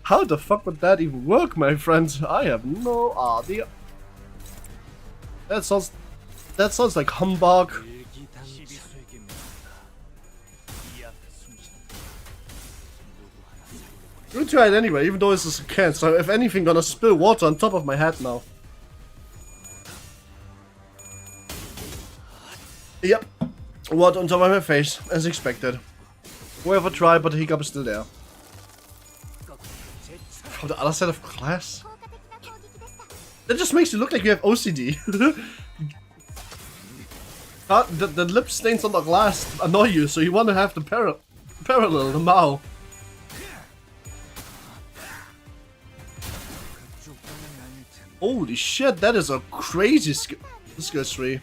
How the fuck would that even work, my friends? I have no idea. That sounds like humbug. We'll try it anyway, even though this is a can, so if anything, gonna spill water on top of my head now. Yep, water on top of my face, as expected. Whoever tried, but the hiccup is still there. From the other side of glass? That just makes you look like you have OCD. The lip stains on the glass annoy you, so you want to have the parallel, the Mao. Holy shit, that is a crazy skill tree.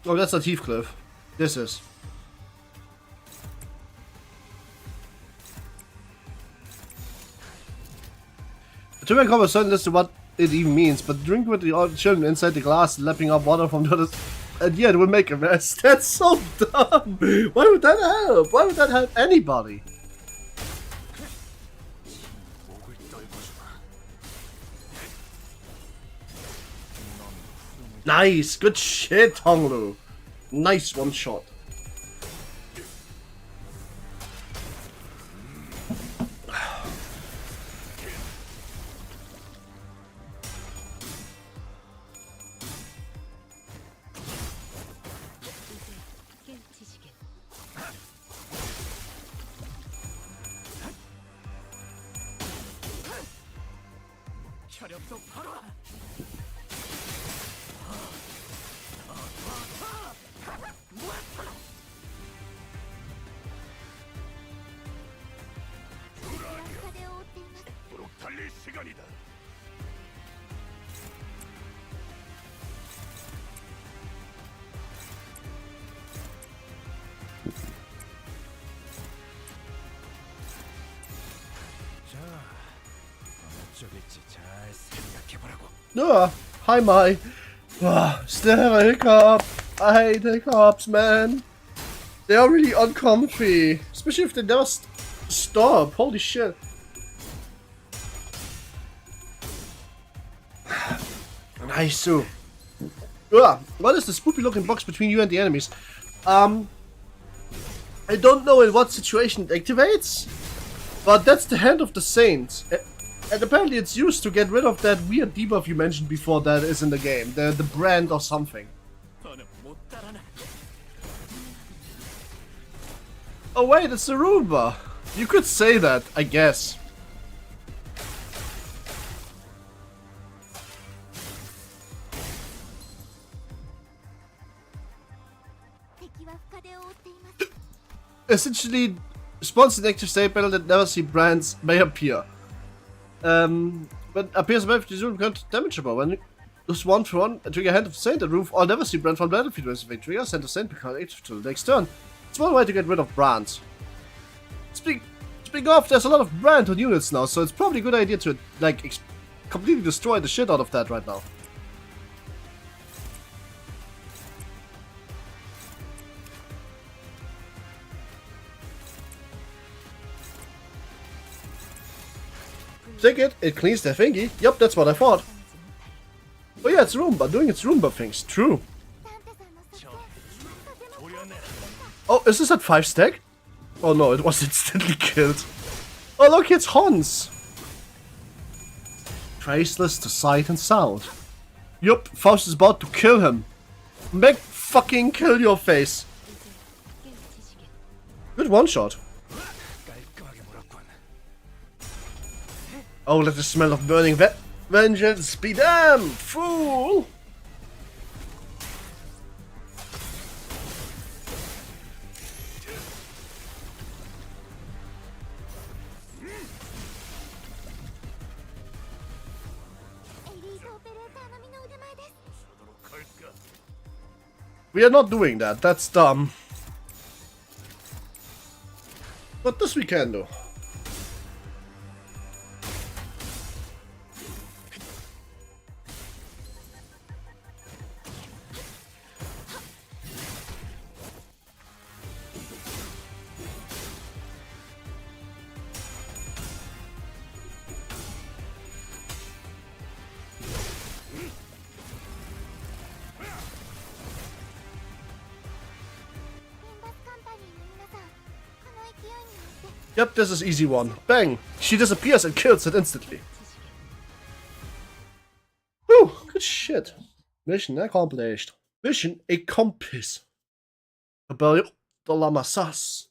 Oh, that's not Heathcliff. This is. The two-man combat certainly is the one it even means, but drink with the other children inside the glass, lapping up water from the others, and yeah, it will make a mess. That's so dumb! Why would that help? Why would that help anybody? Nice! Good shit, Honglu! Nice one shot. 달릴 시간이다. 자, 어쩌겠지. 잘 생각해보라고. Hi, Mai. Still have a hiccup. I hate hiccups, man. They are really uncomfy. Especially if they never stop. Holy shit. Nice, too. What is the spooky looking box between you and the enemies? I don't know in what situation it activates, but that's the Hand of the Saint. And apparently it's used to get rid of that weird debuff you mentioned before that is in the game. The brand or something. Oh wait, it's a Roomba. You could say that, I guess. Essentially, spawns an active state battle that never see brands may appear. But appears above the zoom count damageable. When this one for one, trigger Hand of Saint and Roof, all never see brand from battlefield with trigger, Hand of Saint become active till the next turn. It's one way to get rid of brands. Speaking of, there's a lot of brand on units now, so it's probably a good idea to like completely destroy the shit out of that right now. Take it, it cleans the thingy. Yep, that's what I thought. Oh yeah, it's Roomba, doing its Roomba things. True. Oh, is this at 5 stack? Oh no, it was instantly killed. Oh look, it's Hans. Traceless to sight and sound. Yup, Faust is about to kill him. Make fucking kill your face. Good one shot. Oh, let the smell of burning vengeance be damned, fool! We are not doing that, that's dumb. But this we can do. Yep, this is easy one. Bang! She disappears and kills it instantly. Whew, good shit. Mission accomplished. Mission accomplished. Rebellion de la Massas.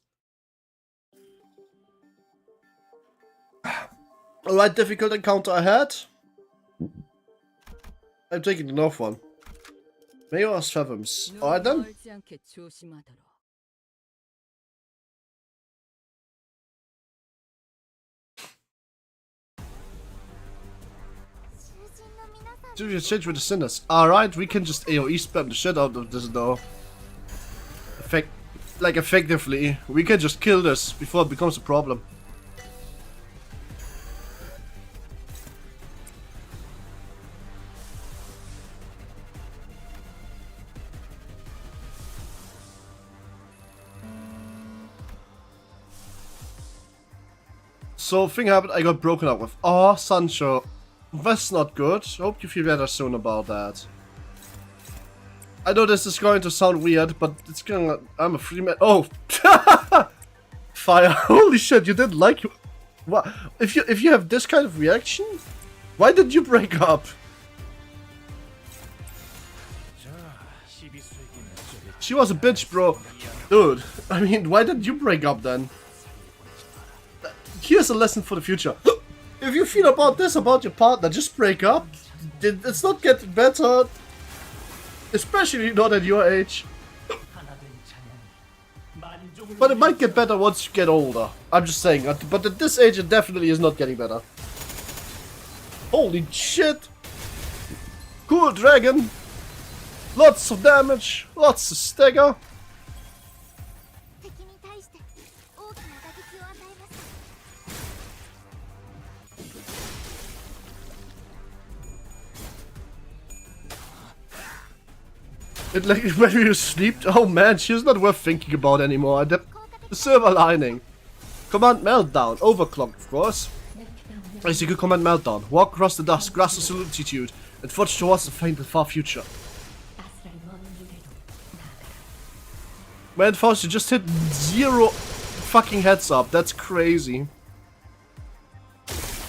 Alright, difficult encounter ahead. I'm taking the north one. Mayor's Fathoms. Alright then. Do you change with the sinners? Alright, we can just AoE spam the shit out of this though. Effectively. We can just kill this before it becomes a problem. So, thing happened, I got broken up with. Oh, Sancho. That's not good. Hope you feel better soon about that. I know this is going to sound weird, but it's gonna... I'm a free man. Oh! Fire. Holy shit, you didn't like... What? If you have this kind of reaction, why did you break up? She was a bitch, bro. Dude, I mean, why did you break up then? Here's a lesson for the future. If you feel about this about your partner, just break up. It's not getting better. Especially not at your age. But it might get better once you get older. I'm just saying. But at this age, it definitely is not getting better. Holy shit. Cool dragon. Lots of damage. Lots of stagger. It like when you sleep. Oh man, she's not worth thinking about anymore. The silver lining. Command meltdown. Overclock, of course. Execute command meltdown. Walk across the dust, grasp the solitude, and forge towards the faint and far future. Man, Faust, you just hit 0 fucking heads up. That's crazy.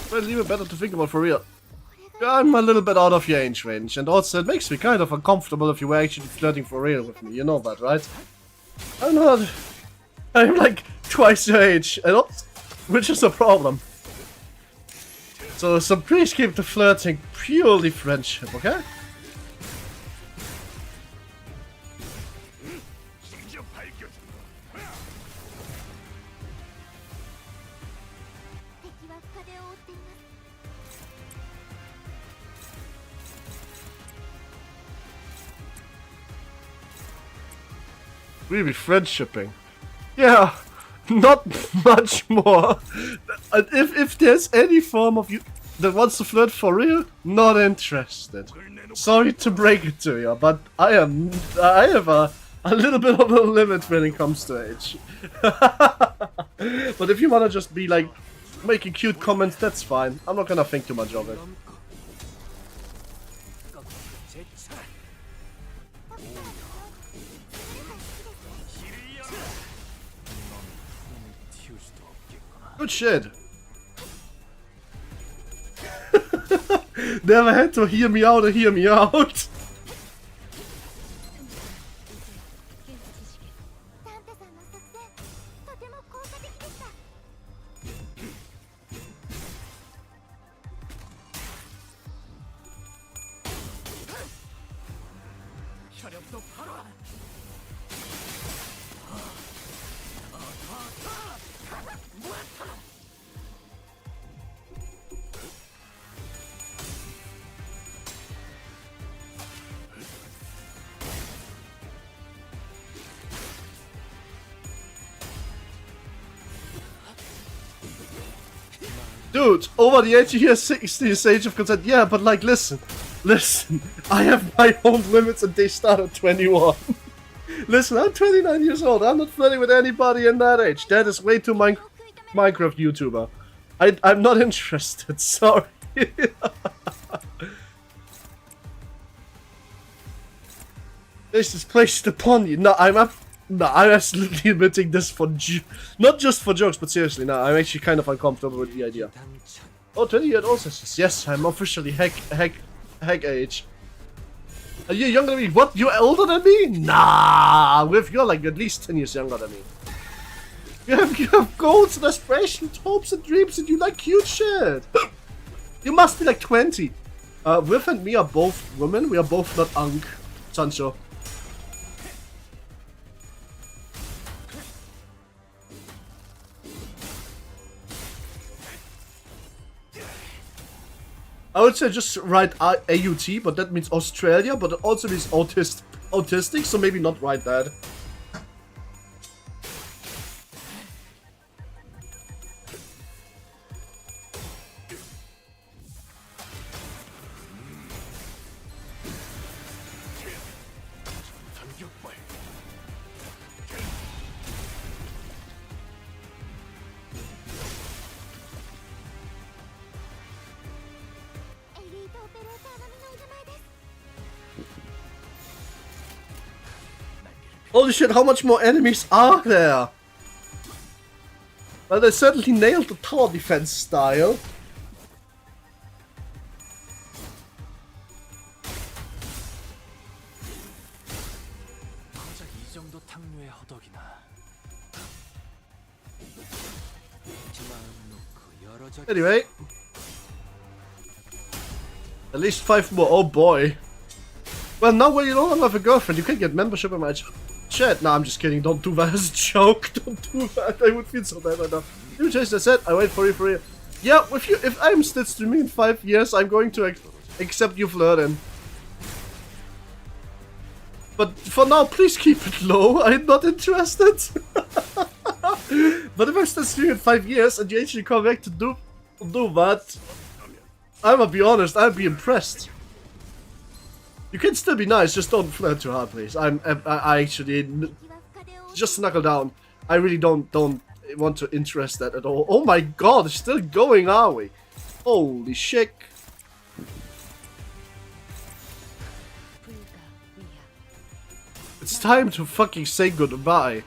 Well, even better to think about for real. I'm a little bit out of your age range, and also it makes me kind of uncomfortable if you were actually flirting for real with me. You know that, right? I'm not. I'm like twice your age, and which is a problem. So please keep the flirting purely friendship, okay? Really friendshipping. Yeah, not much more. If there's any form of you that wants to flirt for real, not interested. Sorry to break it to you, but I have a little bit of a limit when it comes to age. But if you wanna just be like making cute comments, that's fine. I'm not gonna think too much of it. Good shit. Never had to hear me out or hear me out. Dude, over the age of year 60 is age of consent. Yeah, but like, listen. I have my own limits and they start at 21. Listen, I'm 29 years old. I'm not flirting with anybody in that age. That is way too Minecraft YouTuber. I'm not interested. Sorry. This is placed upon you. No, I'm absolutely admitting this for not just for jokes, but seriously, no, I'm actually kind of uncomfortable with the idea. Oh, 20-year-old says, yes, I'm officially heck age. Are you younger than me? What? You're older than me? Nah, you're like at least 10 years younger than me. You have goals and aspirations, hopes and dreams, and you like cute shit. You must be like 20. Viv and me are both women. We are both not Sancho. I would say just write AUT, but that means Australia, but it also means autistic, so maybe not write that. Holy shit, how much more enemies are there? Well, they certainly nailed the tower defense style. 고작 이 정도 탕류의 허덕이나. 마음 놓고 여러 적 Anyway. At least 5 more. Oh boy. Well, now when you no longer have a girlfriend, you can get membership in my chat. Nah, I'm just kidding. Don't do that as a joke. Don't do that. I would feel so bad right now. You just said, I wait for you. Yeah, if I'm still streaming in 5 years, I'm going to accept you flirting. But for now, please keep it low. I'm not interested. But if I'm still streaming in 5 years and you actually come back to do that, I'm gonna be honest, I'll be impressed. You can still be nice, just don't flirt too hard, please. I actually just knuckle down. I really don't want to interest that at all. Oh my god, it's still going, are we? Holy shit. It's time to fucking say goodbye.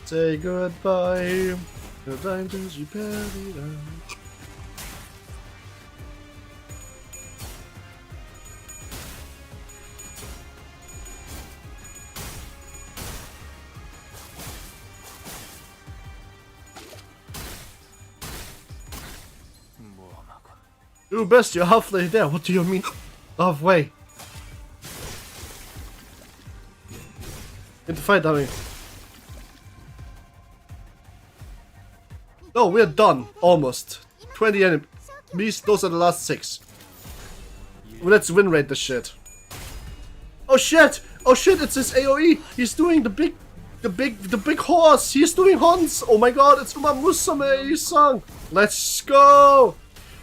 Say goodbye. Good time to see paradise. Do best, you're halfway there. What do you mean? Halfway. Into fight, dummy. No, we're done. Almost. 20 enemies. Those are the last 6. Let's win rate this shit. Oh shit! Oh shit! It's his AOE. He's doing the big horse. He's doing Hans. Oh my god! It's Uma Musume-san. Let's go.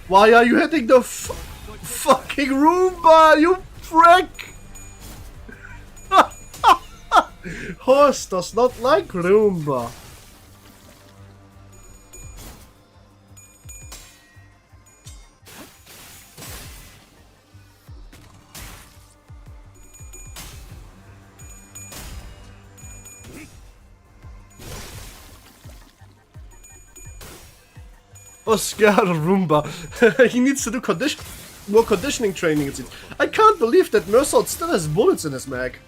Why are you hitting the fucking Roomba, you prick? Horse does not like Roomba. Oh, scared of Roomba. He needs to do more conditioning training, it seems. I can't believe that Mersault still has bullets in his mag.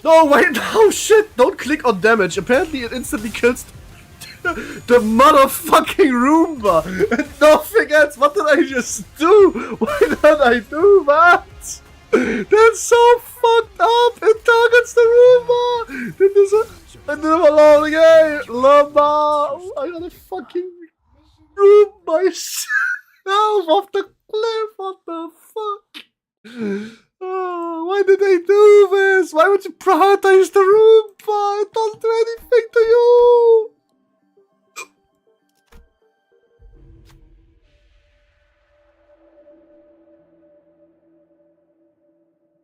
No, wait, oh shit! Don't click on damage. Apparently it instantly kills the motherfucking Roomba. And nothing else. What did I just do? Why did I do that? That's so fucked up. It targets the Roomba. It is a... I did him alone again! Lama! I got a fucking room myself off the cliff! What the fuck? Oh, why did they do this? Why would you prioritize the Roomba? It doesn't do anything to you!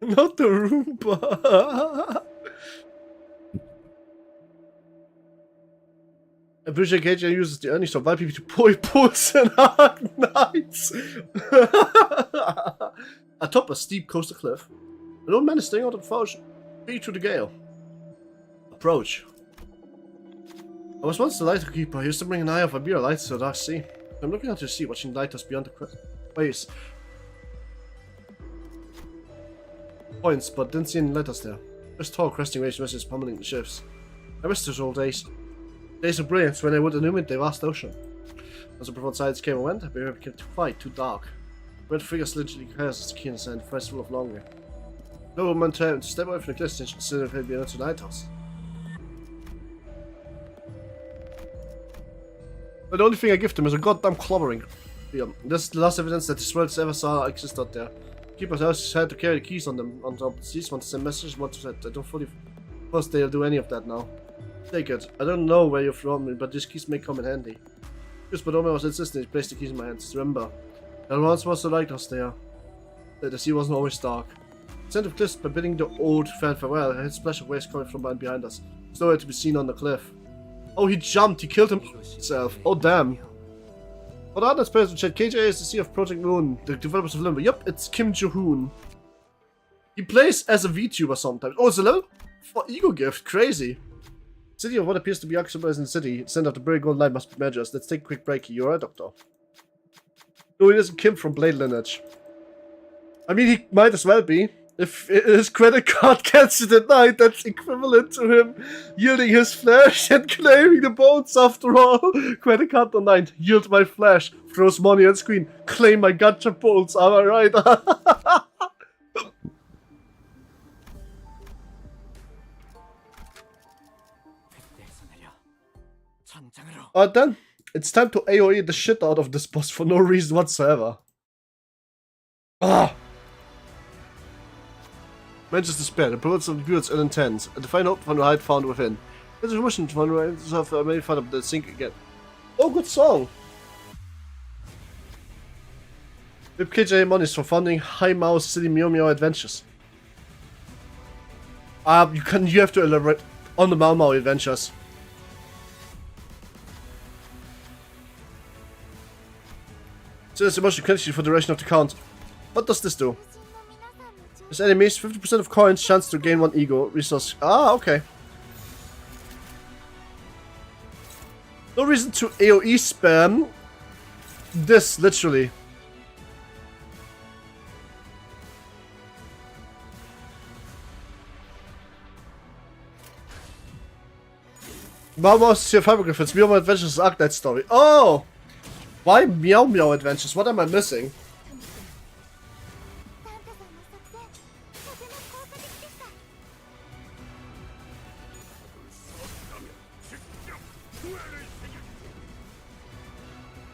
Not the Roomba! I appreciate KJ uses the earnings to buy people to boy pulls and Arknights. Atop a steep coastal cliff, an old man is staring out at the forge, feet to the gale. Approach. I was once the lighter keeper. I used to bring an eye of a beer lights to the dark sea. I'm looking out to sea, watching lighters beyond the waves. Points, but didn't see any letters there. Just tall, cresting waves messages pummeling the ships. I missed those old days. Days of brilliance when I would illuminate the vast ocean. As the profound sides came and went, I became too quiet, too dark. Red figures literally curses as the key in the sand, fresh full of longing. No woman turned to step away from the cliff and consider if he'd be into the lighthouse. But the only thing I give them is a goddamn clobbering. This is the last evidence that this world ever saw exist out there. Keepers house had to carry the keys on them on top. These want to send messages, want to set. I don't fully suppose they'll do any of that now. Take it. I don't know where you're from, but these keys may come in handy. Just but Omer was insistent he placed the keys in my hands. Remember, there once was the lighthouse there. The sea wasn't always dark. The scent of cliffs by bidding the old friend farewell, a splash of waves coming from behind us. There's nowhere to be seen on the cliff. Oh, he jumped. He killed himself. Oh, damn. For the honest person, chat, KJ is the CEO of Project Moon, the developers of Limbo. Yup, it's Kim Jo-hoon. He plays as a VTuber sometimes. Oh, it's a level 4 ego gift. Crazy. City of what appears to be occupied in the city. Center of the Buried Gold Line must be measures. Let's take a quick break. You're a doctor. No, he isn't Kim from Blade Lineage. I mean, he might as well be. If his credit card gets it at night, that's equivalent to him yielding his flesh and claiming the bones after all. Credit card denied. Yield my flesh. Throws money on screen. Claim my gacha bolts. Am I right? Alright then. It's time to AoE the shit out of this boss for no reason whatsoever. Ah! Mentions despair, the bullets of the goods and intents, and the final hope from the hide found within. There's a mission to have many fun of the sink again. Oh, good song! Rip KJ monies for funding High Mouse City Meow Meow Adventures. You have to elaborate on the Meow Meow adventures. So there's emotional connection for the duration of the count. What does this do? As enemies, 50% of coins, chance to gain 1 ego, resource. Ah, okay. No reason to AoE spam this, literally. Meow Meow is your fabric it's Meow Meow Adventures Arknights story. Oh! Why Meow Meow Adventures? What am I missing?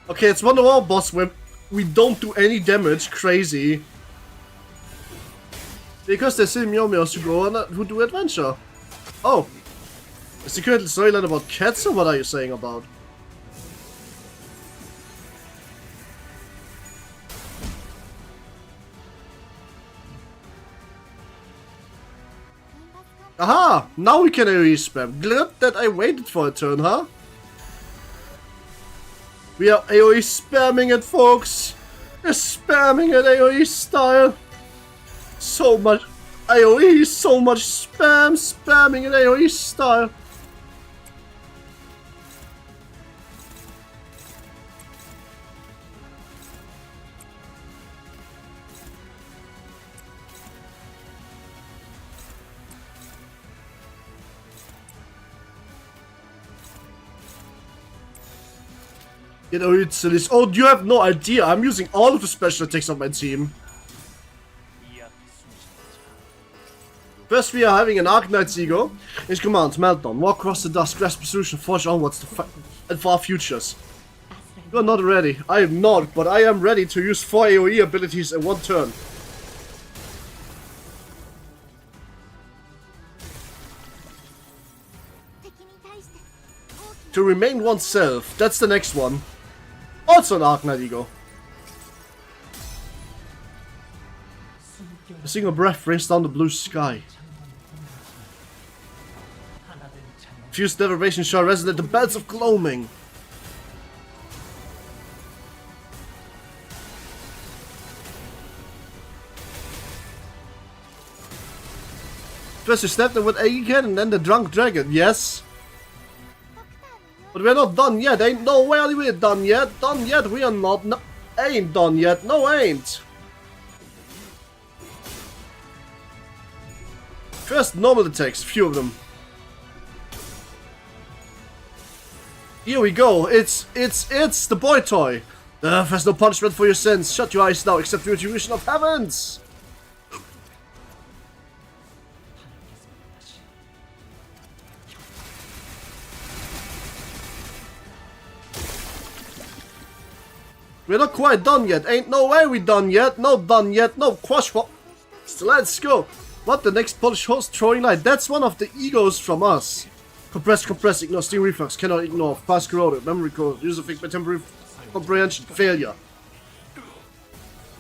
Okay, it's one of our boss where we don't do any damage. Crazy. Because there's still Meow Meows who do adventure. Oh. Is the current storyline about cats or what are you saying about? Aha! Now we can AoE spam. Glad that I waited for a turn, huh? We are AoE spamming it, folks! We're spamming it AoE style! So much AoE, so much spam! Spamming it AoE style! You know, it's oh, you have no idea. I'm using all of the special attacks on my team. First, we are having an Arknights ego. His commands: Meltdown, walk across the dust, grasp a solution, forge onwards to and far futures. You are not ready. I am not, but I am ready to use 4 AoE abilities in 1 turn. To remain oneself. That's the next one. Also an Arknight ego. A single breath rains down the blue sky. Fused deprivation shall resonate the bells of gloaming. First you snap them with again and then the drunk dragon, yes? But we're not done yet, ain't no way we're done yet. Done yet, we are not. No, ain't done yet, no ain't. First normal attacks, few of them. Here we go, it's the boy toy. The earth has no punishment for your sins. Shut your eyes now, accept the retribution of heavens. We're not quite done yet. Ain't no way we done yet. No done yet. No quash for. So let's go. What the next Polish horse throwing light? That's one of the egos from us. Compress, ignore, steam reflux, cannot ignore, fast corroded, memory code, use of by temporary comprehension, failure.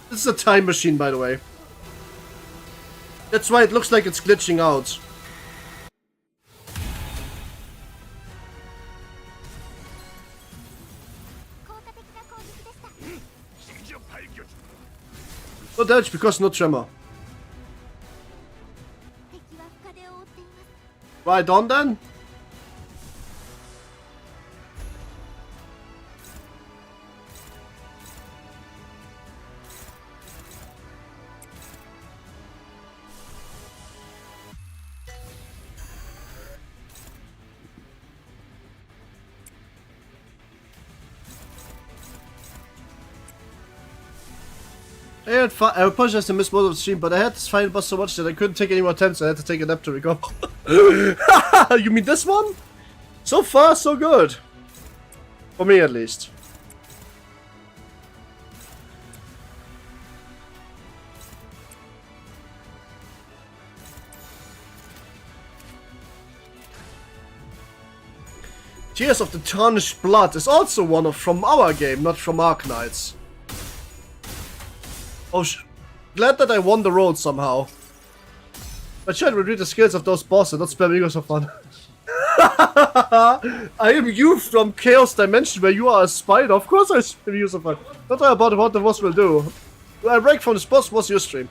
This is a time machine, by the way. That's why it looks like it's glitching out. No damage because no tremor. Right on then. I apologize to miss most of the stream, but I had this final boss so much that I couldn't take any more attempts, so I had to take a nap to recover. You mean this one? So far, so good. For me, at least. Tears of the Tarnished Blood is also one from our game, not from Arknights. Oh, glad that I won the road somehow. I tried to read the skills of those bosses, not spam egos for fun. I am you from Chaos Dimension, where you are a spider. Of course I spam egos for fun. Not worry about what the boss will do. I break from this boss was your stream.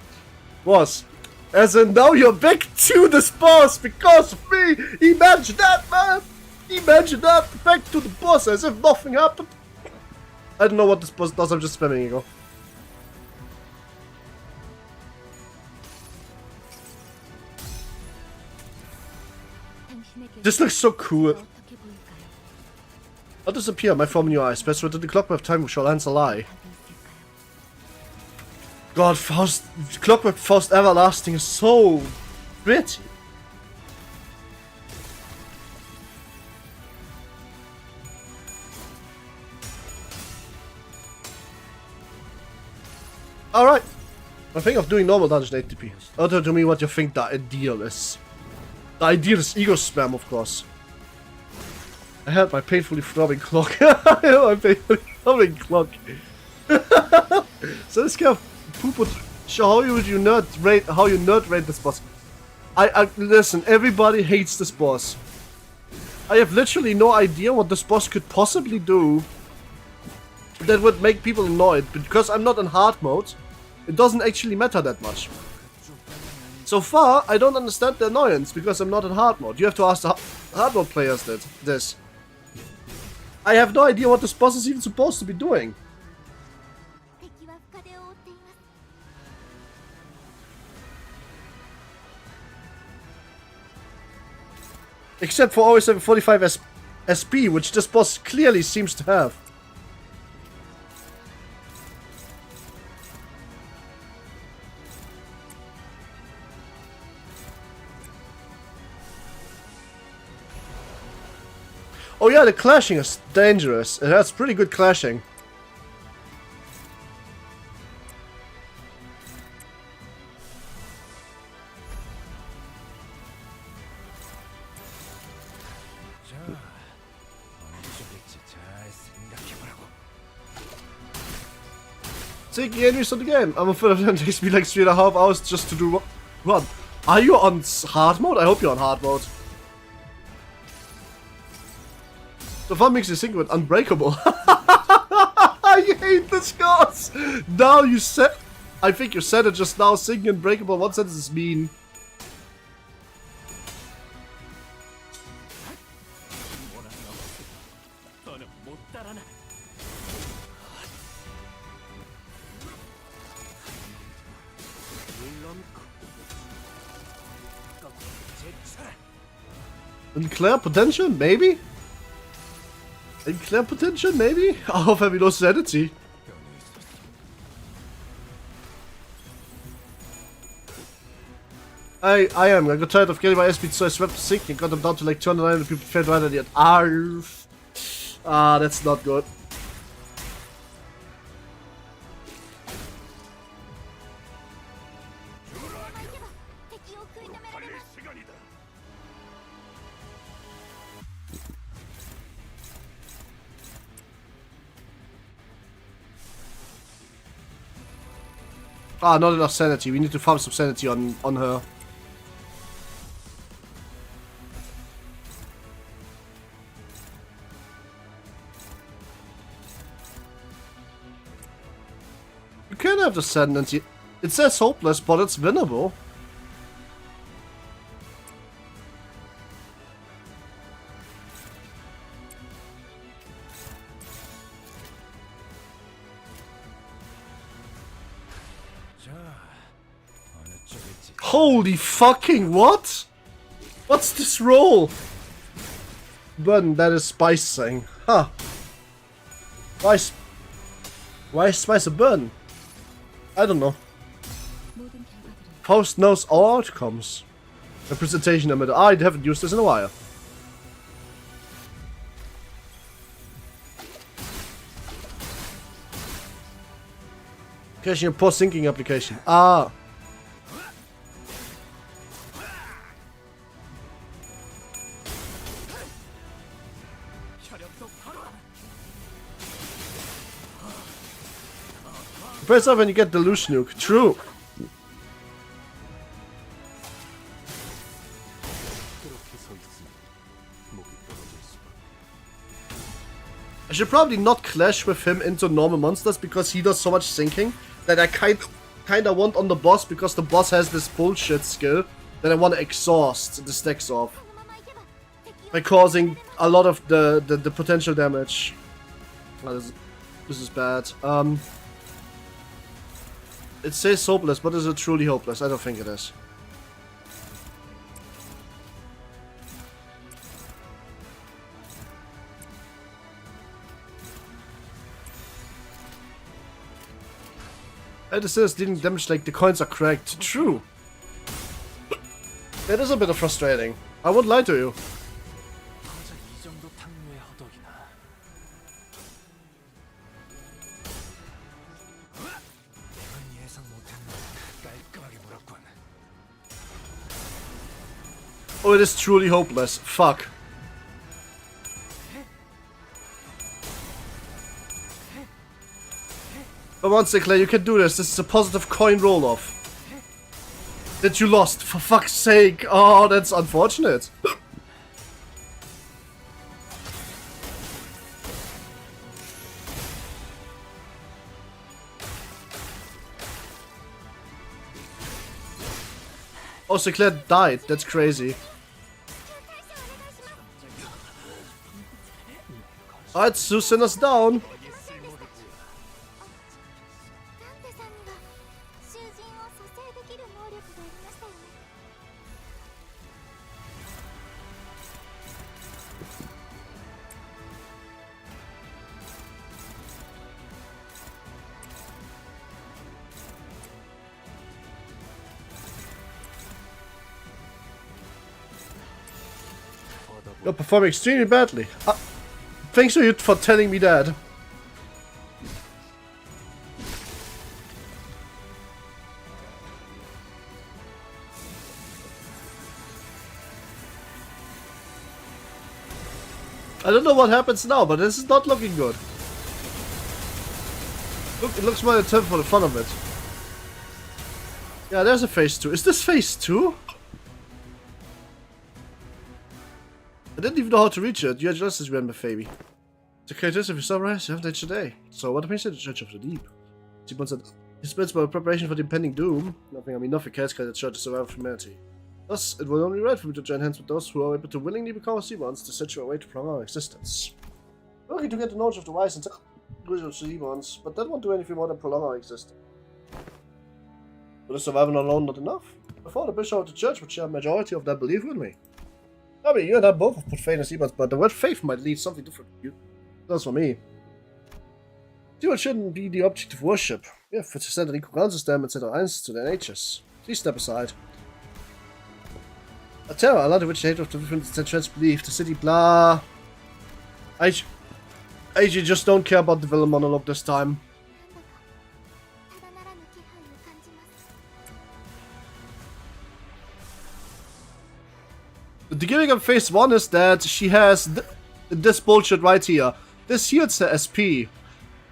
Was. As in now you're back to this boss because of me! Imagine that, man! Imagine that! Back to the boss as if nothing happened. I don't know what this boss does, I'm just spamming ego. This looks so cool. I'll disappear, my form in your eyes. Best within the clockwork time shall answer lie. God, Faust, Clockwork Faust Everlasting is so pretty. Alright. I think of doing normal dungeon ATP. Utter to me what you think the ideal is. The ideal is ego spam, of course. I had my painfully throbbing clock. My painfully throbbing clock. So this kind of poop would show how you nerd rate this boss. I listen, everybody hates this boss. I have literally no idea what this boss could possibly do that would make people annoyed, because I'm not in hard mode. It doesn't actually matter that much. So far, I don't understand the annoyance, because I'm not in hard mode. You have to ask the hard mode players this. I have no idea what this boss is even supposed to be doing. Except for always 45 SP, which this boss clearly seems to have. Oh yeah, the clashing is dangerous. It has pretty good clashing. Taking enemies on the game. I'm afraid it takes me like 3.5 hours just to do run. Are you on hard mode? I hope you're on hard mode. The fun makes you think with unbreakable. I hate the scores. Now you said, I think you said it just now. Singing unbreakable. What sentence is mean? Unclear potential, maybe? Unclear potential, maybe? I'll have no sanity. I am. I got tired of getting my SP, so I swept to sync and got them down to like 290 people failed right at the end. Arf. Ah, that's not good. Ah, not enough sanity. We need to farm some sanity on her. You can have the sanity. It says hopeless, but it's winnable. Holy fucking what? What's this roll? Burn, that is spicing. Huh. Why is spice a burn? I don't know. Post knows all outcomes. A presentation emitter. I haven't used this in a while. Caching a post-syncing application. Ah. Press up when you get the loose nuke. True. I should probably not clash with him into normal monsters because he does so much sinking that I kinda want on the boss because the boss has this bullshit skill that I want to exhaust the stacks of by causing a lot of the potential damage. Oh, this is bad. It says hopeless, but is it truly hopeless? I don't think it is. It says dealing damage like the coins are cracked. True. It is a bit frustrating. I won't lie to you. Oh, it is truly hopeless. Fuck. But once Sinclair, you can do this. This is a positive coin roll-off. That you lost, for fuck's sake. Oh, that's unfortunate. Oh, Sinclair died. That's crazy. Alright, Sue, send us down. You're performing extremely badly. Thanks to you for telling me that. I don't know what happens now, but this is not looking good. Look, it looks more attempt for the fun of it. Yeah, there's a phase 2. Is this phase 2? I didn't even know how to reach it. You're just as remember, baby. The characters of your sunrise have that today. So what makes it the Church of the Deep? Simon said, he spends my preparation for the impending doom. Nothing cares the Church to survive humanity. Thus, it will only be right for me to join hands with those who are able to willingly become sea monsters to set you away to prolong our existence. We're looking to get the knowledge of the wise and of sea monsters, but that won't do anything more than prolong our existence. Will the survival alone not enough? Before the bishop of the church would share a majority of their belief with me. I mean, you and I both have put faith in Seabirds, but the word faith might lead something different to you. That's for me. Seabirds shouldn't be the object of worship. We have to send an equal system and set our eyes to their natures. Please step aside. A terror, a lot of which hate of the different church belief, the city, blah. I just don't care about the villain monologue this time. The gimmick of phase 1 is that she has this bullshit right here. This heals her SP.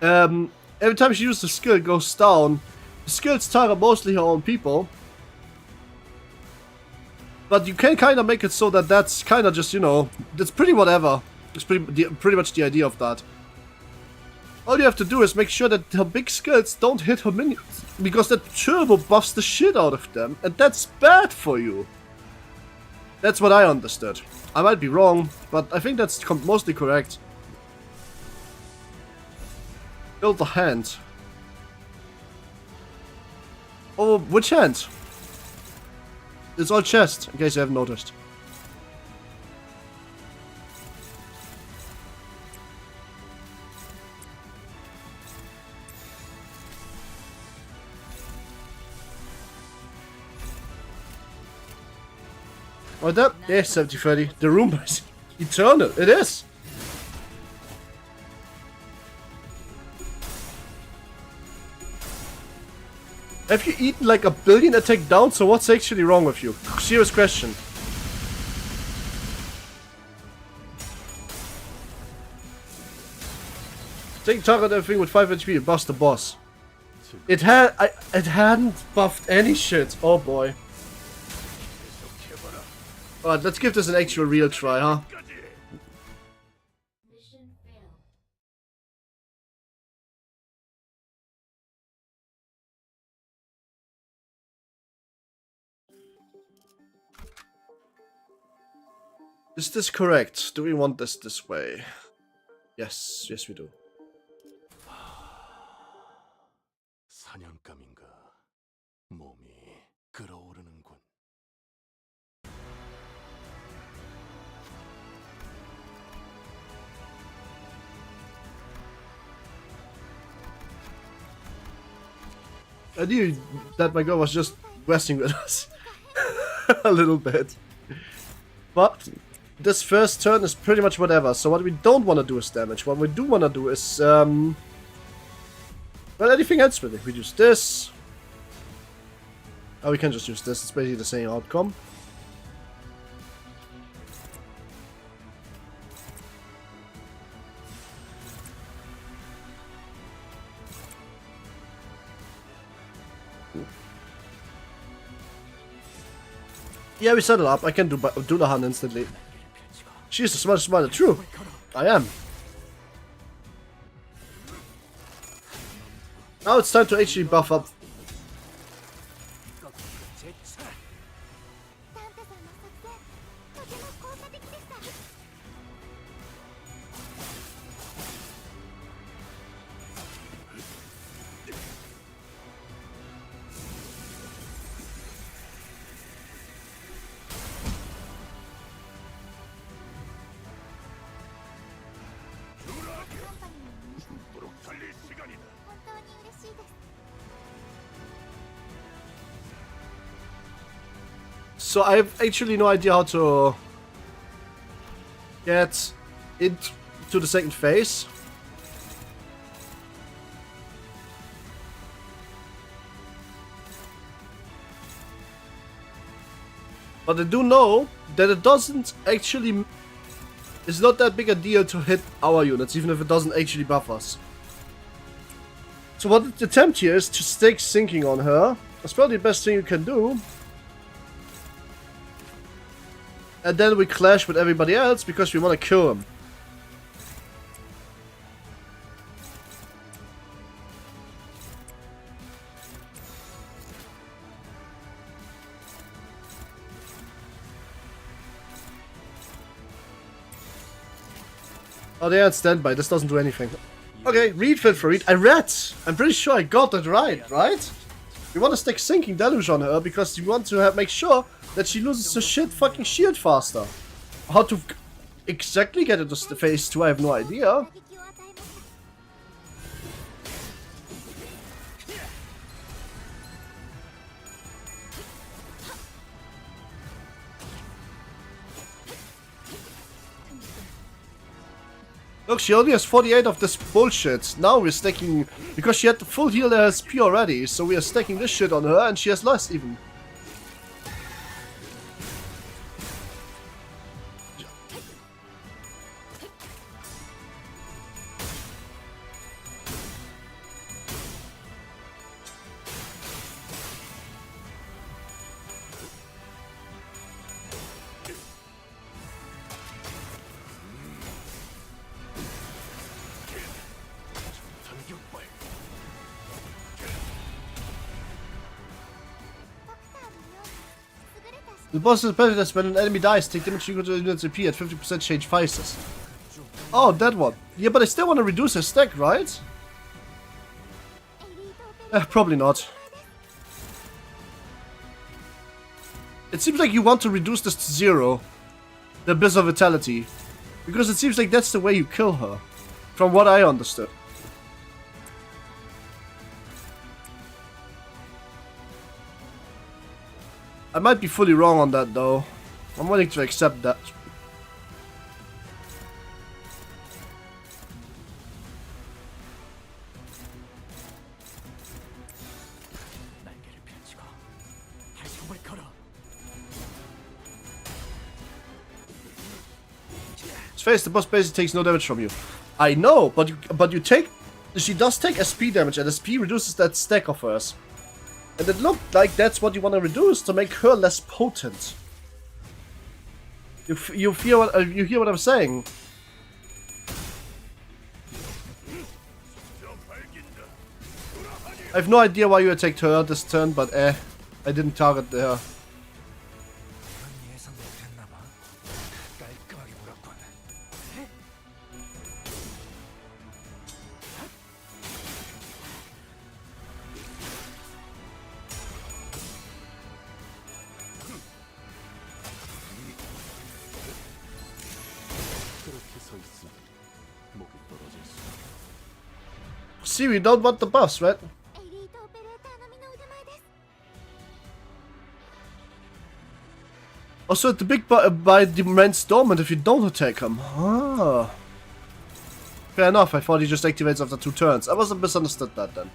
Every time she uses the skill, it goes down. The skills target mostly her own people. But you can kind of make it so that that's kind of just, you know, that's pretty whatever. It's pretty much the idea of that. All you have to do is make sure that her big skills don't hit her minions. Because that turbo buffs the shit out of them. And that's bad for you. That's what I understood. I might be wrong, but I think that's mostly correct. Build the hand. Oh, which hand? It's all chest, in case you haven't noticed. What that? Yes, 70-30. The room is eternal. It is. Have you eaten like a billion attack down? So what's actually wrong with you? Serious question. Take target everything with 5 HP and bust the boss. It hadn't buffed any shit. Oh boy. Alright, let's give this an actual real try, huh? Is this correct? Do we want this way? Yes, yes we do. 사냥감인가 몸이 끓어오르는군. I knew that my girl was just messing with us a little bit. But this first turn is pretty much whatever. So what we don't want to do is damage. What we do want to do is well, anything else really. We use this. Oh, we can just use this. It's basically the same outcome. Yeah, we settle up. I can do the hunt instantly. She's the smartest spider. True. I am. Now it's time to actually buff up. So I have actually no idea how to get into the second phase. But I do know that it doesn't actually... It's not that big a deal to hit our units, even if it doesn't actually buff us. So what the attempt here is to stick sinking on her. That's probably the best thing you can do. And then we clash with everybody else because we want to kill him. Oh, they are on standby. This doesn't do anything. Okay, read fit for read. I read! I'm pretty sure I got that right? We want to stick sinking deluge on her because we want to make sure that she loses her shit fucking shield faster. How to exactly get into the phase 2, I have no idea. Look, she only has 48 of this bullshit. Now we're stacking... Because she had the full heal SP already, so we are stacking this shit on her and she has less even. The boss is better when an enemy dies, take damage equal to units AP at 50% change phases. Oh, that one. Yeah, but I still want to reduce his stack, right? Probably not. It seems like you want to reduce this to 0. The Abyss of Vitality. Because it seems like that's the way you kill her. From what I understood. I might be fully wrong on that though. I'm willing to accept that. 날개를 펼치고 발톱을 걸어. His face, the boss basically takes no damage from you. I know, but you take. She does take SP damage, and SP reduces that stack of hers. And it looked like that's what you want to reduce to make her less potent. You hear what I'm saying? I have no idea why you attacked her this turn, but I didn't target her. 그런 예상 못했나 봐. 깔끔하게 물었군. 그렇게 서 있으면 목이 떨어질 수. See, we don't want the buffs, right? エリートオペレーター並みの腕前です。 Also, the big by demands dormant if you don't attack him. Ah. Fair enough, I thought he just activates after 2 turns. I must have misunderstood that then.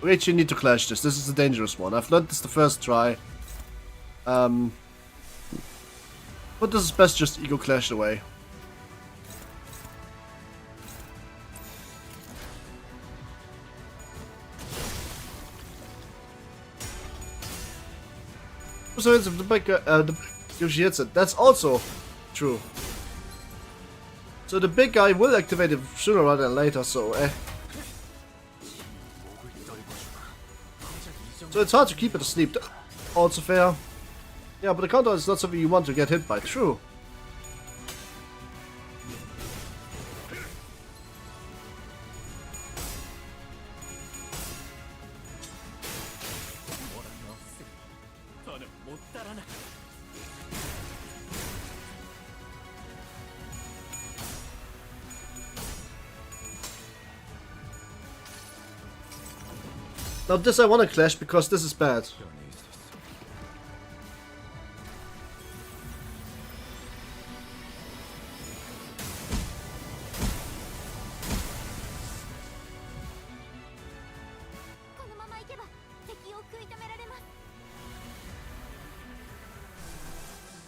Wait, you need to clash this. This is a dangerous one. I've learned this the first try. But this is best just ego clash away. So it's the big if she hits it. That's also true. So the big guy will activate it sooner rather than later, so 목을 떨궈 주마. 고작 이 정도. So it's hard to keep it asleep. Also fair. Yeah, but the counter is not something you want to get hit by. True. 뭐라도 없으니 더는 못 따라나가. Now this I want to clash because this is bad. 변해 있었어.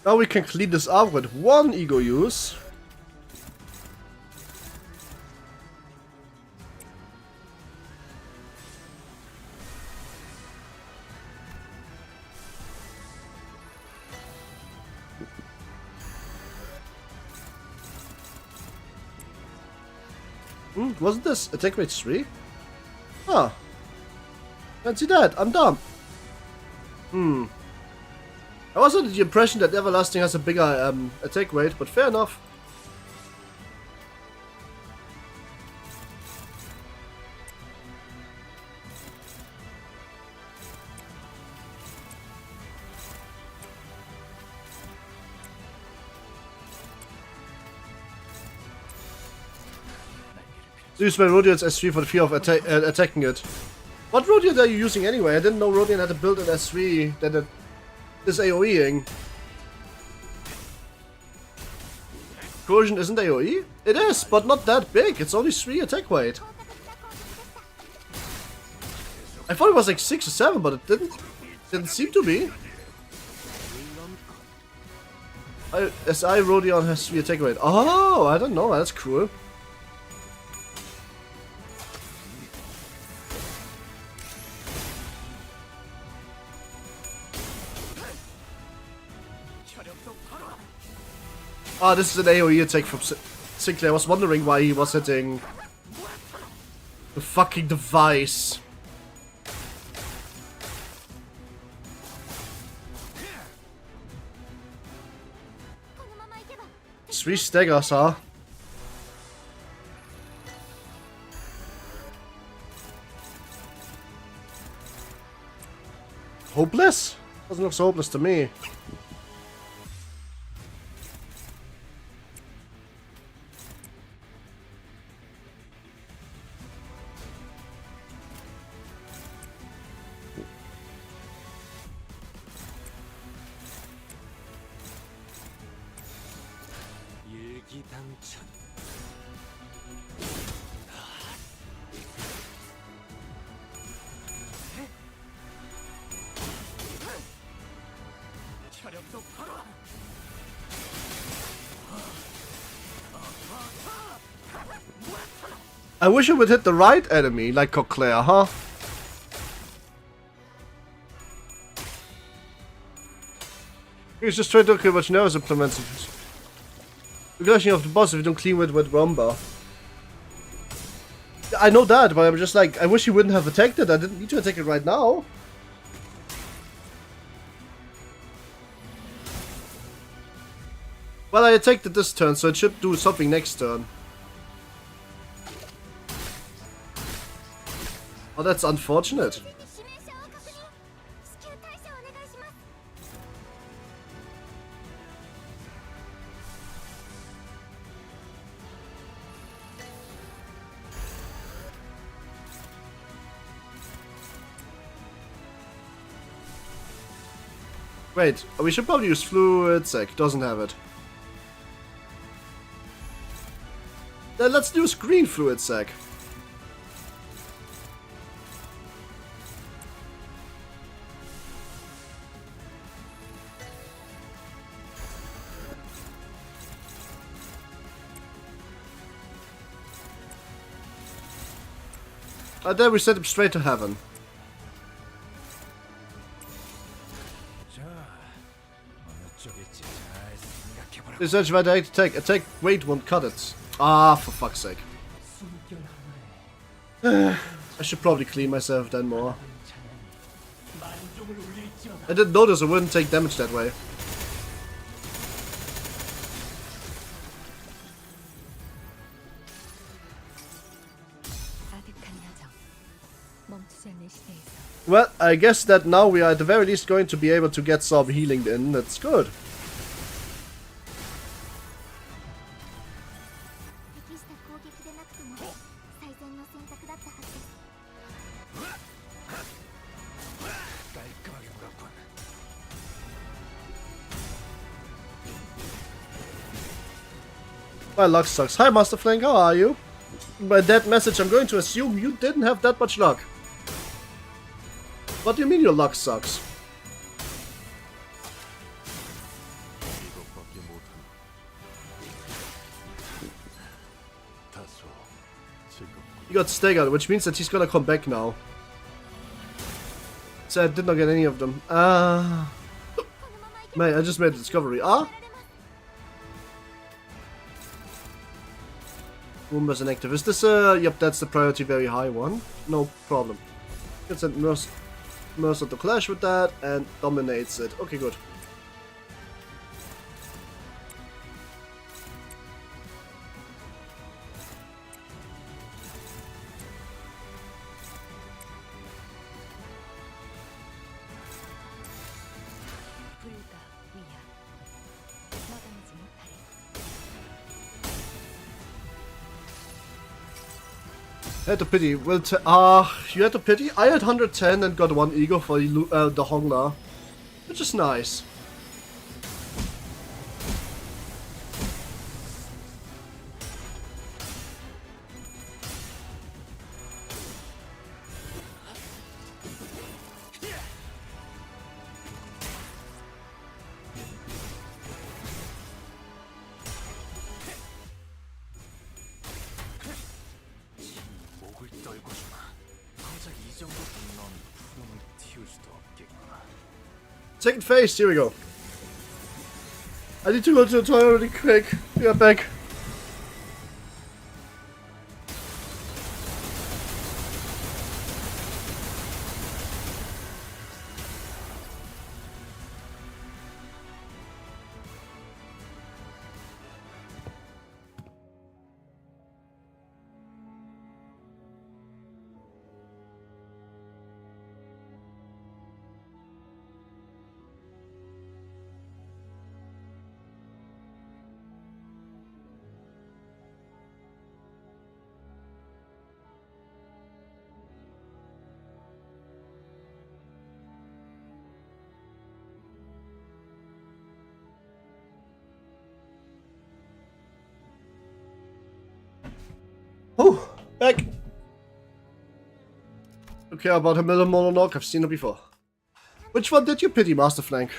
Now we can clean this up with 1 ego use. Wasn't this attack rate 3? Huh. Can't see that. I'm dumb. I was under the impression that Everlasting has a bigger attack rate, but fair enough. Use my Rodian's S3 for the fear of attacking it. What Rodian are you using anyway? I didn't know Rodian had a built in S3 that it is AoEing. Corrosion isn't AoE? It is, but not that big. It's only 3 attack weight. I thought it was like 6 or 7, but it didn't seem to be. SI Rodion has 3 attack weight. Oh, I don't know. That's cool. Ah, this is an AoE attack from Sinclair. I was wondering why he was hitting the fucking device. Three staggers, huh? Hopeless? Doesn't look so hopeless to me. 일기당천. 체력도 바로. I wish it would hit the right enemy, like Cochlear, huh? He's just trying to look at what Nero's implemented. Regression of the boss if you don't clean with Rumba. I know that, but I'm just like, I wish he wouldn't have attacked it. I didn't need to attack it right now. Well, I attacked it this turn, so it should do something next turn. Oh, that's unfortunate. 指名書を確認。至急対処お願いします。 Wait, we should probably use Fluid Sec. Doesn't have it. Then let's use Green Fluid Sec. And then we send him straight to heaven. 자, 어느 쪽일지 잘 생각해보라고. Research by direct attack. Attack weight won't cut it. Ah, for fuck's sake. 숨결 하나에 I should probably clean myself then more. 찬양이 만종을 울릴지어다. I didn't notice I wouldn't take damage that way. 아득한 야정. 멈추지 않는 시대에서 Well, I guess that now we are at the very least going to be able to get some healing in. That's good. 適した攻撃でなくとも最善の選択だったはずです。 깔끔하게 물었군. My luck sucks. Hi, Master Flank, how are you? By that message, I'm going to assume you didn't have that much luck. What do you mean your luck sucks? 이것밖에 못한다. 다소 지금 He got staggered, which means that he's gonna come back now. So I did not get any of them. Ah. Man, I just made a discovery. Ah? Room was inactive. Is this yep, that's the priority very high one. No problem. Can send Mercer to clash with that and dominates it. Okay, good. 불가 위야. 막아내지 못하리. Had to pity. Well, you had to pity? I had 110 and got 1 ego for the Hongla. Which is nice. 목을 떨궈주마. 정작 이 정도면 넌 푸름을 틔울 수도 없겠구나. Second phase, here we go. I need to go to the toilet really quick. Be right back. Oh, back. Don't care about her middle monologue, I've seen her before. Which one did you pity, Master Flank?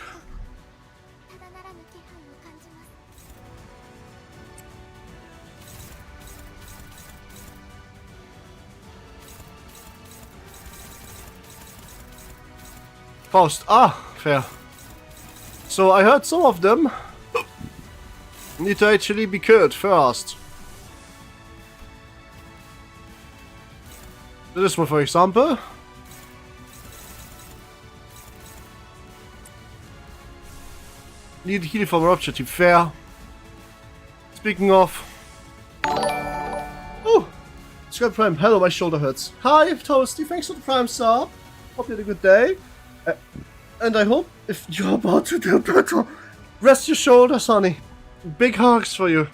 ただならぬ気配を感じます。 Faust. Ah, fair. So I heard some of them need to actually be killed first. This one, for example. Need heal from our objective. Fair. Speaking of. Oh! Scrap Prime. Hello, my shoulder hurts. Hi, Toasty. Thanks for the Prime sub. Hope you had a good day. And I hope if you're about to do better, rest your shoulders, honey. Big hugs for you.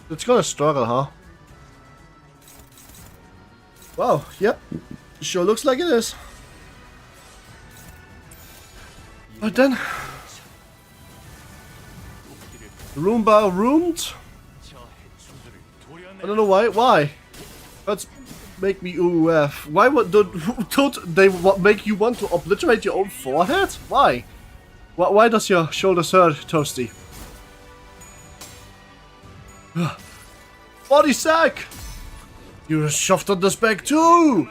It's gonna struggle, huh? Wow, yep. Sure looks like it is. But then... Roomba roomed? I don't know why. Why? Let's make me oof. Why would don't they make you want to obliterate your own forehead? Why? Why does your shoulders hurt, Toasty? Body sack! You're shoved on this bag too!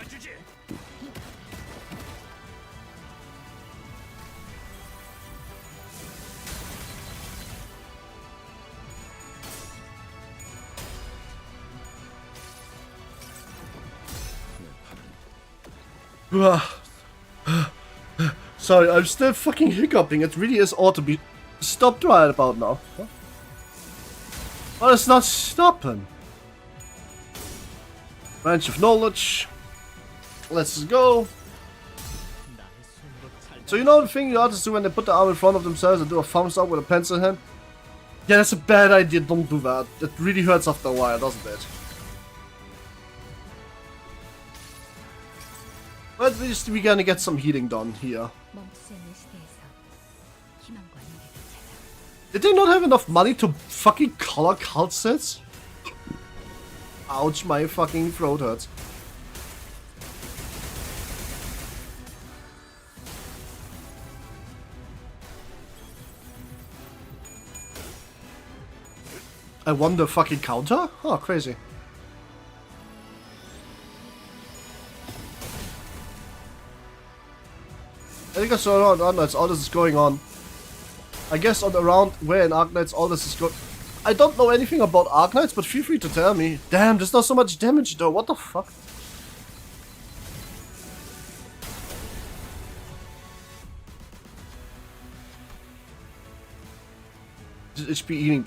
Sorry, I'm still fucking hiccuping. It really is ought to be stopped right about now. But it's not stopping. Branch of knowledge. Let's go. So you know the thing the artists do when they put the arm in front of themselves and do a thumbs up with a pencil hand? Yeah, that's a bad idea. Don't do that. It really hurts after a while, doesn't it? But at least we're gonna get some healing done here. Did they not have enough money to fucking color cult sets? Ouch, my fucking throat hurts. I won the fucking counter? Oh, crazy. I think I saw around Arknights all this is going on. I guess on around where in Arknights all this is going. I don't know anything about Arknights, but feel free to tell me. Damn, there's not so much damage though. What the fuck? Is HP eating?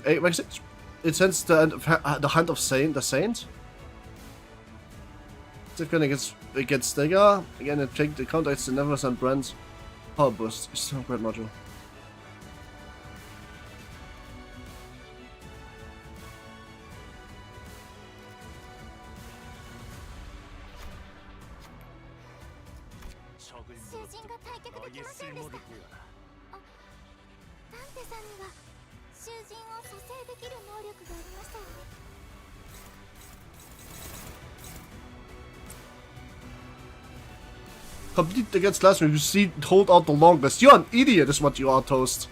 It sends the hand of the saint. It's against Stagger. Again, it take the contacts the never send brands. Power boost. It's a great module. Complete against last one, you see hold out the longest. You're an idiot is what you are, Toast.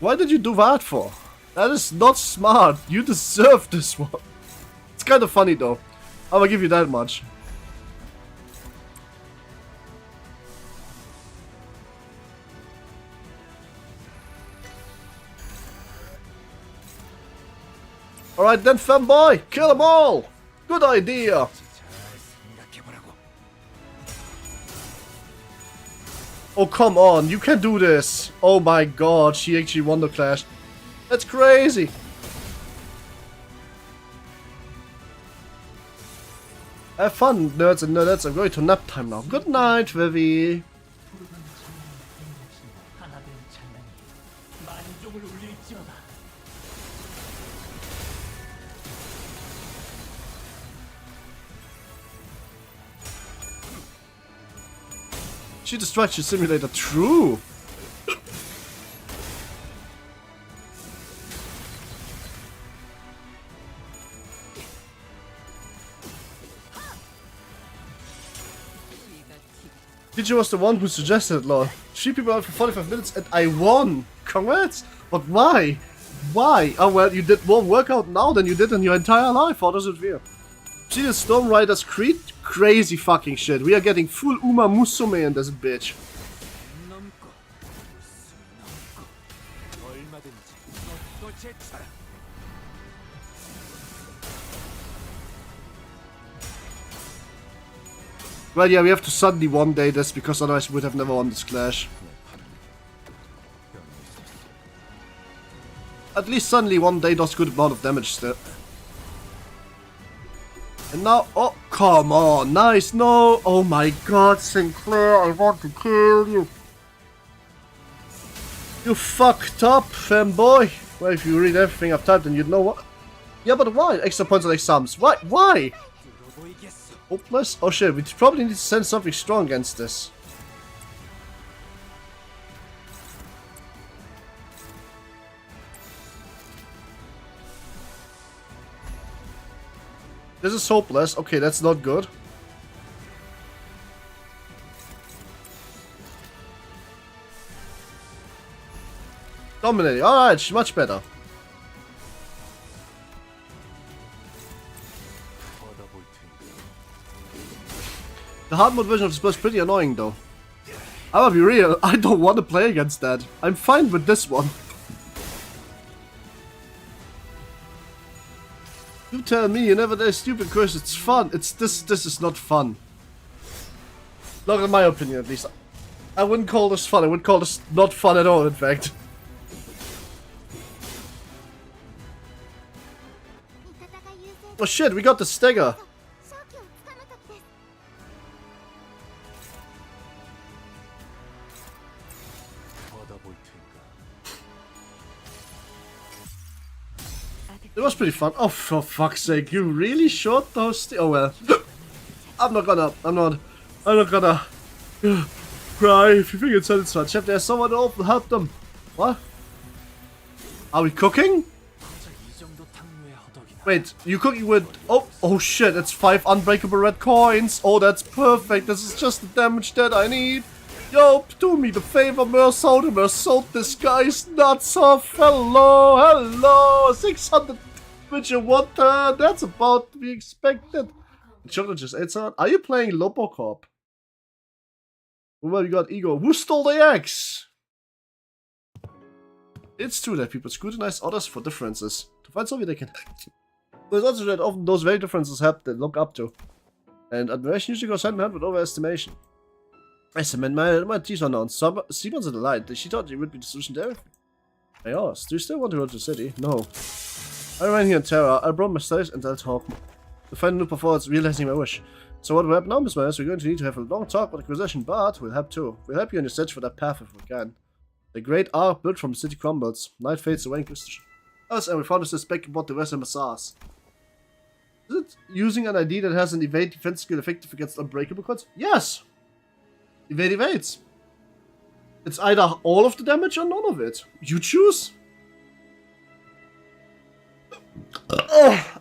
Why did you do that for? That is not smart. You deserve this one. It's kind of funny though. I'm gonna give you that much. Alright then, fanboy! Kill them all! Good idea! Oh, come on, you can do this! Oh my god, she actually won the clash. That's crazy! Have fun, nerds and nerdettes. I'm going to nap time now. Good night, Vivi! Cheat Destruction Simulator, true! DJ was the one who suggested it, lol. 3 people out for 45 minutes and I won! Congrats! But why? Why? Oh well, you did more workout now than you did in your entire life. How does it feel? See the Storm Riders Creed? Crazy fucking shit. We are getting full Uma Musume in this bitch. Well, yeah, we have to suddenly one day this because otherwise we would have never won this clash. At least suddenly one day does good amount of damage still. And now, oh, come on, nice, no, oh my god, Sinclair, I want to kill you. You fucked up, fanboy. Well, if you read everything I've typed, then you'd know what. Yeah, but why? Extra points on exams. Why? Why? Hopeless? Oh shit, we probably need to send something strong against this. This is hopeless. Okay, that's not good. Dominating. Alright, much better. The hard mode version of this was pretty annoying though. I'll be real, I don't want to play against that. I'm fine with this one. You tell me you never did stupid curse, it's fun. This is not fun. Not in my opinion at least. I wouldn't call this fun, I would call this not fun at all in fact. Oh shit, we got the stagger. It was pretty fun. Oh, for fuck's sake, you really shot those? Oh well. I'm not gonna cry if you think it's satisfying. Chef, there's someone to open, help them. What? Are we cooking? Wait, you cooking with... Oh shit, it's 5 unbreakable red coins. Oh, that's perfect. This is just the damage that I need. Yo, do me the favor, Mersault, this guy's nuts off. Hello, 600 damage in 1 turn. That's about to be expected. Chocolate just ate some. Are you playing Lobocop? Well, you got Ego. Who stole the eggs? It's true that people scrutinize others for differences. To find something they can... There's also that often those very differences help they look up to. And admiration usually goes hand in hand with overestimation. I submit my teacher announced. Simon's in the light. She thought you would be the solution to everything. I asked, do you still want to go to the city? No. I remain here in terror. I brought my studies and I'll talk. To find a new performance, realizing my wish. So what will happen now, Miss Myers? We're going to need to have a long talk about acquisition, but we'll help too. We'll help you in your search for that path if we can. The great arc built from the city crumbles. Night fades away in Christian. Us, and we found a suspect about the Western Massage. Is it using an ID that has an evade defense skill effective against unbreakable cards? Yes! Evade evades. It's either all of the damage or none of it. You choose.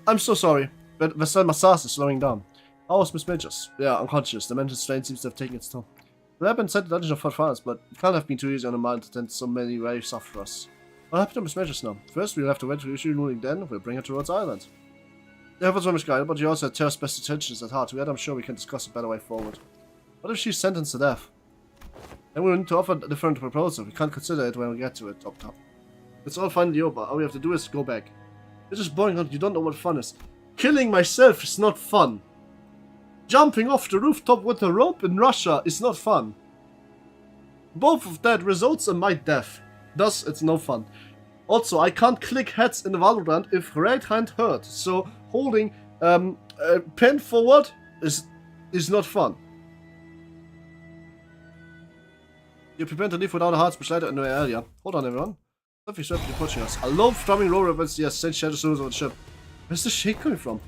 I'm so sorry, but Western Massage is slowing down. How was Miss Majors? Yeah, unconscious. The mental strain seems to have taken its toll. We'll have inside the dungeon of Fort France, but it can't have been too easy on a mind to tend so many very soft for us. What happened to Miss Majors now? First, we'll have to wait for the issue ruling, then we'll bring her to Rhodes Island. The efforts were misguided, but you also had Terra's best intentions at heart. Together, I'm sure we can discuss a better way forward. What if she's sentenced to death? Then we need to offer a different proposal. We can't consider it when we get to it, Doctor. It's all finally over. All we have to do is go back. It's just boring how you don't know what fun is. Killing myself is not fun. Jumping off the rooftop with a rope in Russia is not fun. Both of that results in my death. Thus, it's no fun. Also, I can't click heads in Valorant if right hand hurt. So holding pen forward is not fun. You're prepared to leave without a heart special in the area. Hold on, everyone. Something's rapidly approaching us. A low thrumming roar against the ascent shadow zones on the ship. Where's the shake coming from?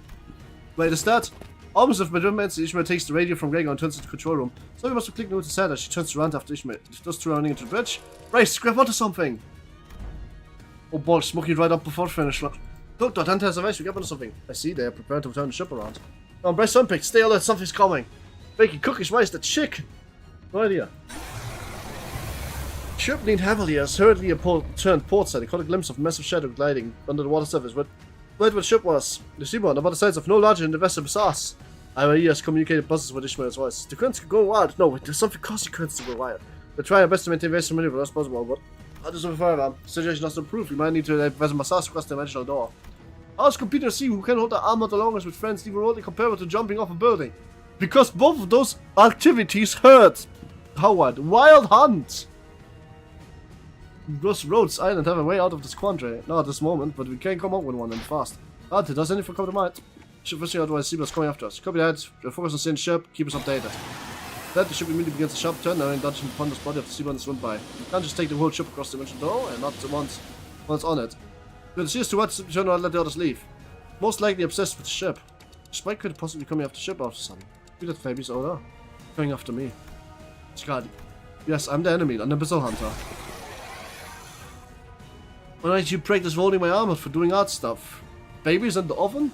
Wait, is that? Almost if Madame Ishmael takes the radio from Gregor and turns it to the control room. Somebody must have clicked note to say that she turns around after Ishmael. Just through running into the bridge. Bryce, grab onto something! Oh balls, smoking right up before finish. Look, Dante has a race, we grab onto something. I see, they are prepared to turn the ship around. Oh, Bryce Sunpick, stay alert, something's coming. Baking cookies, why is the chick? No idea. Ship leaned heavily as hurriedly turned port side. He caught a glimpse of massive shadow gliding under the water surface. Right where the ship was. The seaboard, about the size of no larger than the vessel sauce. IRE has communicated buzzes with Ishmael's voice. The currents could go wild. No, wait, there's something causing currents to go wild. We'll try our best to maintain vessel maneuver as possible, but others will fire alarm. The situation has to improve. We might need to let vessel massage across the dimensional door. Ask computer see who can hold the armor the longest with friends leave remotely comparable to jumping off a building. Because both of those activities hurt. Howard, wild hunt! Gross Roads Island have a way out of this quandary. Not at this moment, but we can come up with one and fast. Ante, does anything come to mind? Ship first out why Seaboard's coming after us. Copy that. Focus on staying ship, keep us updated. Then the ship immediately begins a sharp turn and dodging upon the body of the Seaboard and swim by. You can't just take the whole ship across the dimension door and not the once on it. We'll see as to what turn or let the others leave. Most likely obsessed with the ship. Spike could possibly coming after the ship after something. Maybe that baby's older. Coming after me. Scott. Yes, I'm the enemy, an abyssal hunter. Why did you practice holding my armor for doing art stuff? Babies in the oven?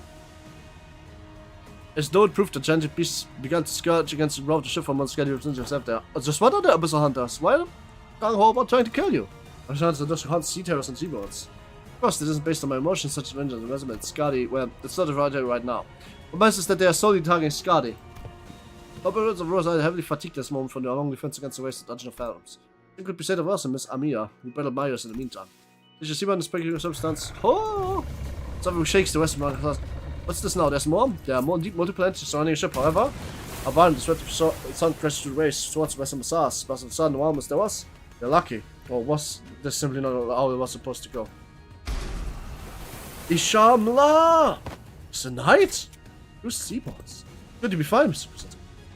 It's no proof that giant beasts began to scourge against the row of the ship for months scheduled since yourself there. Just what are the abyssal hunters? Why are they gung-ho about trying to kill you? I chance to just hunt sea terrors and seaboards. Of course, this isn't based on my emotions such as vengeance and resentment. Scotty, well, it's not a right now. What matters is that they are solely targeting Scotty. Operators of Rose are heavily fatigued this moment from their long defense against the wasted Dungeon of Phantoms. It could be said of us and Miss Amia, who battled Marius in the meantime. Did you see about the spectacular substance? Oh! Something shakes the western market. What's this now? There's more? There are more deep multiple entities surrounding the ship, however. A violent disruptive sun crashes through the waves towards Western Massage. But of sudden, warm as there was, they're lucky. Or was this simply not how it was supposed to go? Ishamla! It's a night? Who's seaboards? Good to be fine, Mr. President.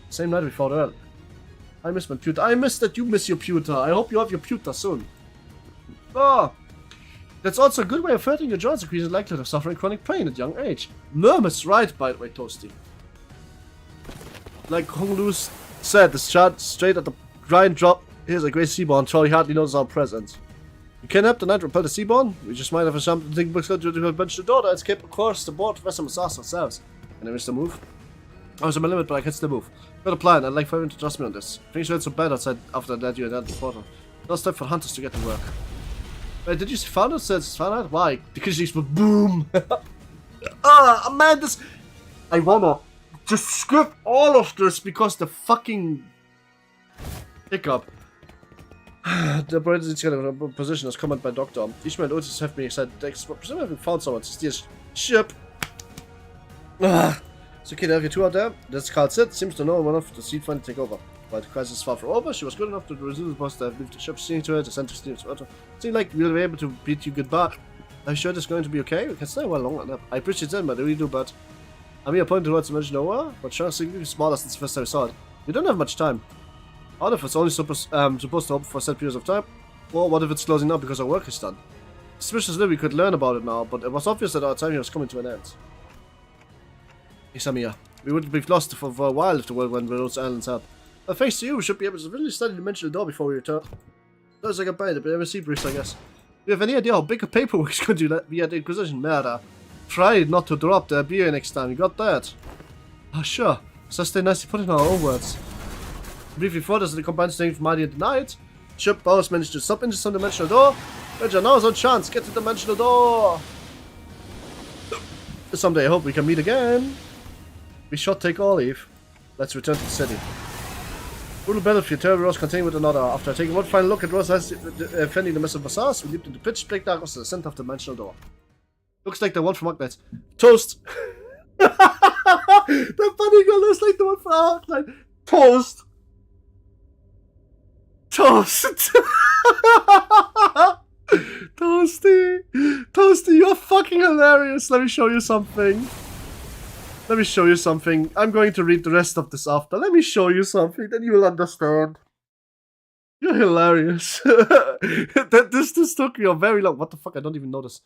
Same night we fought earlier. I miss my pewter. I miss that you miss your pewter. I hope you have your pewter soon. Ah! That's also a good way of hurting your joints, increasing the likelihood of suffering chronic pain at young age. Murmur's right, by the way, Toasty. Like Hong Lu said, this chart straight at the grind drop. Here's a great seaborn, Charlie hardly knows our presence. You can help the night repel the seaborn. We just might have a jump to think books to bench the door to escape across the board to Western Massage ourselves. Can I miss the move? I was on my limit, but I can still move. Got a plan. I'd like for everyone to trust me on this. Things went so bad outside after that you had the portal. Now it's time for hunters to get to work. Wait, did you see found it? Says found out? Why? Because she's boom. Man, this. I wanna just skip all of this because the fucking hiccup. The operator's position is commanded by Doctor. Ishmael and Otis have been excited. They presumably having found someone to steal ship. It's okay to have you two out there. That's Carl said. Seems to know enough to see it finally take over. But the crisis is far from over. She was good enough to resume the post that have moved the ship, seeing to her, the center steams water. Seemed like we'll be able to beat you goodbye. Are you sure this is going to be okay? We can stay a while longer enough. I appreciate that, but I really do, but I'm here pointing towards the dimension over, but chance to be smaller since the first time we saw it. We don't have much time. What if it's only supposed to hope for set periods of time? Or what if it's closing now because our work is done? Suspiciously, we could learn about it now, but it was obvious that our time here was coming to an end. Isamia, we would be lost for a while if the world went where those islands help. But thanks to you, we should be able to really study the dimensional door before we return. That's like a bite, but MSC briefs, I guess. Do you have any idea how big a paperwork is going to be at the Inquisition? Murder. Try not to drop the beer next time, you got that? Ah, sure. So stay nicely put in our own words. Briefly before this, the combined strength of Mighty and the Night. Ship powers managed to stop into some dimensional door. Roger, now's our chance, get to the dimensional door! Someday I hope we can meet again. We shall take our leave. Let's return to the city. Brutal battlefield, terrible rows continuing with another. After taking one final look at Rose defending the massive bazaars, we leaped into pitch black darkness to the center of the dimensional door. Looks like the one from Arknights. Toast! The funny girl looks like the one from Arknights. Toast! Toast! Toasty! Toasty, you're fucking hilarious! Let me show you something. Let me show you something. I'm going to read the rest of this after. Let me show you something, then you will understand. You're hilarious. This took me a very long. What the fuck? I don't even know this.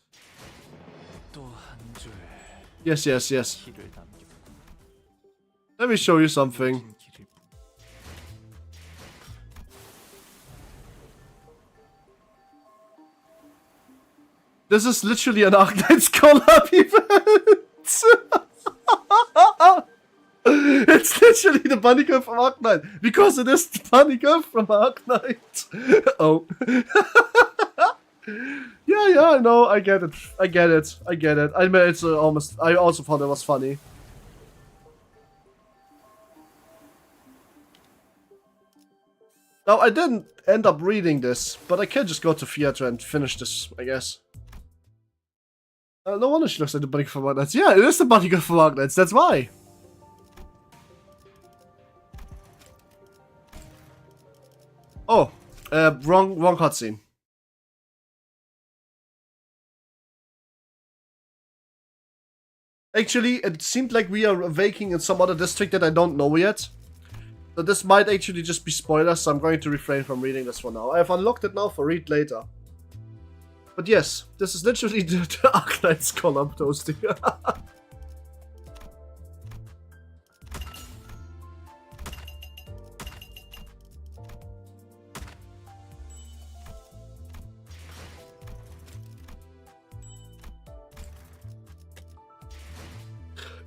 Yes. Let me show you something. 길을 This is literally an Arknights collab event. It's literally the bunny girl from Arknight. Because it is the bunny girl from Arknight. Oh. Yeah, I know. I get it. I get it. I mean, it's almost. I also thought it was funny. Now, I didn't end up reading this, but I can just go to theater and finish this, I guess. No wonder she looks like the bunny girl from Arknights. Yeah, it is the bunny girl from Arknights. That's why. Oh, wrong cutscene. Actually, it seemed like we are awaking in some other district that I don't know yet. So this might actually just be spoilers, so I'm going to refrain from reading this for now. I have unlocked it now for read later. But yes, this is literally the Arknights collab toasting.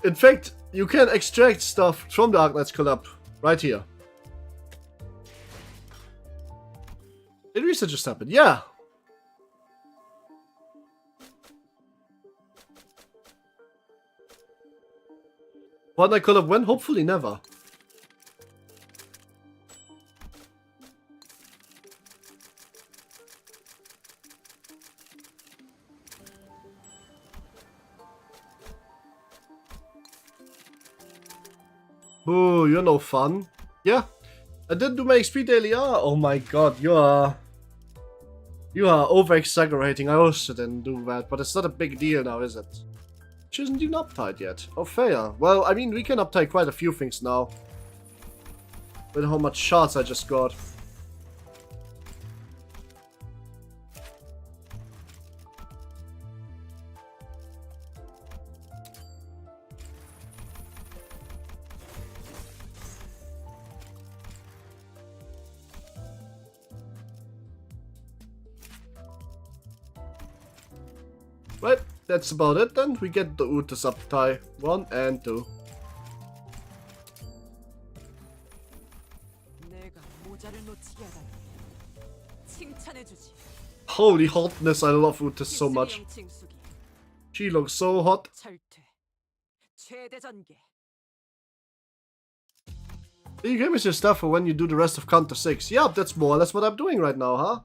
In fact, you can extract stuff from the Arknights collab right here. Did research just happen? Yeah. What I could have won? Hopefully never. Ooh, you're no fun. Yeah. I didn't do my XP daily. Oh my god, you are over exaggerating. I also didn't do that, but it's not a big deal now, is it? She isn't even uptight yet. Oh, fair. Well, I mean, we can uptight quite a few things now. With how much shots I just got. Right, that's about it then. We get the Utus uptie. 1 and 2. Holy hotness, I love Utus so much. She looks so hot. You gave me your stuff for when you do the rest of Canto 6. Yeah, that's more or less what I'm doing right now, huh?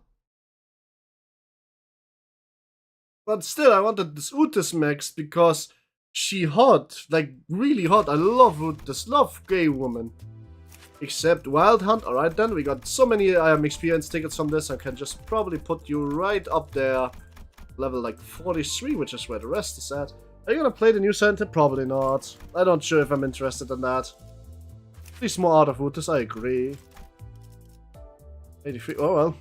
But still, I wanted this Utus max because she hot. Like, really hot. I love Utus. Love gay woman. Except Wild Hunt. Alright then, we got so many experience tickets from this. I can just probably put you right up there. Level like 43, which is where the rest is at. Are you gonna play the new center? Probably not. I'm not sure if I'm interested in that. At least more out of Utus, I agree. 83. Oh well.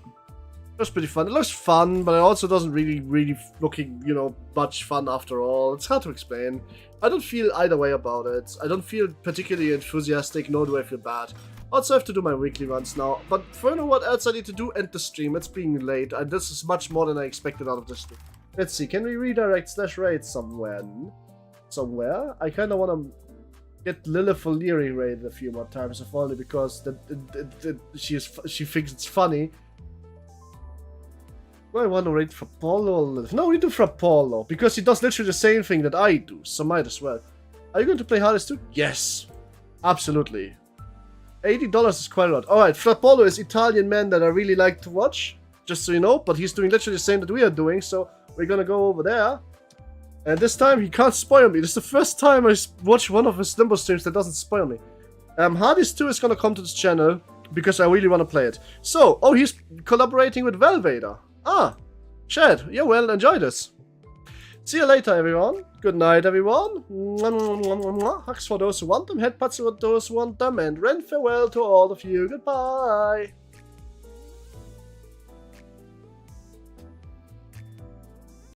That's pretty fun. It looks fun, but it also doesn't really looking, you know, much fun after all. It's hard to explain. I don't feel either way about it. I don't feel particularly enthusiastic, nor do I feel bad. I also have to do my weekly runs now. But for you know what else I need to do? End the stream. It's being late, and this is much more than I expected out of this stream. Let's see. Can we redirect /raid somewhere? Somewhere? I kind of want to get Lilith O'Leary raided a few more times, if only because she thinks it's funny. Do I want to raid Frapollo or Lilith? No, we do Frapollo, because he does literally the same thing that I do, so might as well. Are you going to play Hades too? Yes. Absolutely. $80 is quite a lot. Alright, Frapollo is Italian man that I really like to watch, just so you know, but he's doing literally the same that we are doing, so we're gonna go over there. And this time he can't spoil me. This is the first time I watch one of his Limbus streams that doesn't spoil me. Hades 2 is gonna come to this channel, because I really want to play it. So, oh, he's collaborating with Velvader. Ah, Chad, yeah, well, enjoy this. See you later, everyone. Good night, everyone. Hugs for those who want them, headbutts for those who want them, and rent farewell to all of you. Goodbye.